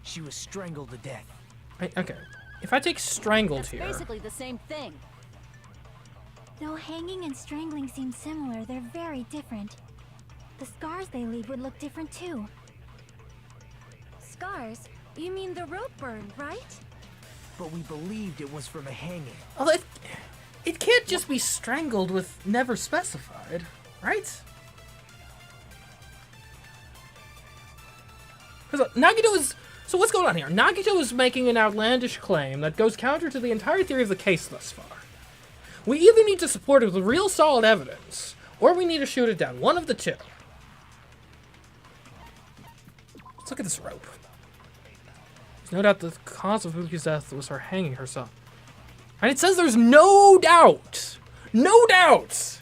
She was strangled to death. Okay. If I take strangled That's here... basically the same thing. Though hanging and strangling seem similar, they're very different. The scars they leave would look different too. Scars? You mean the rope burn, right? But we believed it was from a hanging. Although it can't just be strangled with never specified, right? Because Nagito is... So what's going on here? Nagito is making an outlandish claim that goes counter to the entire theory of the case thus far. We either need to support it with real solid evidence, Or we need to shoot it down. One of the two. Let's look at this rope. There's no doubt the cause of Ibuki's death was her hanging herself. And it says there's no doubt. No doubt.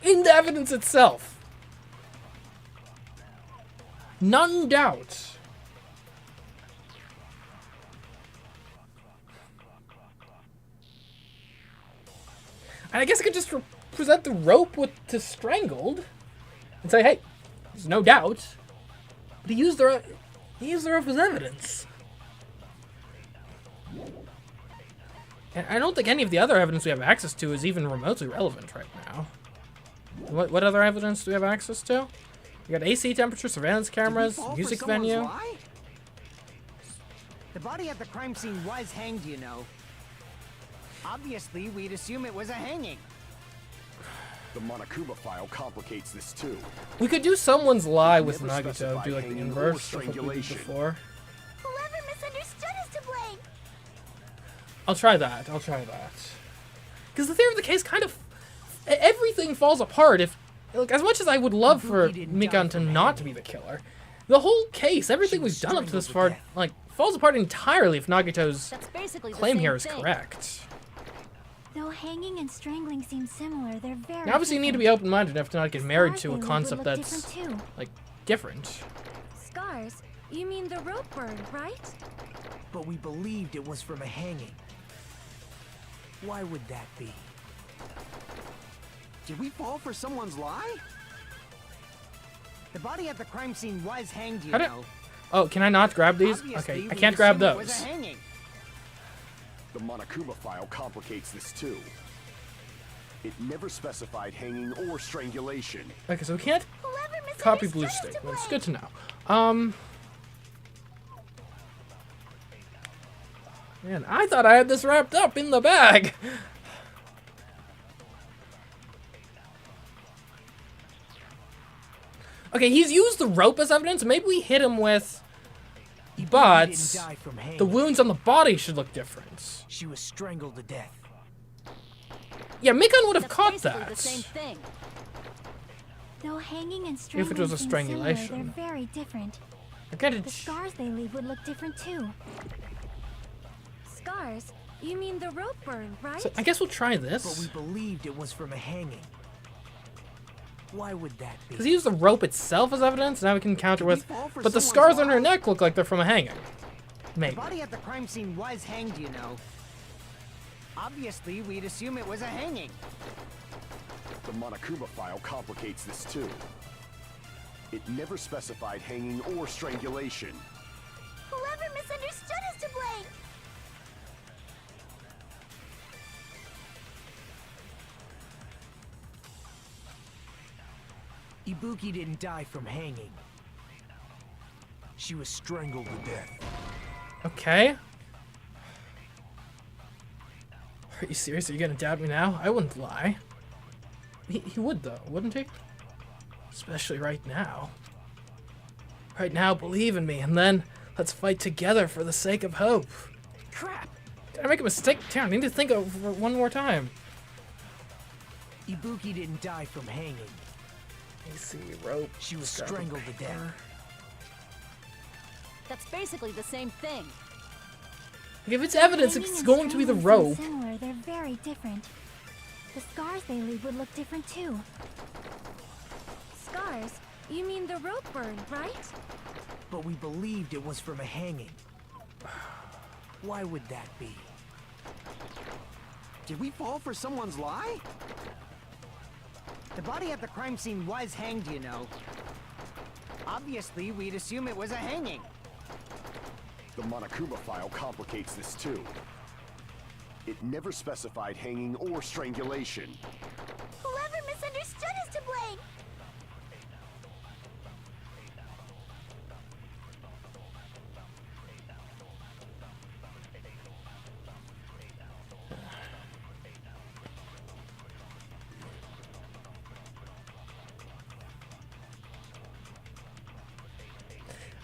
In the evidence itself. None doubt. And I guess I could just present the rope with to strangled and say, hey, there's no doubt. But he used the rope as evidence. And I don't think any of the other evidence we have access to is even remotely relevant right now. What other evidence do we have access to? We got AC temperature, surveillance cameras, music venue. Lie? The body at the crime scene was hanged, you know. Obviously, we'd assume it was a hanging. The Monokuma file complicates this too. We could do someone's lie with Never Nagito, specify do like the hanging or inverse of what we did strangulation. before. Whoever misunderstood is to blame. I'll try that. Because the theory of the case kind of... Everything falls apart if... Like, as much as I would love for Mikan to not be the killer, the whole case, everything we've done up to this far, like, falls apart entirely if Nagito's That's basically the claim same here is thing. correct. Though hanging and strangling seem similar, they're very Now, obviously, you need to be different. open-minded enough to not get The married scars to they a leave concept would look that's, different too. like, different. Scars? You mean the rope burn, right? But we believed it was from a hanging. Why would that be? Did we fall for someone's lie? The body at the crime scene was hanged, you How did- know. Oh, can I not grab these? Obviously, Okay, I we'd can't grab assume it was those. a hanging. The Monokuma file complicates this too. It never specified hanging or strangulation. Okay, so we can't Whoever copy misunderstood blue is stick. to Well, it's blame. good to know. Man, I thought I had this wrapped up in the bag. Okay, he's used the rope as evidence. Maybe we hit him with... But Ibuki didn't die from hanging. the wounds on the body should look different. She was strangled to death. Yeah, Mikan would have That's caught basically that. the same thing. Though hanging and strangling If it was a seem similar, strangulation. they're very different. Okay, The scars they leave would look different too. Scars? You mean the rope burn, right? so I guess we'll try But we this. believed it was from a hanging. Why would that be? Because he used the rope itself as evidence, now we can counter with... fall for But the someone's scars on her lie? neck look like they're from a hanging. The Maybe. body at the crime scene was hanged, you know. Obviously, we'd assume it was a hanging. The Monokuma file complicates this too. It never specified hanging or strangulation. Whoever misunderstood is to blame. Ibuki didn't die from hanging. She was strangled to death. Okay. Are you serious? Are you gonna doubt me now? I wouldn't lie. He would though, wouldn't he? Especially right now. Right now, believe in me, and then let's fight together for the sake of hope. Crap! Did I make a mistake? Damn, I need to think of it one more time. Ibuki didn't die from hanging. Let me see, rope. She was scrap of strangled to paper. death. That's basically the same thing. Like, if it's evidence, Hanging it's and going to be the strangling rope. seem similar, they're very different. The scars they leave would look different too. Scars? You mean the rope burn, right? But we believed it was from a hanging. Why would that be? Did we fall for someone's lie? The body at the crime scene was hanged, you know. Obviously, we'd assume it was a hanging. The Monokuma file complicates this too. It never specified hanging or strangulation. Whoever misunderstood is to blame.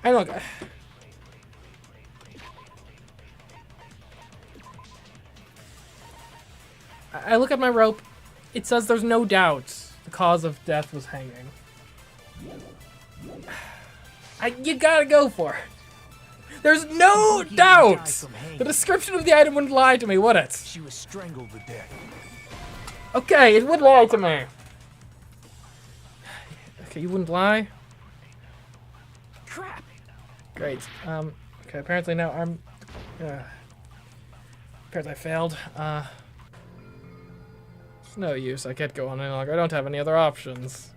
And look, I look at my rope. It says there's no doubt. The cause of death was hanging. You gotta go for it. There's no doubt! The description of the item wouldn't lie to me, would it? She was strangled to death. Okay, it would lie to me. Okay, you wouldn't lie? Crap! Great. Okay, apparently now I'm... apparently I failed. It's no use, I can't go on any longer. I don't have any other options.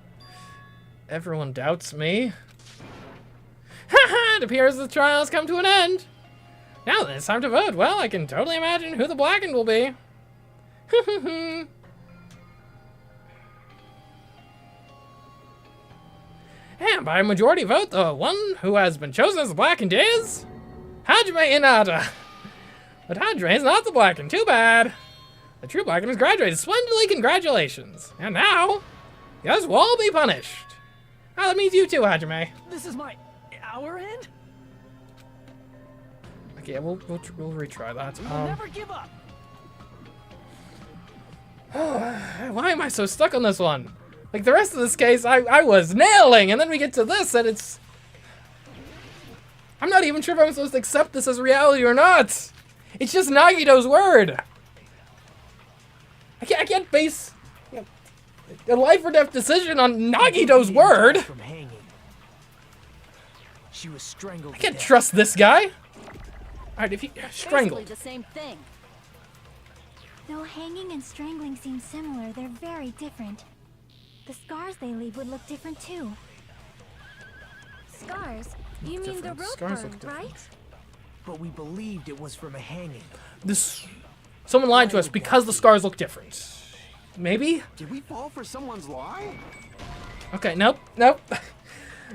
Everyone doubts me. Haha! It appears the trial has come to an end. Now then, it's time to vote. Well, I can totally imagine who the blackened will be. And by majority vote, the one who has been chosen as the blackened is... Hajime Inada. But Hajime is not the blackened. Too bad. The true blackened has graduated splendidly. Congratulations. And now, you guys will all be punished. Oh, that means you too, Hajime. This is our end? Okay, we'll retry that. We'll never give up. Why am I so stuck on this one? Like the rest of this case, I was nailing, and then we get to this, and it's... I'm not even sure if I'm supposed to accept this as reality or not. It's just Nagito's word. I can't base a life or death decision on Nagito's word. From hanging. She was strangled. I can't trust this guy. All right, if he strangled. Basically the same thing. Though hanging and strangling seem similar, they're very different. The scars they leave would look different too. Scars? You mean the rope Scars burn, look different. right? But we believed it was from a hanging. Someone lied to us because the scars look different. Maybe? Did we fall for someone's lie? Okay, nope.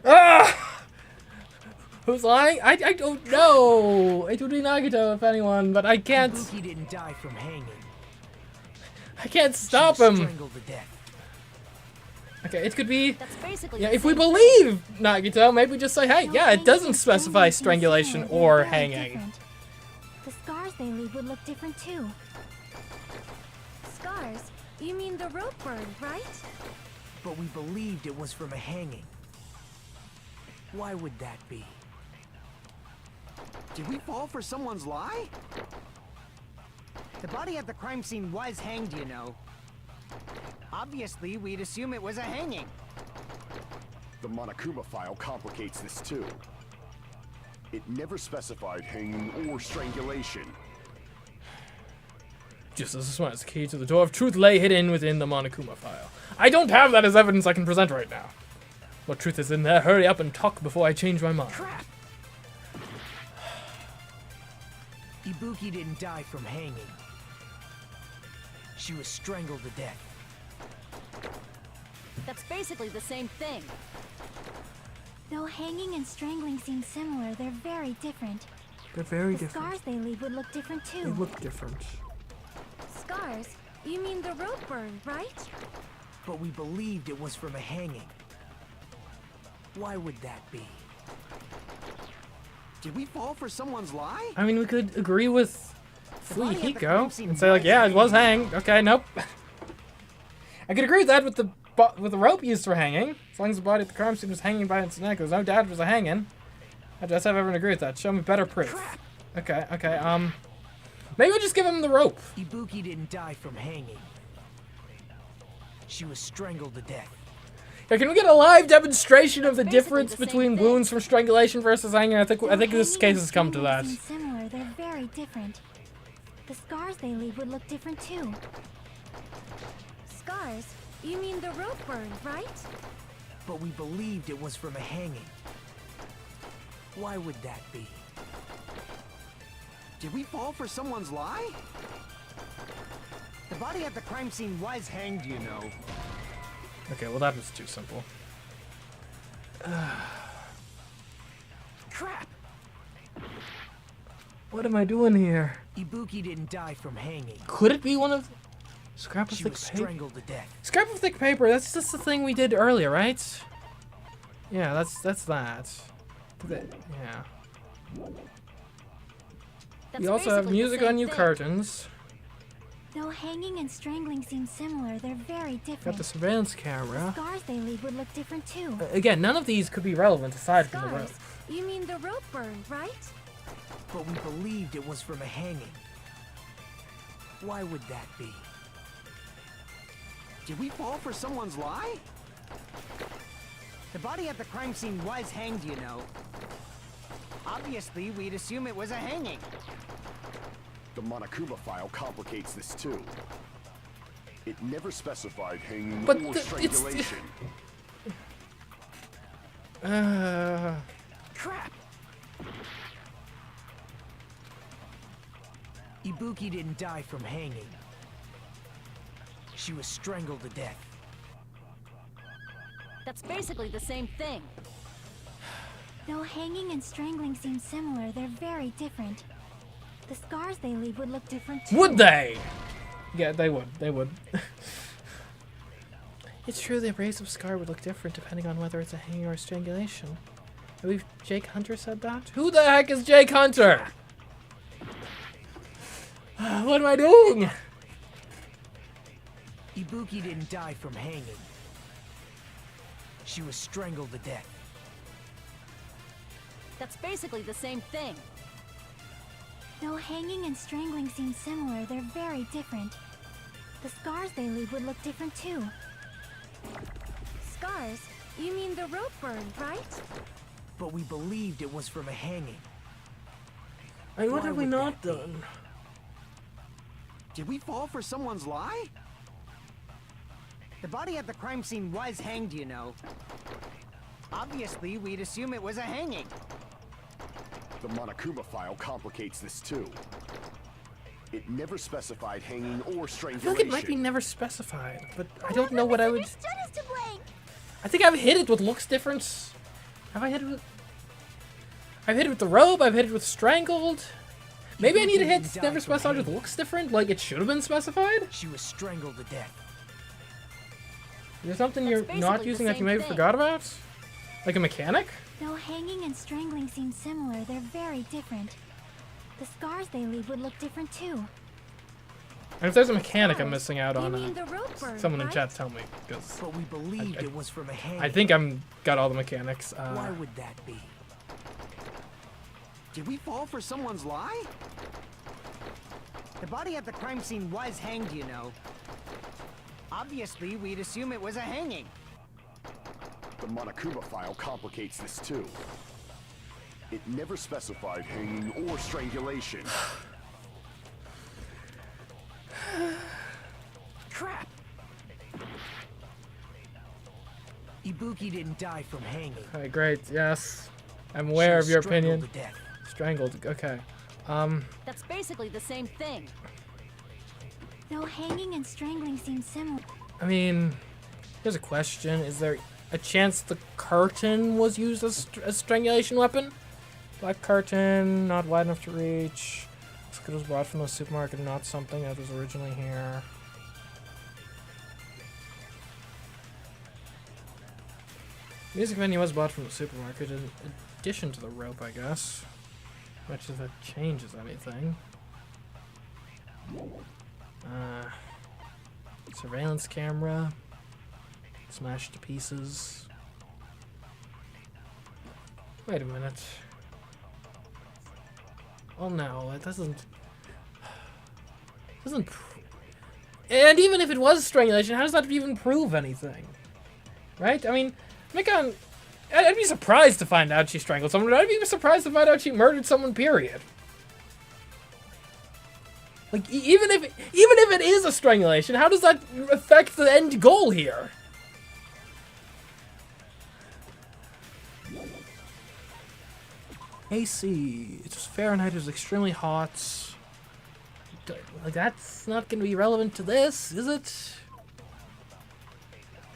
Ah! Who's lying? I don't know. It would be Nagito if anyone, but I can't. Ibuki didn't die from hanging. I can't stop She was him. strangled to death. Okay, it could be. That's basically Yeah, the if we same thing. believe Nagito, maybe just say, hey, Though yeah, it hanging doesn't and specify strangling seem strangulation similar, or they're very hanging. different. The scars they leave would look different too. Scars? You mean the rope burn, right? But we believed it was from a hanging. Why would that be? Did we fall for someone's lie? The body at the crime scene was hanged, you know. Obviously, we'd assume it was a hanging. The Monokuma file complicates this too. It never specified hanging or strangulation. Just as smart as the key to the door of truth lay hidden within the Monokuma file. I don't have that as evidence I can present right now. What truth is in there? Hurry up and talk before I change my mind. Crap! Ibuki didn't die from hanging. She was strangled to death. That's basically the same thing. Though hanging and strangling seem similar, they're very different. They're very The different. scars they leave would look different They too. look different. Scars? You mean the rope burn, right? But we believed it was from a hanging. Why would that be? Did we fall for someone's lie? I mean, we could agree with body at the Hiko crime scene and say like, was yeah, it was hanging. hanged. Okay, nope. I could agree with that with the rope used for hanging. As long as the body at the crime scene was hanging by its neck, there's no doubt it was a hanging. I just have everyone agree with that. Show me better proof. Crap! Okay. Maybe we'll just give him the rope. Ibuki didn't die from hanging. She was strangled to death. Here, can we get a live demonstration of the Basically difference the same between thing. wounds from strangulation versus hanging? I think Though this hanging case and has come to that. strangling seem similar, they're very different. The scars they leave would look different too. Scars? You mean the rope burn, right? But we believed it was from a hanging. Why would that be? Did we fall for someone's lie? The body at the crime scene was hanged, you know. Okay, well that was too simple. Crap! What am I doing here? Ibuki didn't die from hanging. Could it be one of scrap of She thick was paper? strangled to death. Scrap of thick paper. That's just the thing we did earlier, right? Yeah, that's that. Yeah. That's You also have basically the music same on your thing. curtains. Though hanging and strangling seem similar, they're very different. Got the surveillance The camera. scars they leave would look different too. Again, none of these could be relevant aside from the rope. Scars? You mean the rope burned, right? But we believed it was from a hanging. Why would that be? Did we fall for someone's lie? The body at the crime scene was hanged, you know. Obviously, we'd assume it was a hanging. The Monokuma file complicates this too. It never specified hanging But or it's- strangulation. Crap! Ibuki didn't die from hanging. She was strangled to death. That's basically the same thing. Though hanging and strangling seem similar, they're very different. The scars they leave would look different too. Would they? Yeah, they would. They would. It's true the abrasive scar would look different depending on whether it's a hanging or a strangulation. I believe Jake Hunter said that. Who the heck is Jake Hunter? What am I doing? Ibuki didn't die from hanging. She was strangled to death. That's basically the same thing. Though hanging and strangling seem similar, they're very different. The scars they leave would look different too. Scars? You mean the rope burned, right? But we believed it was from a hanging. I mean, what Why have we would not that be? done? Did we fall for someone's lie? The body at the crime scene was hanged, you know. Obviously, we'd assume it was a hanging. The Monokuma file complicates this too. It never specified hanging or I strangulation. feel like it might be never specified, but I don't know what I would. Misunderstood is to blame. I think I've hit it with looks difference. Have I hit it with? I've hit it with the rope. I've hit it with strangled. Maybe I need to hit Ibuki never died from specified with hanging. looks different. Like it should have been specified. She was strangled to death. Is there something That's you're basically not the using that you same maybe thing. forgot about? Like a mechanic? Though hanging and strangling seem similar, they're very different. The scars they leave would look different too. And if there's a mechanic I'm Scars? missing out You on, mean the rope burned, someone in right? chat tell me, because But we believed I- it was from a hanging. I think I'm got all the mechanics. Why would that be? Did we fall for someone's lie? The body at the crime scene was hanged, you know. Obviously, we'd assume it was a hanging. The Monokuma file complicates this too. It never specified hanging or strangulation. Crap! Ibuki didn't die from hanging. Okay, great. Yes, I'm aware of She your was strangled opinion. to death. Strangled. Okay. That's basically the same thing. Though hanging and strangling seem similar. I mean, here's a question: is there a chance the curtain was used as a strangulation weapon? Black curtain, not wide enough to reach. Looks like it was bought from the supermarket, not something that was originally here. Music venue was bought from the supermarket in addition to the rope, I guess. Much as that changes anything. Surveillance camera. Smashed to pieces. Wait a minute. Oh no, it doesn't. And even if it was strangulation, how does that even prove anything? Right? I mean, I'd be surprised to find out she strangled someone, but I'd be surprised to find out she murdered someone, period. Like, even if it is a strangulation, how does that affect the end goal here? AC. It's Fahrenheit is extremely hot. Like, that's not going to be relevant to this, is it?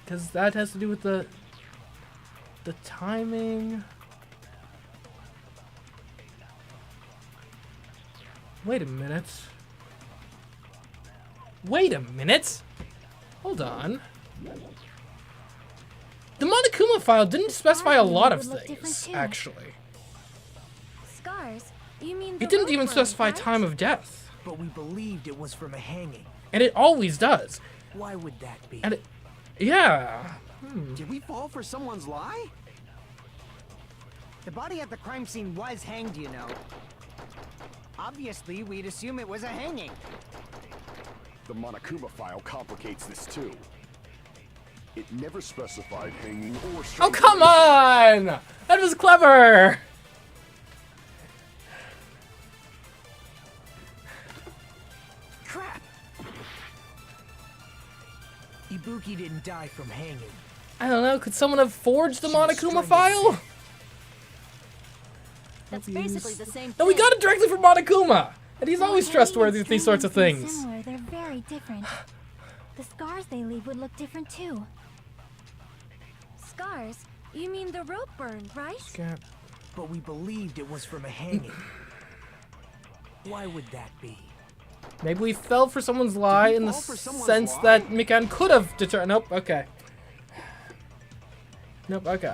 Because that has to do with the timing. Wait a minute. Wait a minute. Hold on. The Monokuma file didn't specify a lot of Would look different things, too. actually. Scars? You mean the It didn't rope even burned, specify right? time of death. But we believed it was from a hanging. And it always does. Why would that be? And it, yeah. Did we fall for someone's lie? The body at the crime scene was hanged, you know. Obviously, we'd assume it was a hanging. The Monokuma file complicates this too. It never specified hanging or Oh, strangulation. come on! That was clever! Crap! Ibuki didn't die from hanging. I don't know, could someone have forged the She was Monokuma strangled. file? That's basically the same thing. No, we got it directly from Monokuma! And he's always Though trustworthy hanging with these sorts of strangling things. seem Similar, they're very different. The scars they leave would look different too. Scars? You mean the rope burn, right? But we believed it was from a hanging. Why would that be? Maybe we fell for someone's lie in the fall for someone's sense lie? that Mikan could have determined. Nope, okay. Nope, okay.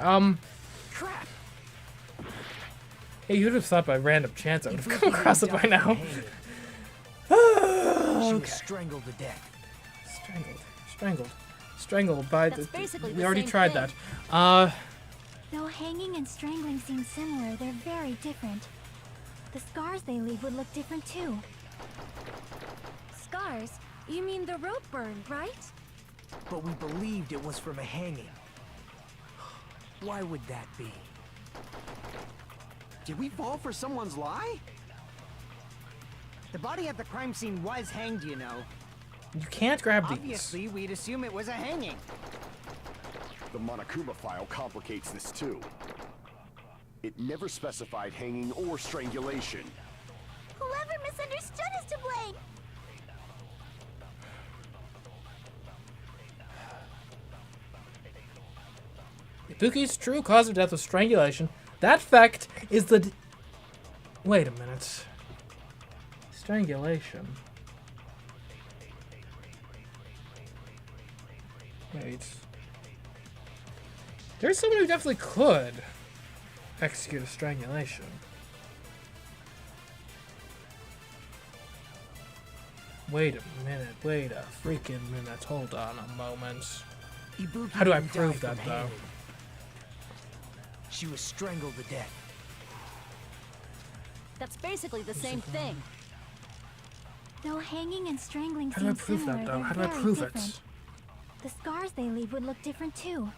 Crap! Hey, you'd have thought by random chance I would have Ibuki come across it didn't by die from now. hanging. She was Okay. strangled to death. Strangled by That's basically we the already same tried thing. that. Though hanging and strangling seem similar, they're very different. The scars they leave would look different too. Scars? You mean the rope burn, right? But we believed it was from a hanging. Why would that be? Did we fall for someone's lie? The body at the crime scene was hanged, you know. You can't grab these. Obviously, we'd assume it was a hanging. The Monokuma file complicates this too. It never specified hanging or strangulation. Whoever misunderstood is to blame. Ibuki's true cause of death was strangulation. That fact is the... Wait a minute. Strangulation. Wait. There's someone who definitely could execute a strangulation. Wait a minute. Wait a freaking minute. Hold on a moment. Ibuki How do I didn't die prove from that, though? hanging. She was strangled to death. That's basically the same thing. Though hanging and strangling How do I seem prove similar, that, though? they're How do I very prove different. it? The scars they leave would look different too.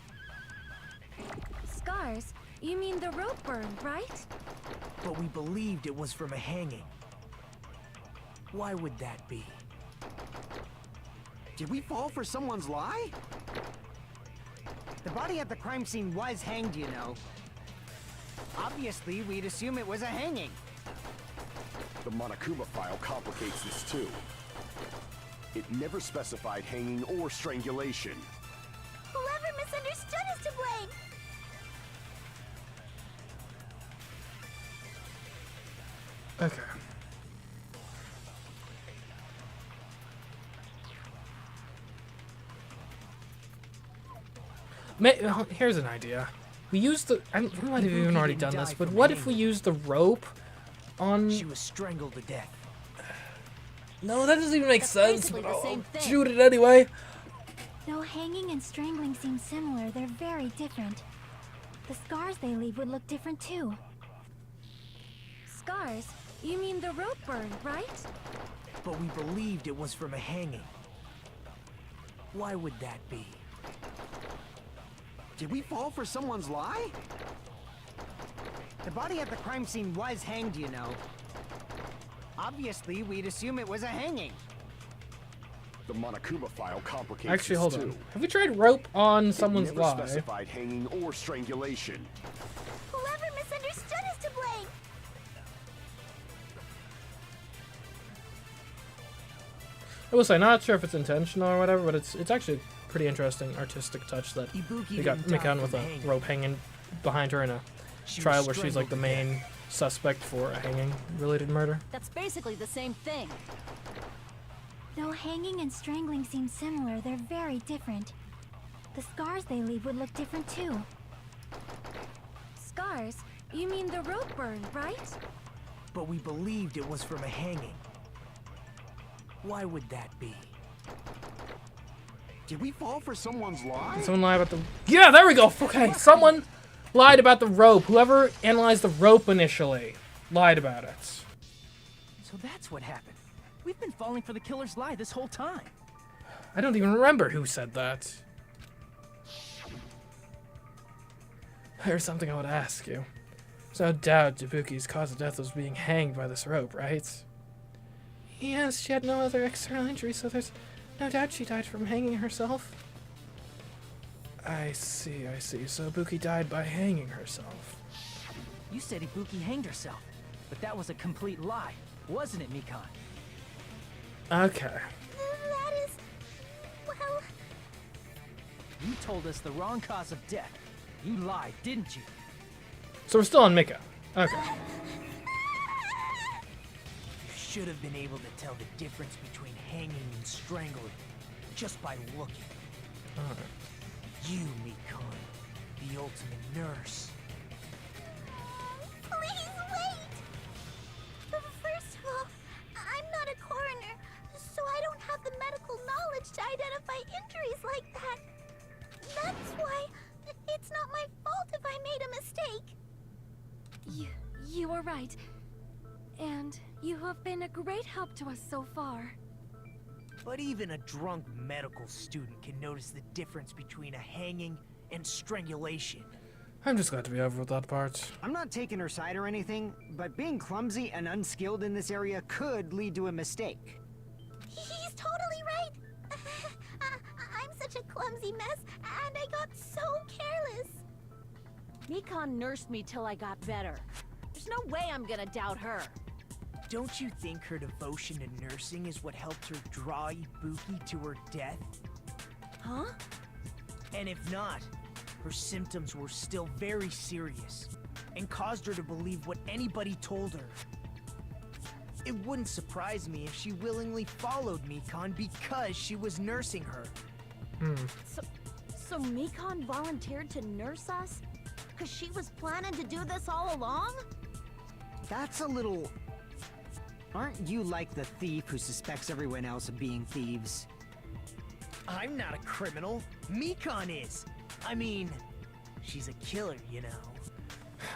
Scars? You mean the rope burn, right? But we believed it was from a hanging. Why would that be? Did we fall for someone's lie? The body at the crime scene was hanged, you know. Obviously, we'd assume it was a hanging. The Monokuma file complicates this too. It never specified hanging or strangulation. Whoever misunderstood is to blame. Okay. Here's an idea. We use the... we might have even already done this, but what if we use the rope on... She was strangled to death. No, that doesn't even make That's sense, basically but the I'll same thing. shoot it anyway. Though hanging and strangling seem similar, they're very different. The scars they leave would look different too. Scars? You mean the rope burn, right? But we believed it was from a hanging. Why would that be? Did we fall for someone's lie? The body at the crime scene was hanged, you know. Obviously, we'd assume it was a hanging. The Monokuma file complicates Actually, this hold too. on. Have we tried rope on someone's It never lie? specified hanging or strangulation. Whoever misunderstood is to blame. I will say, not sure if it's intentional or whatever, but it's actually a pretty interesting artistic touch that Ibuki we got didn't die Mikan with from a hanging. rope hanging behind her in a She was trial where she's like strangled the to main death. suspect for a hanging-related murder. That's basically the same thing. Though hanging and strangling seem similar, they're very different. The scars they leave would look different too. Scars? You mean the rope burn, right? But we believed it was from a hanging. Why would that be? Did we fall for someone's lie? Did someone lie about the... Yeah, there we go! Okay, someone lied about the rope. Whoever analyzed the rope initially lied about it. So that's what happened. We've been falling for the killer's lie this whole time. I don't even remember who said that. There's something I would ask you. There's no doubt Ibuki's cause of death was being hanged by this rope, right? Yes, she had no other external injuries, so there's no doubt she died from hanging herself. I see. So Ibuki died by hanging herself. You said Ibuki hanged herself, but that was a complete lie, wasn't it, Mikan? Okay. That is... well... You told us the wrong cause of death. You lied, didn't you? So we're still on Mika. Okay. You should have been able to tell the difference between hanging and strangling just by looking. You, Mikon, the ultimate nurse. Please wait! First of all, I'm not a coroner, so I don't have the medical knowledge to identify injuries like that. That's why it's not my fault if I made a mistake. You are right. And you have been a great help to us so far. But even a drunk medical student can notice the difference between a hanging and strangulation. I'm just glad to be over with that part. I'm not taking her side or anything, but being clumsy and unskilled in this area could lead to a mistake. He's totally right. I'm such a clumsy mess, and I got so careless. Mikan nursed me till I got better. There's no way I'm gonna doubt her. Don't you think her devotion to nursing is what helped her draw Ibuki to her death? Huh? And if not, her symptoms were still very serious and caused her to believe what anybody told her. It wouldn't surprise me if she willingly followed Mikan because she was nursing her. So Mikan volunteered to nurse us? Cause she was planning to do this all along? That's a little... Aren't you like the thief who suspects everyone else of being thieves? I'm not a criminal. Mikan is. I mean, she's a killer, you know.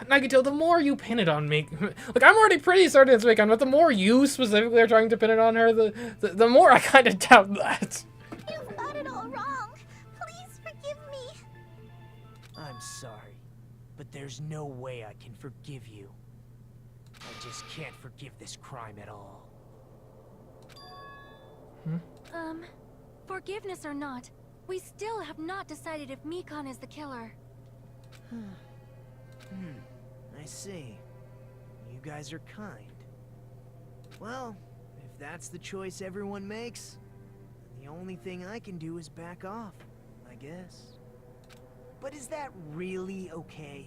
Nagito, the more you pin it on me... Like, I'm already pretty certain it's Mika, but the more you specifically are trying to pin it on her, the more I kind of doubt that. You've got it all wrong. Please forgive me. I'm sorry, but there's no way I can forgive you. I just can't forgive this crime at all. Forgiveness or not, we still have not decided if Mikan is the killer. I see. You guys are kind. Well, if that's the choice everyone makes, then the only thing I can do is back off, I guess. But is that really okay?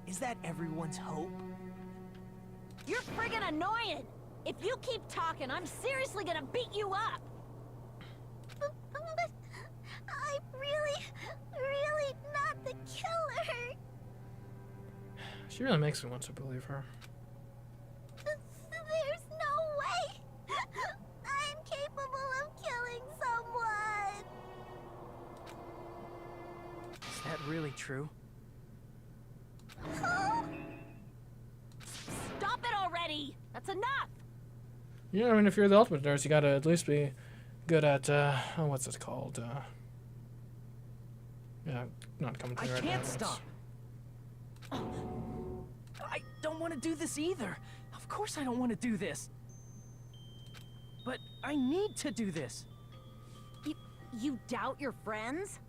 Is that everyone's hope? You're friggin' annoying! If you keep talking, I'm seriously gonna beat you up! But I'm really not the killer. She really makes me want to believe her. There's no way. I'm capable of killing someone. Is that really true? Stop it already! That's enough! Yeah, I mean, if you're the ultimate nurse, you gotta at least be good at, oh, what's it called? Yeah, not coming to me right now. I can't stop! I don't want to do this either. Of course I don't want to do this. But I need to do this. You doubt your friends?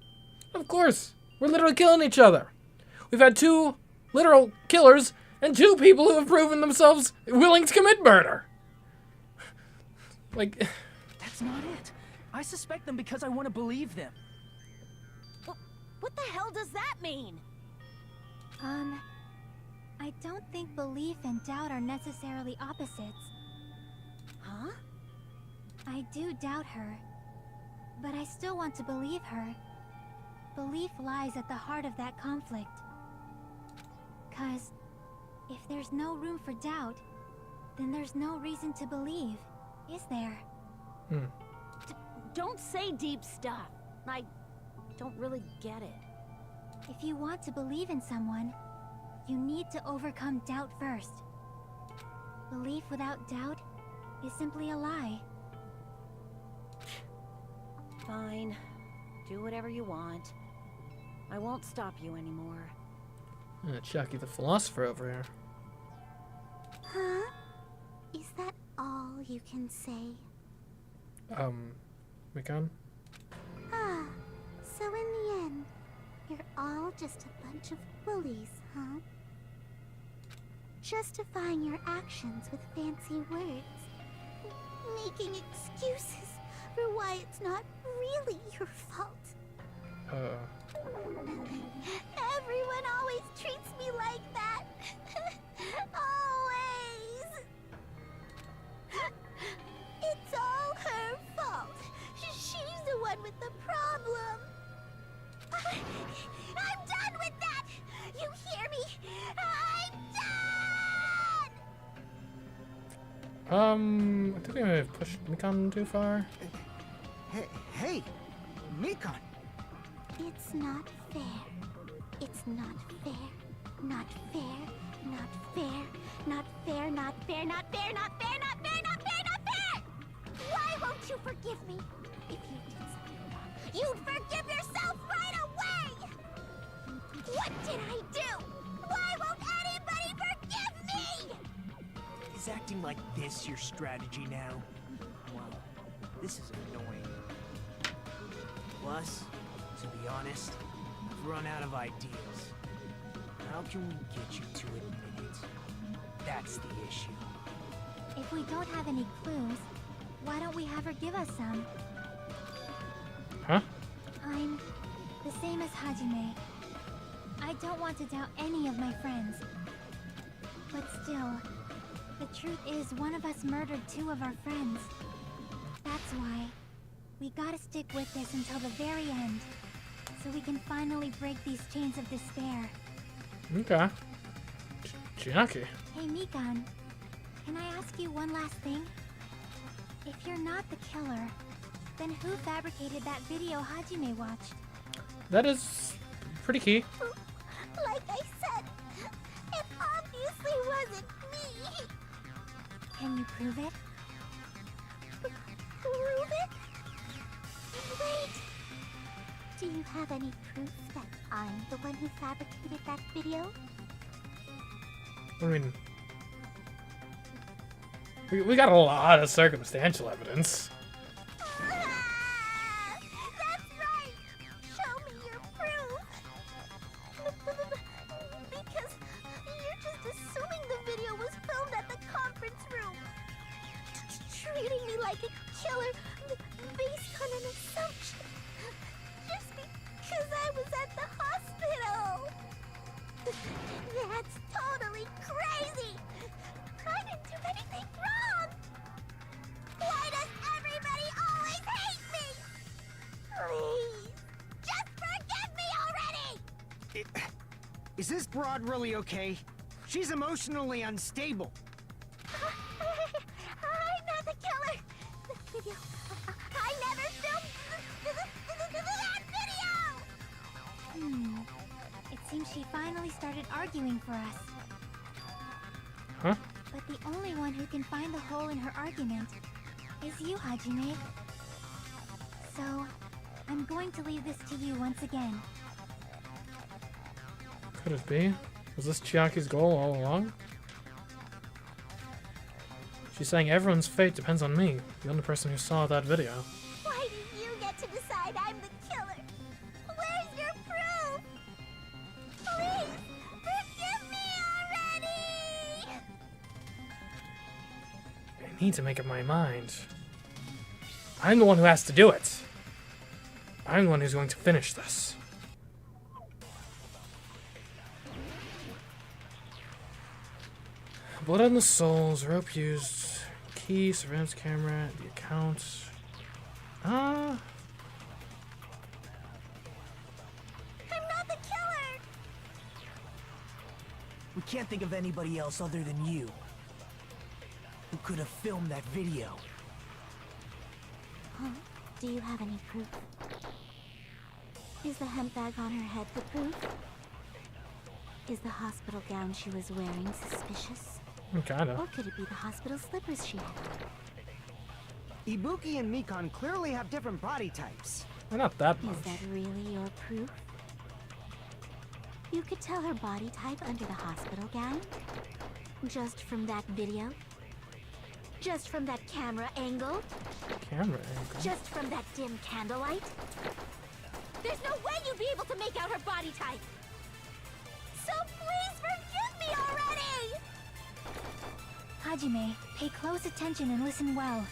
Of course! We're literally killing each other. We've had 2 literal killers and 2 people who have proven themselves willing to commit murder. Like... That's not it. I suspect them because I want to believe them. What the hell does that mean? I don't think belief and doubt are necessarily opposites. Huh? I do doubt her, but I still want to believe her. Belief lies at the heart of that conflict. 'Cause if there's no room for doubt, then there's no reason to believe, is there? Don't say deep stuff. I don't really get it. If you want to believe in someone, you need to overcome doubt first. Belief without doubt is simply a lie. Fine. Do whatever you want. I won't stop you anymore. Chucky the philosopher over here. Huh? Is that all you can say? Mikan? Ah, so in the end, you're all just a bunch of bullies, huh? Justifying your actions with fancy words. Making excuses for why it's not really your fault. Everyone always treats me like that. Always. It's all her fault. She's the one with the problem. I'm done with that. You hear me? I'm done. I think we may have pushed Mikan too far. Hey, Mikan. It's not fair. It's not fair. Not fair. Not fair. Not fair. Not fair. Not fair. Not fair. Not fair. Not fair. Not fair. Why won't you forgive me? If you did something wrong, you'd forgive yourself right away. What did I do? Why won't anybody forgive me? Is acting like this your strategy now? Well, this is annoying. Plus, to be honest, I've run out of ideas. How can we get you to admit it? That's the issue. If we don't have any clues, why don't we have her give us some? Huh? I'm the same as Hajime. I don't want to doubt any of my friends. But still, the truth is one of us murdered 2 of our friends. That's why we gotta stick with this until the very end, so we can finally break these chains of despair. Okay. Chiaki. Hey Mikan, can I ask you one last thing? If you're not the killer, then who fabricated that video Hajime watched? That is pretty key. Like I said, it obviously wasn't me. Can you prove it? Prove it? Wait. Do you have any proof that I'm the one who fabricated that video? I mean, we got a lot of circumstantial evidence. That's right! Show me your proof! Because you're just assuming the video was filmed at the conference room. Treating me like a killer based on an assumption. Just because I was at the hospital. That's totally crazy! I didn't do anything wrong! Why does everybody always hate me? Please, just forgive me already! Is this broad really okay? She's emotionally unstable. I'm not the killer! The video... I never filmed that video! It seems she finally started arguing for us. Huh? But the only one who can find the hole in her argument is you, Hajime. So, I'm going to leave this to you once again. Could it be? Was this Chiaki's goal all along? She's saying everyone's fate depends on me, the only person who saw that video. Why do you get to decide I'm the killer? Where's your proof? Please, forgive me already! I need to make up my mind. I'm the one who has to do it. I'm the one who's going to finish this. Blood on the souls, rope used, key, surveillance camera, the account. I'm not the killer! We can't think of anybody else other than you who could have filmed that video. Huh? Do you have any proof? Is the hemp bag on her head the proof? Is the hospital gown she was wearing suspicious? Kinda. Or could it be the hospital slippers she had on? Ibuki and Mikon clearly have different body types. Well, not that much. Is that really your proof? You could tell her body type under the hospital gown? Just from that video? Just from that camera angle? Camera angle? Just from that dim candlelight? There's no way you'd be able to make out her body type! So please forgive me already! Hajime, pay close attention and listen well.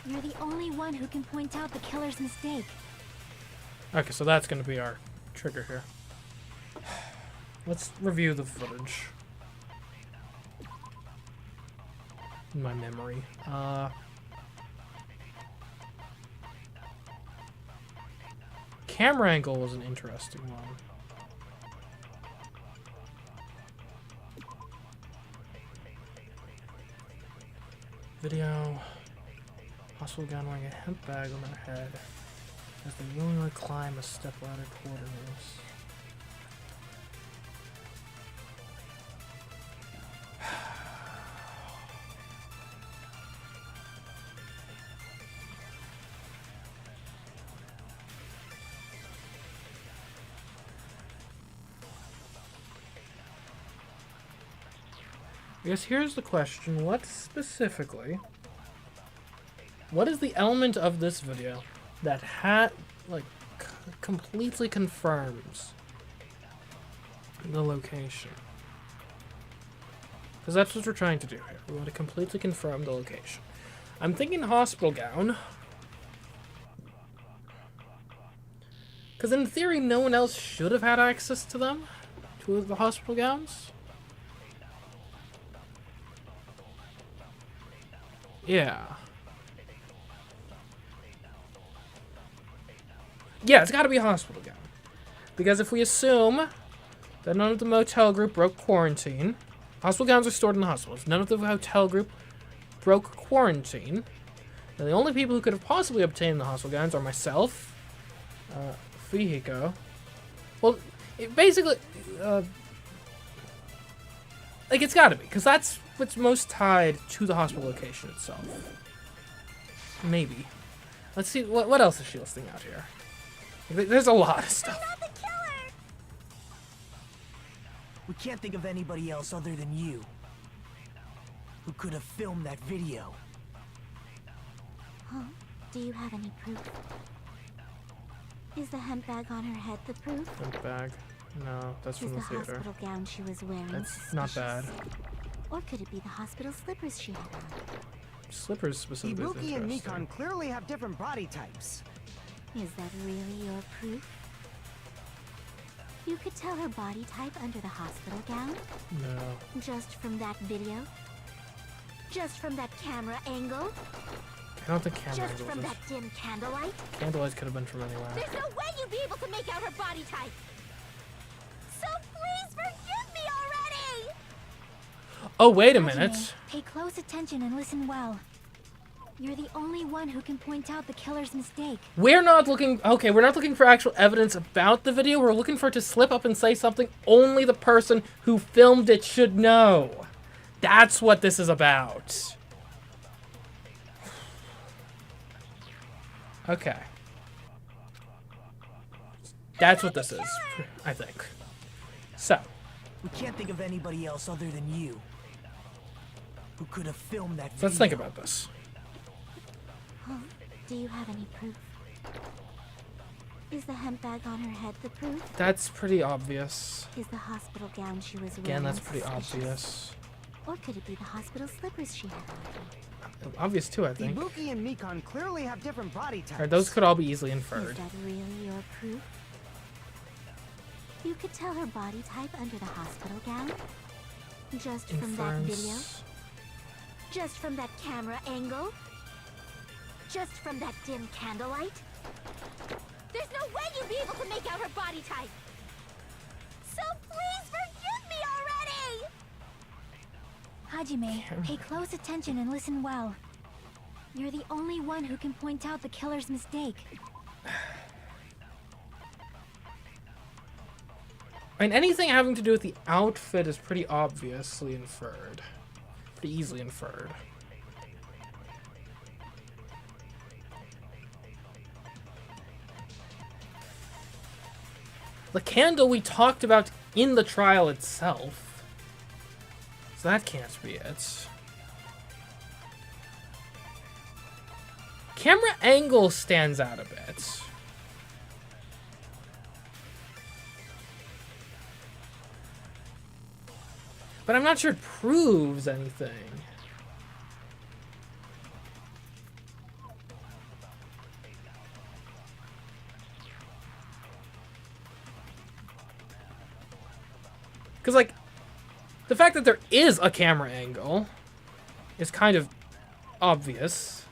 You're the only one who can point out the killer's mistake. Okay, so that's gonna be our trigger here. Let's review the footage. In my memory. Camera angle was an interesting one. Video. Hospital gown wearing a hemp bag on her head as they willingly climb a stepladder toward her nose. I guess here's the question, what is the element of this video that completely confirms the location? Because that's what we're trying to do here. We want to completely confirm the location. I'm thinking hospital gown. Because in theory, no one else should have had access to them, to the hospital gowns. Yeah. Yeah, it's got to be a hospital gown. Because if we assume that none of the motel group broke quarantine, hospital gowns are stored in the hospitals. None of the hotel group broke quarantine. And the only people who could have possibly obtained the hospital gowns are myself, Fihiko. Well, it basically, it's got to be, because that's what's most tied to the hospital location itself. Maybe. Let's see, what else is she listing out here? There's a lot of stuff. I'm not the killer! We can't think of anybody else other than you who could have filmed that video. Huh? Do you have any proof? Is the hemp bag on her head the proof? Hemp bag? No, that's from the theater. Hospital gown she was wearing That's suspicious? not bad. Or could it be the hospital slippers she had on? Slippers specifically is Ibuki and interesting. Mikon clearly have different body types. Is that really your proof? You could tell her body type under the hospital gown? No. Just from that video? Just from that camera angle? I don't think camera Just from angles. that dim candlelight? Candlelights could have been from anywhere. There's no way you'd be able to make out her body type! So please forgive me already! Oh, wait a Hajime, minute. pay close attention and listen well. You're the only one who can point out the killer's mistake. We're not looking for actual evidence about the video. We're looking for it to slip up and say something only the person who filmed it should know. That's what this is about. Okay. That's what this is, I think. So. We can't think of anybody else other than you who could have filmed that video. Let's think about this. Huh? Do you have any proof? Is the hemp bag on her head the proof? That's pretty obvious. Is the hospital gown she was wearing Again, that's pretty suspicious? obvious. Or could it be the hospital slippers she had on? Obvious too, I think. Ibuki and Mikon clearly have different body types. Alright, those could all be easily Is inferred. that really your proof? You could tell her body type under the hospital gown? Just from that video? Inference. Just from that camera angle? Just from that dim candlelight? There's no way you'd be able to make out her body type! So please forgive me already! Hajime, pay close attention and listen well. You're the only one who can point out the killer's mistake. I mean, anything having to do with the outfit is pretty obviously inferred. Pretty easily inferred. The candle we talked about in the trial itself. So that can't be it. Camera angle stands out a bit. But I'm not sure it proves anything. Because, like, the fact that there is a camera angle is kind of obvious.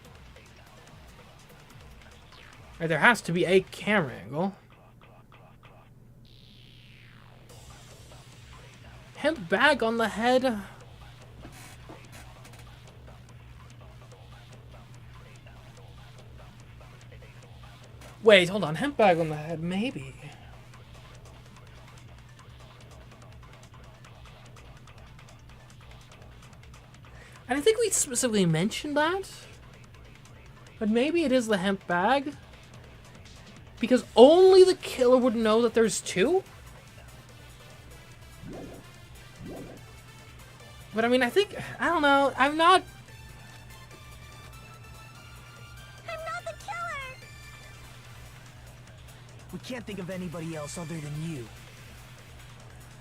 Right, there has to be a camera angle. Hemp bag on the head. Wait, hold on. Hemp bag on the head, maybe. I don't think we specifically mentioned that. But maybe it is the hemp bag. Because only the killer would know that there's two? But I mean, I think, I don't know, I'm not the killer! We can't think of anybody else other than you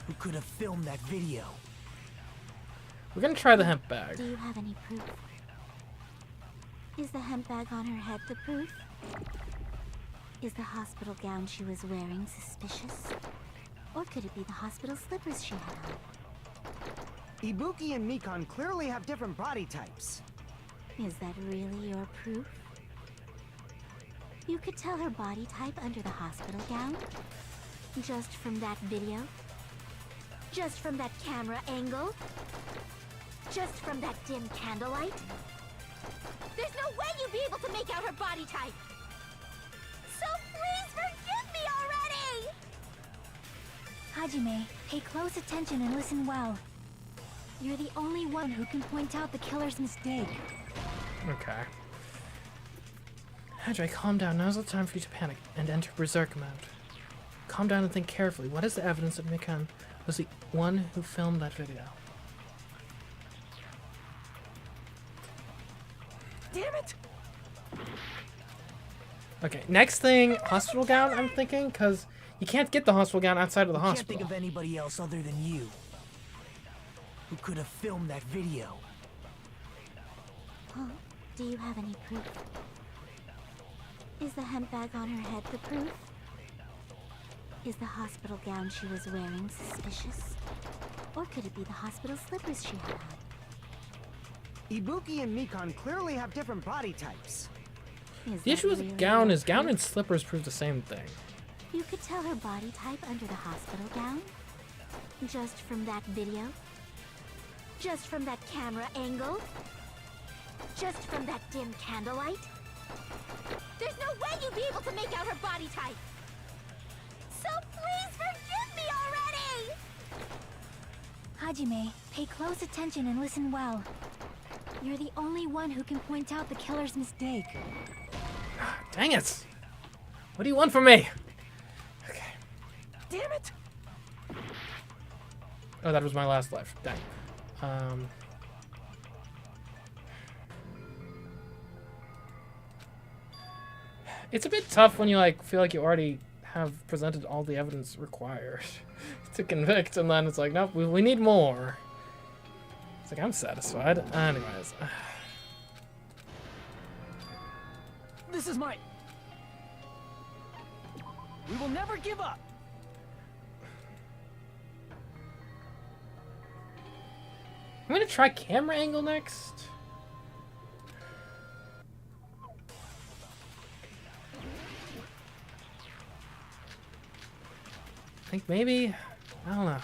who could have filmed that video. We're gonna try the hemp bag. Do you have any proof? Is the hemp bag on her head the proof? Is the hospital gown she was wearing suspicious? Or could it be the hospital slippers she had on? Ibuki and Mikan clearly have different body types. Is that really your proof? You could tell her body type under the hospital gown? Just from that video? Just from that camera angle? Just from that dim candlelight? There's no way you'd be able to make out her body type! So please forgive me already! Hajime, pay close attention and listen well. You're the only one who can point out the killer's mistake. Okay. Hajime, calm down. Now's the time for you to panic and enter berserk mode. Calm down and think carefully. What is the evidence that Mikan was the one who filmed that video? Damn it! Okay, next thing, hospital gown, I'm thinking, because you can't get the hospital gown outside of the Can't hospital. think of anybody else other than you who could have filmed that video. Oh, do you have any proof? Is the hemp bag on her head the proof? Is the hospital gown she was wearing suspicious? Or could it be the hospital slippers she had on? Ibuki and Mikan clearly have different body types. Is The that issue with really gown your is gown proof? and slippers prove the same thing. You could tell her body type under the hospital gown? Just from that video? Just from that camera angle? Just from that dim candlelight? There's no way you'd be able to make out her body type! So please forgive me already! Hajime, pay close attention and listen well. You're the only one who can point out the killer's mistake. Dang it! What do you want from me? Okay. Damn it! Oh, that was my last life. Dang. It's a bit tough when you like feel like you already have presented all the evidence required to convict, and then it's like, nope, we need more. It's like, I'm satisfied. Anyways. This is my... We will never give up! I'm gonna try camera angle next. I think maybe, I don't know.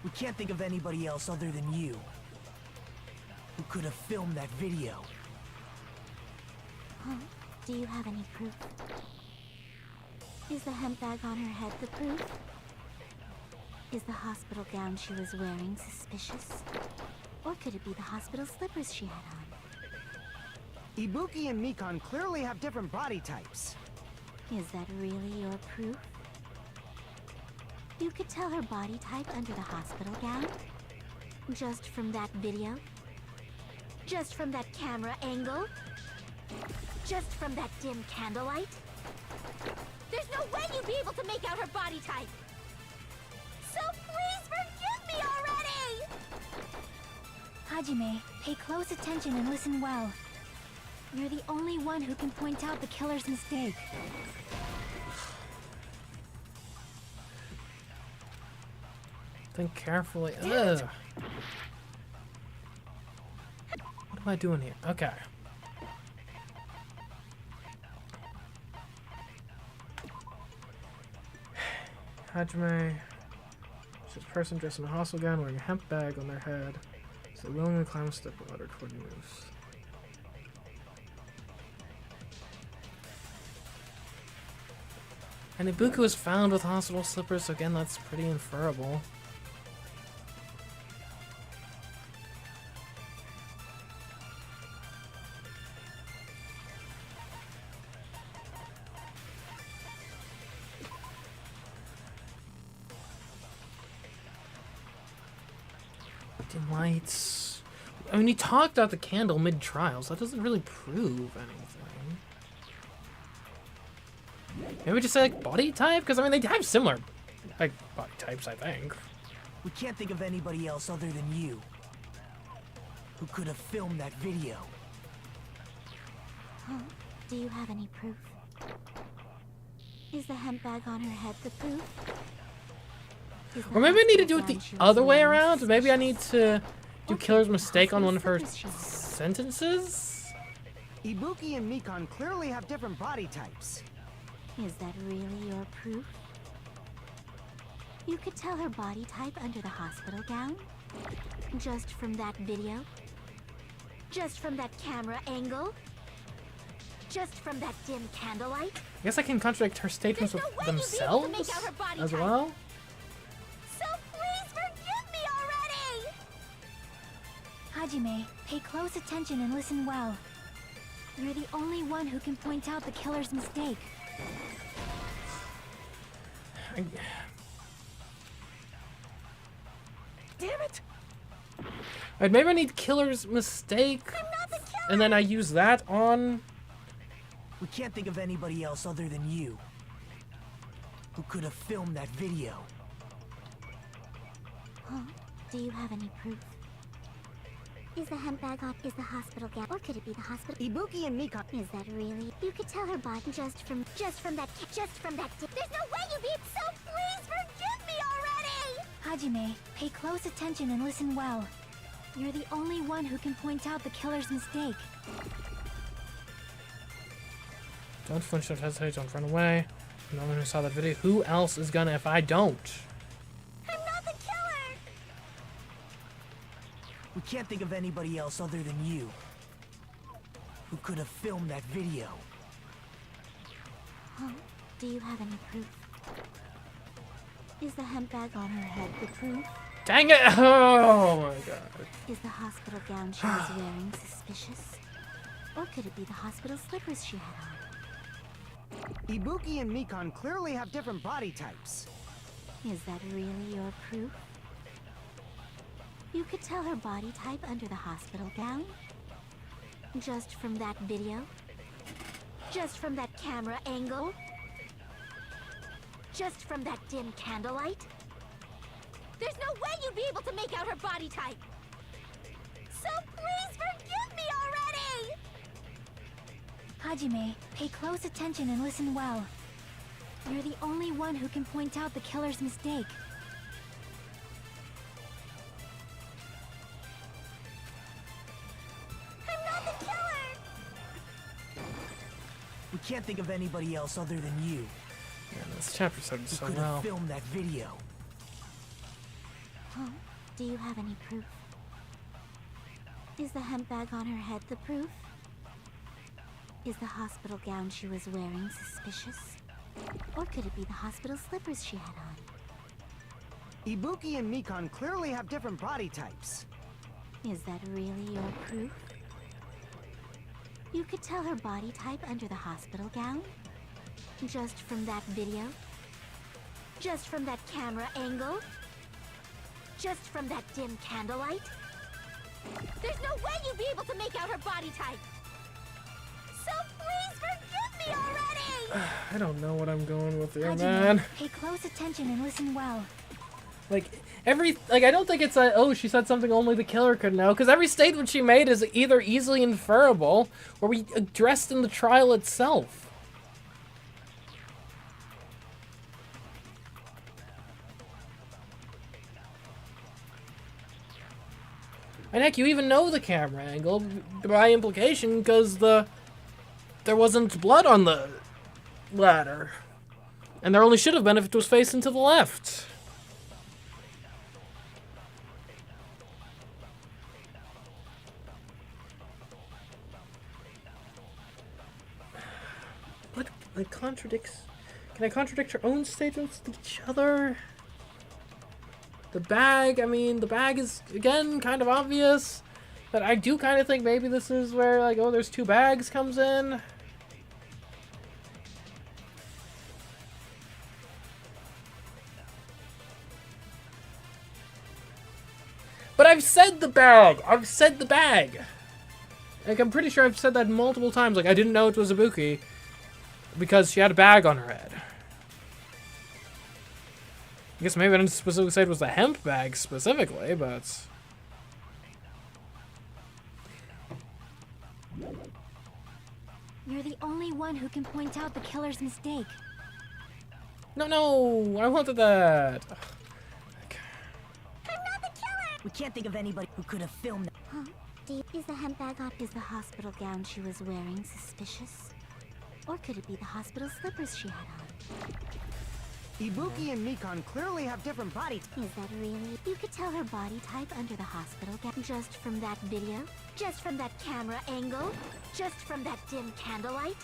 We can't think of anybody else other than you who could have filmed that video. Huh? Do you have any proof? Is the hemp bag on her head the proof? Is the hospital gown she was wearing suspicious? Or could it be the hospital slippers she had on? Ibuki and Mikan clearly have different body types. Is that really your proof? You could tell her body type under the hospital gown? Just from that video? Just from that camera angle? Just from that dim candlelight? There's no way you'd be able to make out her body type! So please forgive me already! Hajime, pay close attention and listen well. You're the only one who can point out the killer's mistake. Think carefully. Ugh. What am I doing here? Okay. Hajime. It's this person dressed in a hospital gown wearing a hemp bag on their head. So they willingly climb a step ladder toward you moves. And Ibuku was found with hospital slippers, so again, that's pretty inferable. Dim lights. I mean, he talked about the candle mid-trials. That doesn't really prove anything. Maybe just say, like, body type? Because, I mean, they have similar, like, body types, I think. We can't think of anybody else other than you who could have filmed that video. Huh? Do you have any proof? Is the hemp bag on her head the proof? Or maybe I need to do it the other way around. Maybe I need to do Killer's mistake on one of her sentences? Ibuki and Mikan clearly have different body types. Is that really your proof? You could tell her body type under the hospital gown? Just from that video? Just from that camera angle? Just from that dim candlelight? I guess I can contradict her statements with themselves as well. So please forgive me already! Hajime, pay close attention and listen well. You're the only one who can point out the killer's mistake. Damn it! Alright, maybe I need Killer's mistake, and then I use that on... We can't think of anybody else other than you who could have filmed that video. Huh? Do you have any proof? Is the hemp bag on? Is the hospital gown? Or could it be the hospital? Ibuki and Mikan. Is that really? You could tell her body just from that. There's no way you beat. So please forgive me already. Hajime, pay close attention and listen well. You're the only one who can point out the killer's mistake. Don't flinch, don't hesitate, don't run away. No one who saw that video. Who else is gonna if I don't? I'm not the killer. We can't think of anybody else other than you who could have filmed that video. Huh? Do you have any proof? Is the hemp bag on her head the proof? Dang it! Oh my god. Is the hospital gown she was wearing suspicious? Or could it be the hospital slippers she had on? Ibuki and Mikan clearly have different body types. Is that really your proof? You could tell her body type under the hospital gown? Just from that video? Just from that camera angle? Just from that dim candlelight? There's no way you'd be able to make out her body type! So please forgive me already! Hajime, pay close attention and listen well. You're the only one who can point out the killer's mistake. I'm not the killer! We can't think of anybody else other than you Yeah, this chapter started who so could well. have filmed that video. Huh? Do you have any proof? Is the hemp bag on her head the proof? Is the hospital gown she was wearing suspicious? Or could it be the hospital slippers she had on? Ibuki and Mikan clearly have different body types. Is that really your proof? You could tell her body type under the hospital gown? Just from that video? Just from that camera angle? Just from that dim candlelight? There's no way you'd be able to make out her body type! So please forgive me already! I don't know what I'm going with here, Hajime, man. pay close attention and listen well. Like, I don't think it's a, oh, she said something only the killer could know, because every statement she made is either easily inferable, or we addressed in the trial itself. And heck, you even know the camera angle by implication, because there wasn't blood on the ladder. And there only should have been if it was facing to the left. What? It contradicts... Can I contradict her own statements to each other? The bag, I mean, the bag is, again, kind of obvious. But I do kind of think maybe this is where, like, oh, there's two bags comes in. But I've said the bag! I've said the bag! Like, I'm pretty sure I've said that multiple times. Like, I didn't know it was Ibuki because she had a bag on her head. I guess maybe I didn't specifically say it was the hemp bag specifically, but... You're the only one who can point out the killer's mistake. No, I wanted that. We can't think of anybody who could have filmed that. Huh? Is the hemp bag on? Is the hospital gown she was wearing suspicious? Or could it be the hospital slippers she had on? Ibuki and Mikan clearly have different body types. Is that really? You could tell her body type under the hospital gown just from that video? Just from that camera angle? Just from that dim candlelight?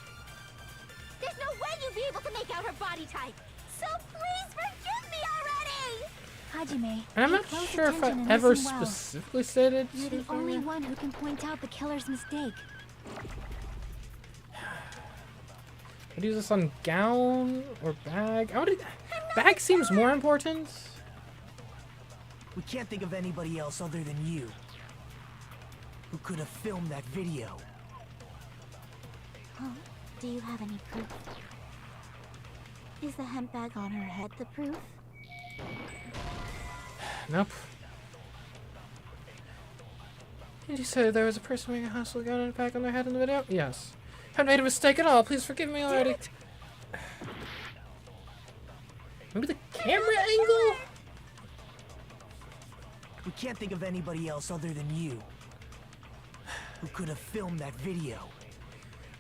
There's no way you'd be able to make out her body type! So please forgive me already! Hajime, And I'm pay not close sure if I attention and ever listen well. specifically stated. You're the only one who can point out the killer's mistake. I'd use this on gown or bag. Bag seems more important. We can't think of anybody else other than you who could have filmed that video. Huh? Do you have any proof? Is the hemp bag on her head the proof? Nope. Did you say there was a person wearing a hospital gown and a bag on their head in the video? Yes. Haven't made a mistake at all. Please forgive me already. Maybe the camera angle? We can't think of anybody else other than you who could have filmed that video.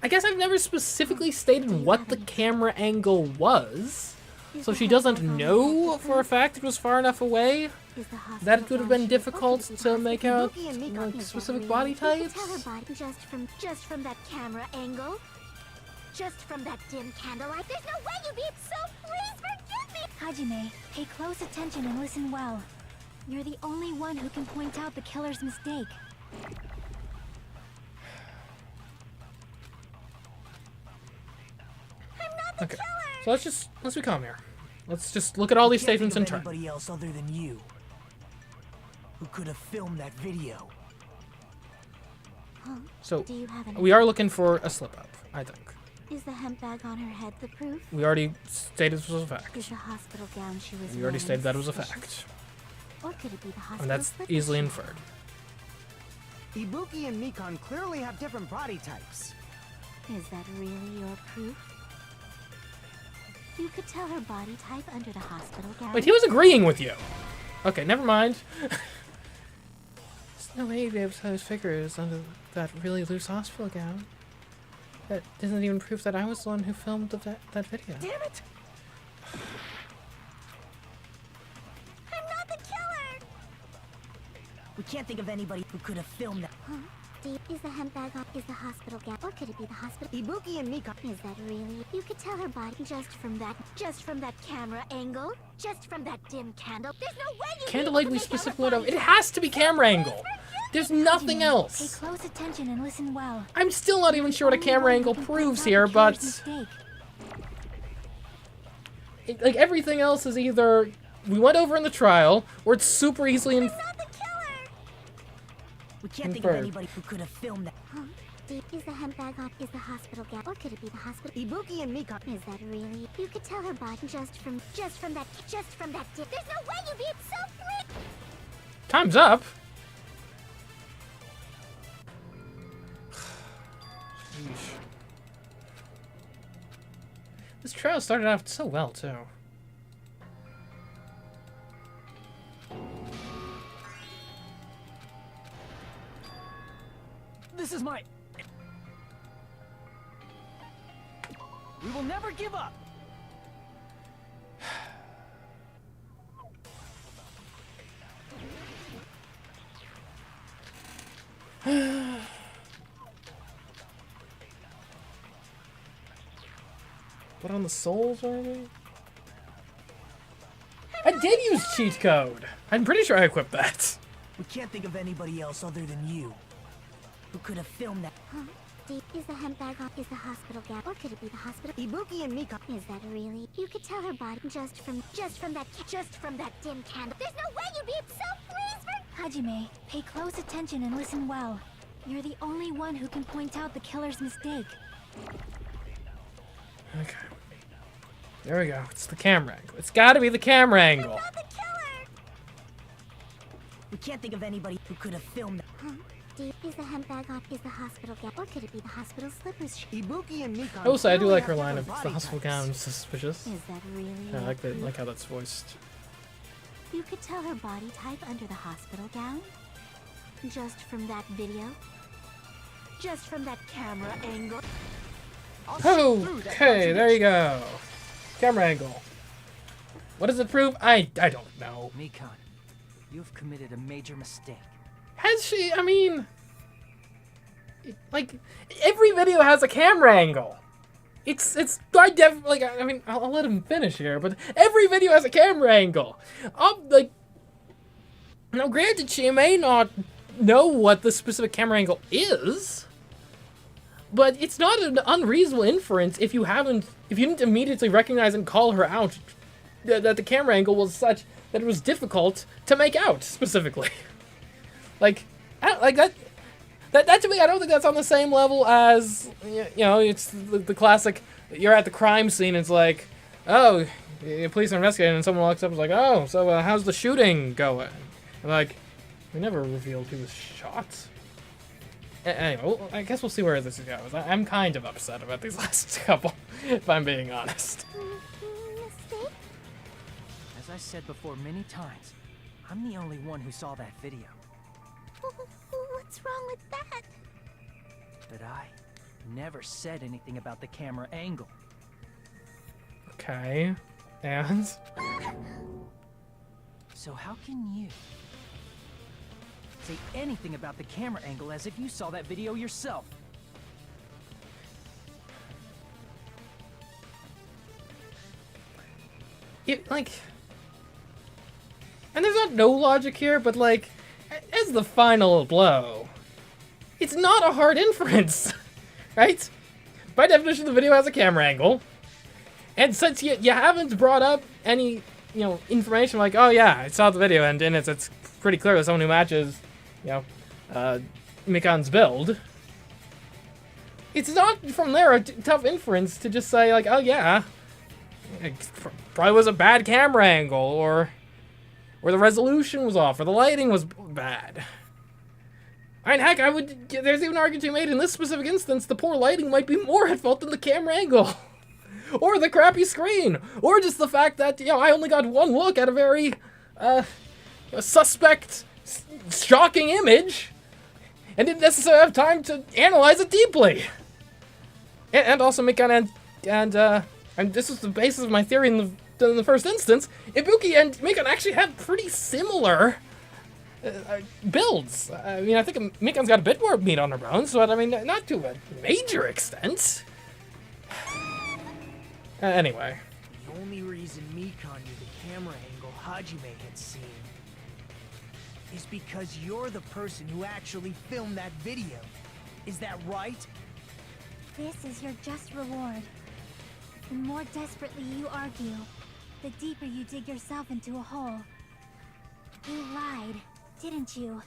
I guess I've never specifically stated what the camera angle was. So she doesn't know for a fact it was far enough away that it would have been difficult to make out like, specific body types. Just from that camera angle? Just from that dim candlelight? There's no way you'd be... So please forgive me! Hajime, pay close attention and listen well. You're the only one who can point out the killer's mistake. Okay, so let's be calm here. Let's just look at all these statements in turn. Anybody else other than you who could have filmed that video. Huh? So Do you have any... we are looking for a slip up, I think. Is the hemp bag on her head the proof? We already stated this was a Is fact. the hospital gown she was We already wearing stated that it was a suspicious? fact. Or could it be the hospital And that's slippers easily she had inferred. Ibuki and Mikan clearly have different body types. on? Is that really your proof? You could tell her body type under the hospital gown. Wait, he was agreeing with you. Okay, never mind. There's no way you'd be able to tell his figure is under that really loose hospital gown. That isn't even proof that I was the one who filmed that video. Damn it! I'm not the killer! We can't think of anybody who could have filmed that. Huh? Is the hemp bag on? Is the hospital gown? Or could it be the hospital? Ibuki and Mika. Is that really? You could tell her body just from that camera angle, just from that dim candle. There's no way you Candlelight we specifically know. It has to be camera angle. There's nothing Pay else. close attention and listen well. I'm still not even sure what a Only camera one angle who can point proves out the here, killer's but mistake. like everything else is either we went over in the trial, or it's super easily in. We can't think of Confirmed. anybody who could have filmed that. Huh? Is the hemp bag on? Is the hospital gown? Or could it be the hospital? Ibuki and Mika. Is that really? You could tell her body just from that dim. There's no way you'd be so free. Time's up. Sheesh. This trial started off so well too. This is my... We will never give up! Put on the souls already? I did use cheat code. I'm pretty sure I equipped that. We can't think of anybody else other than you who could have filmed that. Huh? Is the hemp bag on? Is the hospital gown? Or could it be the hospital? Ibuki and Mika. Is that really? You could tell her body just from that dim candle. There's no way you'd be so pleased. Hajime, pay close attention and listen well. You're the only one who can point out the killer's mistake. Okay. There we go. It's the camera angle. It's gotta be the camera angle. Not the killer. We can't think of anybody who could have filmed that. Huh? Is the hemp bag on? Is the hospital gown? Or could it be the hospital slippers? Ibuki and Mika. Also, I do clearly like have her line different of it's the body hospital types. gown suspicious. Is that really? I like that, like how that's voiced. You could tell her body type under the hospital gown? Just from that video? Just from that camera angle? Okay, there you go. Camera angle. What does it prove? I don't know. Mikan, you've committed a major mistake. Has she? I mean, like every video has a camera angle. I mean, I'll let him finish here, but every video has a camera angle. Now granted, she may not know what the specific camera angle is, but it's not an unreasonable inference if you didn't immediately recognize and call her out that the camera angle was such that it was difficult to make out specifically. Like that to me, I don't think that's on the same level as, you know, it's the classic, you're at the crime scene, it's like, oh, police are investigating, and someone walks up and is like, oh, so how's the shooting going? And like, we never revealed who was shot. Anyway, well, I guess we'll see where this goes. I'm kind of upset about these last couple, if I'm being honest. Mistake? As I said before many times, I'm the only one who saw that video. What's wrong with that? But I never said anything about the camera angle. Okay, and? So how can you say anything about the camera angle as if you saw that video yourself? And there's not no logic here, but like, as the final blow, it's not a hard inference, right? By definition, the video has a camera angle, and since you haven't brought up any, information like, oh yeah, I saw the video, and in it's pretty clear that someone who matches, Mikan's build, it's not from there a tough inference to just say like, oh yeah, it probably was a bad camera angle, or the resolution was off, or the lighting was bad. I mean, heck, there's even an argument to be made in this specific instance, the poor lighting might be more at fault than the camera angle. Or the crappy screen. Or just the fact that, I only got one look at a very, suspect, shocking image, and didn't necessarily have time to analyze it deeply. And also, Mikan and this was the basis of my theory in the first instance, Ibuki and Mikan actually have pretty similar builds. I mean, I think Mikan's got a bit more meat on her bones, but I mean, not to a major extent. Anyway. The only reason Mikan knew the camera angle Hajime had seen is because you're the person who actually filmed that video. Is that right? This is your just reward. The more desperately you argue, the deeper you dig yourself into a hole. You lied, didn't you?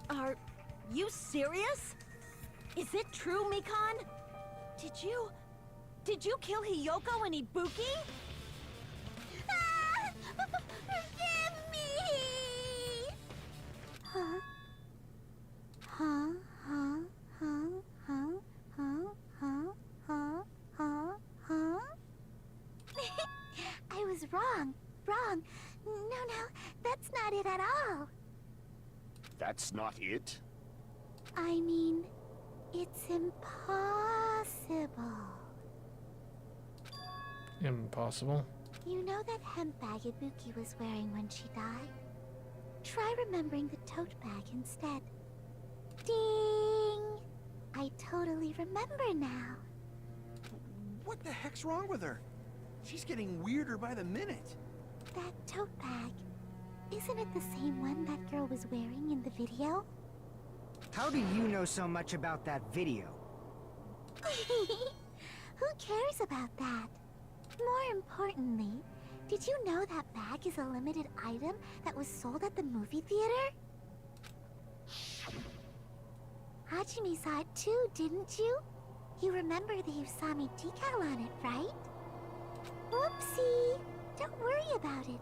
Are you serious? Is it true, Mikan? Did you kill Hiyoko and Ibuki? Forgive me! Huh? Huh? Huh? Huh? Huh? Huh? Huh? Huh? Huh? Huh? I was wrong. Wrong. No, that's not it at all. That's not it? I mean, it's impossible. Impossible. You know that hemp bag Ibuki was wearing when she died? Try remembering the tote bag instead. Ding! I totally remember now. What the heck's wrong with her? She's getting weirder by the minute. That tote bag, isn't it the same one that girl was wearing in the video? How do you know so much about that video? Who cares about that? More importantly, did you know that bag is a limited item that was sold at the movie theater? Hajime saw it too, didn't you? You remember the Usami decal on it, right? Whoopsie! Don't worry about it.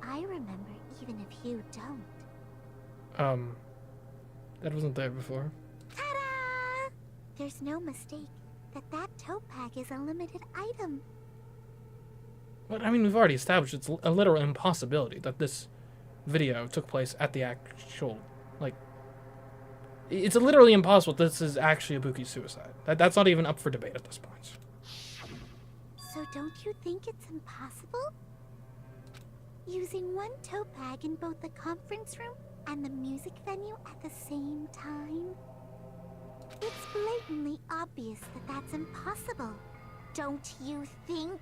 I remember even if you don't. That wasn't there before. Ta-da! There's no mistake that tote bag is a limited item. But I mean, we've already established it's a literal impossibility that this video took place at the actual, like, it's literally impossible this is actually Ibuki's suicide. That's not even up for debate at this point. So don't you think it's impossible? Using one tote bag in both the conference room and the music venue at the same time? It's blatantly obvious that that's impossible, don't you think?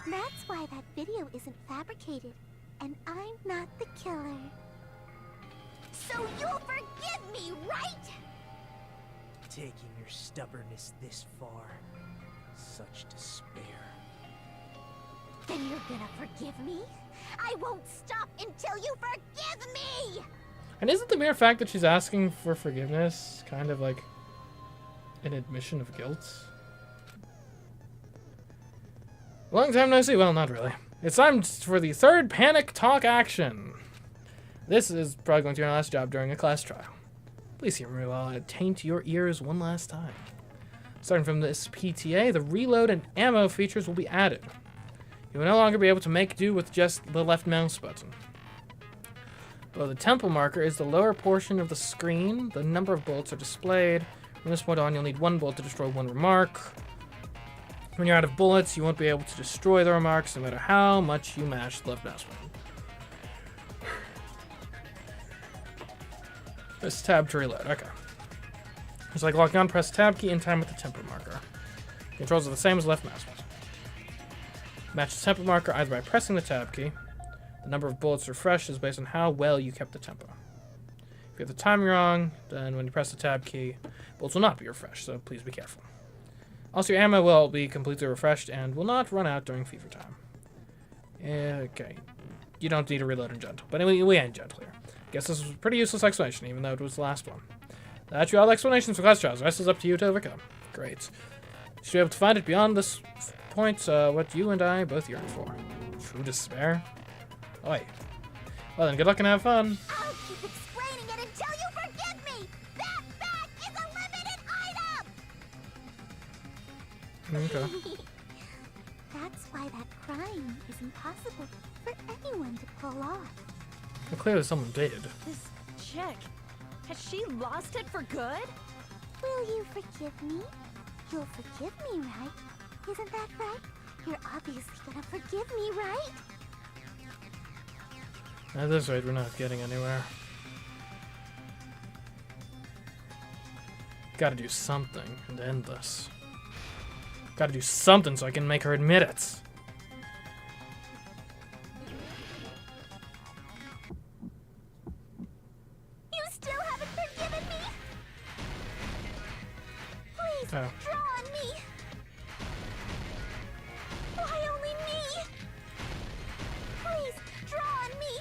That's why that video isn't fabricated, and I'm not the killer. So you'll forgive me, right? Taking your stubbornness this far. Such despair. Then you're gonna forgive me? I won't stop until you forgive me! And isn't the mere fact that she's asking for forgiveness kind of like an admission of guilt? Long time no see. Well, not really. It's time for the third panic talk action. This is probably going to be your last job during a class trial. Please hear me while I taint your ears one last time. Starting from this PTA, the reload and ammo features will be added. You will no longer be able to make do with just the left mouse button. Below the temple marker is the lower portion of the screen. The number of bullets are displayed. From this point on, you'll need one bullet to destroy one remark. When you're out of bullets, you won't be able to destroy the remarks no matter how much you mash the left mouse button. Press tab to reload. Okay. It's like locking on, press tab key in time with the tempo marker. Controls are the same as left mouse button. Match the tempo marker either by pressing the tab key. The number of bullets refreshed is based on how well you kept the tempo. If you have the timing wrong, then when you press the tab key, bullets will not be refreshed, so please be careful. Also, your ammo will be completely refreshed and will not run out during fever time. Okay. You don't need to reload in gentle. But anyway, we ain't gentle here. Guess this was a pretty useless explanation, even though it was the last one. That's all the explanations for class trials. The rest is up to you to overcome. Great. Should be able to find it beyond this point, what you and I both yearn for. True despair? Oh, wait. Well then, good luck and have fun. I'll keep explaining it until you forgive me! That bag is a limited item! Okay. That's why that crime is impossible for anyone to pull off. Well, clearly someone did. This chick, has she lost it for good? Will you forgive me? You'll forgive me, right? Isn't that right? You're obviously gonna forgive me, right? At this rate, we're not getting anywhere. Gotta do something and end this. Gotta do something so I can make her admit it. You still haven't forgiven me? Please, Oh. draw on me. Why only me? Please, draw on me.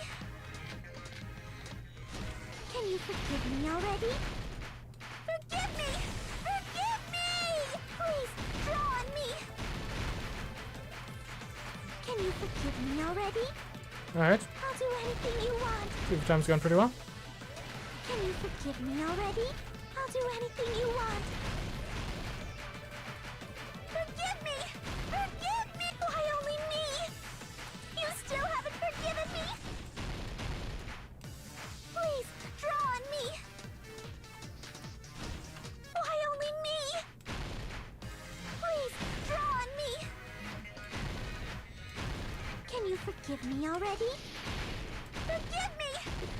Can you forgive me already? Forgive me! Forgive me! Please, draw on me. Can you forgive me already? Alright. I'll do anything you want. Time's going pretty well. Can you forgive me already? I'll do anything you want. Forgive me! Forgive me! Why only me? You still haven't forgiven me? Please, draw on me. Why only me? Please, draw on me. Can you forgive me already? Forgive me!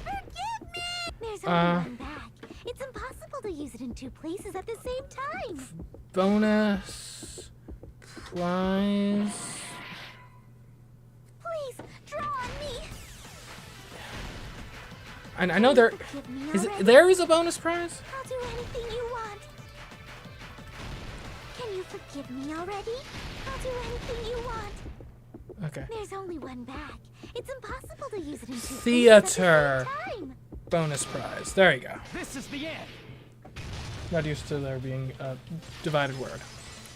Forgive me! There's only one bag. It's impossible to use it in two places at the same time. Bonus prize. Please, draw on me. And I know there Forgive me is. already. There is a bonus prize. I'll do anything you want. Can you forgive me already? I'll do anything you want. Okay. There's only one bag. It's impossible to use it in two places Theater. at the same time. Bonus prize. There you go. This is the end. Not used to there being a divided word.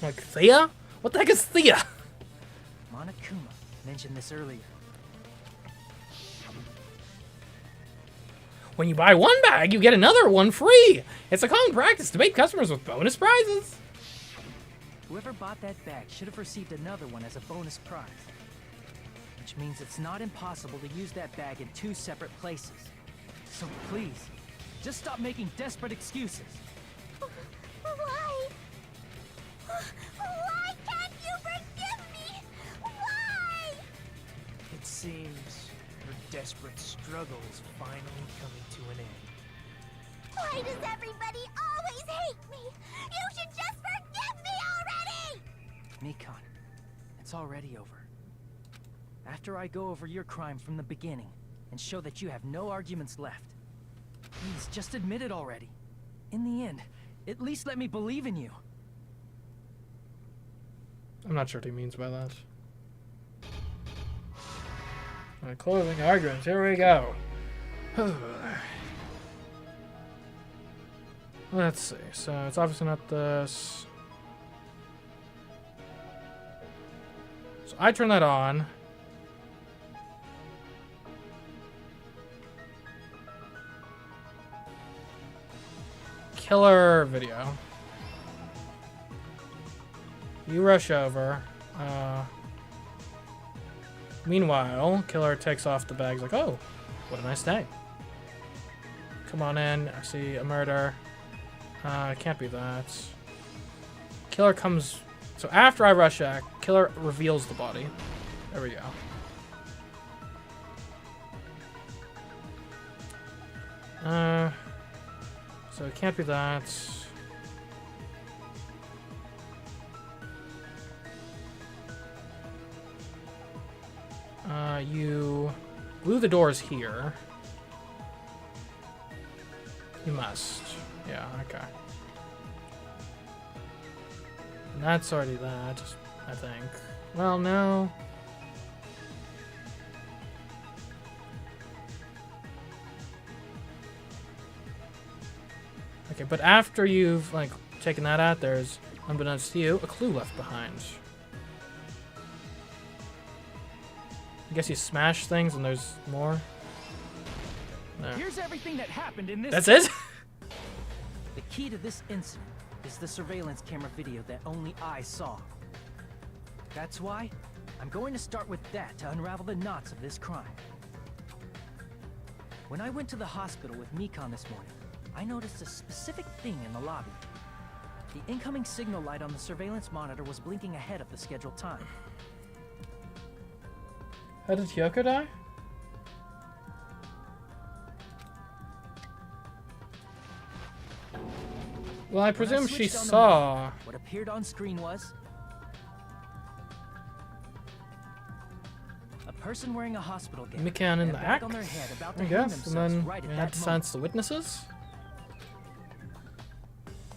Like Thea? What the heck is Thea? Monokuma mentioned this earlier. When you buy one bag, you get another one free. It's a common practice to bait customers with bonus prizes. Whoever bought that bag should have received another one as a bonus prize. Which means it's not impossible to use that bag in two separate places. So please, just stop making desperate excuses. Why? Why can't you forgive me? Why? It seems her desperate struggle is finally coming to an end. Why does everybody always hate me? You should just forgive me already! Mikon, it's already over. After I go over your crime from the beginning and show that you have no arguments left, please just admit it already. In the end, at least let me believe in you. I'm not sure what he means by that. Alright, closing arguments. Here we go. Let's see. So it's obviously not this. So I turn that on. Killer video. You rush over. Meanwhile, Killer takes off the bags like, oh, what a nice day. Come on in. I see a murder. It can't be that. Killer comes... So after I rush back, Killer reveals the body. There we go. So it can't be that. You glue the doors here. You must. Yeah, okay. And that's already that, I think. Well, no. Okay, but after you've, like, taken that out, there's, unbeknownst to you, a clue left behind. I guess you smash things and there's more. No. Here's everything that happened in this. That's it? The key to this incident is the surveillance camera video that only I saw. That's why I'm going to start with that to unravel the knots of this crime. When I went to the hospital with Mikon this morning, I noticed a specific thing in the lobby. The incoming signal light on the surveillance monitor was blinking ahead of the scheduled time. How did Hyoko die? Well, I When presume she switched on the saw. monitor, what appeared on screen was a person wearing a hospital gown, Mikan in and a the bag act, on their head about to I hang guess, and themselves then right at we that had to moment. silence the witnesses.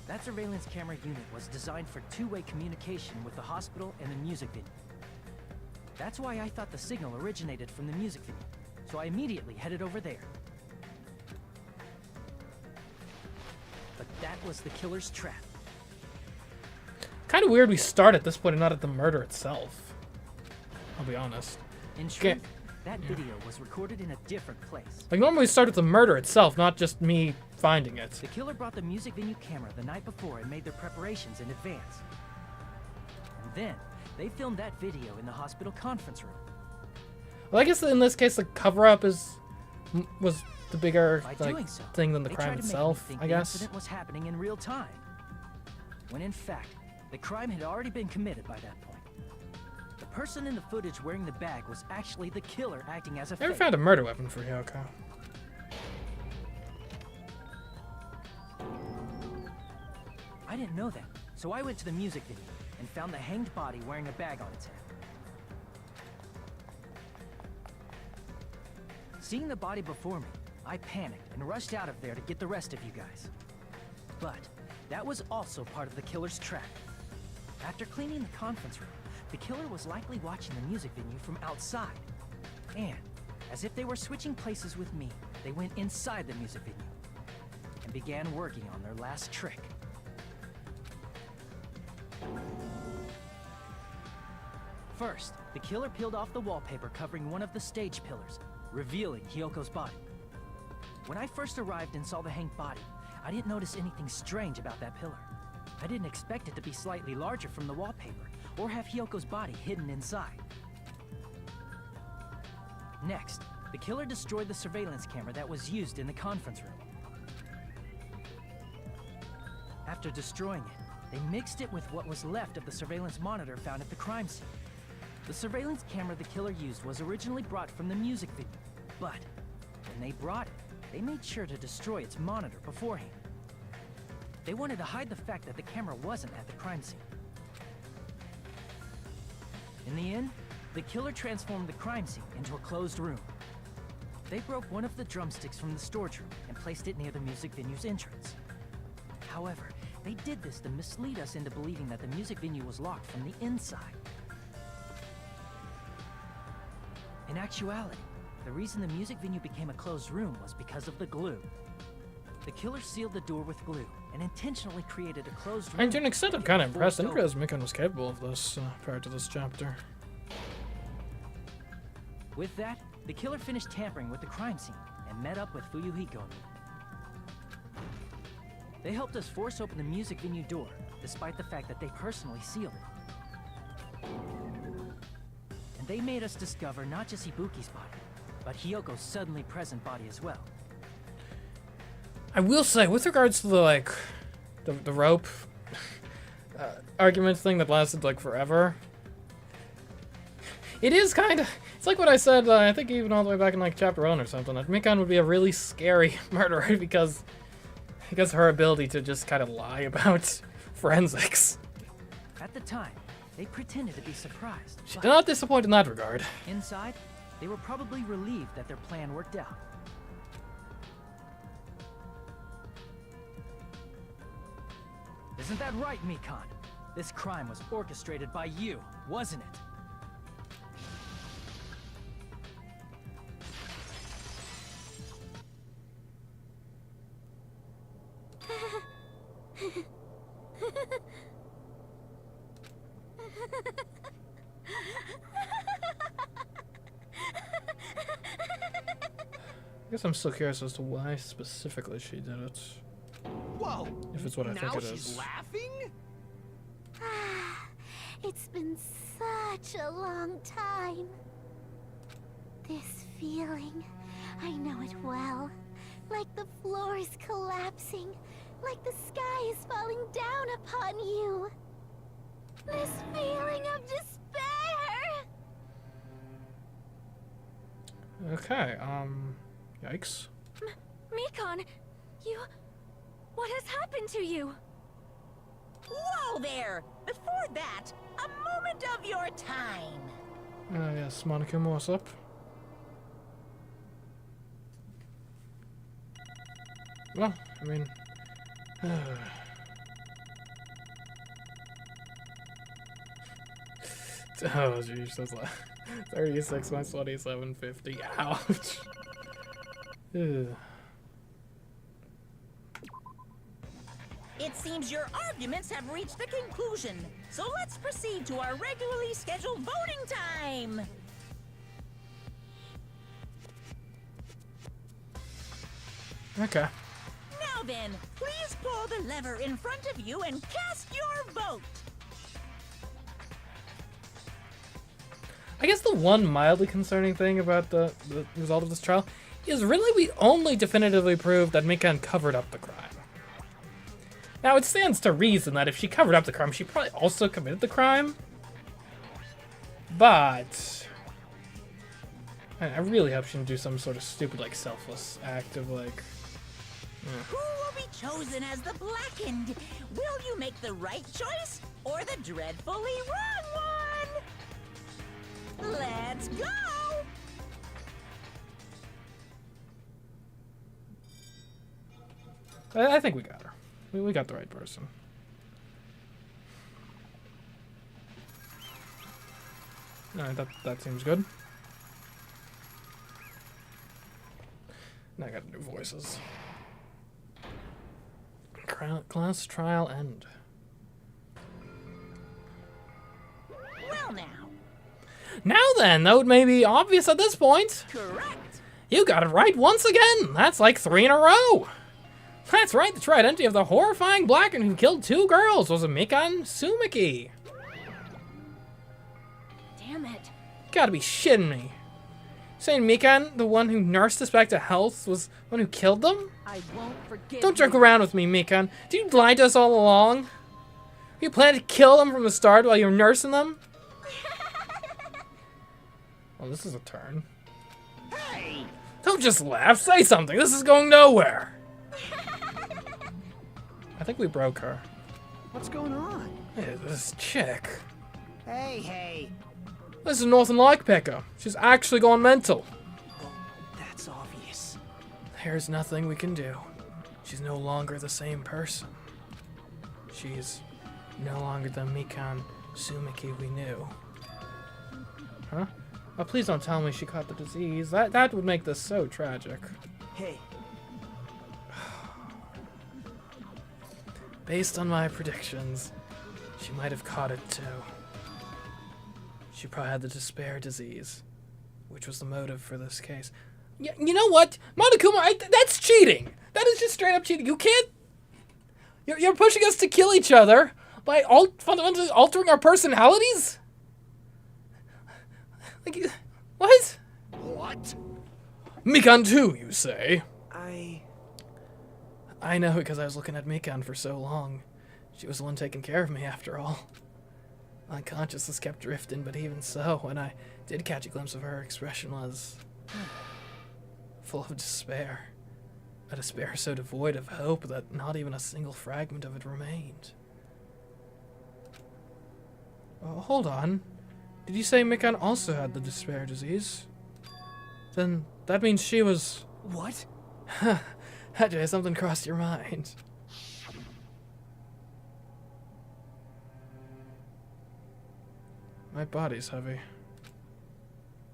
That surveillance camera unit was designed for two-way communication with the hospital and the music venue. That's why I thought the signal originated from the music venue, so I immediately headed over there. But that was the killer's trap. Kind of weird we start at this point and not at the murder itself. I'll be honest. In Okay. truth, that video was recorded in a different place. Like, normally we start with the murder itself, not just me finding it. The killer brought the music venue camera the night before and made their preparations in advance. And then, they filmed that video in the hospital conference room. Well, I guess in this case, the cover-up was the bigger By like doing so, thing than the they crime tried to make me itself, think I the guess. incident was happening in real time, when in fact, the crime had already been committed by that point. The person in the footage wearing the bag was actually the killer acting as a Never fake. found a murder weapon for Hyoko. I didn't know that, so I went to the music venue and found the hanged body wearing a bag on its head. Seeing the body before me, I panicked and rushed out of there to get the rest of you guys. But that was also part of the killer's trap. After cleaning the conference room, the killer was likely watching the music venue from outside. And, as if they were switching places with me, they went inside the music venue and began working on their last trick. First, the killer peeled off the wallpaper covering one of the stage pillars, revealing Hyoko's body. When I first arrived and saw the hanged body, I didn't notice anything strange about that pillar. I didn't expect it to be slightly larger from the wallpaper, or have Hyoko's body hidden inside. Next, the killer destroyed the surveillance camera that was used in the conference room. After destroying it, they mixed it with what was left of the surveillance monitor found at the crime scene. The surveillance camera the killer used was originally brought from the music venue, but when they brought it, they made sure to destroy its monitor beforehand. They wanted to hide the fact that the camera wasn't at the crime scene. In the end, the killer transformed the crime scene into a closed room. They broke one of the drumsticks from the storage room and placed it near the music venue's entrance. However, they did this to mislead us into believing that the music venue was locked from the inside. In actuality, the reason the music venue became a closed room was because of the glue. The killer sealed the door with glue and intentionally created a closed room. And to an extent, I'm kind of impressed. I didn't Forced realize Mikan was capable of this prior to this chapter. With that, the killer finished tampering with the crime scene and met up with Fuyuhiko and me. They helped us force open the music venue door, despite the fact that they personally sealed it. And they made us discover not just Ibuki's body, but Hyoko's suddenly present body as well. I will say, with regards to the the rope argument thing that lasted like forever, it is kind of, it's like what I said, I think even all the way back in like chapter 1 or something, that Mikan would be a really scary murderer because her ability to just kind of lie about forensics. At the time, they pretended to be surprised. She but did not disappoint in that regard. inside, they were probably relieved that their plan worked out. Isn't that right, Mikan? This crime was orchestrated by you, wasn't it? I guess I'm still curious as to why specifically she did it. Whoa! If it's what I think Now it she's is. laughing? It's been such a long time. This feeling, I know it well. Like the floor is collapsing, like the sky is falling down upon you. This feeling of despair! Okay, yikes. Mikan, what has happened to you? Whoa there! Before that, a moment of your time. Yes, Monokuma, what's up? Well, I mean... oh, jeez, that's like 36 minus 2750. Ouch. Ugh. It seems your arguments have reached a conclusion, so let's proceed to our regularly scheduled voting time. Okay. Now then, please pull the lever in front of you and cast your vote. I guess the one mildly concerning thing about the result of this trial is really we only definitively proved that Mikan covered up the crime. Now, it stands to reason that if she covered up the crime, she probably also committed the crime. But I really hope she didn't do some sort of stupid, like, selfless act of, like... Who will be chosen as the Blackened? Will you make the right choice or the dreadfully wrong one? Let's go! I think we got her. We got the right person. Alright, that seems good. Now I gotta do voices. Class trial end. Well now. Now then, though it may be obvious at this point. Correct. You got it right once again. That's like 3 in a row. That's right, the true identity of the horrifying Blackened who killed 2 girls was a Mikan Sumiki. Damn it. Gotta be shitting me. Saying Mikan, the one who nursed us back to health, was the one who killed them? I won't forgive Don't joke you. around with me, Mikan. Did you lie to us all along? You planned to kill them from the start while you were nursing them? Well, this is a turn. Hey! Don't just laugh, say something. This is going nowhere. I think we broke her. What's going on? Hey, this chick. Hey. This is Northern Lockpicker. She's actually gone mental. Well, that's obvious. There's nothing we can do. She's no longer the same person. She's no longer the Mikan Sumiki we knew. Huh? Oh, please don't tell me she caught the disease. That would make this so tragic. Hey, Based on my predictions, she might have caught it too. She probably had the Despair disease, which was the motive for this case. You know what? Monokuma, that's cheating! That is just straight up cheating. You can't... You're pushing us to kill each other by fundamentally altering our personalities? Like, what? What? Mikan too, you say? I know, because I was looking at Mikan for so long. She was the one taking care of me, after all. My consciousness kept drifting, but even so, when I did catch a glimpse of her, expression was full of despair. A despair so devoid of hope that not even a single fragment of it remained. Oh, hold on. Did you say Mikan also had the Despair disease? Then that means she was... What? Had something crossed your mind? My body's heavy.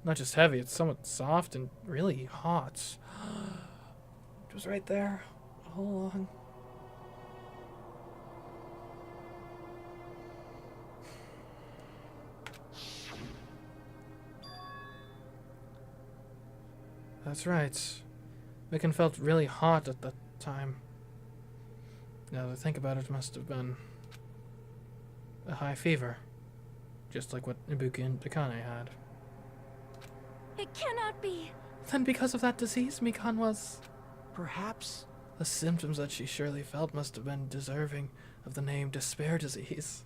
Not just heavy, it's somewhat soft and really hot. It was right there all along. That's right. Mikan felt really hot at that time. Now that I think about it, it must have been a high fever. Just like what Ibuki and Akane had. It cannot be. Then because of that disease, Mikan was... Perhaps. The symptoms that she surely felt must have been deserving of the name Despair disease.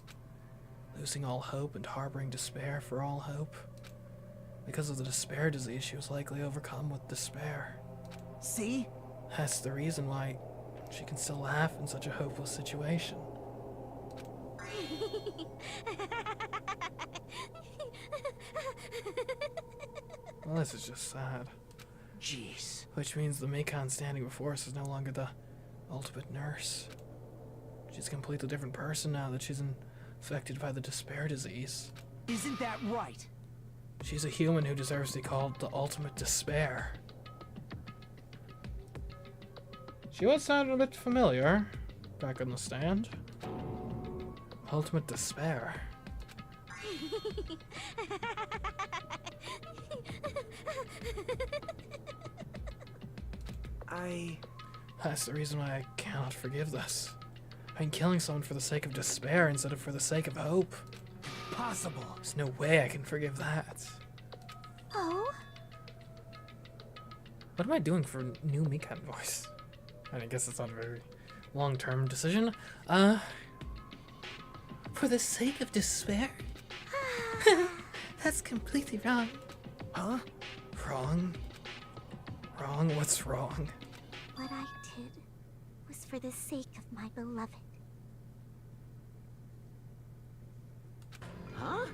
Losing all hope and harboring despair for all hope. Because of the Despair disease, she was likely overcome with despair. See? That's the reason why she can still laugh in such a hopeless situation. Well, this is just sad. Jeez. Which means the Meikon standing before us is no longer the ultimate nurse. She's a completely different person now that she's infected by the despair disease. Isn't that right? She's a human who deserves to be called the ultimate despair. She was sounding a bit familiar back on the stand. Ultimate despair. That's the reason why I cannot forgive this. I'm killing someone for the sake of despair instead of for the sake of hope. Possible. There's no way I can forgive that. Oh? What am I doing for new Mikan voice? I guess it's not a very long-term decision. For the sake of despair? That's completely wrong. Huh? Wrong? Wrong? What's wrong? What I did was for the sake of my beloved. Huh?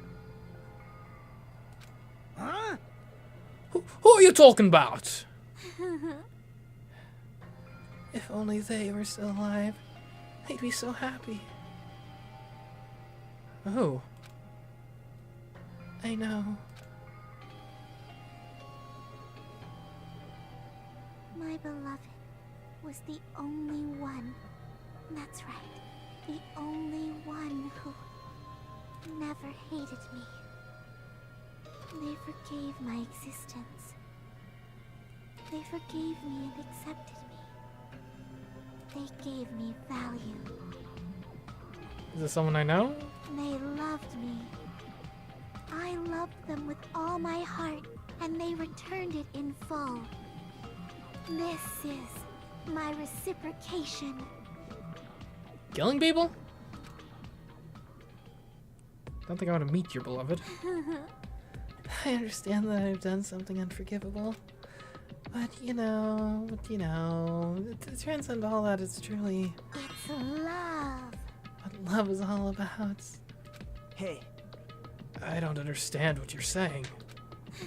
Huh? Who are you talking about? If only they were still alive, I'd be so happy. Oh. I know. My beloved was the only one. That's right. The only one who never hated me. They forgave my existence. They forgave me and accepted me. They gave me value. Is this someone I know? They loved me. I loved them with all my heart, and they returned it in full. This is my reciprocation. Killing people? Don't think I want to meet your beloved. I understand that I've done something unforgivable. But, to transcend all that, it's truly It's love. what love is all about. Hey, I don't understand what you're saying.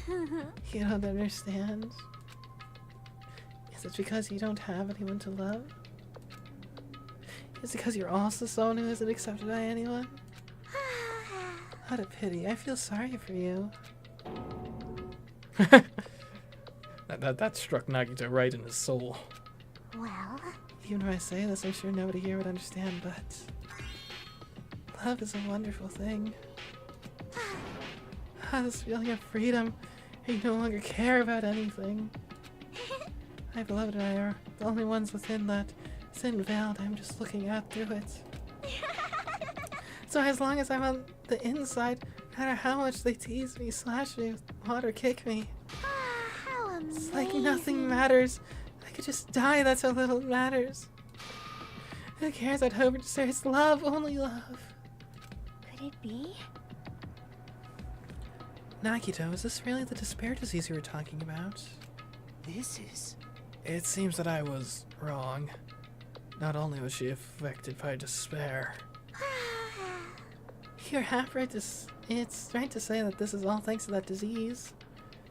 You don't understand? Is it because you don't have anyone to love? Is it because you're also someone who isn't accepted by anyone? What a pity. I feel sorry for you. That struck Nagito right in his soul. Well, Even if I say this, I'm sure nobody here would understand, but love is a wonderful thing. This feeling of freedom, you no longer care about anything. My beloved and I are the only ones within that thin veil. I'm just looking out through it. So as long as I'm on the inside, no matter how much they tease me, slash me with water, kick me, how amazing. it's like nothing matters. I could just die, that's how little it matters. Who cares? I'd hope to say it's love, only love. Could it be? Nagito, is this really the despair disease you were talking about? this is... It seems that I was wrong. Not only was she affected by despair. You're half right it's right to say that this is all thanks to that disease.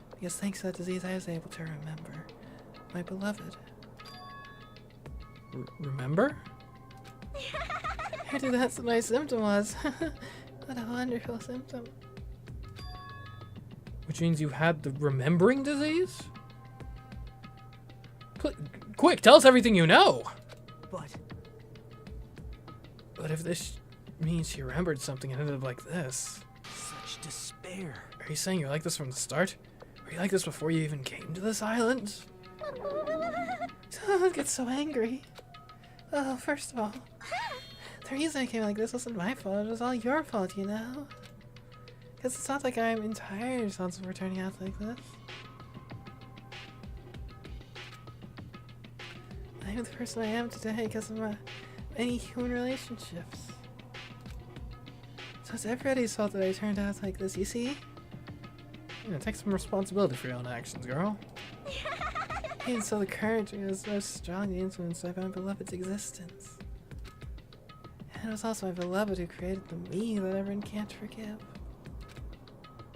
Because thanks to that disease I was able to remember my beloved. Remember? Maybe that's what my symptom was. What a wonderful symptom. Which means you had the remembering disease? Quick, tell us everything you know! But if this means she remembered something and ended up like this... Such despair. Are you saying you're like this from the start? Were you like this before you even came to this island? Don't get so angry. Oh, first of all, the reason I came like this wasn't my fault, it was all your fault, you know? Because it's not like I'm entirely responsible for turning out like this. I'm the person I am today because of my many human relationships. So it's everybody's fault that I turned out like this, you see? Take some responsibility for your own actions, girl. And so the courage was so strongly influenced by my beloved's existence. And it was also my beloved who created the me that everyone can't forgive.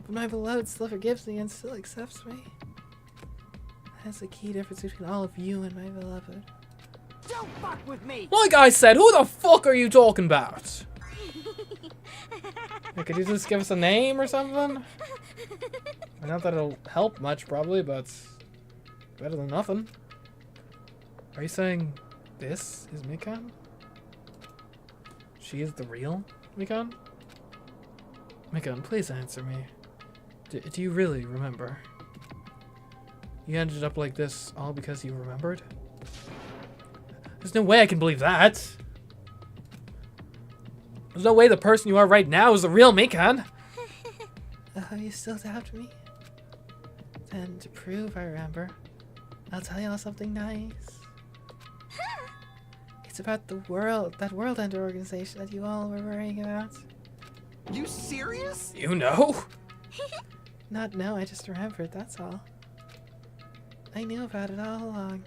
But my beloved still forgives me and still accepts me. That's the key difference between all of you and my beloved. Don't fuck with me! Like I said, who the fuck are you talking about? Hey, could you just give us a name or something? Not that it'll help much, probably, but better than nothing. Are you saying this is Mikan? She is the real Mikan? Mikan, please answer me. Do you really remember? You ended up like this all because you remembered? There's no way I can believe that. There's no way the person you are right now is the real Mikan. You still doubt me? Then to prove I remember, I'll tell you all something nice. It's about the world, that World Ender organization that you all were worrying about. You serious? You know? Not know, I just remembered, that's all. I knew about it all along.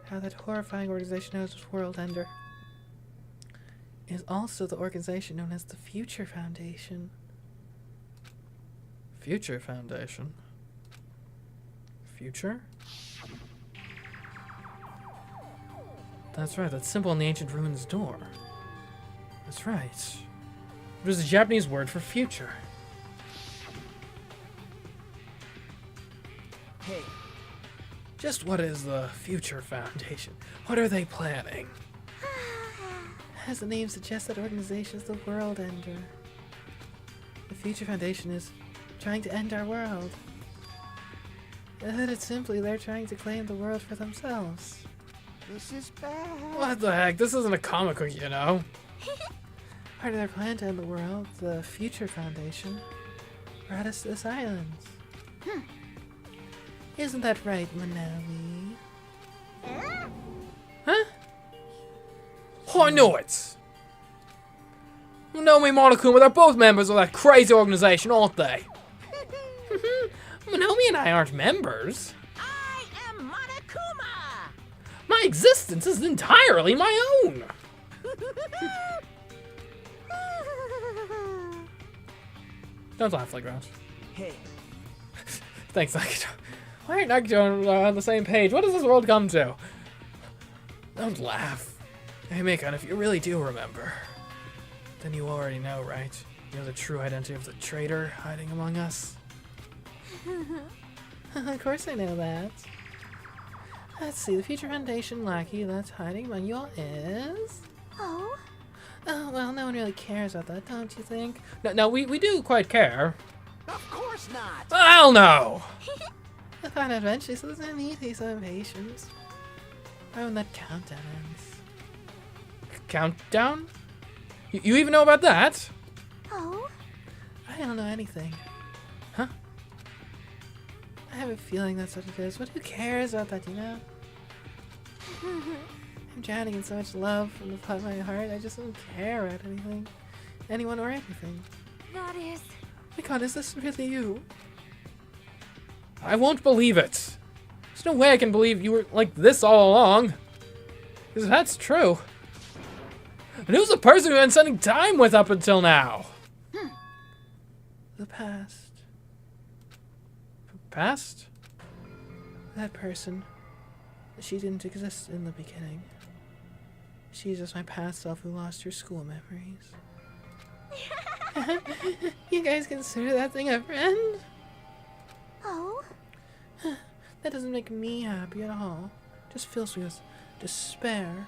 How that horrifying organization known as World Ender is also the organization known as the Future Foundation. Future Foundation? Future? That's right, that symbol on the ancient ruins door. That's right. It was a Japanese word for future. Hey, Just what is the Future Foundation? What are they planning? As the name suggests, that organization is the World Ender. The Future Foundation is trying to end our world. It's simply, they're trying to claim the world for themselves. this is bad. What the heck? This isn't a comic book, you know. Part of their plan to end the world, the Future Foundation, brought us to this island. Isn't that right, Manawi? Huh? Oh, I knew it! Manomi and Monokuma, they're both members of that crazy organization, aren't they? Manomi and I aren't members. I am Monokuma! My existence is entirely my own. Don't laugh like that. Hey, Thanks, Nagito. Why aren't Nagito on the same page? What does this world come to? Don't laugh. Hey, Mikan, if you really do remember, then you already know, right? You know the true identity of the traitor hiding among us? Of course I know that. Let's see, the Future Foundation lackey that's hiding among you all is... Oh? Oh, well, no one really cares about that, don't you think? No, we do quite care. of course not! Hell no! The fun adventure so doesn't need to be so impatient. Oh, when that countdown ends. Countdown? You even know about that? Oh? I don't know anything. Huh? I have a feeling that's what it is, but who cares about that, you know? I'm drowning in so much love from the bottom of my heart, I just don't care about anything. Anyone or anything. That is... My god, is this really you? I won't believe it. There's no way I can believe you were like this all along. Because if that's true, and who's the person who I've been spending time with up until now? The past. Past? That person. She didn't exist in the beginning. She's just my past self who lost her school memories. You guys consider that thing a friend? Oh? That doesn't make me happy at all. Just fills me with despair.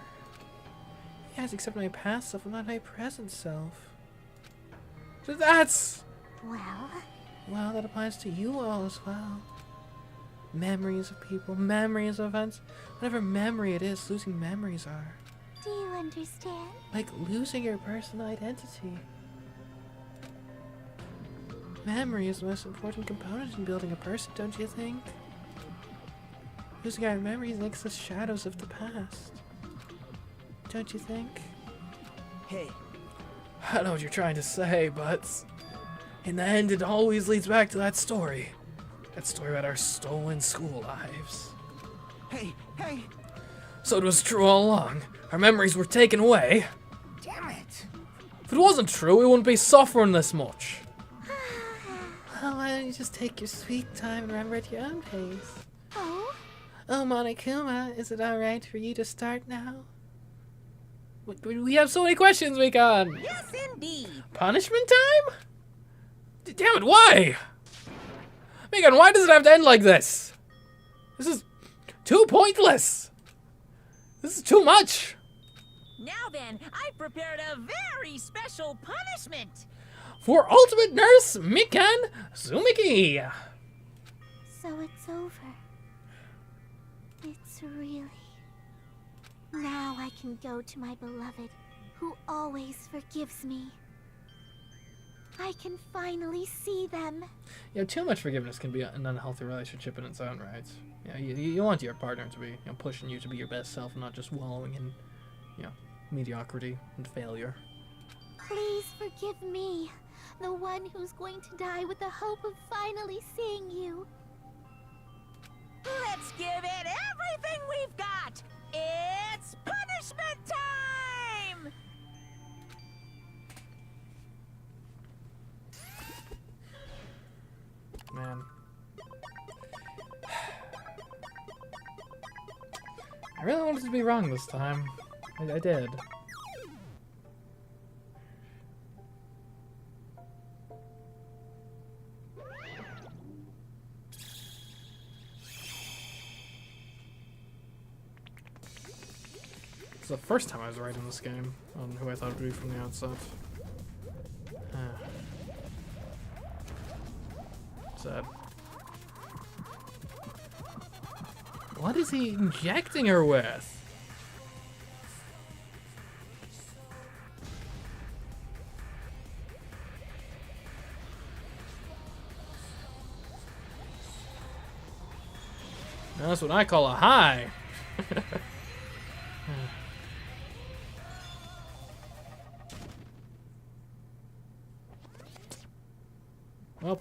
You guys accept my past self, but not my present self. So that's... Well, that applies to you all as well. Memories of people, memories of events. Whatever memory it is, losing memories are. Do you understand? Like losing your personal identity. Memory is the most important component in building a person, don't you think? Losing our memories makes us shadows of the past. Don't you think? Hey, I know what you're trying to say, but in the end, it always leads back to that story. That story about our stolen school lives. Hey! So it was true all along. Our memories were taken away. damn it! If it wasn't true, we wouldn't be suffering this much. Well, why don't you just take your sweet time and remember at your own pace? Oh? Oh, Monokuma, is it alright for you to start now? We have so many questions, Mikan! Yes, indeed. Punishment time? Damn it, why? Mikan, why does it have to end like this? This is too pointless! This is too much! Now then, I've prepared a very special punishment. For Ultimate Nurse Mikan Sumiki! So it's over. It's really... Now I can go to my beloved, who always forgives me. I can finally see them. Yeah, too much forgiveness can be an unhealthy relationship in its own right. Yeah, you want your partner to be pushing you to be your best self and not just wallowing in, mediocrity and failure. Please forgive me, the one who's going to die with the hope of finally seeing you. Let's give it everything we've got. It's punishment time! Man. I really wanted to be wrong this time. I did. It's the first time I was right in this game on who I thought it would be from the outset. Sad. What is he injecting her with? Now that's what I call a high. Well,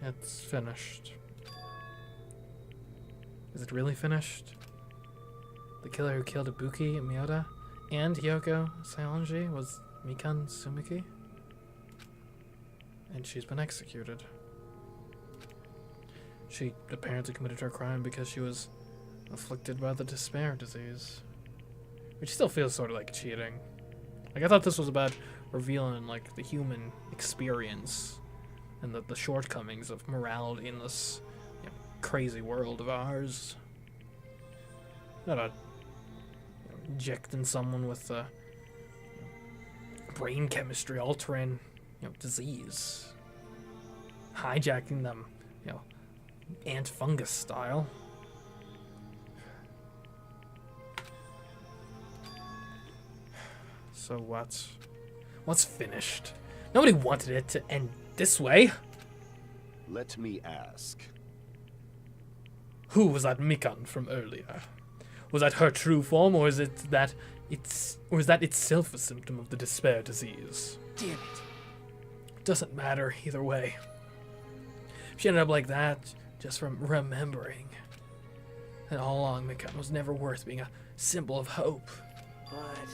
it's finished. Is it really finished? The killer who killed Ibuki Miyoda and Hiyoko Saionji was Mikan Sumiki? And she's been executed. She apparently committed her crime because she was afflicted by the Despair disease. Which still feels sort of like cheating. Like, I thought this was about revealing, like, the human experience and the shortcomings of morality in this crazy world of ours. Not about injecting someone with brain chemistry altering disease. Hijacking them, ant fungus style. So what's finished? Nobody wanted it to end this way. Let me ask. Who was that Mikan from earlier? Was that her true form, or is that itself a symptom of the Despair disease? Damn it. Doesn't matter either way. She ended up like that just from remembering. And all along, Mikan was never worth being a symbol of hope. But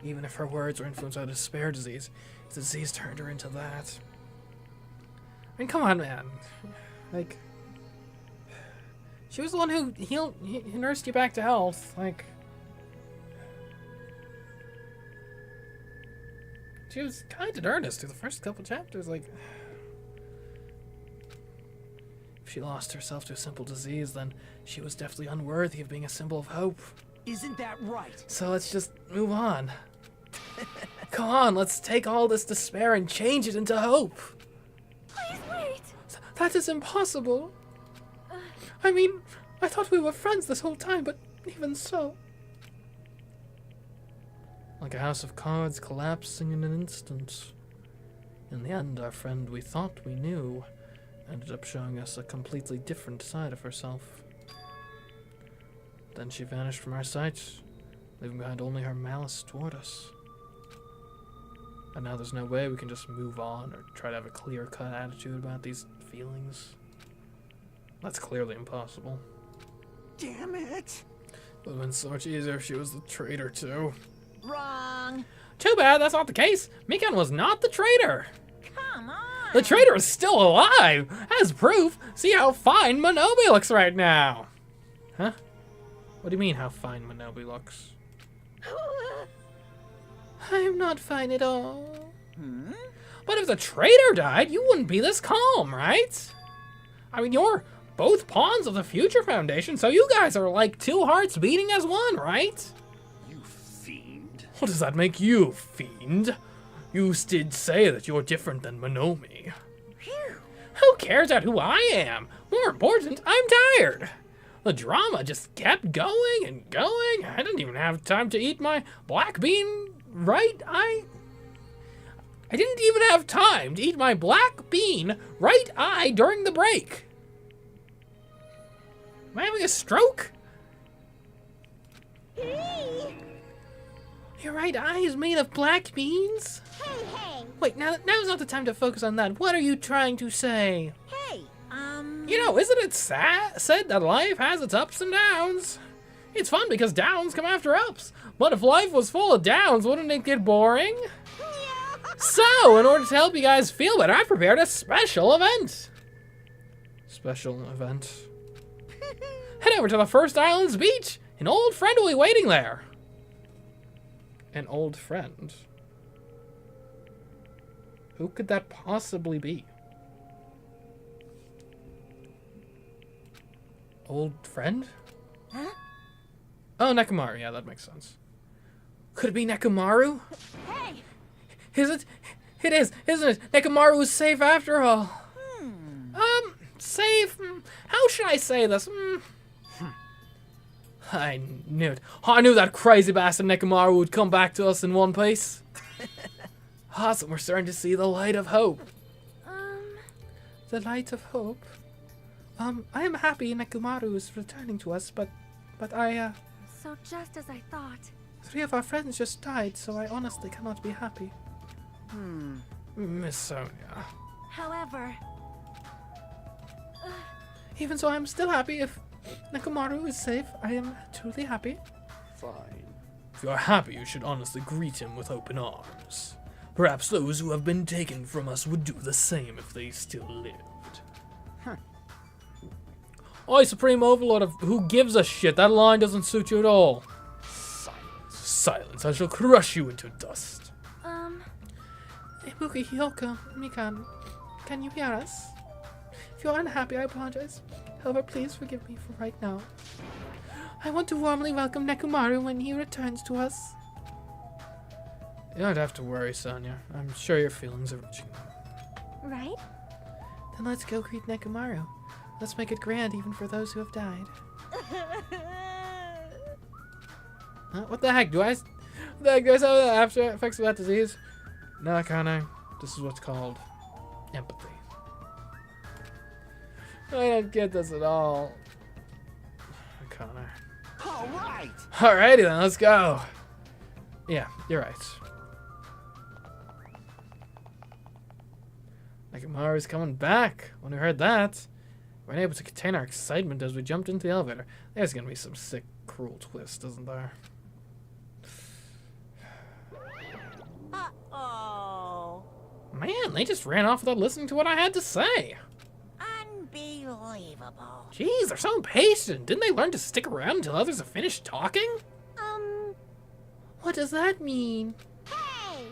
even if her words were influenced by the Despair disease, the disease turned her into that. I mean, come on, man. Like, she was the one who nursed you back to health. Like, she was kind of earnest through the first couple chapters. Like, if she lost herself to a simple disease, then she was definitely unworthy of being a symbol of hope. Isn't that right? So let's just move on. Come on, let's take all this despair and change it into hope. Please wait. That is impossible. I mean, I thought we were friends this whole time, but even so. Like a house of cards collapsing in an instant. In the end, our friend we thought we knew ended up showing us a completely different side of herself. Then she vanished from our sight, leaving behind only her malice toward us. And now there's no way we can just move on or try to have a clear-cut attitude about these feelings. That's clearly impossible. Damn it! It would have been so much easier if she was the traitor too. Wrong. Too bad that's not the case. Mikan was not the traitor. Come on. The traitor is still alive. As proof, see how fine Monobi looks right now. Huh? What do you mean how fine Monobi looks? I'm not fine at all. But if the traitor died, you wouldn't be this calm, right? I mean, you're both pawns of the Future Foundation, so you guys are like two hearts beating as one, right? You fiend. What does that make you, fiend? You did say that you're different than Monomi. Who cares about who I am? More important, I'm tired. The drama just kept going and going. I didn't even have time to eat my black bean, right? I didn't even have time to eat my black bean right eye during the break. Am I having a stroke? Hey! Your right eye is made of black beans? Hey! Wait, now's not the time to focus on that. What are you trying to say? Hey, You know, isn't it said that life has its ups and downs? It's fun because downs come after ups. But if life was full of downs, wouldn't it get boring? So, in order to help you guys feel better, I prepared a special event. Special event. Head over to the First Island's beach. An old friend will be waiting there. An old friend? Who could that possibly be? Old friend? Huh? Oh, Nekomaru. Yeah, that makes sense. Could it be Nekomaru? Hey! Is it? It is, isn't it? Nekomaru is safe after all. Safe? How should I say this? I knew it. I knew that crazy bastard Nekomaru would come back to us in one piece. Awesome, we're starting to see the light of hope. The light of hope? I am happy Nekomaru is returning to us, but I, So just as I thought. 3 of our friends just died, so I honestly cannot be happy. Miss Sonia. However, Even so, I'm still happy. If Nekomaru is safe, I am truly happy. Fine. If you are happy, you should honestly greet him with open arms. Perhaps those who have been taken from us would do the same if they still lived. Oi, Supreme Overlord of who gives a shit? That line doesn't suit you at all. Silence. Silence, I shall crush you into dust. Ibuki, Hyoko, Mikan, can you hear us? If you're unhappy, I apologize. However, please forgive me for right now. I want to warmly welcome Nekomaru when he returns to us. You don't have to worry, Sonia. I'm sure your feelings are reaching them. right? Then let's go greet Nekomaru. Let's make it grand even for those who have died. What the heck? Do I have the after effects of that disease? No, Akane. This is what's called empathy. I don't get this at all. Akane. All right. Alrighty then, let's go. Yeah, you're right. Nekomaru's coming back. When we heard that, we weren't able to contain our excitement as we jumped into the elevator. There's gonna be some sick, cruel twist, isn't there? Uh-oh. Man, they just ran off without listening to what I had to say. Unbelievable. Jeez, they're so impatient. Didn't they learn to stick around until others have finished talking? What does that mean? Hey!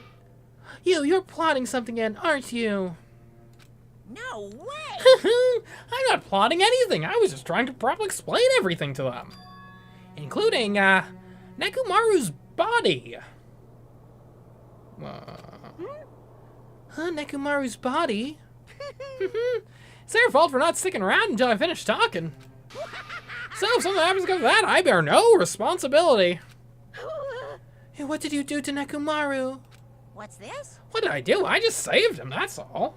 You're plotting something again, aren't you? No way! I'm not plotting anything. I was just trying to properly explain everything to them. Including, Nekomaru's body. Nekomaru's body? It's their fault for not sticking around until I finished talking. So if something happens because of that, I bear no responsibility. What did you do to Nekomaru? What's this? What did I do? I just saved him, that's all.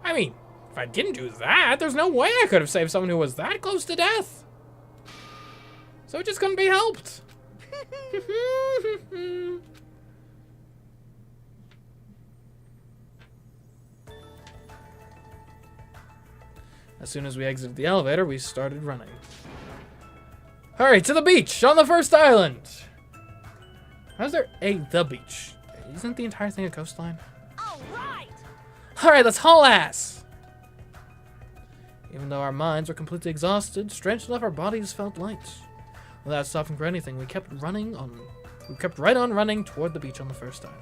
I mean, if I didn't do that, there's no way I could have saved someone who was that close to death. So it just couldn't be helped. As soon as we exited the elevator, we started running. Alright, to the beach on the first island. How's there the beach? Isn't the entire thing a coastline? All right! Alright, let's haul ass! Even though our minds were completely exhausted, strange enough our bodies felt light. Without stopping for anything, we kept right on running toward the beach on the first island.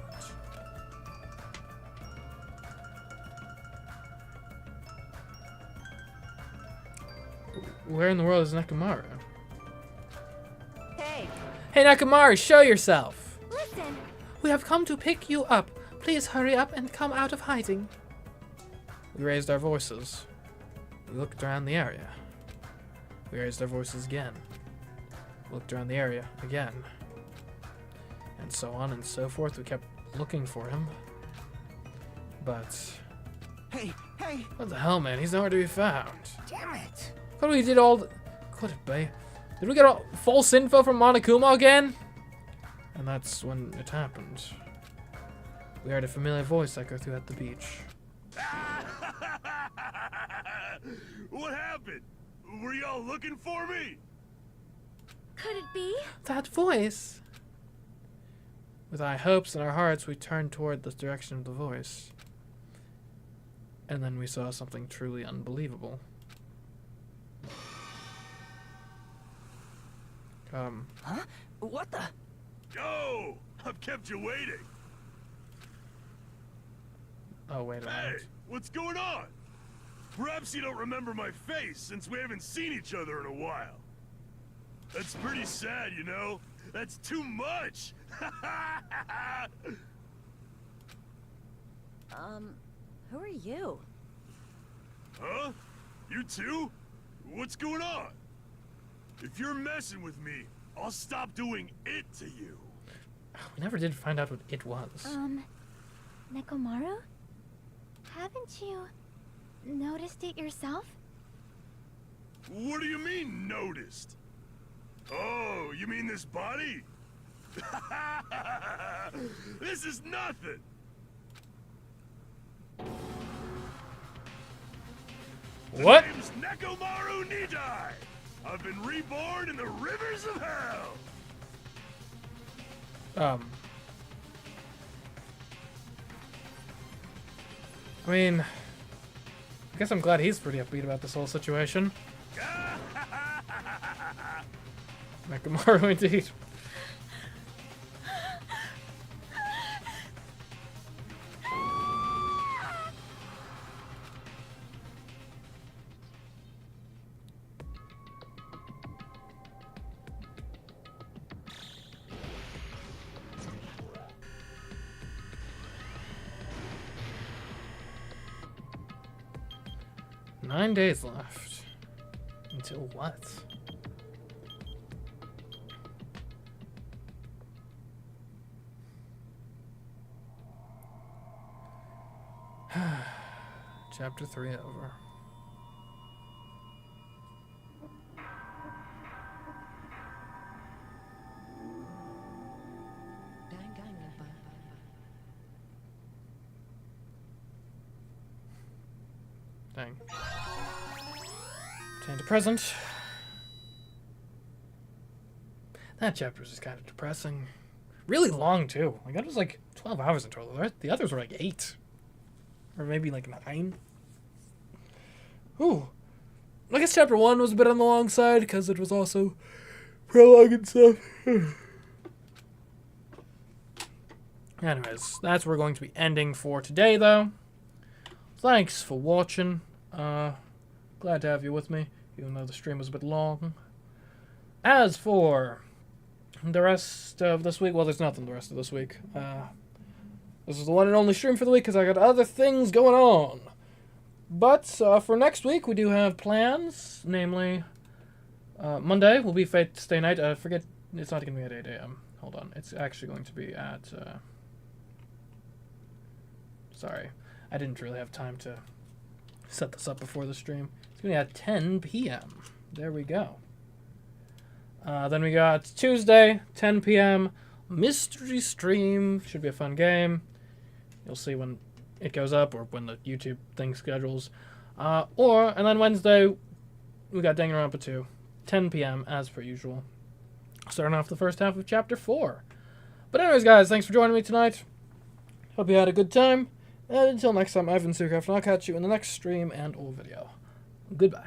Where in the world is Nekomaru? Hey, Hey Nekomaru, show yourself! Listen, We have come to pick you up. Please hurry up and come out of hiding. We raised our voices. We looked around the area. We raised our voices again. Looked around the area again. And so on and so forth. We kept looking for him. But Hey, hey! what the hell, man? He's nowhere to be found. Damn it! What we did all could it be? Did we get all false info from Monokuma again? And that's when it happened. We heard a familiar voice echo throughout the beach. What happened? Were y'all looking for me? could it be? That voice! With high hopes in our hearts, we turned toward the direction of the voice. And then we saw something truly unbelievable. Huh? What the? Yo! I've kept you waiting. Oh, wait a Hey, minute. what's going on? Perhaps you don't remember my face since we haven't seen each other in a while. That's pretty sad, you know? That's too much! Who are you? Huh? You too? What's going on? If you're messing with me, I'll stop doing it to you. We never did find out what it was. Nekomaru? Haven't you noticed it yourself? What do you mean, noticed? Oh, you mean this body? This is nothing! What? My name's Nekomaru Nidai! I've been reborn in the rivers of hell! I mean, I guess I'm glad he's pretty upbeat about this whole situation. Nekomaru indeed. Nine days left. Until what? Chapter 3 over. Dang. Obtained a present. That chapter was just kind of depressing. Really long, too. Like, that was like 12 hours in total. The others were like 8. Or maybe like 9. Ooh. I guess chapter 1 was a bit on the long side because it was also prologue and stuff. Anyways, that's where we're going to be ending for today, though. Thanks for watching. Glad to have you with me, even though the stream was a bit long. As for the rest of this week, well, there's nothing the rest of this week. This is the one and only stream for the week because I got other things going on. But for next week, we do have plans. Namely, Monday will be Fate Stay Night. Forget, it's not going to be at 8 a.m. Hold on. It's actually going to be at... sorry. I didn't really have time to set this up before the stream. It's going to be at 10 p.m. There we go. Then we got Tuesday, 10 p.m. Mystery stream. Should be a fun game. You'll see when it goes up or when the YouTube thing schedules. And then Wednesday, we got Danganronpa 2, 10 p.m. as per usual. Starting off the first half of Chapter 4. But anyways, guys, thanks for joining me tonight. Hope you had a good time. And until next time, I've been CMeeCraft, and I'll catch you in the next stream and or video. Goodbye.